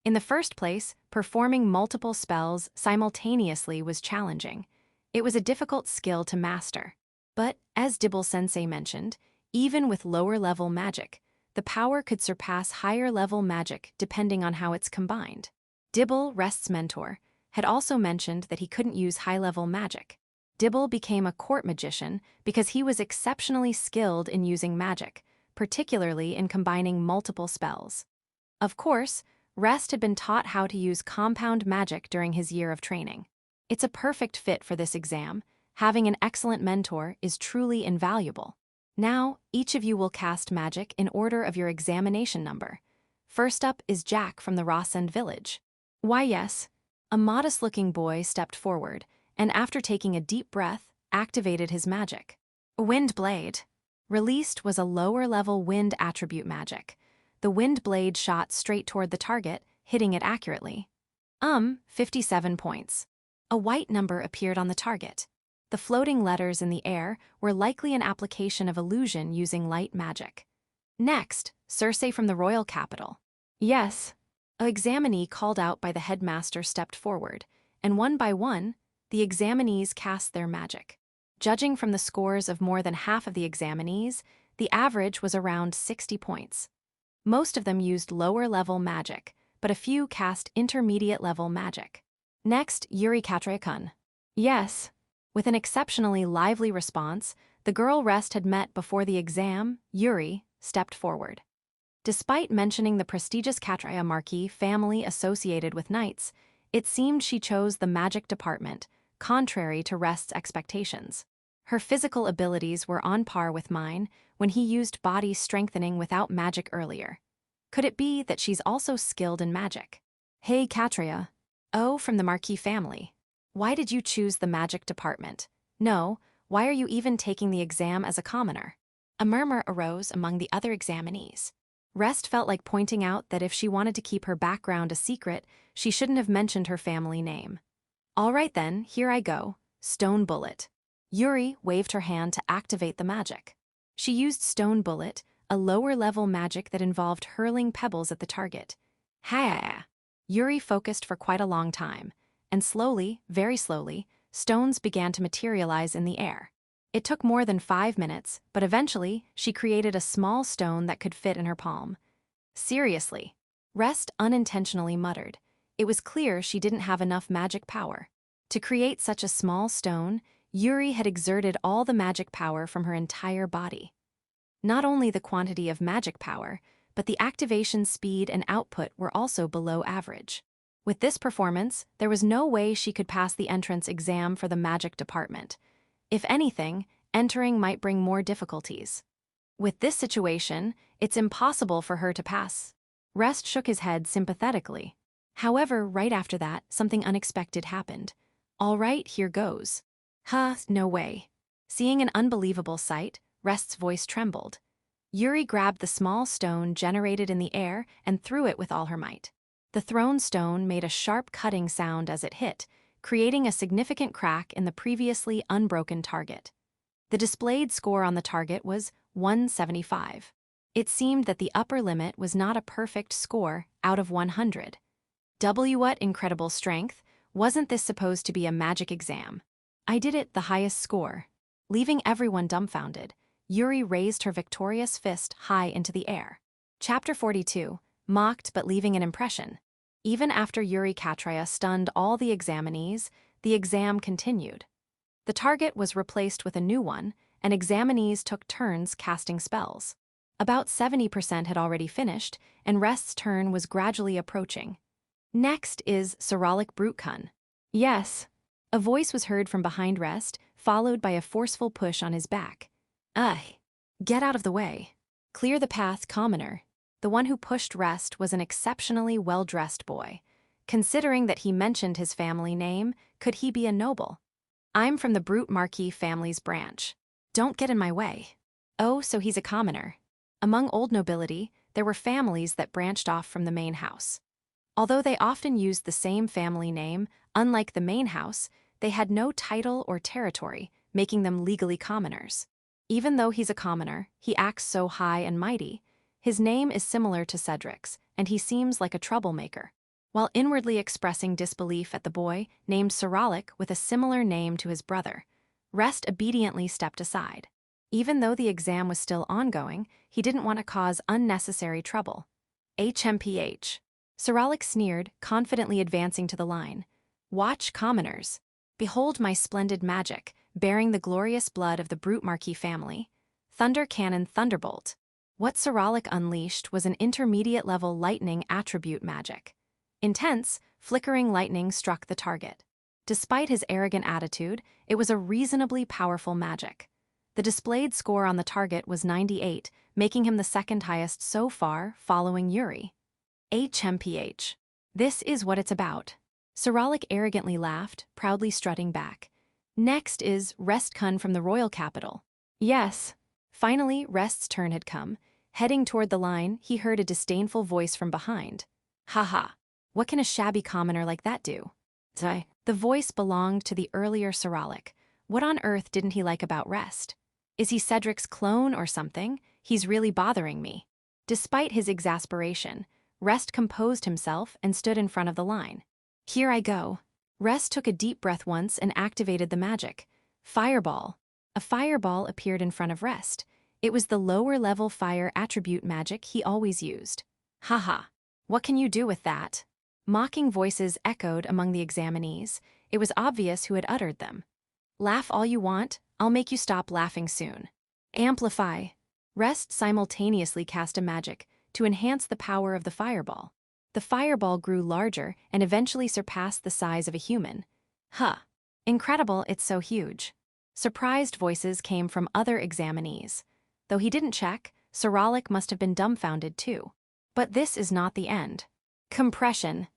In the first place, performing multiple spells simultaneously was challenging. It was a difficult skill to master. But, as Dibble-sensei mentioned, even with lower-level magic, the power could surpass higher-level magic depending on how it's combined. Dibble, Rest's mentor, had also mentioned that he couldn't use high-level magic. Dibble became a court magician because he was exceptionally skilled in using magic, particularly in combining multiple spells. Of course, Rest had been taught how to use compound magic during his year of training. It's a perfect fit for this exam. Having an excellent mentor is truly invaluable. Now, each of you will cast magic in order of your examination number. First up is Jack from the Rossend village. Why yes. A modest-looking boy stepped forward, and after taking a deep breath, activated his magic. Wind Blade. Released was a lower-level wind attribute magic. The wind blade shot straight toward the target, hitting it accurately. 57 points. A white number appeared on the target. The floating letters in the air were likely an application of illusion using light magic. Next, Circe from the royal capital. Yes. A examinee called out by the headmaster stepped forward, and one by one, the examinees cast their magic. Judging from the scores of more than half of the examinees, the average was around 60 points. Most of them used lower-level magic, but a few cast intermediate-level magic. Next, Yuri Katraikun. Yes. With an exceptionally lively response, the girl Rest had met before the exam, Yuri, stepped forward. Despite mentioning the prestigious Katraya Marquis family associated with knights, it seemed she chose the magic department, contrary to Rest's expectations. Her physical abilities were on par with mine when he used body strengthening without magic earlier. Could it be that she's also skilled in magic? Hey, Katria. Oh, from the Marquis family. Why did you choose the magic department? No, why are you even taking the exam as a commoner? A murmur arose among the other examinees. Rest felt like pointing out that if she wanted to keep her background a secret, she shouldn't have mentioned her family name. All right then, here I go. Stone Bullet. Yuri waved her hand to activate the magic. She used Stone Bullet, a lower-level magic that involved hurling pebbles at the target. Ha! Yuri focused for quite a long time, and slowly, very slowly, stones began to materialize in the air. It took more than 5 minutes, but eventually, she created a small stone that could fit in her palm. Seriously. Rest unintentionally muttered. It was clear she didn't have enough magic power. To create such a small stone, Yuri had exerted all the magic power from her entire body. Not only the quantity of magic power, but the activation speed and output were also below average. With this performance, there was no way she could pass the entrance exam for the magic department. If anything, entering might bring more difficulties. With this situation, it's impossible for her to pass. Rest shook his head sympathetically. However, right after that, something unexpected happened. All right, here goes. No way. Seeing an unbelievable sight, Rest's voice trembled. Yuri grabbed the small stone generated in the air and threw it with all her might. The thrown stone made a sharp cutting sound as it hit, creating a significant crack in the previously unbroken target. The displayed score on the target was 175. It seemed that the upper limit was not a perfect score out of 100. What incredible strength, wasn't this supposed to be a magic exam? I did it, the highest score. Leaving everyone dumbfounded, Yuri raised her victorious fist high into the air. Chapter 42, mocked but leaving an impression. Even after Yuri Katria stunned all the examinees, the exam continued. The target was replaced with a new one, and examinees took turns casting spells. About 70% had already finished, and Rest's turn was gradually approaching. Next is Saralic Brutkun. Yes. A voice was heard from behind Rest, followed by a forceful push on his back. Get out of the way. Clear the path, commoner. The one who pushed Rest was an exceptionally well-dressed boy. Considering that he mentioned his family name, could he be a noble? I'm from the Brute Marquis family's branch. Don't get in my way. Oh, so he's a commoner. Among old nobility, there were families that branched off from the main house. Although they often used the same family name, unlike the main house, they had no title or territory, making them legally commoners. Even though he's a commoner, he acts so high and mighty. His name is similar to Cedric's, and he seems like a troublemaker. While inwardly expressing disbelief at the boy named Saralic with a similar name to his brother, Rest obediently stepped aside. Even though the exam was still ongoing, he didn't want to cause unnecessary trouble. HMPH. Saralic sneered, confidently advancing to the line. Watch, commoners. Behold my splendid magic, bearing the glorious blood of the Brute Marquis family. Thunder Cannon Thunderbolt. What Saralic unleashed was an intermediate-level lightning attribute magic. Intense, flickering lightning struck the target. Despite his arrogant attitude, it was a reasonably powerful magic. The displayed score on the target was 98, making him the second highest so far, following Yuri. HMPH. This is what it's about. Saralic arrogantly laughed, proudly strutting back. Next is Restkun from the royal capital. Yes. Finally, Rest's turn had come. Heading toward the line, he heard a disdainful voice from behind. Haha. What can a shabby commoner like that do? The voice belonged to the earlier Saralic. What on earth didn't he like about Rest? Is he Cedric's clone or something? He's really bothering me. Despite his exasperation, Rest composed himself and stood in front of the line. Here I go. Rest took a deep breath once and activated the magic. Fireball. A fireball appeared in front of Rest. It was the lower-level fire attribute magic he always used. Haha. What can you do with that? Mocking voices echoed among the examinees. It was obvious who had uttered them. Laugh all you want, I'll make you stop laughing soon. Amplify. Rest simultaneously cast a magic to enhance the power of the fireball. The fireball grew larger and eventually surpassed the size of a human. Incredible, it's so huge. Surprised voices came from other examinees. Though he didn't check, Saralic must have been dumbfounded too. But this is not the end. Compression.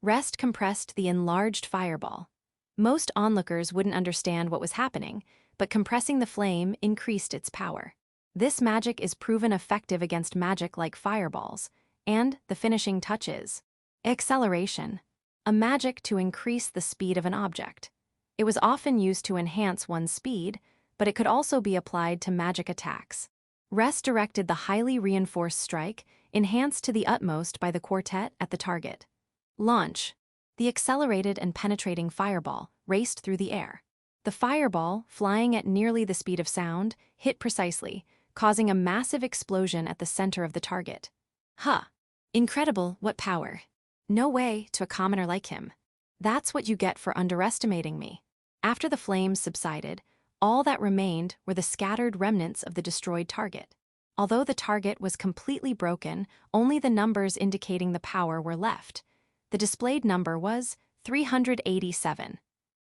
Rest compressed the enlarged fireball. Most onlookers wouldn't understand what was happening, but compressing the flame increased its power. This magic is proven effective against magic like fireballs, and the finishing touch is acceleration, a magic to increase the speed of an object. It was often used to enhance one's speed, but it could also be applied to magic attacks. Rest directed the highly reinforced strike, enhanced to the utmost by the quartet at the target. Launch. The accelerated and penetrating fireball raced through the air. The fireball, flying at nearly the speed of sound, hit precisely, causing a massive explosion at the center of the target. Huh. Incredible, what power. No way to a commoner like him. That's what you get for underestimating me. After the flames subsided, all that remained were the scattered remnants of the destroyed target. Although the target was completely broken, only the numbers indicating the power were left. The displayed number was 387.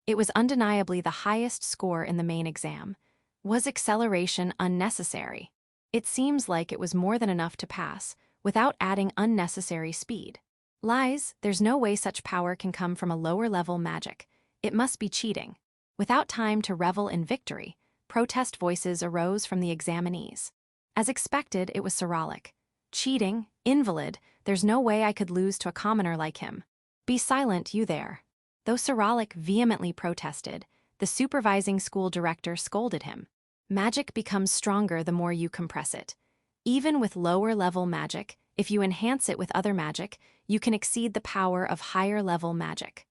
It was undeniably the highest score in the main exam. Was acceleration unnecessary? It seems like it was more than enough to pass, without adding unnecessary speed. Lies, there's no way such power can come from a lower-level magic. It must be cheating. Without time to revel in victory, protest voices arose from the examinees. As expected, it was Cyrillic. Cheating, invalid, there's no way I could lose to a commoner like him. Be silent, you there. Though Cyrillic vehemently protested, the supervising school director scolded him. Magic becomes stronger the more you compress it. Even with lower-level magic, if you enhance it with other magic, you can exceed the power of higher-level magic.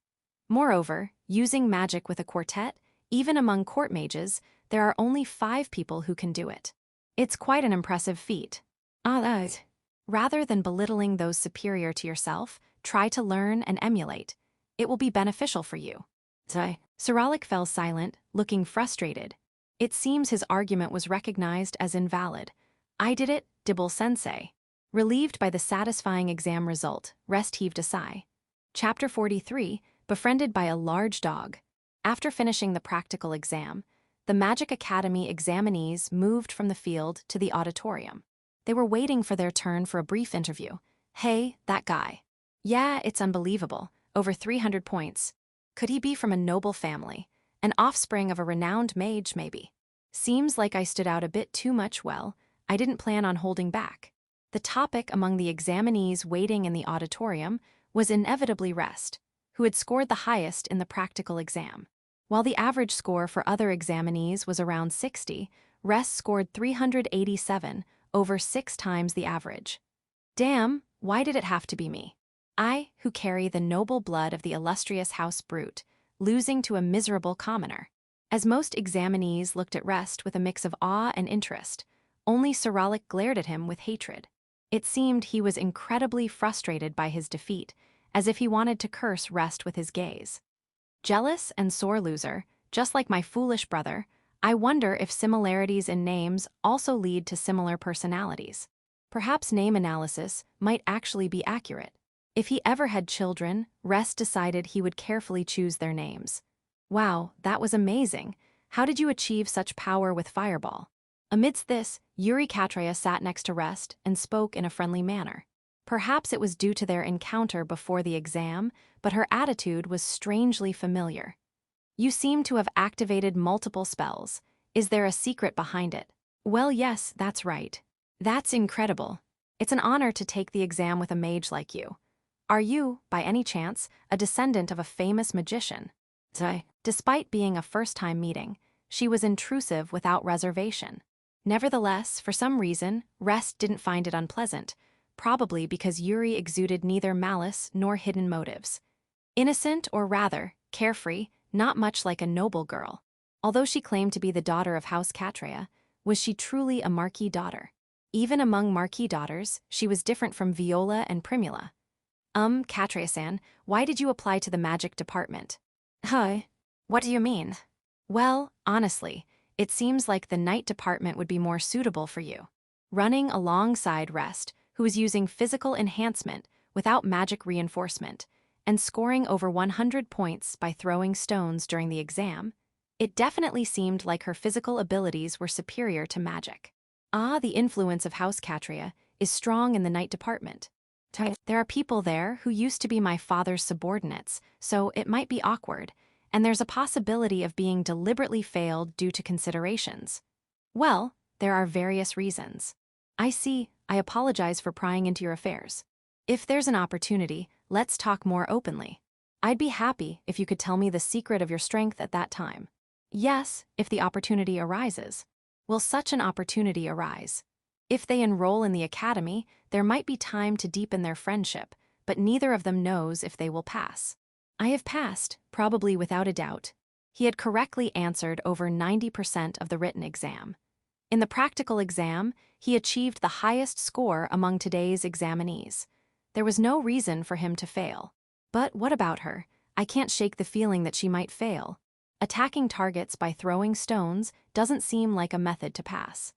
Moreover, using magic with a quartet, even among court mages, there are only 5 people who can do it. It's quite an impressive feat. Rather than belittling those superior to yourself, try to learn and emulate. It will be beneficial for you. Cyrillic fell silent, looking frustrated. It seems his argument was recognized as invalid. I did it, Dibble-sensei. Relieved by the satisfying exam result, Rest heaved a sigh. Chapter 43, Befriended by a Large Dog. After finishing the practical exam, the Magic Academy examinees moved from the field to the auditorium. They were waiting for their turn for a brief interview. Hey, that guy. Yeah, it's unbelievable. Over 300 points. Could he be from a noble family? An offspring of a renowned mage, maybe? Seems like I stood out a bit too much. Well, I didn't plan on holding back. The topic among the examinees waiting in the auditorium was inevitably Rest, who had scored the highest in the practical exam. While the average score for other examinees was around 60, Rest scored 387, over 6 times the average. Damn, why did it have to be me? I, who carry the noble blood of the illustrious House Brute, losing to a miserable commoner. As most examinees looked at Rest with a mix of awe and interest, only Cyrillic glared at him with hatred. It seemed he was incredibly frustrated by his defeat, as if he wanted to curse Rest with his gaze. Jealous and sore loser, just like my foolish brother, I wonder if similarities in names also lead to similar personalities. Perhaps name analysis might actually be accurate. If he ever had children, Rest decided he would carefully choose their names. Wow, that was amazing. How did you achieve such power with Fireball? Amidst this, Reincarnator sat next to Rest and spoke in a friendly manner. Perhaps it was due to their encounter before the exam, but her attitude was strangely familiar. You seem to have activated multiple spells. Is there a secret behind it? Well, yes, that's right. That's incredible. It's an honor to take the exam with a mage like you. Are you, by any chance, a descendant of a famous magician? Despite being a first-time meeting, she was intrusive without reservation. Nevertheless, for some reason, Rest didn't find it unpleasant, probably because Yuri exuded neither malice nor hidden motives. Innocent, or rather, carefree, not much like a noble girl. Although she claimed to be the daughter of House Catrea, was she truly a Marquis daughter? Even among Marquis daughters, she was different from Viola and Primula. Catrea-san, why did you apply to the magic department? Hi. What do you mean? Well, honestly, it seems like the night department would be more suitable for you. Running alongside Rest, who was using physical enhancement without magic reinforcement, and scoring over 100 points by throwing stones during the exam, it definitely seemed like her physical abilities were superior to magic. The influence of House Catrea is strong in the night department. There are people there who used to be my father's subordinates, so it might be awkward, and there's a possibility of being deliberately failed due to considerations. Well, there are various reasons. I see. I apologize for prying into your affairs. If there's an opportunity, let's talk more openly. I'd be happy if you could tell me the secret of your strength at that time. Yes, if the opportunity arises. Will such an opportunity arise? If they enroll in the academy, there might be time to deepen their friendship, but neither of them knows if they will pass. I have passed, probably without a doubt. He had correctly answered over 90% of the written exam. In the practical exam, he achieved the highest score among today's examinees. There was no reason for him to fail. But what about her? I can't shake the feeling that she might fail. Attacking targets by throwing stones doesn't seem like a method to pass.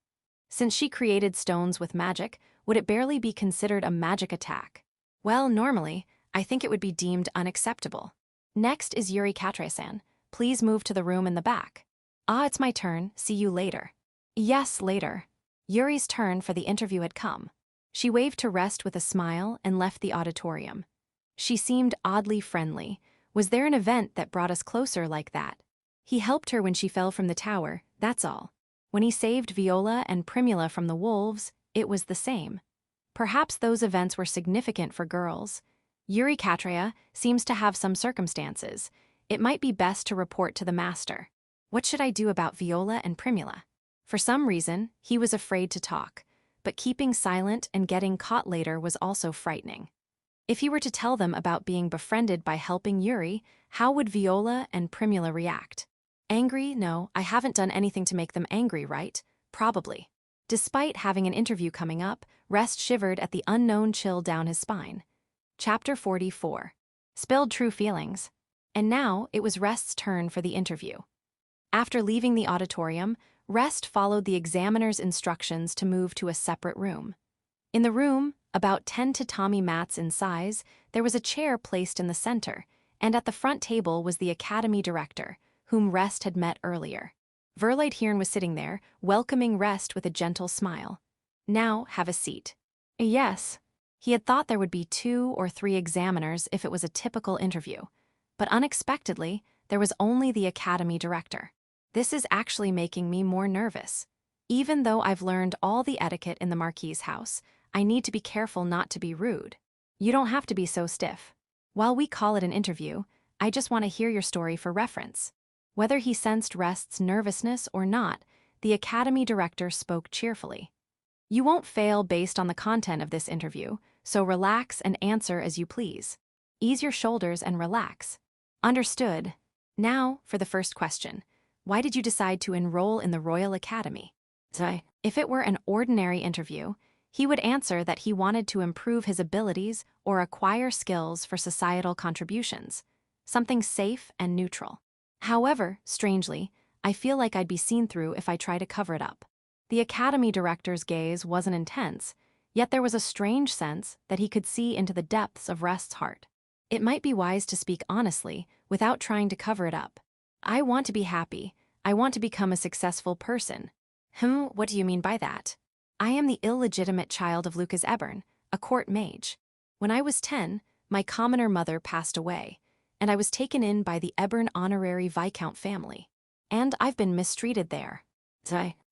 Since she created stones with magic, would it barely be considered a magic attack? Well, normally, I think it would be deemed unacceptable. Next is Yuri Katresan. Please move to the room in the back. Ah, it's my turn. See you later. Yes, later. Yuri's turn for the interview had come. She waved to Rest with a smile and left the auditorium. She seemed oddly friendly. Was there an event that brought us closer like that? He helped her when she fell from the tower, that's all. When he saved Viola and Primula from the wolves, it was the same. Perhaps those events were significant for girls. Yuri Katrea seems to have some circumstances. It might be best to report to the master. What should I do about Viola and Primula? For some reason, he was afraid to talk, but keeping silent and getting caught later was also frightening. If he were to tell them about being befriended by helping Yuri, how would Viola and Primula react? Angry? No, I haven't done anything to make them angry, right? Probably. Despite having an interview coming up, Rest shivered at the unknown chill down his spine. Chapter 44. Spilled True Feelings. And now it was Rest's turn for the interview. After leaving the auditorium, Rest followed the examiner's instructions to move to a separate room. In the room, about 10 tatami mats in size, there was a chair placed in the center, and at the front table was the academy director, whom Rest had met earlier. Verlaid Hearn was sitting there, welcoming Rest with a gentle smile. Now, have a seat. Yes. He had thought there would be 2 or 3 examiners if it was a typical interview, but unexpectedly, there was only the academy director. This is actually making me more nervous. Even though I've learned all the etiquette in the Marquis's house, I need to be careful not to be rude. You don't have to be so stiff. While we call it an interview, I just want to hear your story for reference. Whether he sensed Rest's nervousness or not, the academy director spoke cheerfully. You won't fail based on the content of this interview, so relax and answer as you please. Ease your shoulders and relax. Understood. Now, for the first question. Why did you decide to enroll in the Royal Academy? If it were an ordinary interview, he would answer that he wanted to improve his abilities or acquire skills for societal contributions, something safe and neutral. However, strangely, I feel like I'd be seen through if I try to cover it up. The academy director's gaze wasn't intense, yet there was a strange sense that he could see into the depths of Rest's heart. It might be wise to speak honestly without trying to cover it up. I want to be happy. I want to become a successful person. What do you mean by that? I am the illegitimate child of Lucas Ebern, a court mage. When I was 10, my commoner mother passed away, and I was taken in by the Ebern honorary Viscount family. And I've been mistreated there.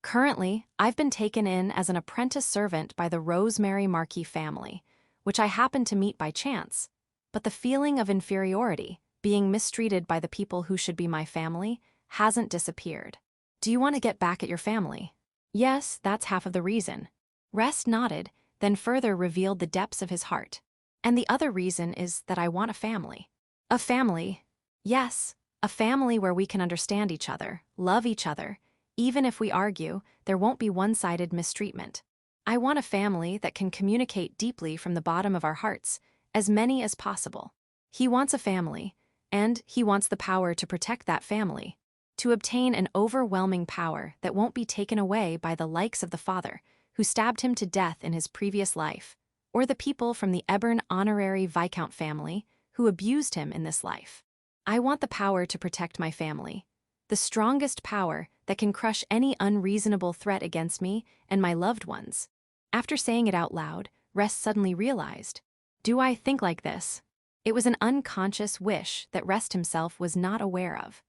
Currently, I've been taken in as an apprentice servant by the Rosemary Marquis family, which I happened to meet by chance. But the feeling of inferiority, being mistreated by the people who should be my family, hasn't disappeared. Do you want to get back at your family? Yes, that's half of the reason. Rest nodded, then further revealed the depths of his heart. And the other reason is that I want a family. A family? Yes, a family where we can understand each other, love each other. Even if we argue, there won't be one-sided mistreatment. I want a family that can communicate deeply from the bottom of our hearts, as many as possible. He wants a family, and he wants the power to protect that family, to obtain an overwhelming power that won't be taken away by the likes of the father, who stabbed him to death in his previous life, or the people from the Ebern honorary Viscount family, who abused him in this life. I want the power to protect my family, the strongest power that can crush any unreasonable threat against me and my loved ones. After saying it out loud, Rest suddenly realized, Do I think like this? It was an unconscious wish that Rest himself was not aware of.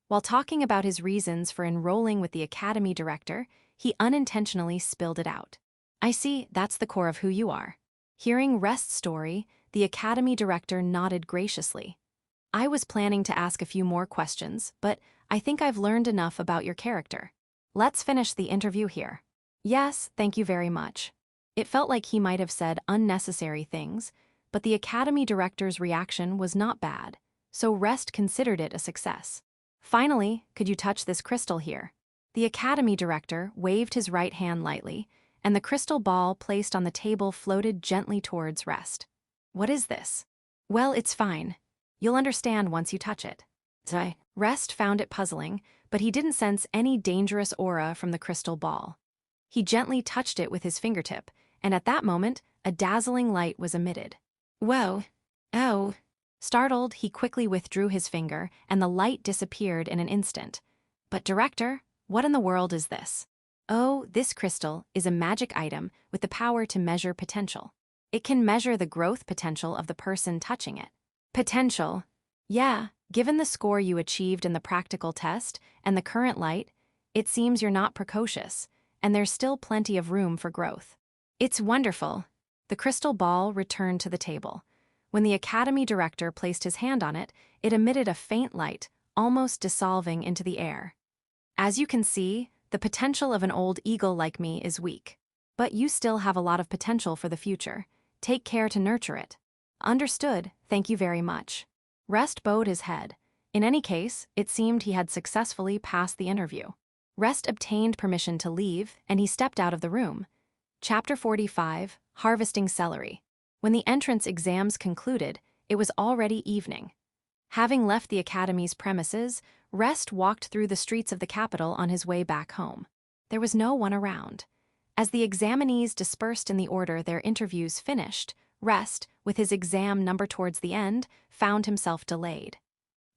While talking about his reasons for enrolling with the academy director, he unintentionally spilled it out. I see, that's the core of who you are. Hearing Rest's story, the academy director nodded graciously. I was planning to ask a few more questions, but I think I've learned enough about your character. Let's finish the interview here. Yes, thank you very much. It felt like he might have said unnecessary things, but the academy director's reaction was not bad, so Rest considered it a success. Finally, could you touch this crystal here? The academy director waved his right hand lightly, and the crystal ball placed on the table floated gently towards Rest. What is this? Well, it's fine. You'll understand once you touch it. Rest found it puzzling, but he didn't sense any dangerous aura from the crystal ball. He gently touched it with his fingertip, and at that moment, a dazzling light was emitted. Whoa! Oh! Startled, he quickly withdrew his finger, and the light disappeared in an instant. But director, what in the world is this? Oh, this crystal is a magic item with the power to measure potential. It can measure the growth potential of the person touching it. Potential? Yeah, given the score you achieved in the practical test and the current light, it seems you're not precocious, and there's still plenty of room for growth. It's wonderful. The crystal ball returned to the table. When the academy director placed his hand on it, it emitted a faint light, almost dissolving into the air. As you can see, the potential of an old eagle like me is weak. But you still have a lot of potential for the future. Take care to nurture it. Understood, thank you very much. Rest bowed his head. In any case, it seemed he had successfully passed the interview. Rest obtained permission to leave, and he stepped out of the room. Chapter 45, Harvesting Celery. When the entrance exams concluded, it was already evening. Having left the academy's premises, Rest walked through the streets of the capital on his way back home. There was no one around. As the examinees dispersed in the order their interviews finished, Rest, with his exam number towards the end, found himself delayed.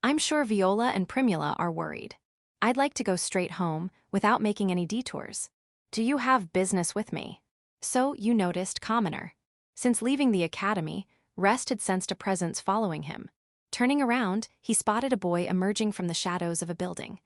I'm sure Viola and Primula are worried. I'd like to go straight home, without making any detours. Do you have business with me? So you noticed Commoner. Since leaving the academy, Rest had sensed a presence following him. Turning around, he spotted a boy emerging from the shadows of a building.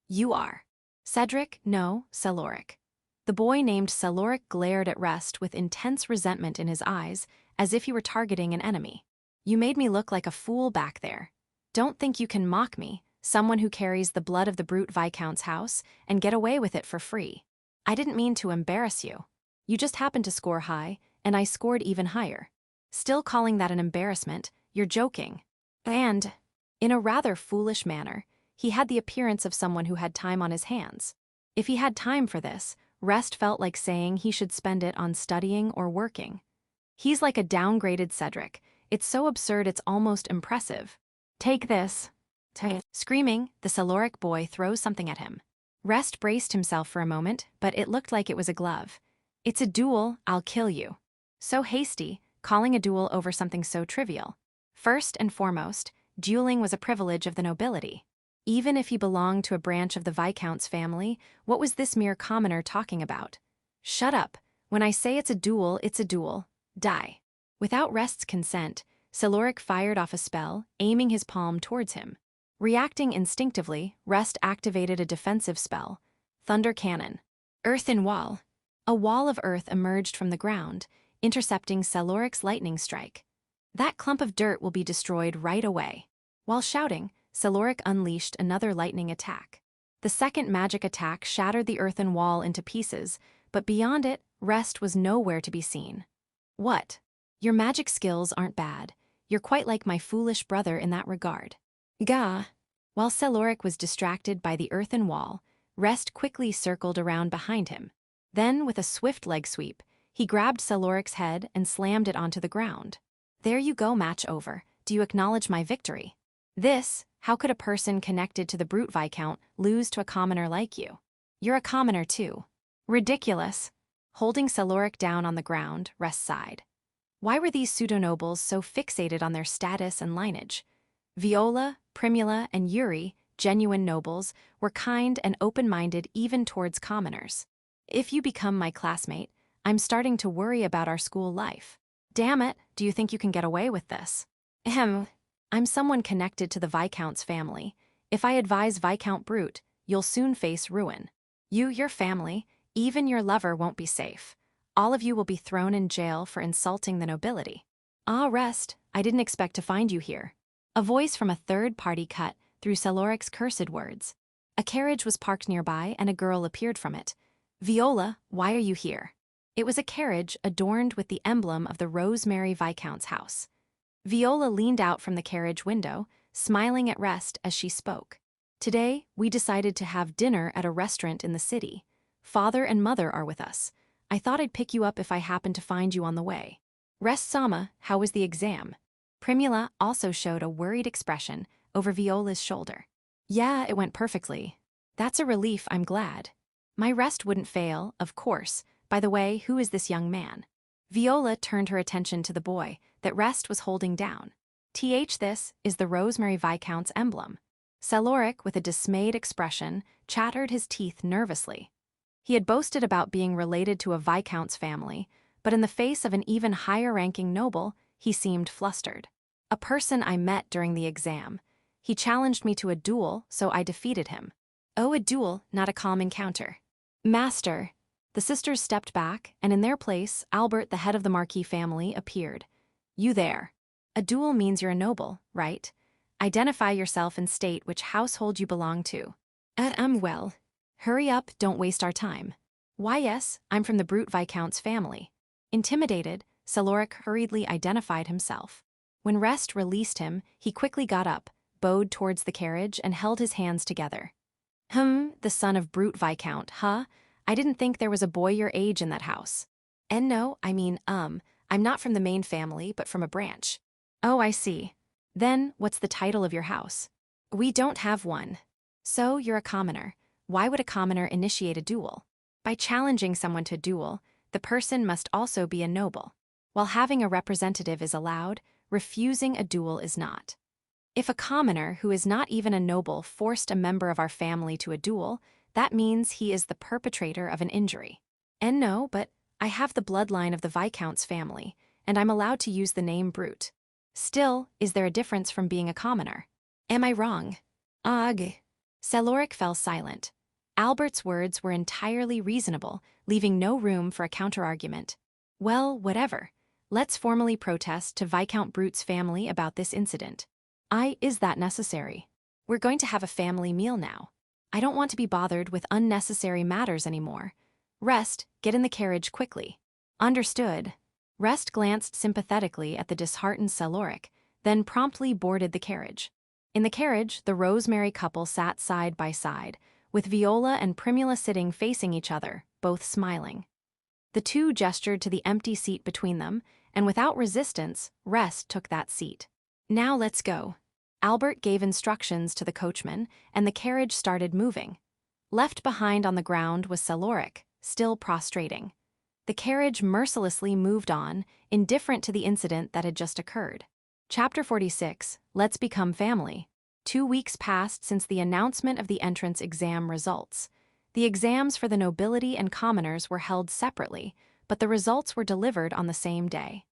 You are. Cedric? No, Celoric. The boy named Celoric glared at Rest with intense resentment in his eyes, as if he were targeting an enemy. You made me look like a fool back there. Don't think you can mock me, someone who carries the blood of the brute Viscount's house, and get away with it for free. I didn't mean to embarrass you. You just happened to score high, and I scored even higher. Still calling that an embarrassment, you're joking. And, in a rather foolish manner, he had the appearance of someone who had time on his hands. If he had time for this, Rest felt like saying he should spend it on studying or working. He's like a downgraded Cedric. It's so absurd it's almost impressive. Take this. Screaming, the Celoric boy throws something at him. Rest braced himself for a moment, but it looked like it was a glove. It's a duel, I'll kill you. So hasty, calling a duel over something so trivial. First and foremost, dueling was a privilege of the nobility. Even if he belonged to a branch of the Viscount's family, what was this mere commoner talking about? Shut up. When I say it's a duel, it's a duel. Die. Without Rest's consent, Celoric fired off a spell, aiming his palm towards him. Reacting instinctively, Rest activated a defensive spell, Thunder Cannon. Earthen Wall. A wall of earth emerged from the ground, intercepting Celoric's lightning strike. That clump of dirt will be destroyed right away. While shouting, Celoric unleashed another lightning attack. The second magic attack shattered the earthen wall into pieces, but beyond it, Rest was nowhere to be seen. What? Your magic skills aren't bad. You're quite like my foolish brother in that regard. Gah! While Celoric was distracted by the earthen wall, Rest quickly circled around behind him. Then, with a swift leg sweep, he grabbed Celoric's head and slammed it onto the ground. There you go, match over. Do you acknowledge my victory? How could a person connected to the brute Viscount lose to a commoner like you? You're a commoner too. Ridiculous. Holding Celoric down on the ground, Rest sighed. Why were these pseudo-nobles so fixated on their status and lineage? Viola, Primula, and Yuri, genuine nobles, were kind and open-minded even towards commoners. If you become my classmate, I'm starting to worry about our school life. Damn it, do you think you can get away with this? Ahem. I'm someone connected to the Viscount's family. If I advise Viscount Brute, you'll soon face ruin. Your family, even your lover won't be safe. All of you will be thrown in jail for insulting the nobility. Ah, rest, I didn't expect to find you here. A voice from a third party cut through Saloric's cursed words. A carriage was parked nearby and a girl appeared from it. Viola, why are you here? It was a carriage adorned with the emblem of the Rosemary Viscount's house. Viola leaned out from the carriage window, smiling at Rest as she spoke. Today, we decided to have dinner at a restaurant in the city. Father and mother are with us. I thought I'd pick you up if I happened to find you on the way. Rest-sama, how was the exam? Primula also showed a worried expression over Viola's shoulder. Yeah, it went perfectly. That's a relief, I'm glad. My Rest wouldn't fail, of course. By the way, who is this young man? Viola turned her attention to the boy that Rest was holding down. This is the Rosemary Viscount's emblem. Saloric, with a dismayed expression, chattered his teeth nervously. He had boasted about being related to a Viscount's family, but in the face of an even higher-ranking noble, he seemed flustered. A person I met during the exam. He challenged me to a duel, so I defeated him. Oh, a duel, not a calm encounter. Master. The sisters stepped back, and in their place, Albert, the head of the Marquis family, appeared. You there. A duel means you're a noble, right? Identify yourself and state which household you belong to. Well. Hurry up, don't waste our time. Why yes, I'm from the Brute Viscount's family. Intimidated, Saloric hurriedly identified himself. When Rest released him, he quickly got up, bowed towards the carriage, and held his hands together. The son of Brute Viscount, huh? I didn't think there was a boy your age in that house. And no, I'm not from the main family, but from a branch. Oh, I see. Then, what's the title of your house? We don't have one. So, you're a commoner. Why would a commoner initiate a duel? By challenging someone to a duel, the person must also be a noble. While having a representative is allowed, refusing a duel is not. If a commoner who is not even a noble forced a member of our family to a duel, that means he is the perpetrator of an injury. And no, but I have the bloodline of the Viscount's family, and I'm allowed to use the name Brute. Still, is there a difference from being a commoner? Am I wrong? Ugh. Saloric fell silent. Albert's words were entirely reasonable, leaving no room for a counterargument. Well, whatever. Let's formally protest to Viscount Brute's family about this incident. Is that necessary? We're going to have a family meal now. I don't want to be bothered with unnecessary matters anymore. Rest, get in the carriage quickly. Understood. Rest glanced sympathetically at the disheartened Saloric, then promptly boarded the carriage. In the carriage, the Rosemary couple sat side by side, with Viola and Primula sitting facing each other, both smiling. The two gestured to the empty seat between them, and without resistance, Rest took that seat. Now let's go. Albert gave instructions to the coachman, and the carriage started moving. Left behind on the ground was Saloric, still prostrating. The carriage mercilessly moved on, indifferent to the incident that had just occurred. Chapter 46, Let's Become Family. 2 weeks passed since the announcement of the entrance exam results. The exams for the nobility and commoners were held separately, but the results were delivered on the same day.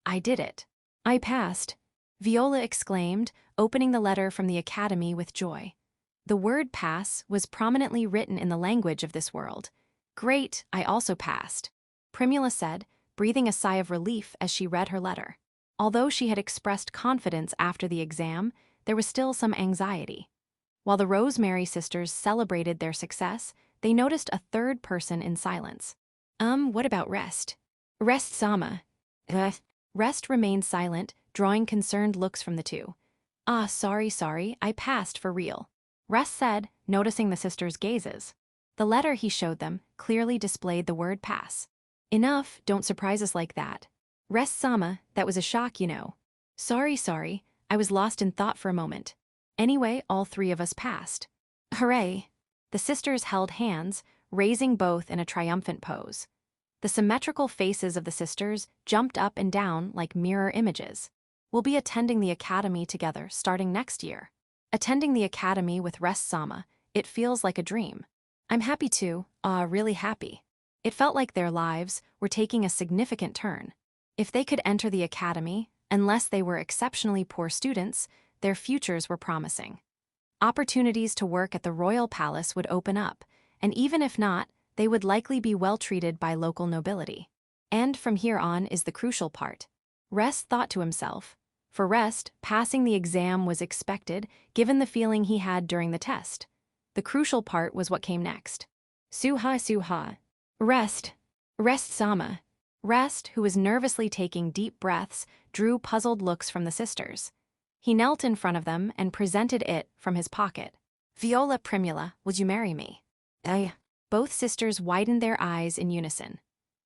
I did it. I passed. Viola exclaimed, opening the letter from the academy with joy. The word pass was prominently written in the language of this world. Great, I also passed. Primula said, breathing a sigh of relief as she read her letter. Although she had expressed confidence after the exam, there was still some anxiety. While the Rosemary sisters celebrated their success, they noticed a third person in silence. What about Rest? Rest-sama. Rest remained silent, drawing concerned looks from the two. Sorry, I passed for real. Rest said, noticing the sisters' gazes. The letter he showed them clearly displayed the word pass. Enough, don't surprise us like that. Rest-sama, that was a shock, you know. Sorry, I was lost in thought for a moment. Anyway, all three of us passed. Hooray! The sisters held hands, raising both in a triumphant pose. The symmetrical faces of the sisters jumped up and down like mirror images. We'll be attending the academy together starting next year. Attending the academy with Rest-sama, it feels like a dream. I'm happy too, really happy. It felt like their lives were taking a significant turn. If they could enter the academy, unless they were exceptionally poor students, their futures were promising. Opportunities to work at the royal palace would open up, and even if not, they would likely be well treated by local nobility. And from here on is the crucial part. Rest thought to himself. For Rest, passing the exam was expected, given the feeling he had during the test. The crucial part was what came next. Suha. Rest-sama. Rest, who was nervously taking deep breaths, drew puzzled looks from the sisters. He knelt in front of them and presented it from his pocket. Viola Primula, would you marry me? Both sisters widened their eyes in unison.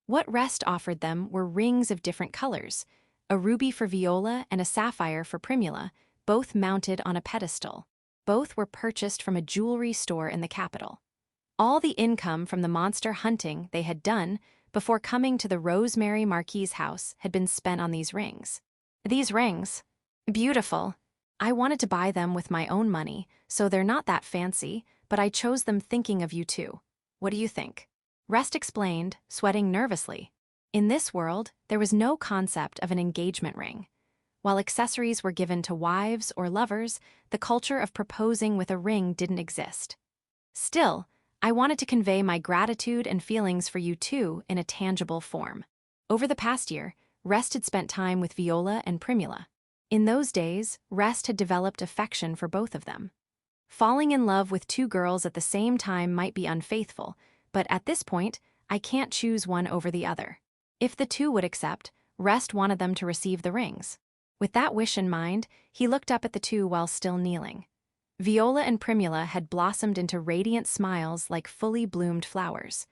What Rest offered them were rings of different colors, a ruby for Viola and a sapphire for Primula, both mounted on a pedestal. Both were purchased from a jewelry store in the capital. All the income from the monster hunting they had done before coming to the Rosemary Marquis's house had been spent on these rings. These rings? Beautiful. I wanted to buy them with my own money, so they're not that fancy, but I chose them thinking of you too. What do you think? Rest explained, sweating nervously. In this world, there was no concept of an engagement ring. While accessories were given to wives or lovers, the culture of proposing with a ring didn't exist. Still, I wanted to convey my gratitude and feelings for you too in a tangible form. Over the past year, Rest had spent time with Viola and Primula. In those days, Rest had developed affection for both of them. Falling in love with two girls at the same time might be unfaithful, but at this point, I can't choose one over the other. If the two would accept, Rest wanted them to receive the rings. With that wish in mind, he looked up at the two while still kneeling. Viola and Primula had blossomed into radiant smiles like fully bloomed flowers.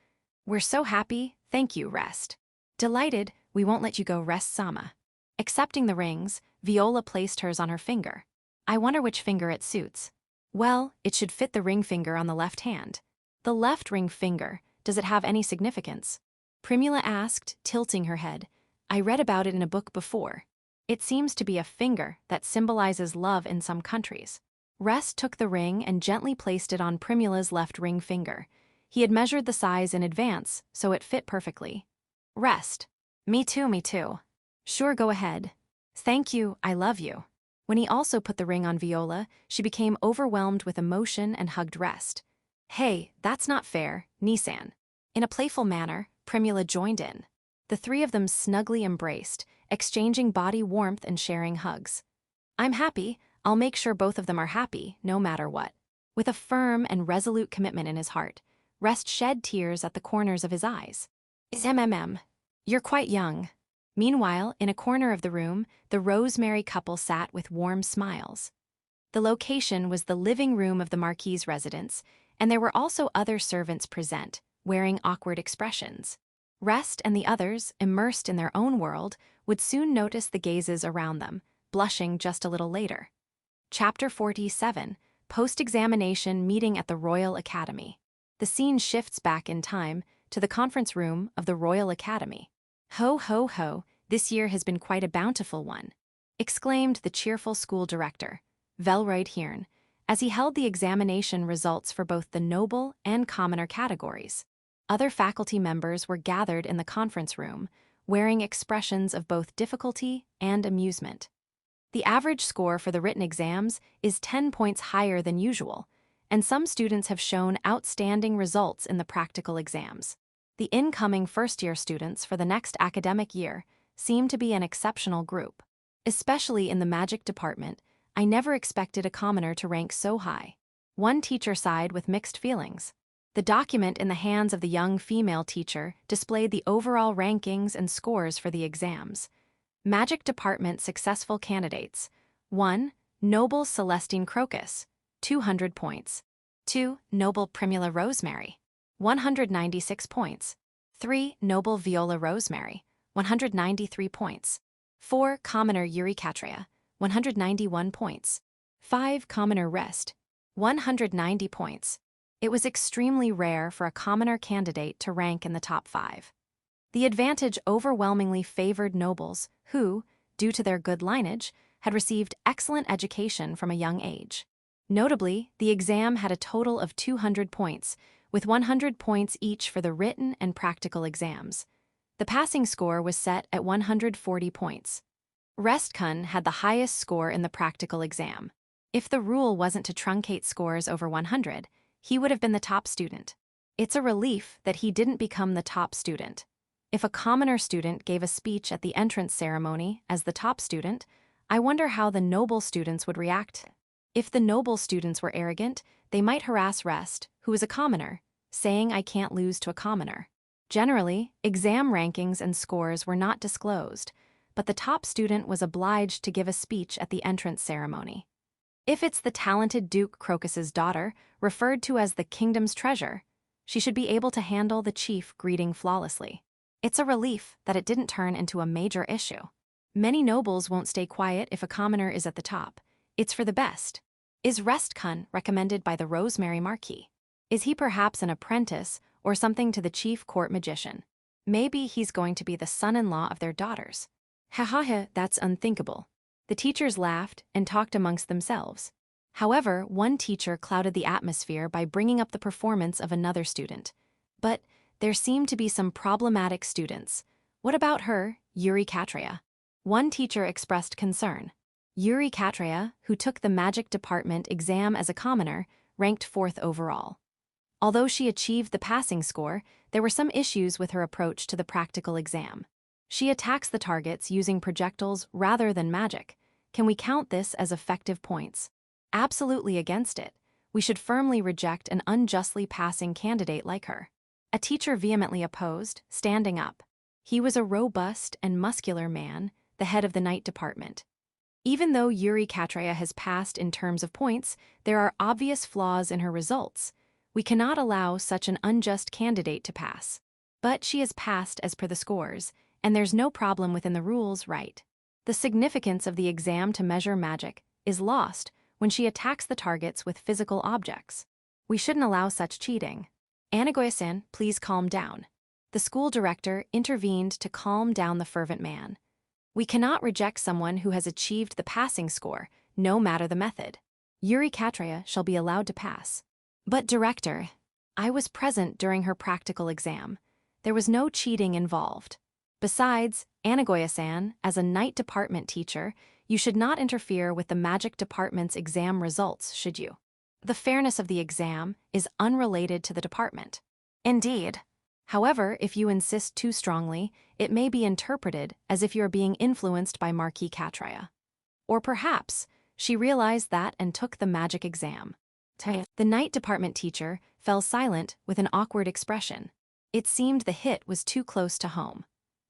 We're so happy, thank you, Rest. Delighted, we won't let you go, Rest-sama. Accepting the rings, Viola placed hers on her finger. I wonder which finger it suits. Well, it should fit the ring finger on the left hand. The left ring finger, does it have any significance? Primula asked, tilting her head. I read about it in a book before. It seems to be a finger that symbolizes love in some countries. Rest took the ring and gently placed it on Primula's left ring finger. He had measured the size in advance, so it fit perfectly. Rest. Me too. Sure, go ahead. Thank you, I love you. When he also put the ring on Viola, she became overwhelmed with emotion and hugged Rest. Hey, that's not fair, Nissan. In a playful manner, Primula joined in. The three of them snugly embraced, exchanging body warmth and sharing hugs. I'm happy, I'll make sure both of them are happy, no matter what. With a firm and resolute commitment in his heart, Rest shed tears at the corners of his eyes. You're quite young. Meanwhile, in a corner of the room, the Rosemary couple sat with warm smiles. The location was the living room of the Marquis's residence, and there were also other servants present, wearing awkward expressions. Rest and the others, immersed in their own world, would soon notice the gazes around them, blushing just a little later. Chapter 47, Post-Examination Meeting at the Royal Academy. The scene shifts back in time to the conference room of the Royal Academy. Ho, ho, ho, this year has been quite a bountiful one, exclaimed the cheerful school director, Velroyd Hearn, as he held the examination results for both the noble and commoner categories. Other faculty members were gathered in the conference room, wearing expressions of both difficulty and amusement. The average score for the written exams is 10 points higher than usual, and some students have shown outstanding results in the practical exams. The incoming first-year students for the next academic year seem to be an exceptional group. Especially in the magic department, I never expected a commoner to rank so high. One teacher sighed with mixed feelings. The document in the hands of the young female teacher displayed the overall rankings and scores for the exams. Magic Department successful candidates. 1. Noble Celestine Crocus, 200 points. 2. Noble Primula Rosemary, 196 points. 3. Noble Viola Rosemary, 193 points. 4. Commoner Eurycatria, 191 points. 5. Commoner Rest, 190 points. It was extremely rare for a commoner candidate to rank in the top 5. The advantage overwhelmingly favored nobles who, due to their good lineage, had received excellent education from a young age. Notably, the exam had a total of 200 points, with 100 points each for the written and practical exams. The passing score was set at 140 points. Rest-kun had the highest score in the practical exam. If the rule wasn't to truncate scores over 100, he would have been the top student. It's a relief that he didn't become the top student. If a commoner student gave a speech at the entrance ceremony as the top student, I wonder how the noble students would react. If the noble students were arrogant, they might harass Rest, who is a commoner, saying I can't lose to a commoner. Generally, exam rankings and scores were not disclosed, but the top student was obliged to give a speech at the entrance ceremony. If it's the talented Duke Crocus's daughter, referred to as the kingdom's treasure, she should be able to handle the chief greeting flawlessly. It's a relief that it didn't turn into a major issue. Many nobles won't stay quiet if a commoner is at the top. It's for the best. Is Rest-kun recommended by the Rosemary Marquis? Is he perhaps an apprentice or something to the chief court magician? Maybe he's going to be the son-in-law of their daughters. Ha ha ha, that's unthinkable. The teachers laughed and talked amongst themselves. However, one teacher clouded the atmosphere by bringing up the performance of another student. But there seemed to be some problematic students. What about her, Reincarnator? One teacher expressed concern. Reincarnator, who took the magic department exam as a commoner, ranked 4th overall. Although she achieved the passing score, there were some issues with her approach to the practical exam. She attacks the targets using projectiles rather than magic. Can we count this as effective points? Absolutely against it. We should firmly reject an unjustly passing candidate like her. A teacher vehemently opposed, standing up. He was a robust and muscular man, the head of the night department. Even though Reincarnator has passed in terms of points, there are obvious flaws in her results. We cannot allow such an unjust candidate to pass. But she has passed as per the scores, and there's no problem within the rules, right? The significance of the exam to measure magic is lost when she attacks the targets with physical objects. We shouldn't allow such cheating. Anagoya-san, please calm down. The school director intervened to calm down the fervent man. We cannot reject someone who has achieved the passing score, no matter the method. Reincarnator shall be allowed to pass. But director, I was present during her practical exam. There was no cheating involved. Besides, Anagoya-san, as a night department teacher, you should not interfere with the magic department's exam results, should you? The fairness of the exam is unrelated to the department. Indeed. However, if you insist too strongly, it may be interpreted as if you are being influenced by Marquis Cattria. Or perhaps she realized that and took the magic exam. The night department teacher fell silent with an awkward expression. It seemed the hit was too close to home.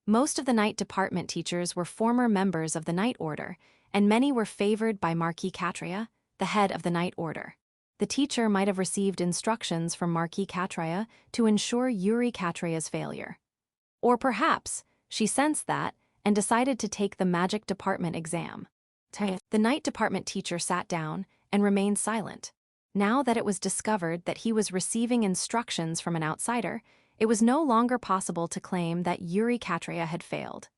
Most of the night department teachers were former members of the Night Order, and many were favored by Marquis Cattria, the head of the Night Order. The teacher might have received instructions from Marquis Cattria to ensure Reincarnator's failure. Or perhaps she sensed that and decided to take the magic department exam. The night department teacher sat down and remained silent. Now that it was discovered that he was receiving instructions from an outsider, it was no longer possible to claim that Reincarnator had failed.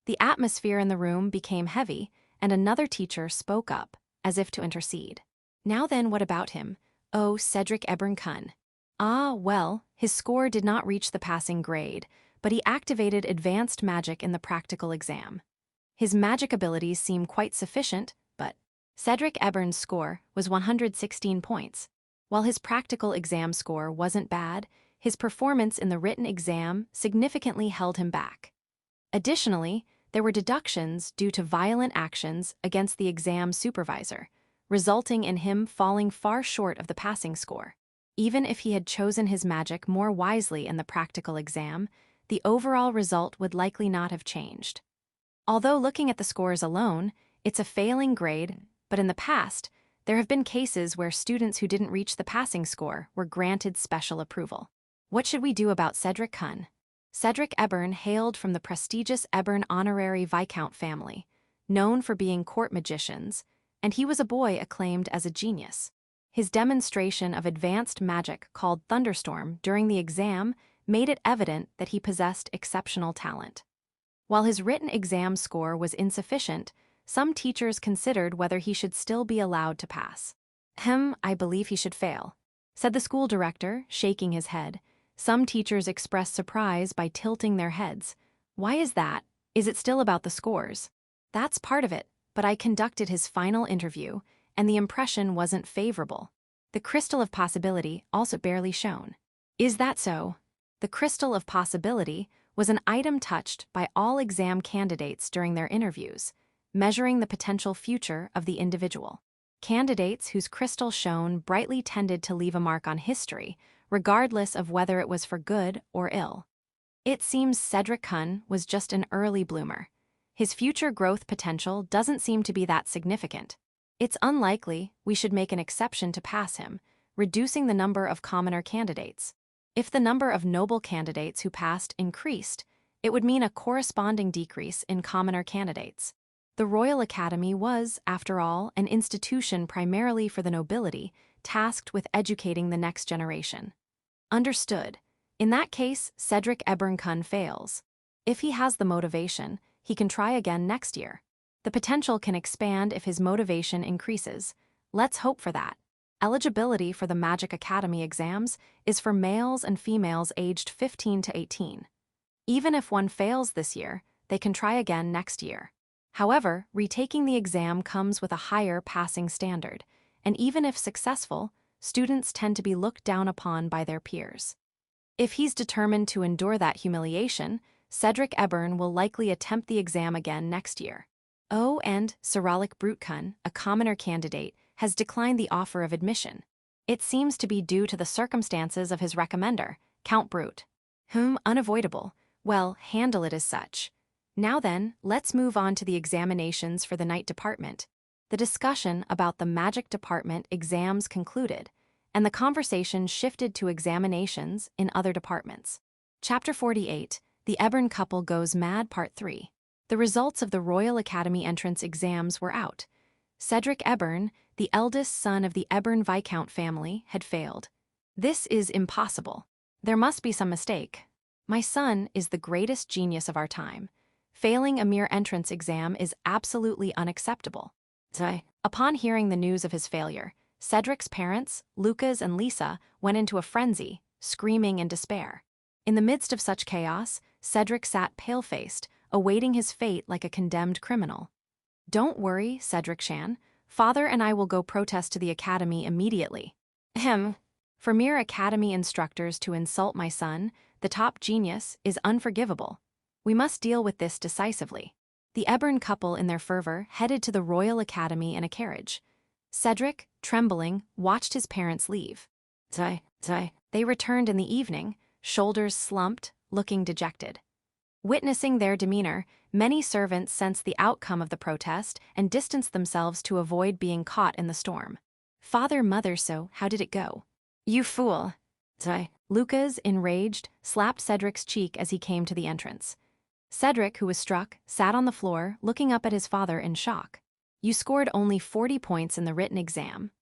The atmosphere in the room became heavy, and another teacher spoke up, as if to intercede. Now then, what about him? Oh, Cedric Ebern-kun. Ah, well, his score did not reach the passing grade, but he activated advanced magic in the practical exam. His magic abilities seem quite sufficient, but Cedric Ebern's score was 116 points. While his practical exam score wasn't bad, his performance in the written exam significantly held him back. Additionally, there were deductions due to violent actions against the exam supervisor, resulting in him falling far short of the passing score. Even if he had chosen his magic more wisely in the practical exam, the overall result would likely not have changed. Although looking at the scores alone, it's a failing grade, but in the past, there have been cases where students who didn't reach the passing score were granted special approval. What should we do about Cedric Kun? Cedric Ebern hailed from the prestigious Ebern honorary Viscount family, known for being court magicians, and he was a boy acclaimed as a genius. His demonstration of advanced magic called Thunderstorm during the exam made it evident that he possessed exceptional talent. While his written exam score was insufficient, some teachers considered whether he should still be allowed to pass. I believe he should fail," said the school director, shaking his head. Some teachers expressed surprise by tilting their heads, Why is that? Is it still about the scores? That's part of it, but I conducted his final interview, and the impression wasn't favorable. The crystal of possibility also barely shone. Is that so? The crystal of possibility was an item touched by all exam candidates during their interviews, measuring the potential future of the individual. Candidates whose crystal shone brightly tended to leave a mark on history, regardless of whether it was for good or ill. It seems Cedric Hun was just an early bloomer. His future growth potential doesn't seem to be that significant. It's unlikely we should make an exception to pass him, reducing the number of commoner candidates. If the number of noble candidates who passed increased, it would mean a corresponding decrease in commoner candidates. The Royal Academy was, after all, an institution primarily for the nobility, tasked with educating the next generation. Understood. In that case, Cedric Ebernkun fails. If he has the motivation, he can try again next year. The potential can expand if his motivation increases. Let's hope for that. Eligibility for the Magic Academy exams is for males and females aged 15 to 18. Even if one fails this year, they can try again next year. However, retaking the exam comes with a higher passing standard, and even if successful, students tend to be looked down upon by their peers. If he's determined to endure that humiliation, Cedric Ebern will likely attempt the exam again next year. Oh, and Cyrillic Brutkun, a commoner candidate, has declined the offer of admission. It seems to be due to the circumstances of his recommender, Count Brute. Unavoidable. Well, handle it as such. Now then, let's move on to the examinations for the Night Department. The discussion about the Magic Department exams concluded, and the conversation shifted to examinations in other departments. Chapter 48, The Ebern Couple Goes Mad Part 3. The results of the Royal Academy entrance exams were out. Cedric Ebern, the eldest son of the Ebern Viscount family, had failed. This is impossible. There must be some mistake. My son is the greatest genius of our time. Failing a mere entrance exam is absolutely unacceptable. Upon hearing the news of his failure, Cedric's parents, Lucas and Lisa, went into a frenzy, screaming in despair. In the midst of such chaos, Cedric sat pale-faced, awaiting his fate like a condemned criminal. Don't worry, Cedric Shan. Father and I will go protest to the academy immediately. For mere academy instructors to insult my son, the top genius, is unforgivable. We must deal with this decisively. The Ebern couple, in their fervor, headed to the Royal Academy in a carriage. Cedric, trembling, watched his parents leave. They returned in the evening, shoulders slumped, looking dejected. Witnessing their demeanor, many servants sensed the outcome of the protest and distanced themselves to avoid being caught in the storm. Mother, so how did it go? You fool! Lucas, enraged, slapped Cedric's cheek as he came to the entrance. Cedric, who was struck, sat on the floor, looking up at his father in shock. You scored only 40 points in the written exam.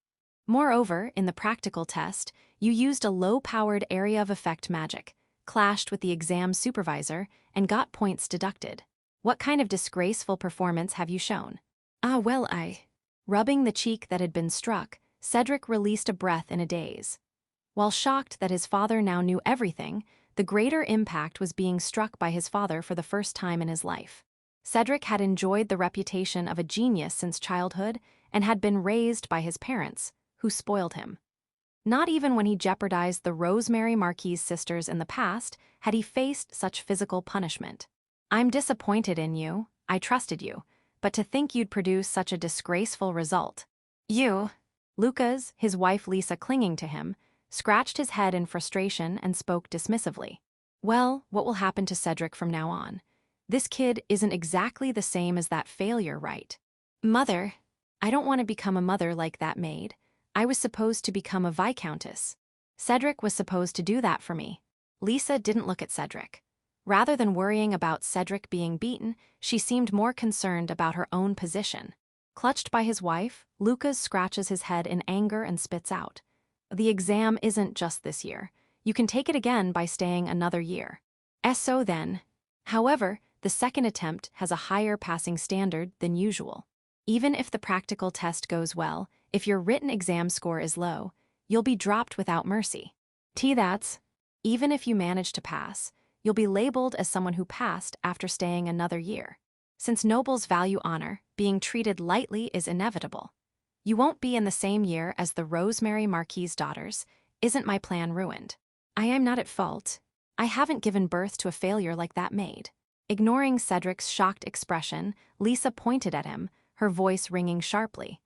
Moreover, in the practical test, you used a low-powered area of effect magic, clashed with the exam supervisor, and got points deducted. What kind of disgraceful performance have you shown? Rubbing the cheek that had been struck, Cedric released a breath in a daze. While shocked that his father now knew everything, the greater impact was being struck by his father for the first time in his life. Cedric had enjoyed the reputation of a genius since childhood and had been raised by his parents, who spoiled him. Not even when he jeopardized the Rosemary Marquis sisters in the past had he faced such physical punishment. I'm disappointed in you, I trusted you, but to think you'd produce such a disgraceful result. You. Lucas, his wife Lisa clinging to him, scratched his head in frustration and spoke dismissively. Well, what will happen to Cedric from now on? This kid isn't exactly the same as that failure, right? Mother, I don't want to become a mother like that maid. I was supposed to become a viscountess. Cedric was supposed to do that for me. Lisa didn't look at Cedric. Rather than worrying about Cedric being beaten, she seemed more concerned about her own position. Clutched by his wife, Lucas scratches his head in anger and spits out. The exam isn't just this year. You can take it again by staying another year. So then. However, the second attempt has a higher passing standard than usual. Even if the practical test goes well, if your written exam score is low, you'll be dropped without mercy. That's. Even if you manage to pass, you'll be labeled as someone who passed after staying another year. Since nobles value honor, being treated lightly is inevitable. You won't be in the same year as the Rosemary Marquis's daughters. Isn't my plan ruined? I am not at fault. I haven't given birth to a failure like that maid. Ignoring Cedric's shocked expression, Lisa pointed at him, her voice ringing sharply.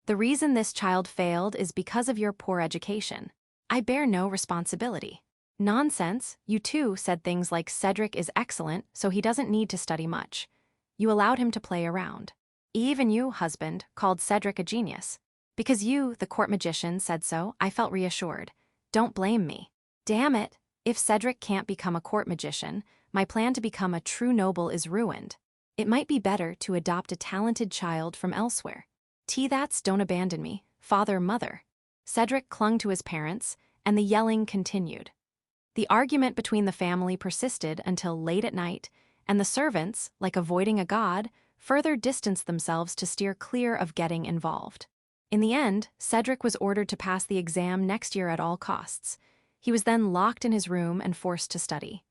The reason this child failed is because of your poor education. I bear no responsibility. Nonsense, you too said things like Cedric is excellent, so he doesn't need to study much. You allowed him to play around. Even you, husband, called Cedric a genius. Because you, the court magician, said so, I felt reassured. Don't blame me. Damn it, if Cedric can't become a court magician, my plan to become a true noble is ruined. It might be better to adopt a talented child from elsewhere. That's don't abandon me, father, mother. Cedric clung to his parents, and the yelling continued. The argument between the family persisted until late at night, and the servants, like avoiding a god, further distanced themselves to steer clear of getting involved. In the end, Cedric was ordered to pass the exam next year at all costs. He was then locked in his room and forced to study.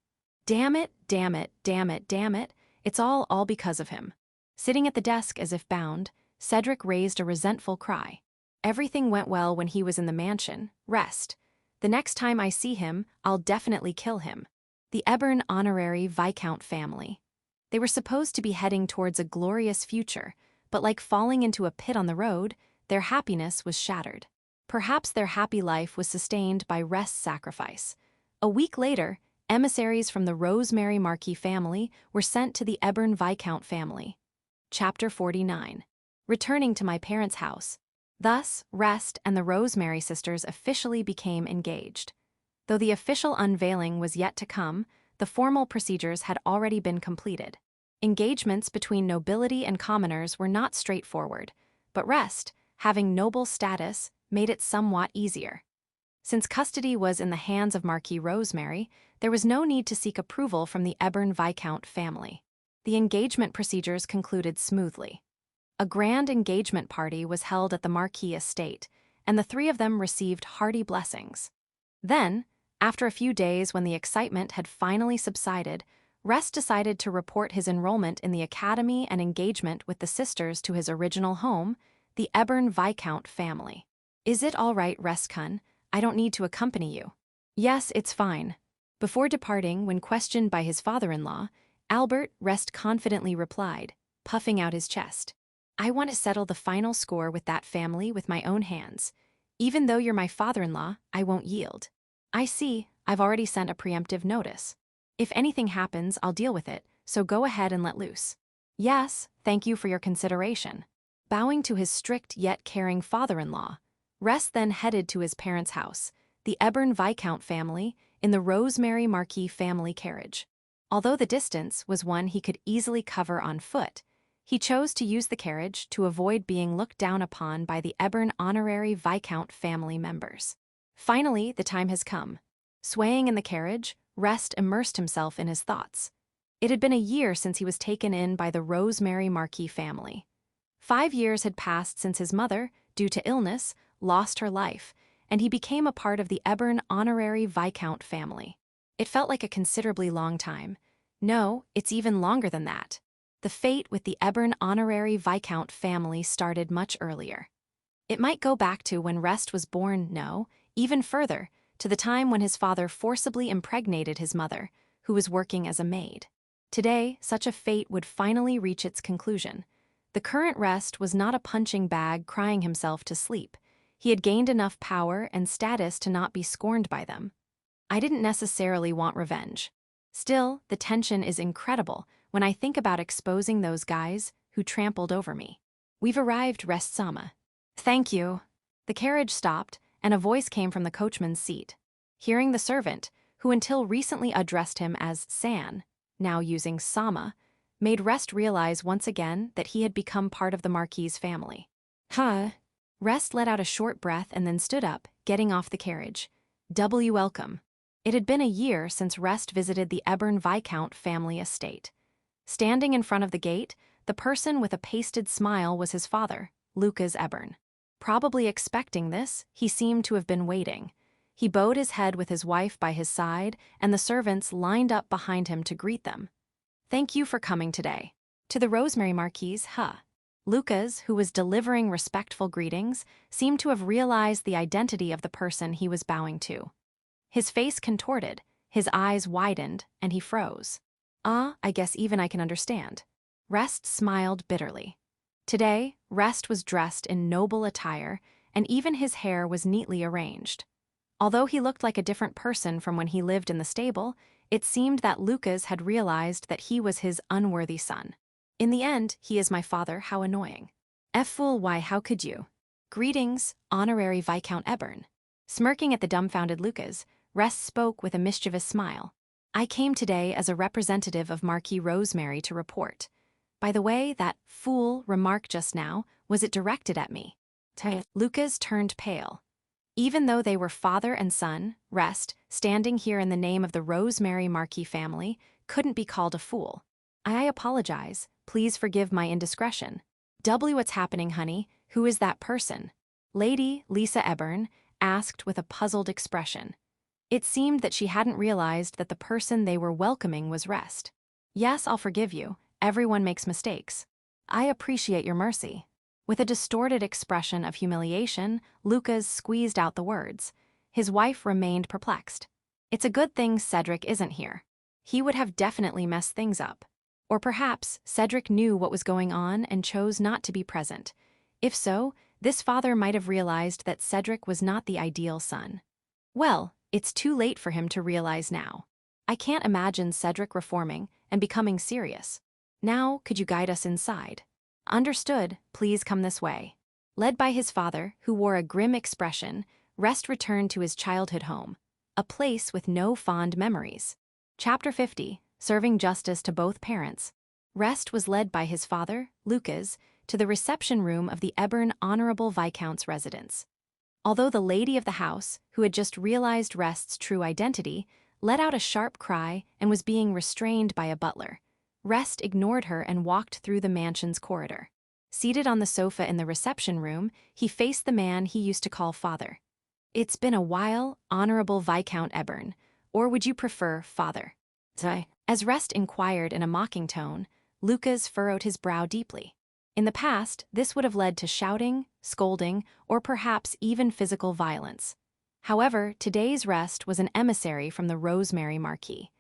Damn it, damn it, damn it, damn it, it's all because of him. Sitting at the desk as if bound, Cedric raised a resentful cry. Everything went well when he was in the mansion. Rest. The next time I see him, I'll definitely kill him. The Ebern honorary Viscount family. They were supposed to be heading towards a glorious future, but like falling into a pit on the road, their happiness was shattered. Perhaps their happy life was sustained by Rest's sacrifice. A week later, emissaries from the Rosemary Marquis family were sent to the Ebern Viscount family. Chapter 49. Returning to my parents' house. Thus, Rest and the Rosemary sisters officially became engaged. Though the official unveiling was yet to come, the formal procedures had already been completed. Engagements between nobility and commoners were not straightforward, but Rest, having noble status, made it somewhat easier. Since custody was in the hands of Marquis Rosemary, there was no need to seek approval from the Ebern Viscount family. The engagement procedures concluded smoothly. A grand engagement party was held at the Marquis estate, and the three of them received hearty blessings. Then, after a few days when the excitement had finally subsided, Rest decided to report his enrollment in the academy and engagement with the sisters to his original home, the Ebern Viscount family. Is it all right, Rest-kun? I don't need to accompany you. Yes, it's fine. Before departing, when questioned by his father-in-law, Albert Rest confidently replied, puffing out his chest. I want to settle the final score with that family with my own hands. Even though you're my father-in-law, I won't yield. I see, I've already sent a preemptive notice. If anything happens, I'll deal with it, so go ahead and let loose. Yes, thank you for your consideration. Bowing to his strict yet caring father-in-law, Rest then headed to his parents' house, the Ebern Viscount family, in the Rosemary Marquis family carriage. Although the distance was one he could easily cover on foot, he chose to use the carriage to avoid being looked down upon by the Ebern honorary Viscount family members. Finally, the time has come. Swaying in the carriage, Rest immersed himself in his thoughts. It had been a year since he was taken in by the Rosemary Marquis family. 5 years had passed since his mother, due to illness, lost her life, and he became a part of the Ebern honorary Viscount family. It felt like a considerably long time. No, it's even longer than that. The fate with the Ebern honorary Viscount family started much earlier. It might go back to when Rest was born, no, even further, to the time when his father forcibly impregnated his mother, who was working as a maid. Today, such a fate would finally reach its conclusion. The current Rest was not a punching bag crying himself to sleep. He had gained enough power and status to not be scorned by them. I didn't necessarily want revenge. Still, the tension is incredible when I think about exposing those guys who trampled over me. We've arrived, Rest-sama. Thank you. The carriage stopped, and a voice came from the coachman's seat. Hearing the servant, who until recently addressed him as San, now using Sama, made Rest realize once again that he had become part of the Marquis's family. Rest let out a short breath and then stood up, getting off the carriage. Welcome. It had been a year since Rest visited the Ebern Viscount family estate. Standing in front of the gate, the person with a pasted smile was his father, Lucas Ebern. Probably expecting this, he seemed to have been waiting. He bowed his head with his wife by his side, and the servants lined up behind him to greet them. "Thank you for coming today." To the Rosemary Marquise, Lucas, who was delivering respectful greetings, seemed to have realized the identity of the person he was bowing to. His face contorted, his eyes widened, and he froze. I guess even I can understand." Rest smiled bitterly. Today, Rest was dressed in noble attire, and even his hair was neatly arranged. Although he looked like a different person from when he lived in the stable, it seemed that Lucas had realized that he was his unworthy son. "In the end, he is my father, how annoying." "Fool, why, how could you?" "Greetings, Honorary Viscount Eburn." Smirking at the dumbfounded Lucas, Rest spoke with a mischievous smile. "I came today as a representative of Marquis Rosemary to report. By the way, that fool remark just now, was it directed at me?" Lucas turned pale. Even though they were father and son, Rest, standing here in the name of the Rosemary Marquis family, couldn't be called a fool. "I apologize. Please forgive my indiscretion." "What's happening, honey? Who is that person?" Lady Lisa Eburn asked with a puzzled expression. It seemed that she hadn't realized that the person they were welcoming was Rest. "Yes, I'll forgive you. Everyone makes mistakes." "I appreciate your mercy." With a distorted expression of humiliation, Lucas squeezed out the words. His wife remained perplexed. "It's a good thing Cedric isn't here. He would have definitely messed things up." Or perhaps Cedric knew what was going on and chose not to be present. If so, this father might have realized that Cedric was not the ideal son. Well, it's too late for him to realize now. I can't imagine Cedric reforming and becoming serious. "Now, could you guide us inside?" "Understood, please come this way." Led by his father, who wore a grim expression, Rest returned to his childhood home, a place with no fond memories. Chapter 50, Serving Justice to Both Parents. Rest was led by his father, Lucas, to the reception room of the Eburn Honorable Viscount's residence. Although the lady of the house, who had just realized Rest's true identity, let out a sharp cry and was being restrained by a butler, Rest ignored her and walked through the mansion's corridor. Seated on the sofa in the reception room, he faced the man he used to call father. "It's been a while, Honorable Viscount Eburn, or would you prefer father?" As Rest inquired in a mocking tone, Lucas furrowed his brow deeply. In the past, this would have led to shouting, scolding, or perhaps even physical violence. However, today's Rest was an emissary from the Rosemary Marquis.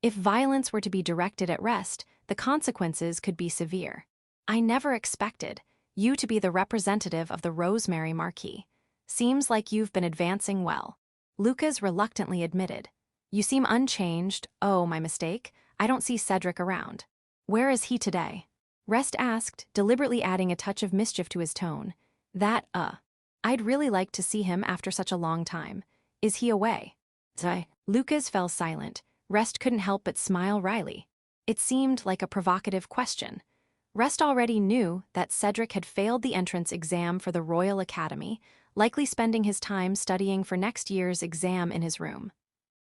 If violence were to be directed at Rest, the consequences could be severe. "I never expected you to be the representative of the Rosemary Marquis. Seems like you've been advancing well," Lucas reluctantly admitted. "You seem unchanged. Oh, my mistake. I don't see Cedric around." "Where is he today?" Rest asked, deliberately adding a touch of mischief to his tone. I'd really like to see him after such a long time. Is he away?" Lucas fell silent. Rest couldn't help but smile wryly. It seemed like a provocative question. Rest already knew that Cedric had failed the entrance exam for the Royal Academy, likely spending his time studying for next year's exam in his room.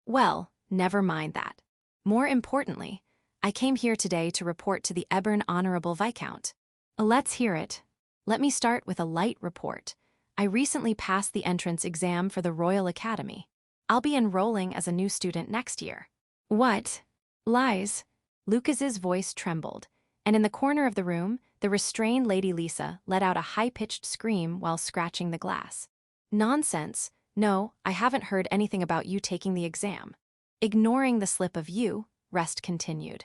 "Well, never mind that. More importantly, I came here today to report to the Eburn Honorable Viscount." "Let's hear it." "Let me start with a light report. I recently passed the entrance exam for the Royal Academy. I'll be enrolling as a new student next year." "What? Lies?" Lucas's voice trembled, and in the corner of the room, the restrained Lady Lisa let out a high-pitched scream while scratching the glass. "Nonsense. No, I haven't heard anything about you taking the exam." Ignoring the slip of "you," Rest continued.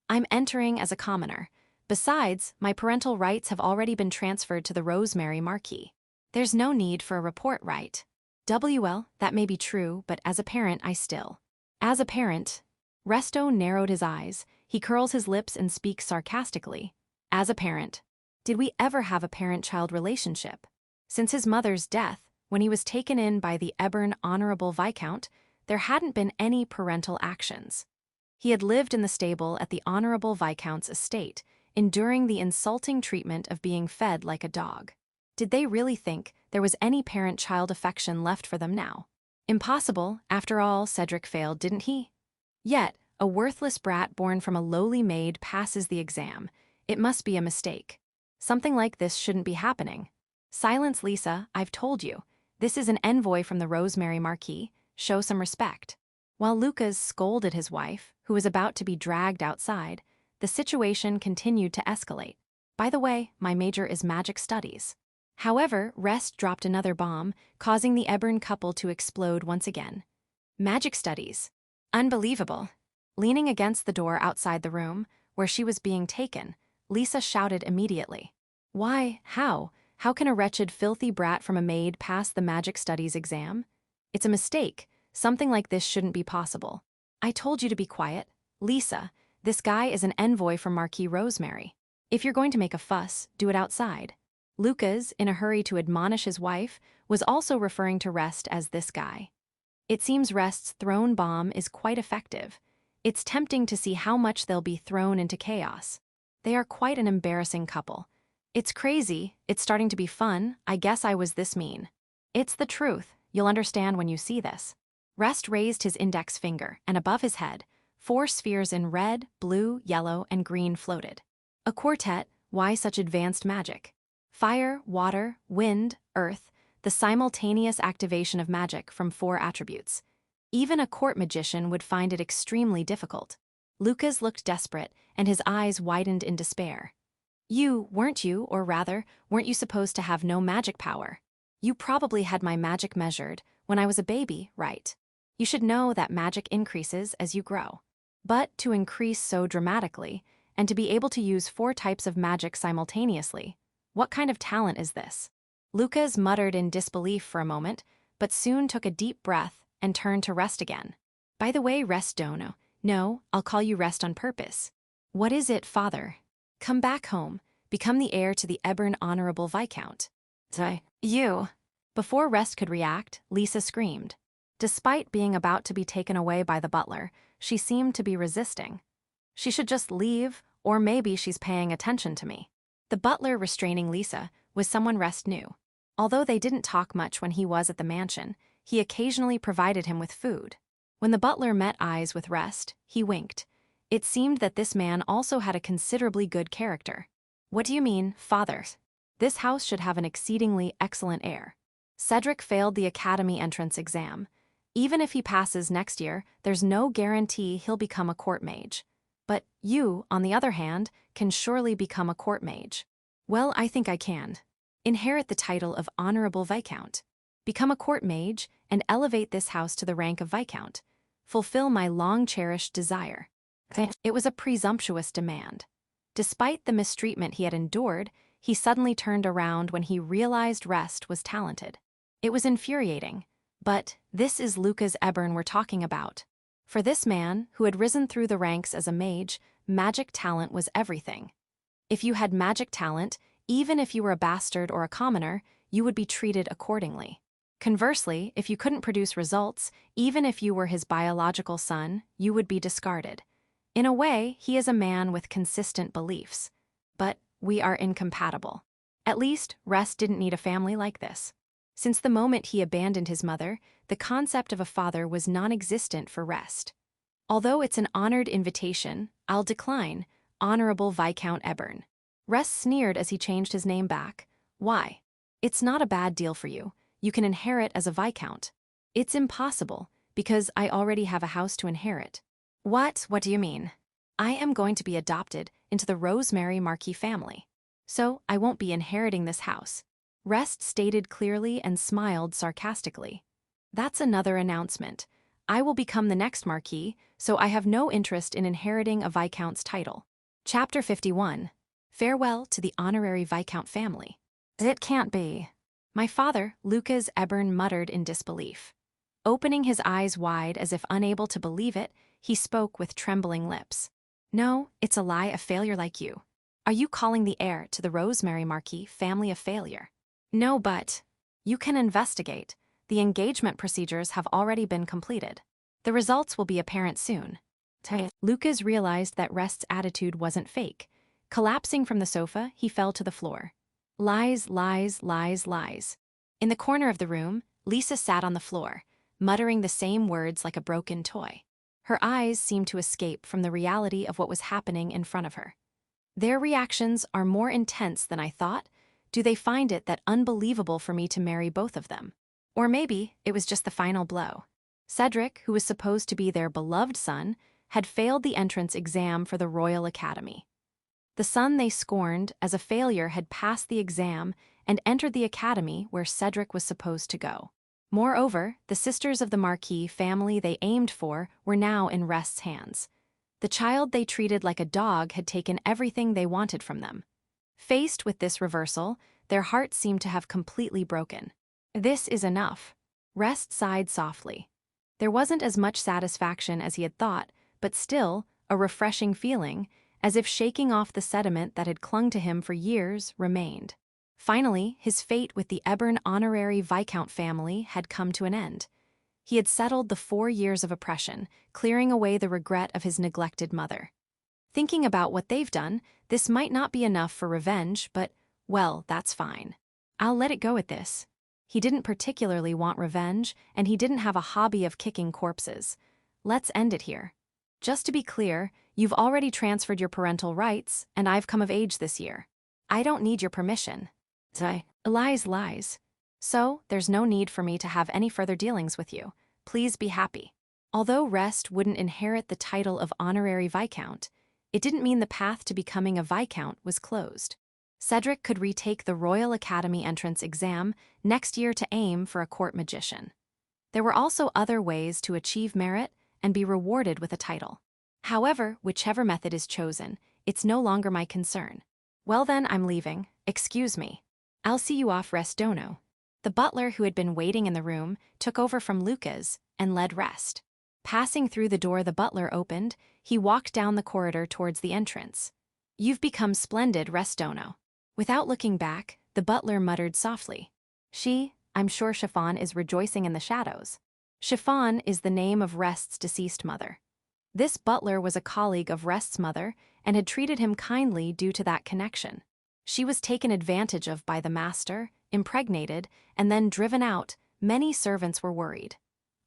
"I'm entering as a commoner. Besides, my parental rights have already been transferred to the Rosemary Marquis. There's no need for a report, right?" "Well, that may be true, but as a parent, As a parent," Resto narrowed his eyes. He curls his lips and speaks sarcastically. "As a parent. Did we ever have a parent-child relationship? Since his mother's death, when he was taken in by the Eburn Honorable Viscount, there hadn't been any parental actions. He had lived in the stable at the Honorable Viscount's estate, enduring the insulting treatment of being fed like a dog. Did they really think there was any parent-child affection left for them now? Impossible. After all, Cedric failed, didn't he? Yet, a worthless brat born from a lowly maid passes the exam. It must be a mistake. Something like this shouldn't be happening." "Silence, Lisa, I've told you. This is an envoy from the Rosemary Marquis. show some respect. While Lucas scolded his wife, who was about to be dragged outside, the situation continued to escalate. By the way, my major is magic studies. However, Rest dropped another bomb, causing the Ebern couple to explode once again. Magic studies. Unbelievable. Leaning against the door outside the room, where she was being taken, Lisa shouted immediately. Why? How? How can a wretched, filthy brat from a maid pass the magic studies exam? It's a mistake. Something like this shouldn't be possible. I told you to be quiet. Lisa, this guy is an envoy from Marquis Rosemary. If you're going to make a fuss, do it outside. Lucas, in a hurry to admonish his wife, was also referring to Rest as this guy. It seems Rest's thrown bomb is quite effective. It's tempting to see how much they'll be thrown into chaos. They are quite an embarrassing couple. It's crazy, it's starting to be fun, I guess I was this mean. It's the truth, you'll understand when you see this. Rest raised his index finger, and above his head, 4 spheres in red, blue, yellow, and green floated. A quartet, why such advanced magic? Fire, water, wind, earth, the simultaneous activation of magic from 4 attributes. Even a court magician would find it extremely difficult. Lucas looked desperate, and his eyes widened in despair. Weren't you supposed to have no magic power? You probably had my magic measured when I was a baby, right? You should know that magic increases as you grow. But to increase so dramatically, and to be able to use 4 types of magic simultaneously, what kind of talent is this? Lucas muttered in disbelief for a moment, but soon took a deep breath and turned to Rest again. By the way, Rest Dono. No, I'll call you Rest on purpose. What is it, father? Come back home. Become the heir to the Ebern Honorable Viscount. You. Before Rest could react, Lisa screamed. Despite being about to be taken away by the butler, she seemed to be resisting. She should just leave, or maybe she's paying attention to me. The butler restraining Lisa was someone Rest knew. Although they didn't talk much when he was at the mansion, he occasionally provided him with food. When the butler met eyes with Rest, he winked. It seemed that this man also had a considerably good character. What do you mean, father? This house should have an exceedingly excellent heir. Cedric failed the academy entrance exam. Even if he passes next year, there's no guarantee he'll become a court mage. But you, on the other hand, can surely become a court mage. Well, I think I can. Inherit the title of Honorable Viscount. Become a court mage and elevate this house to the rank of Viscount. Fulfill my long-cherished desire. It was a presumptuous demand. Despite the mistreatment he had endured, he suddenly turned around when he realized Rest was talented. It was infuriating. But this is Lucas Ebern we're talking about. For this man, who had risen through the ranks as a mage, magic talent was everything. If you had magic talent, even if you were a bastard or a commoner, you would be treated accordingly. Conversely, if you couldn't produce results, even if you were his biological son, you would be discarded. In a way, he is a man with consistent beliefs. But we are incompatible. At least, Rest didn't need a family like this. Since the moment he abandoned his mother, the concept of a father was non-existent for Rest. Although it's an honored invitation, I'll decline, Honorable Viscount Ebern. Rest sneered as he changed his name back. Why? It's not a bad deal for you. You can inherit as a Viscount. It's impossible, because I already have a house to inherit. What do you mean? I am going to be adopted into the Rosemary Marquis family. So I won't be inheriting this house. Rest stated clearly and smiled sarcastically. That's another announcement. I will become the next Marquis, so I have no interest in inheriting a Viscount's title. Chapter 51. Farewell to the honorary Viscount family. It can't be. My father, Lucas Ebern, muttered in disbelief. Opening his eyes wide as if unable to believe it, he spoke with trembling lips. No, it's a lie, a failure like you. Are you calling the heir to the Rosemary Marquis family a failure? No, but you can investigate. The engagement procedures have already been completed. The results will be apparent soon. Lucas realized that Rest's attitude wasn't fake. Collapsing from the sofa, he fell to the floor. Lies, lies, lies, lies. In the corner of the room, Lisa sat on the floor, muttering the same words like a broken toy. Her eyes seemed to escape from the reality of what was happening in front of her. Their reactions are more intense than I thought. Do they find it that unbelievable for me to marry both of them? Or maybe it was just the final blow. Cedric, who was supposed to be their beloved son, had failed the entrance exam for the Royal Academy. The son they scorned as a failure had passed the exam and entered the academy where Cedric was supposed to go. Moreover, the sisters of the Marquis family they aimed for were now in Rest's hands. The child they treated like a dog had taken everything they wanted from them. Faced with this reversal, their hearts seemed to have completely broken. This is enough. Rest sighed softly. There wasn't as much satisfaction as he had thought, but still, a refreshing feeling, as if shaking off the sediment that had clung to him for years, remained. Finally, his fate with the Ebern honorary Viscount family had come to an end. He had settled the 4 years of oppression, clearing away the regret of his neglected mother. Thinking about what they've done, this might not be enough for revenge, but, well, that's fine. I'll let it go at this. He didn't particularly want revenge, and he didn't have a hobby of kicking corpses. Let's end it here. Just to be clear, you've already transferred your parental rights, and I've come of age this year. I don't need your permission. Lies. So, there's no need for me to have any further dealings with you. Please be happy. Although Rest wouldn't inherit the title of honorary Viscount, it didn't mean the path to becoming a Viscount was closed. Cedric could retake the Royal Academy entrance exam next year to aim for a court magician. There were also other ways to achieve merit and be rewarded with a title. However, whichever method is chosen, it's no longer my concern. Well then, I'm leaving. Excuse me. I'll see you off, Rest Dono. The butler who had been waiting in the room took over from Lucas and led Rest. Passing through the door the butler opened, he walked down the corridor towards the entrance. You've become splendid, Rest Dono. Without looking back, the butler muttered softly. I'm sure Chiffon is rejoicing in the shadows. Chiffon is the name of Rest's deceased mother. This butler was a colleague of Rest's mother and had treated him kindly due to that connection. She was taken advantage of by the master, impregnated, and then driven out. Many servants were worried.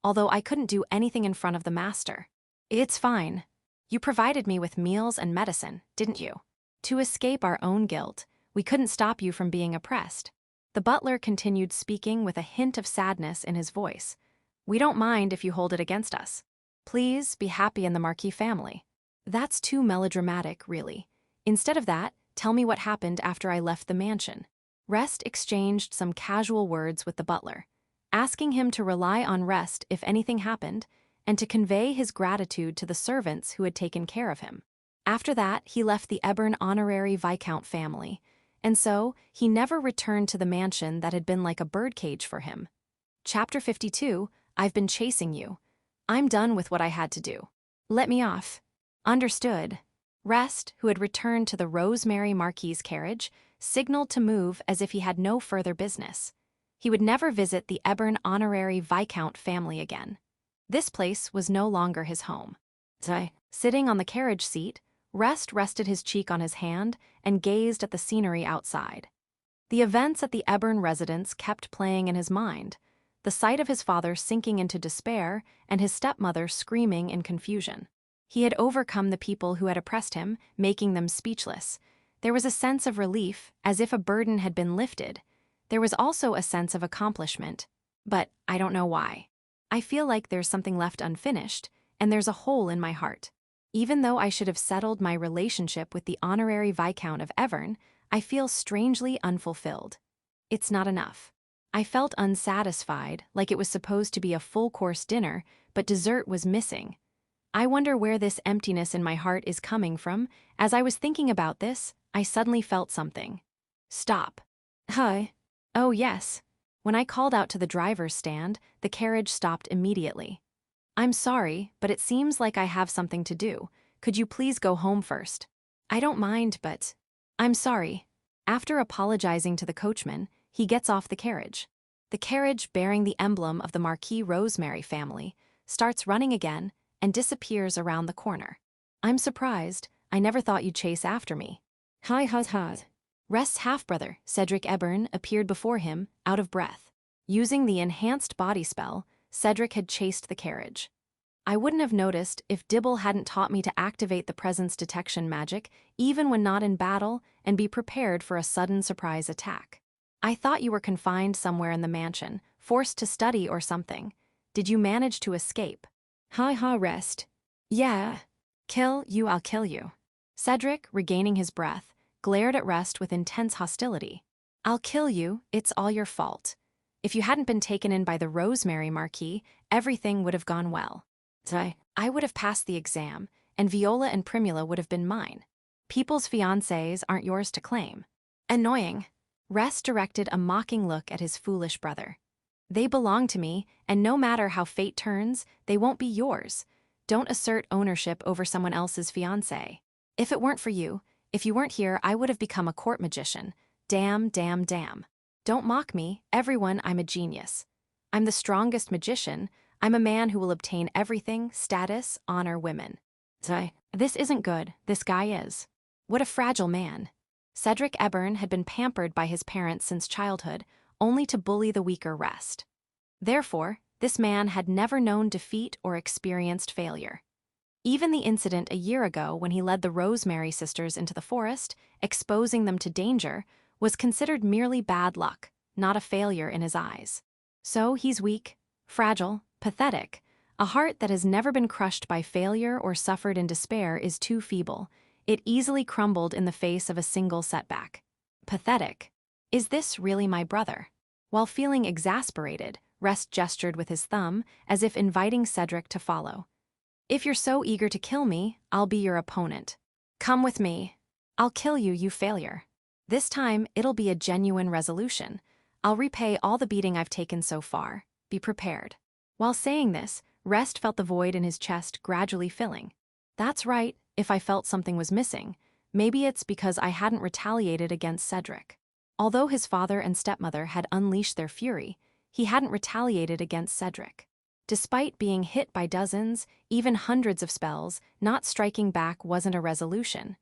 Although I couldn't do anything in front of the master. It's fine. You provided me with meals and medicine, didn't you? To escape our own guilt, we couldn't stop you from being oppressed. The butler continued speaking with a hint of sadness in his voice. We don't mind if you hold it against us. Please be happy in the Marquis family. That's too melodramatic, really. Instead of that, tell me what happened after I left the mansion. Rest exchanged some casual words with the butler, asking him to rely on Rest if anything happened, and to convey his gratitude to the servants who had taken care of him. After that, he left the Ebern honorary Viscount family, and so he never returned to the mansion that had been like a birdcage for him. Chapter 52, I've been chasing you. I'm done with what I had to do. Let me off. Understood. Rest, who had returned to the Rosemary Marquis carriage, signaled to move as if he had no further business. He would never visit the Ebern honorary Viscount family again. This place was no longer his home. Sitting on the carriage seat, Rest rested his cheek on his hand and gazed at the scenery outside. The events at the Ebern residence kept playing in his mind, the sight of his father sinking into despair and his stepmother screaming in confusion. He had overcome the people who had oppressed him, making them speechless. There was a sense of relief, as if a burden had been lifted. There was also a sense of accomplishment. But I don't know why. I feel like there's something left unfinished, and there's a hole in my heart. Even though I should have settled my relationship with the honorary Viscount of Evern, I feel strangely unfulfilled. It's not enough. I felt unsatisfied, like it was supposed to be a full-course dinner, but dessert was missing. I wonder where this emptiness in my heart is coming from. As I was thinking about this, I suddenly felt something. Stop. Hi. Oh, yes. When I called out to the driver's stand, the carriage stopped immediately. I'm sorry, but it seems like I have something to do. Could you please go home first? I don't mind, but... I'm sorry. After apologizing to the coachman, he gets off the carriage. The carriage, bearing the emblem of the Marquis Rosemary family, starts running again and disappears around the corner. I'm surprised. I never thought you'd chase after me. Hi. Rest's half-brother, Cedric Ebern, appeared before him, out of breath. Using the enhanced body spell, Cedric had chased the carriage. I wouldn't have noticed if Dibble hadn't taught me to activate the presence detection magic, even when not in battle, and be prepared for a sudden surprise attack. I thought you were confined somewhere in the mansion, forced to study or something. Did you manage to escape? Ha ha, Rest. Yeah. Kill you, I'll kill you. Cedric, regaining his breath, glared at Rest with intense hostility. I'll kill you, it's all your fault. If you hadn't been taken in by the Rosemary Marquis, everything would have gone well. I would have passed the exam, and Viola and Primula would have been mine. People's fiancés aren't yours to claim. Annoying. Rest directed a mocking look at his foolish brother. They belong to me, and no matter how fate turns, they won't be yours. Don't assert ownership over someone else's fiancé. If it weren't for you, if you weren't here, I would have become a court magician. Damn, damn, damn. Don't mock me, everyone, I'm a genius. I'm the strongest magician. I'm a man who will obtain everything, status, honor, women. This isn't good, this guy is. What a fragile man. Cedric Ebern had been pampered by his parents since childhood, only to bully the weaker Rest. Therefore, this man had never known defeat or experienced failure. Even the incident a year ago when he led the Rosemary sisters into the forest, exposing them to danger, was considered merely bad luck, not a failure in his eyes. So he's weak, fragile, pathetic. A heart that has never been crushed by failure or suffered in despair is too feeble. It easily crumbled in the face of a single setback. Pathetic. Is this really my brother? While feeling exasperated, Rest gestured with his thumb, as if inviting Cedric to follow. If you're so eager to kill me, I'll be your opponent. Come with me. I'll kill you, you failure. This time, it'll be a genuine resolution. I'll repay all the beating I've taken so far. Be prepared. While saying this, Rest felt the void in his chest gradually filling. That's right, if I felt something was missing, maybe it's because I hadn't retaliated against Cedric. Although his father and stepmother had unleashed their fury, he hadn't retaliated against Cedric. Despite being hit by dozens, even hundreds of spells, not striking back wasn't a resolution.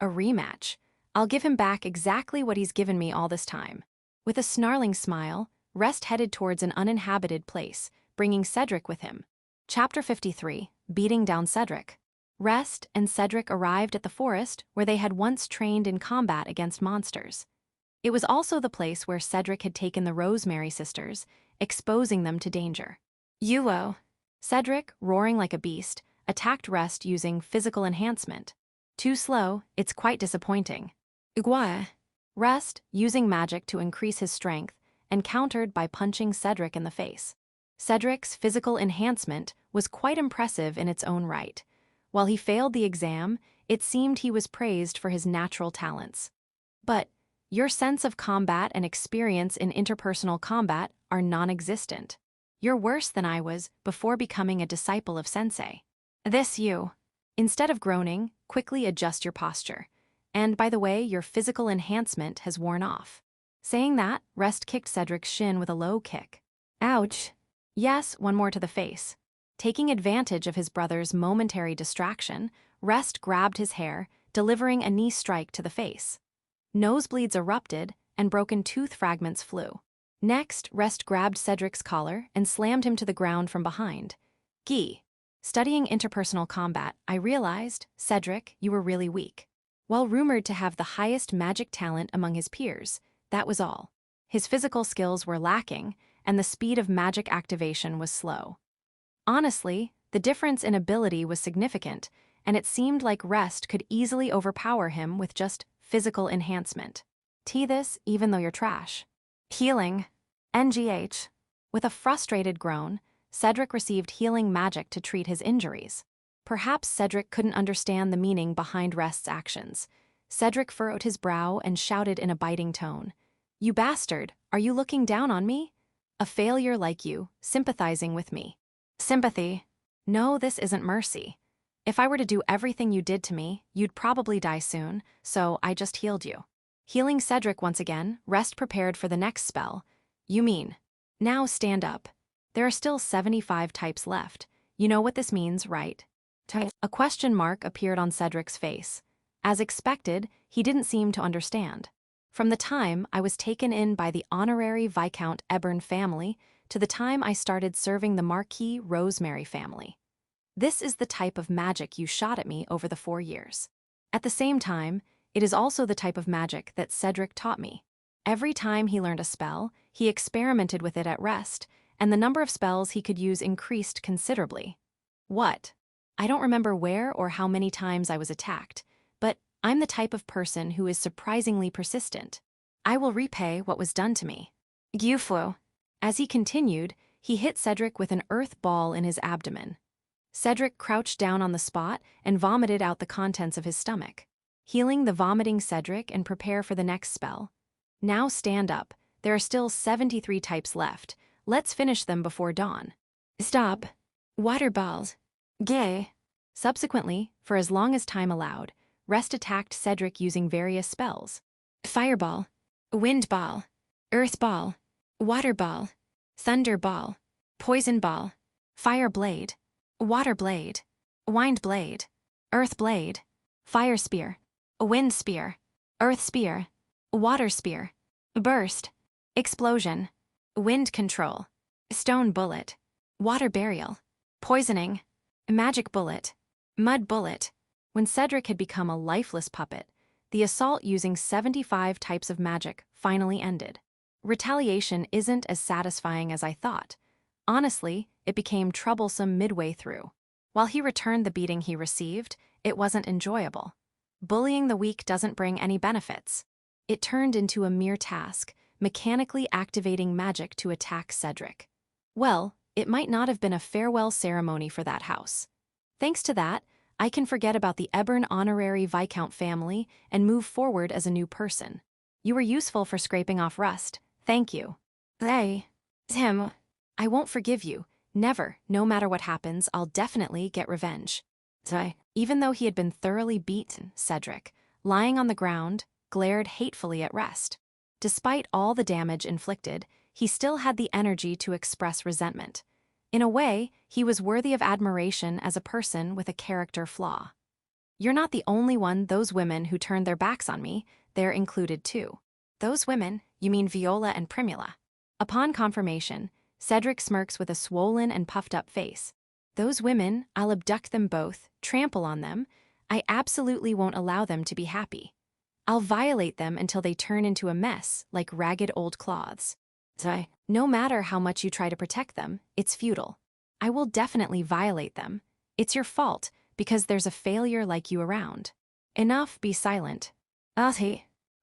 A rematch. I'll give him back exactly what he's given me all this time. With a snarling smile, Rest headed towards an uninhabited place, bringing Cedric with him. Chapter 53, Beating Down Cedric. Rest and Cedric arrived at the forest where they had once trained in combat against monsters. It was also the place where Cedric had taken the Rosemary sisters, exposing them to danger. Yuo. Cedric, roaring like a beast, attacked Rest using physical enhancement. Too slow, it's quite disappointing. Igua. Rest, using magic to increase his strength, and countered by punching Cedric in the face. Cedric's physical enhancement was quite impressive in its own right. While he failed the exam, it seemed he was praised for his natural talents. But your sense of combat and experience in interpersonal combat are non-existent. You're worse than I was before becoming a disciple of Sensei. This you. Instead of groaning, quickly adjust your posture. And by the way, your physical enhancement has worn off. Saying that, Rest kicked Cedric's shin with a low kick. Ouch. Yes, one more to the face. Taking advantage of his brother's momentary distraction, Rest grabbed his hair, delivering a knee strike to the face. Nosebleeds erupted, and broken tooth fragments flew. Next, Rest grabbed Cedric's collar and slammed him to the ground from behind. Gee. Studying interpersonal combat, I realized, Cedric, you were really weak. While rumored to have the highest magic talent among his peers, that was all. His physical skills were lacking, and the speed of magic activation was slow. Honestly, the difference in ability was significant, and it seemed like Rest could easily overpower him with just physical enhancement. This, even though you're trash. Healing. NGH. With a frustrated groan, Cedric received healing magic to treat his injuries. Perhaps Cedric couldn't understand the meaning behind Rest's actions. Cedric furrowed his brow and shouted in a biting tone. You bastard, are you looking down on me? A failure like you, sympathizing with me. Sympathy. No, this isn't mercy. If I were to do everything you did to me, you'd probably die soon, so I just healed you. Healing Cedric once again, Rest prepared for the next spell. You mean. Now stand up. There are still 75 types left. You know what this means, right? A question mark appeared on Cedric's face. As expected, he didn't seem to understand. From the time I was taken in by the honorary Viscount Ebern family to the time I started serving the Marquis Rosemary family. This is the type of magic you shot at me over the 4 years. At the same time, it is also the type of magic that Cedric taught me. Every time he learned a spell, he experimented with it at Rest, and the number of spells he could use increased considerably. What? I don't remember where or how many times I was attacked, but I'm the type of person who is surprisingly persistent. I will repay what was done to me. Gyufu. As he continued, he hit Cedric with an earth ball in his abdomen. Cedric crouched down on the spot and vomited out the contents of his stomach. Healing the vomiting Cedric and prepare for the next spell. Now stand up. There are still 73 types left. Let's finish them before dawn. Stop. Water balls. Gay. Subsequently, for as long as time allowed, Rest attacked Cedric using various spells. Fireball. Wind ball. Earth ball. Water ball. Thunder ball. Poison ball. Fire blade. Water blade. Wind blade. Earth blade. Fire spear. Wind spear. Earth spear. Water spear. Burst. Explosion. Wind control. Stone bullet. Water burial. Poisoning. Magic bullet. Mud bullet. When Cedric had become a lifeless puppet, the assault using 75 types of magic finally ended. Retaliation isn't as satisfying as I thought. Honestly, it became troublesome midway through. While he returned the beating he received, it wasn't enjoyable. Bullying the weak doesn't bring any benefits. It turned into a mere task, mechanically activating magic to attack Cedric. Well, it might not have been a farewell ceremony for that house. Thanks to that, I can forget about the Ebern honorary Viscount family and move forward as a new person. You were useful for scraping off rust. Thank you. Tim, I won't forgive you. Never, no matter what happens, I'll definitely get revenge. Even though he had been thoroughly beaten, Cedric, lying on the ground, glared hatefully at Rest. Despite all the damage inflicted, he still had the energy to express resentment. In a way, he was worthy of admiration as a person with a character flaw. You're not the only one, those women who turned their backs on me, they're included too. Those women, you mean Viola and Primula. Upon confirmation, Cedric smirks with a swollen and puffed up face. Those women, I'll abduct them both, trample on them. I absolutely won't allow them to be happy. I'll violate them until they turn into a mess, like ragged old cloths. No matter how much you try to protect them, it's futile. I will definitely violate them. It's your fault, because there's a failure like you around. Enough, be silent.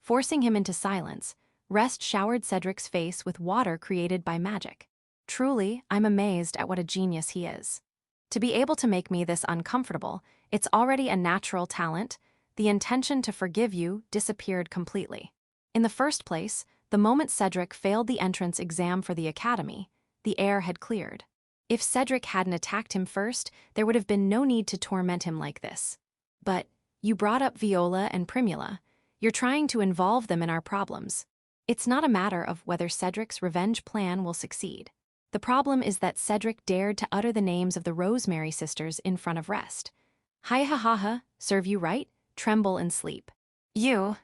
Forcing him into silence, Rest showered Cedric's face with water created by magic. Truly, I'm amazed at what a genius he is. To be able to make me this uncomfortable, it's already a natural talent. The intention to forgive you disappeared completely. In the first place, the moment Cedric failed the entrance exam for the academy, the air had cleared. If Cedric hadn't attacked him first, there would have been no need to torment him like this. But you brought up Viola and Primula. You're trying to involve them in our problems. It's not a matter of whether Cedric's revenge plan will succeed. The problem is that Cedric dared to utter the names of the Rosemary sisters in front of Rest. Hi-ha-ha-ha, serve you right, tremble and sleep. You.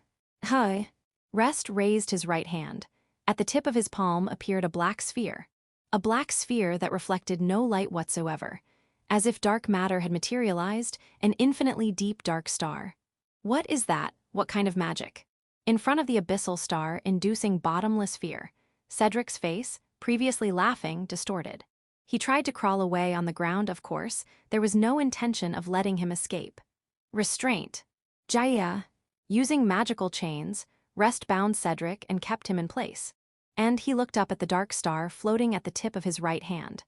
Hi. Rest raised his right hand. At the tip of his palm appeared a black sphere that reflected no light whatsoever, as if dark matter had materialized, an infinitely deep dark star. What is that? What kind of magic? In front of the abyssal star inducing bottomless fear, Cedric's face, previously laughing, distorted. He tried to crawl away on the ground, of course. There was no intention of letting him escape. Restraint. Jaya. Using magical chains, Rest bound Cedric and kept him in place. And he looked up at the dark star floating at the tip of his right hand.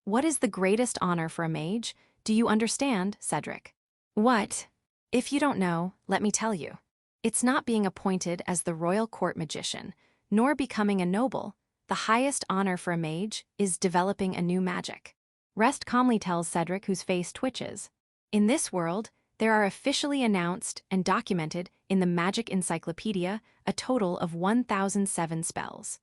What is the greatest honor for a mage? Do you understand, Cedric? What? If you don't know, let me tell you. It's not being appointed as the royal court magician, nor becoming a noble. The highest honor for a mage is developing a new magic. Rest calmly tells Cedric, whose face twitches. In this world, there are officially announced and documented in the Magic Encyclopedia a total of 1,007 spells.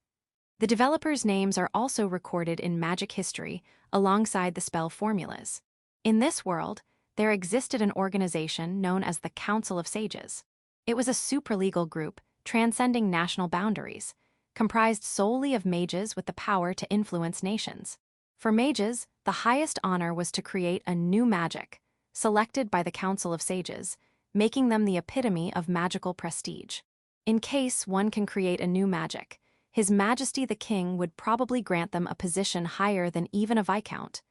The developers' names are also recorded in magic history alongside the spell formulas. In this world, there existed an organization known as the Council of Sages. It was a supralegal group transcending national boundaries, comprised solely of mages with the power to influence nations. For mages, the highest honor was to create a new magic, selected by the Council of Sages, making them the epitome of magical prestige. In case one can create a new magic, His Majesty the King would probably grant them a position higher than even a viscount.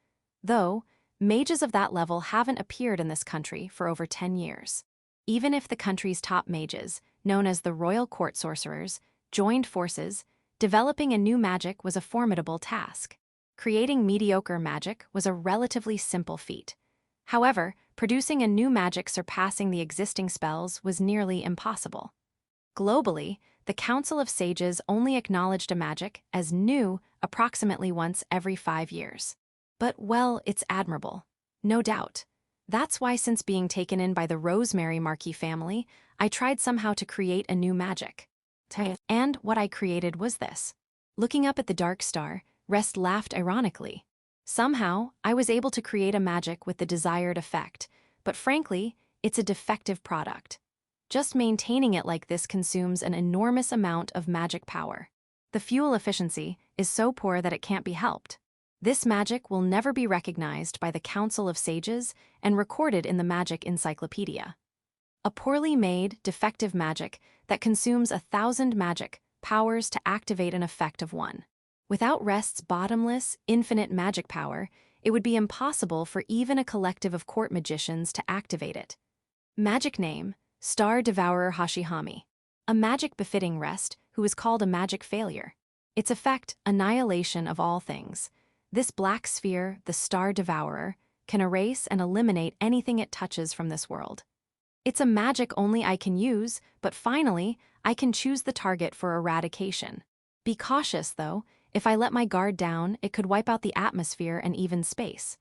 Though, mages of that level haven't appeared in this country for over 10 years. Even if the country's top mages, known as the Royal Court Sorcerers, joined forces, developing a new magic was a formidable task. Creating mediocre magic was a relatively simple feat. However, producing a new magic surpassing the existing spells was nearly impossible. Globally, the Council of Sages only acknowledged a magic as new approximately once every 5 years. But, well, it's admirable. No doubt. That's why, since being taken in by the Rosemary Marquis family, I tried somehow to create a new magic. And what I created was this. Looking up at the dark star, Rest laughed ironically. Somehow, I was able to create a magic with the desired effect, but frankly, it's a defective product. Just maintaining it like this consumes an enormous amount of magic power. The fuel efficiency is so poor that it can't be helped. This magic will never be recognized by the Council of Sages and recorded in the Magic Encyclopedia. A poorly made, defective magic that consumes 1,000 magic powers to activate an effect of 1. Without Rest's bottomless, infinite magic power, it would be impossible for even a collective of court magicians to activate it. Magic name: Star Devourer Hashihami. A magic befitting Rest, who is called a magic failure. Its effect: annihilation of all things. This black sphere, the Star Devourer, can erase and eliminate anything it touches from this world. It's a magic only I can use, but finally, I can choose the target for eradication. Be cautious, though. If I let my guard down, it could wipe out the atmosphere and even space.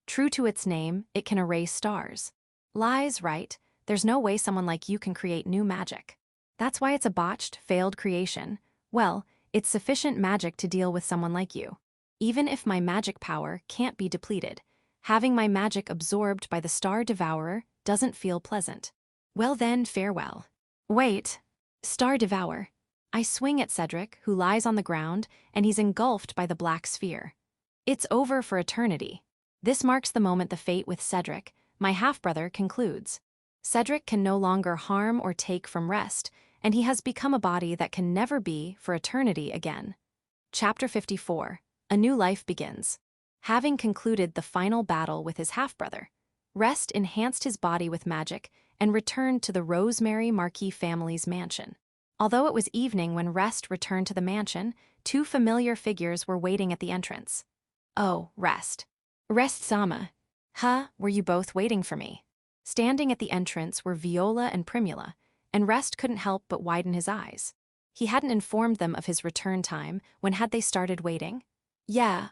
True to its name, it can erase stars. Lies, right? There's no way someone like you can create new magic. That's why it's a botched, failed creation. Well, it's sufficient magic to deal with someone like you. Even if my magic power can't be depleted, having my magic absorbed by the Star Devourer doesn't feel pleasant. Well then, farewell. Wait. Star Devour. I swing at Cedric, who lies on the ground, and he's engulfed by the black sphere. It's over for eternity. This marks the moment the fate with Cedric, my half-brother, concludes. Cedric can no longer harm or take from Rest, and he has become a body that can never be for eternity again. Chapter 54. A new life begins. Having concluded the final battle with his half-brother, Rest enhanced his body with magic and returned to the Rosemary Marquis family's mansion. Although it was evening when Rest returned to the mansion, 2 familiar figures were waiting at the entrance. Oh, Rest. Rest-sama. Huh, were you both waiting for me? Standing at the entrance were Viola and Primula, and Rest couldn't help but widen his eyes. He hadn't informed them of his return time. When had they started waiting? Yeah,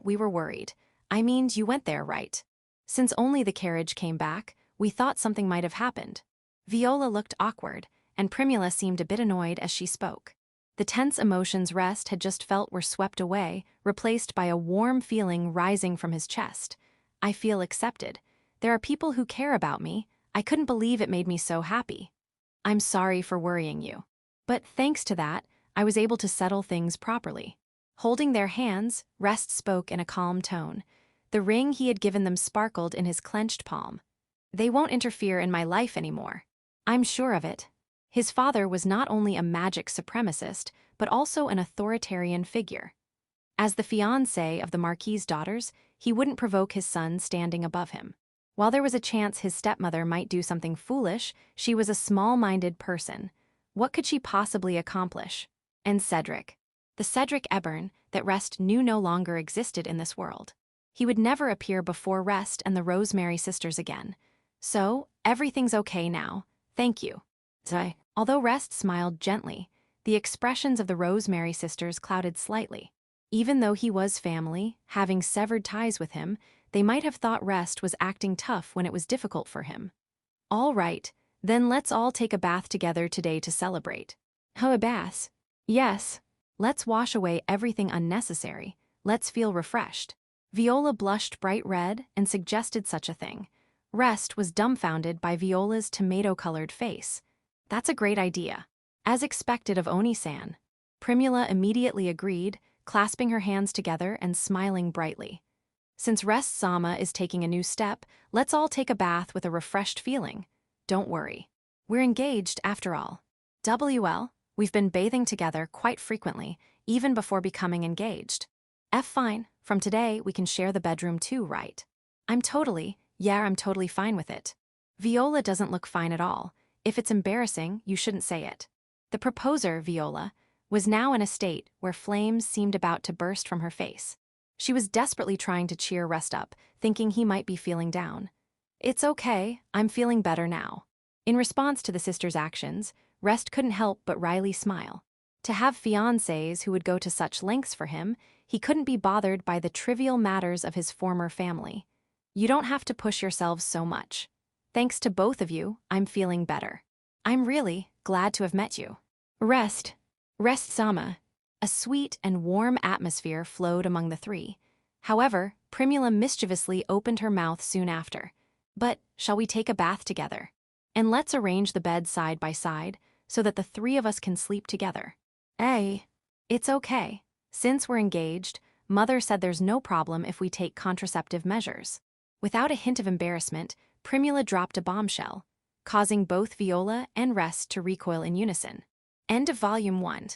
we were worried. I mean, you went there, right? Since only the carriage came back, we thought something might have happened. Viola looked awkward, and Primula seemed a bit annoyed as she spoke. The tense emotions Rest had just felt were swept away, replaced by a warm feeling rising from his chest. I feel accepted. There are people who care about me. I couldn't believe it made me so happy. I'm sorry for worrying you. But thanks to that, I was able to settle things properly. Holding their hands, Rest spoke in a calm tone. The ring he had given them sparkled in his clenched palm. They won't interfere in my life anymore. I'm sure of it. His father was not only a magic supremacist, but also an authoritarian figure. As the fiancé of the Marquis's daughters, he wouldn't provoke his son standing above him. While there was a chance his stepmother might do something foolish, she was a small-minded person. What could she possibly accomplish? And Cedric. The Cedric Ebern that Rest knew no longer existed in this world. He would never appear before Rest and the Rosemary sisters again. So, everything's okay now. Thank you. Although Rest smiled gently, the expressions of the Rosemary sisters clouded slightly. Even though he was family, having severed ties with him, they might have thought Rest was acting tough when it was difficult for him. All right, then let's all take a bath together today to celebrate. Oh, a bath? Yes. Let's wash away everything unnecessary. Let's feel refreshed. Viola blushed bright red and suggested such a thing. Rest was dumbfounded by Viola's tomato-colored face. That's a great idea. As expected of Oni-san. Primula immediately agreed, clasping her hands together and smiling brightly. Since Rest-sama is taking a new step, let's all take a bath with a refreshed feeling. Don't worry. We're engaged after all. WL, We've been bathing together quite frequently, even before becoming engaged. Fine, from today we can share the bedroom too, right? I'm totally fine with it. Viola doesn't look fine at all. If it's embarrassing, you shouldn't say it. The proposer, Viola, was now in a state where flames seemed about to burst from her face. She was desperately trying to cheer Rest up, thinking he might be feeling down. It's okay, I'm feeling better now. In response to the sister's actions, Rest couldn't help but wryly smile. To have fiancés who would go to such lengths for him, he couldn't be bothered by the trivial matters of his former family. You don't have to push yourselves so much. Thanks to both of you, I'm feeling better. I'm really glad to have met you. Rest-sama. A sweet and warm atmosphere flowed among the three. However, Primula mischievously opened her mouth soon after. But shall we take a bath together? And let's arrange the bed side by side so that the three of us can sleep together. It's okay. Since we're engaged, Mother said there's no problem if we take contraceptive measures. Without a hint of embarrassment, Primula dropped a bombshell, causing both Viola and Rest to recoil in unison. End of Volume 1.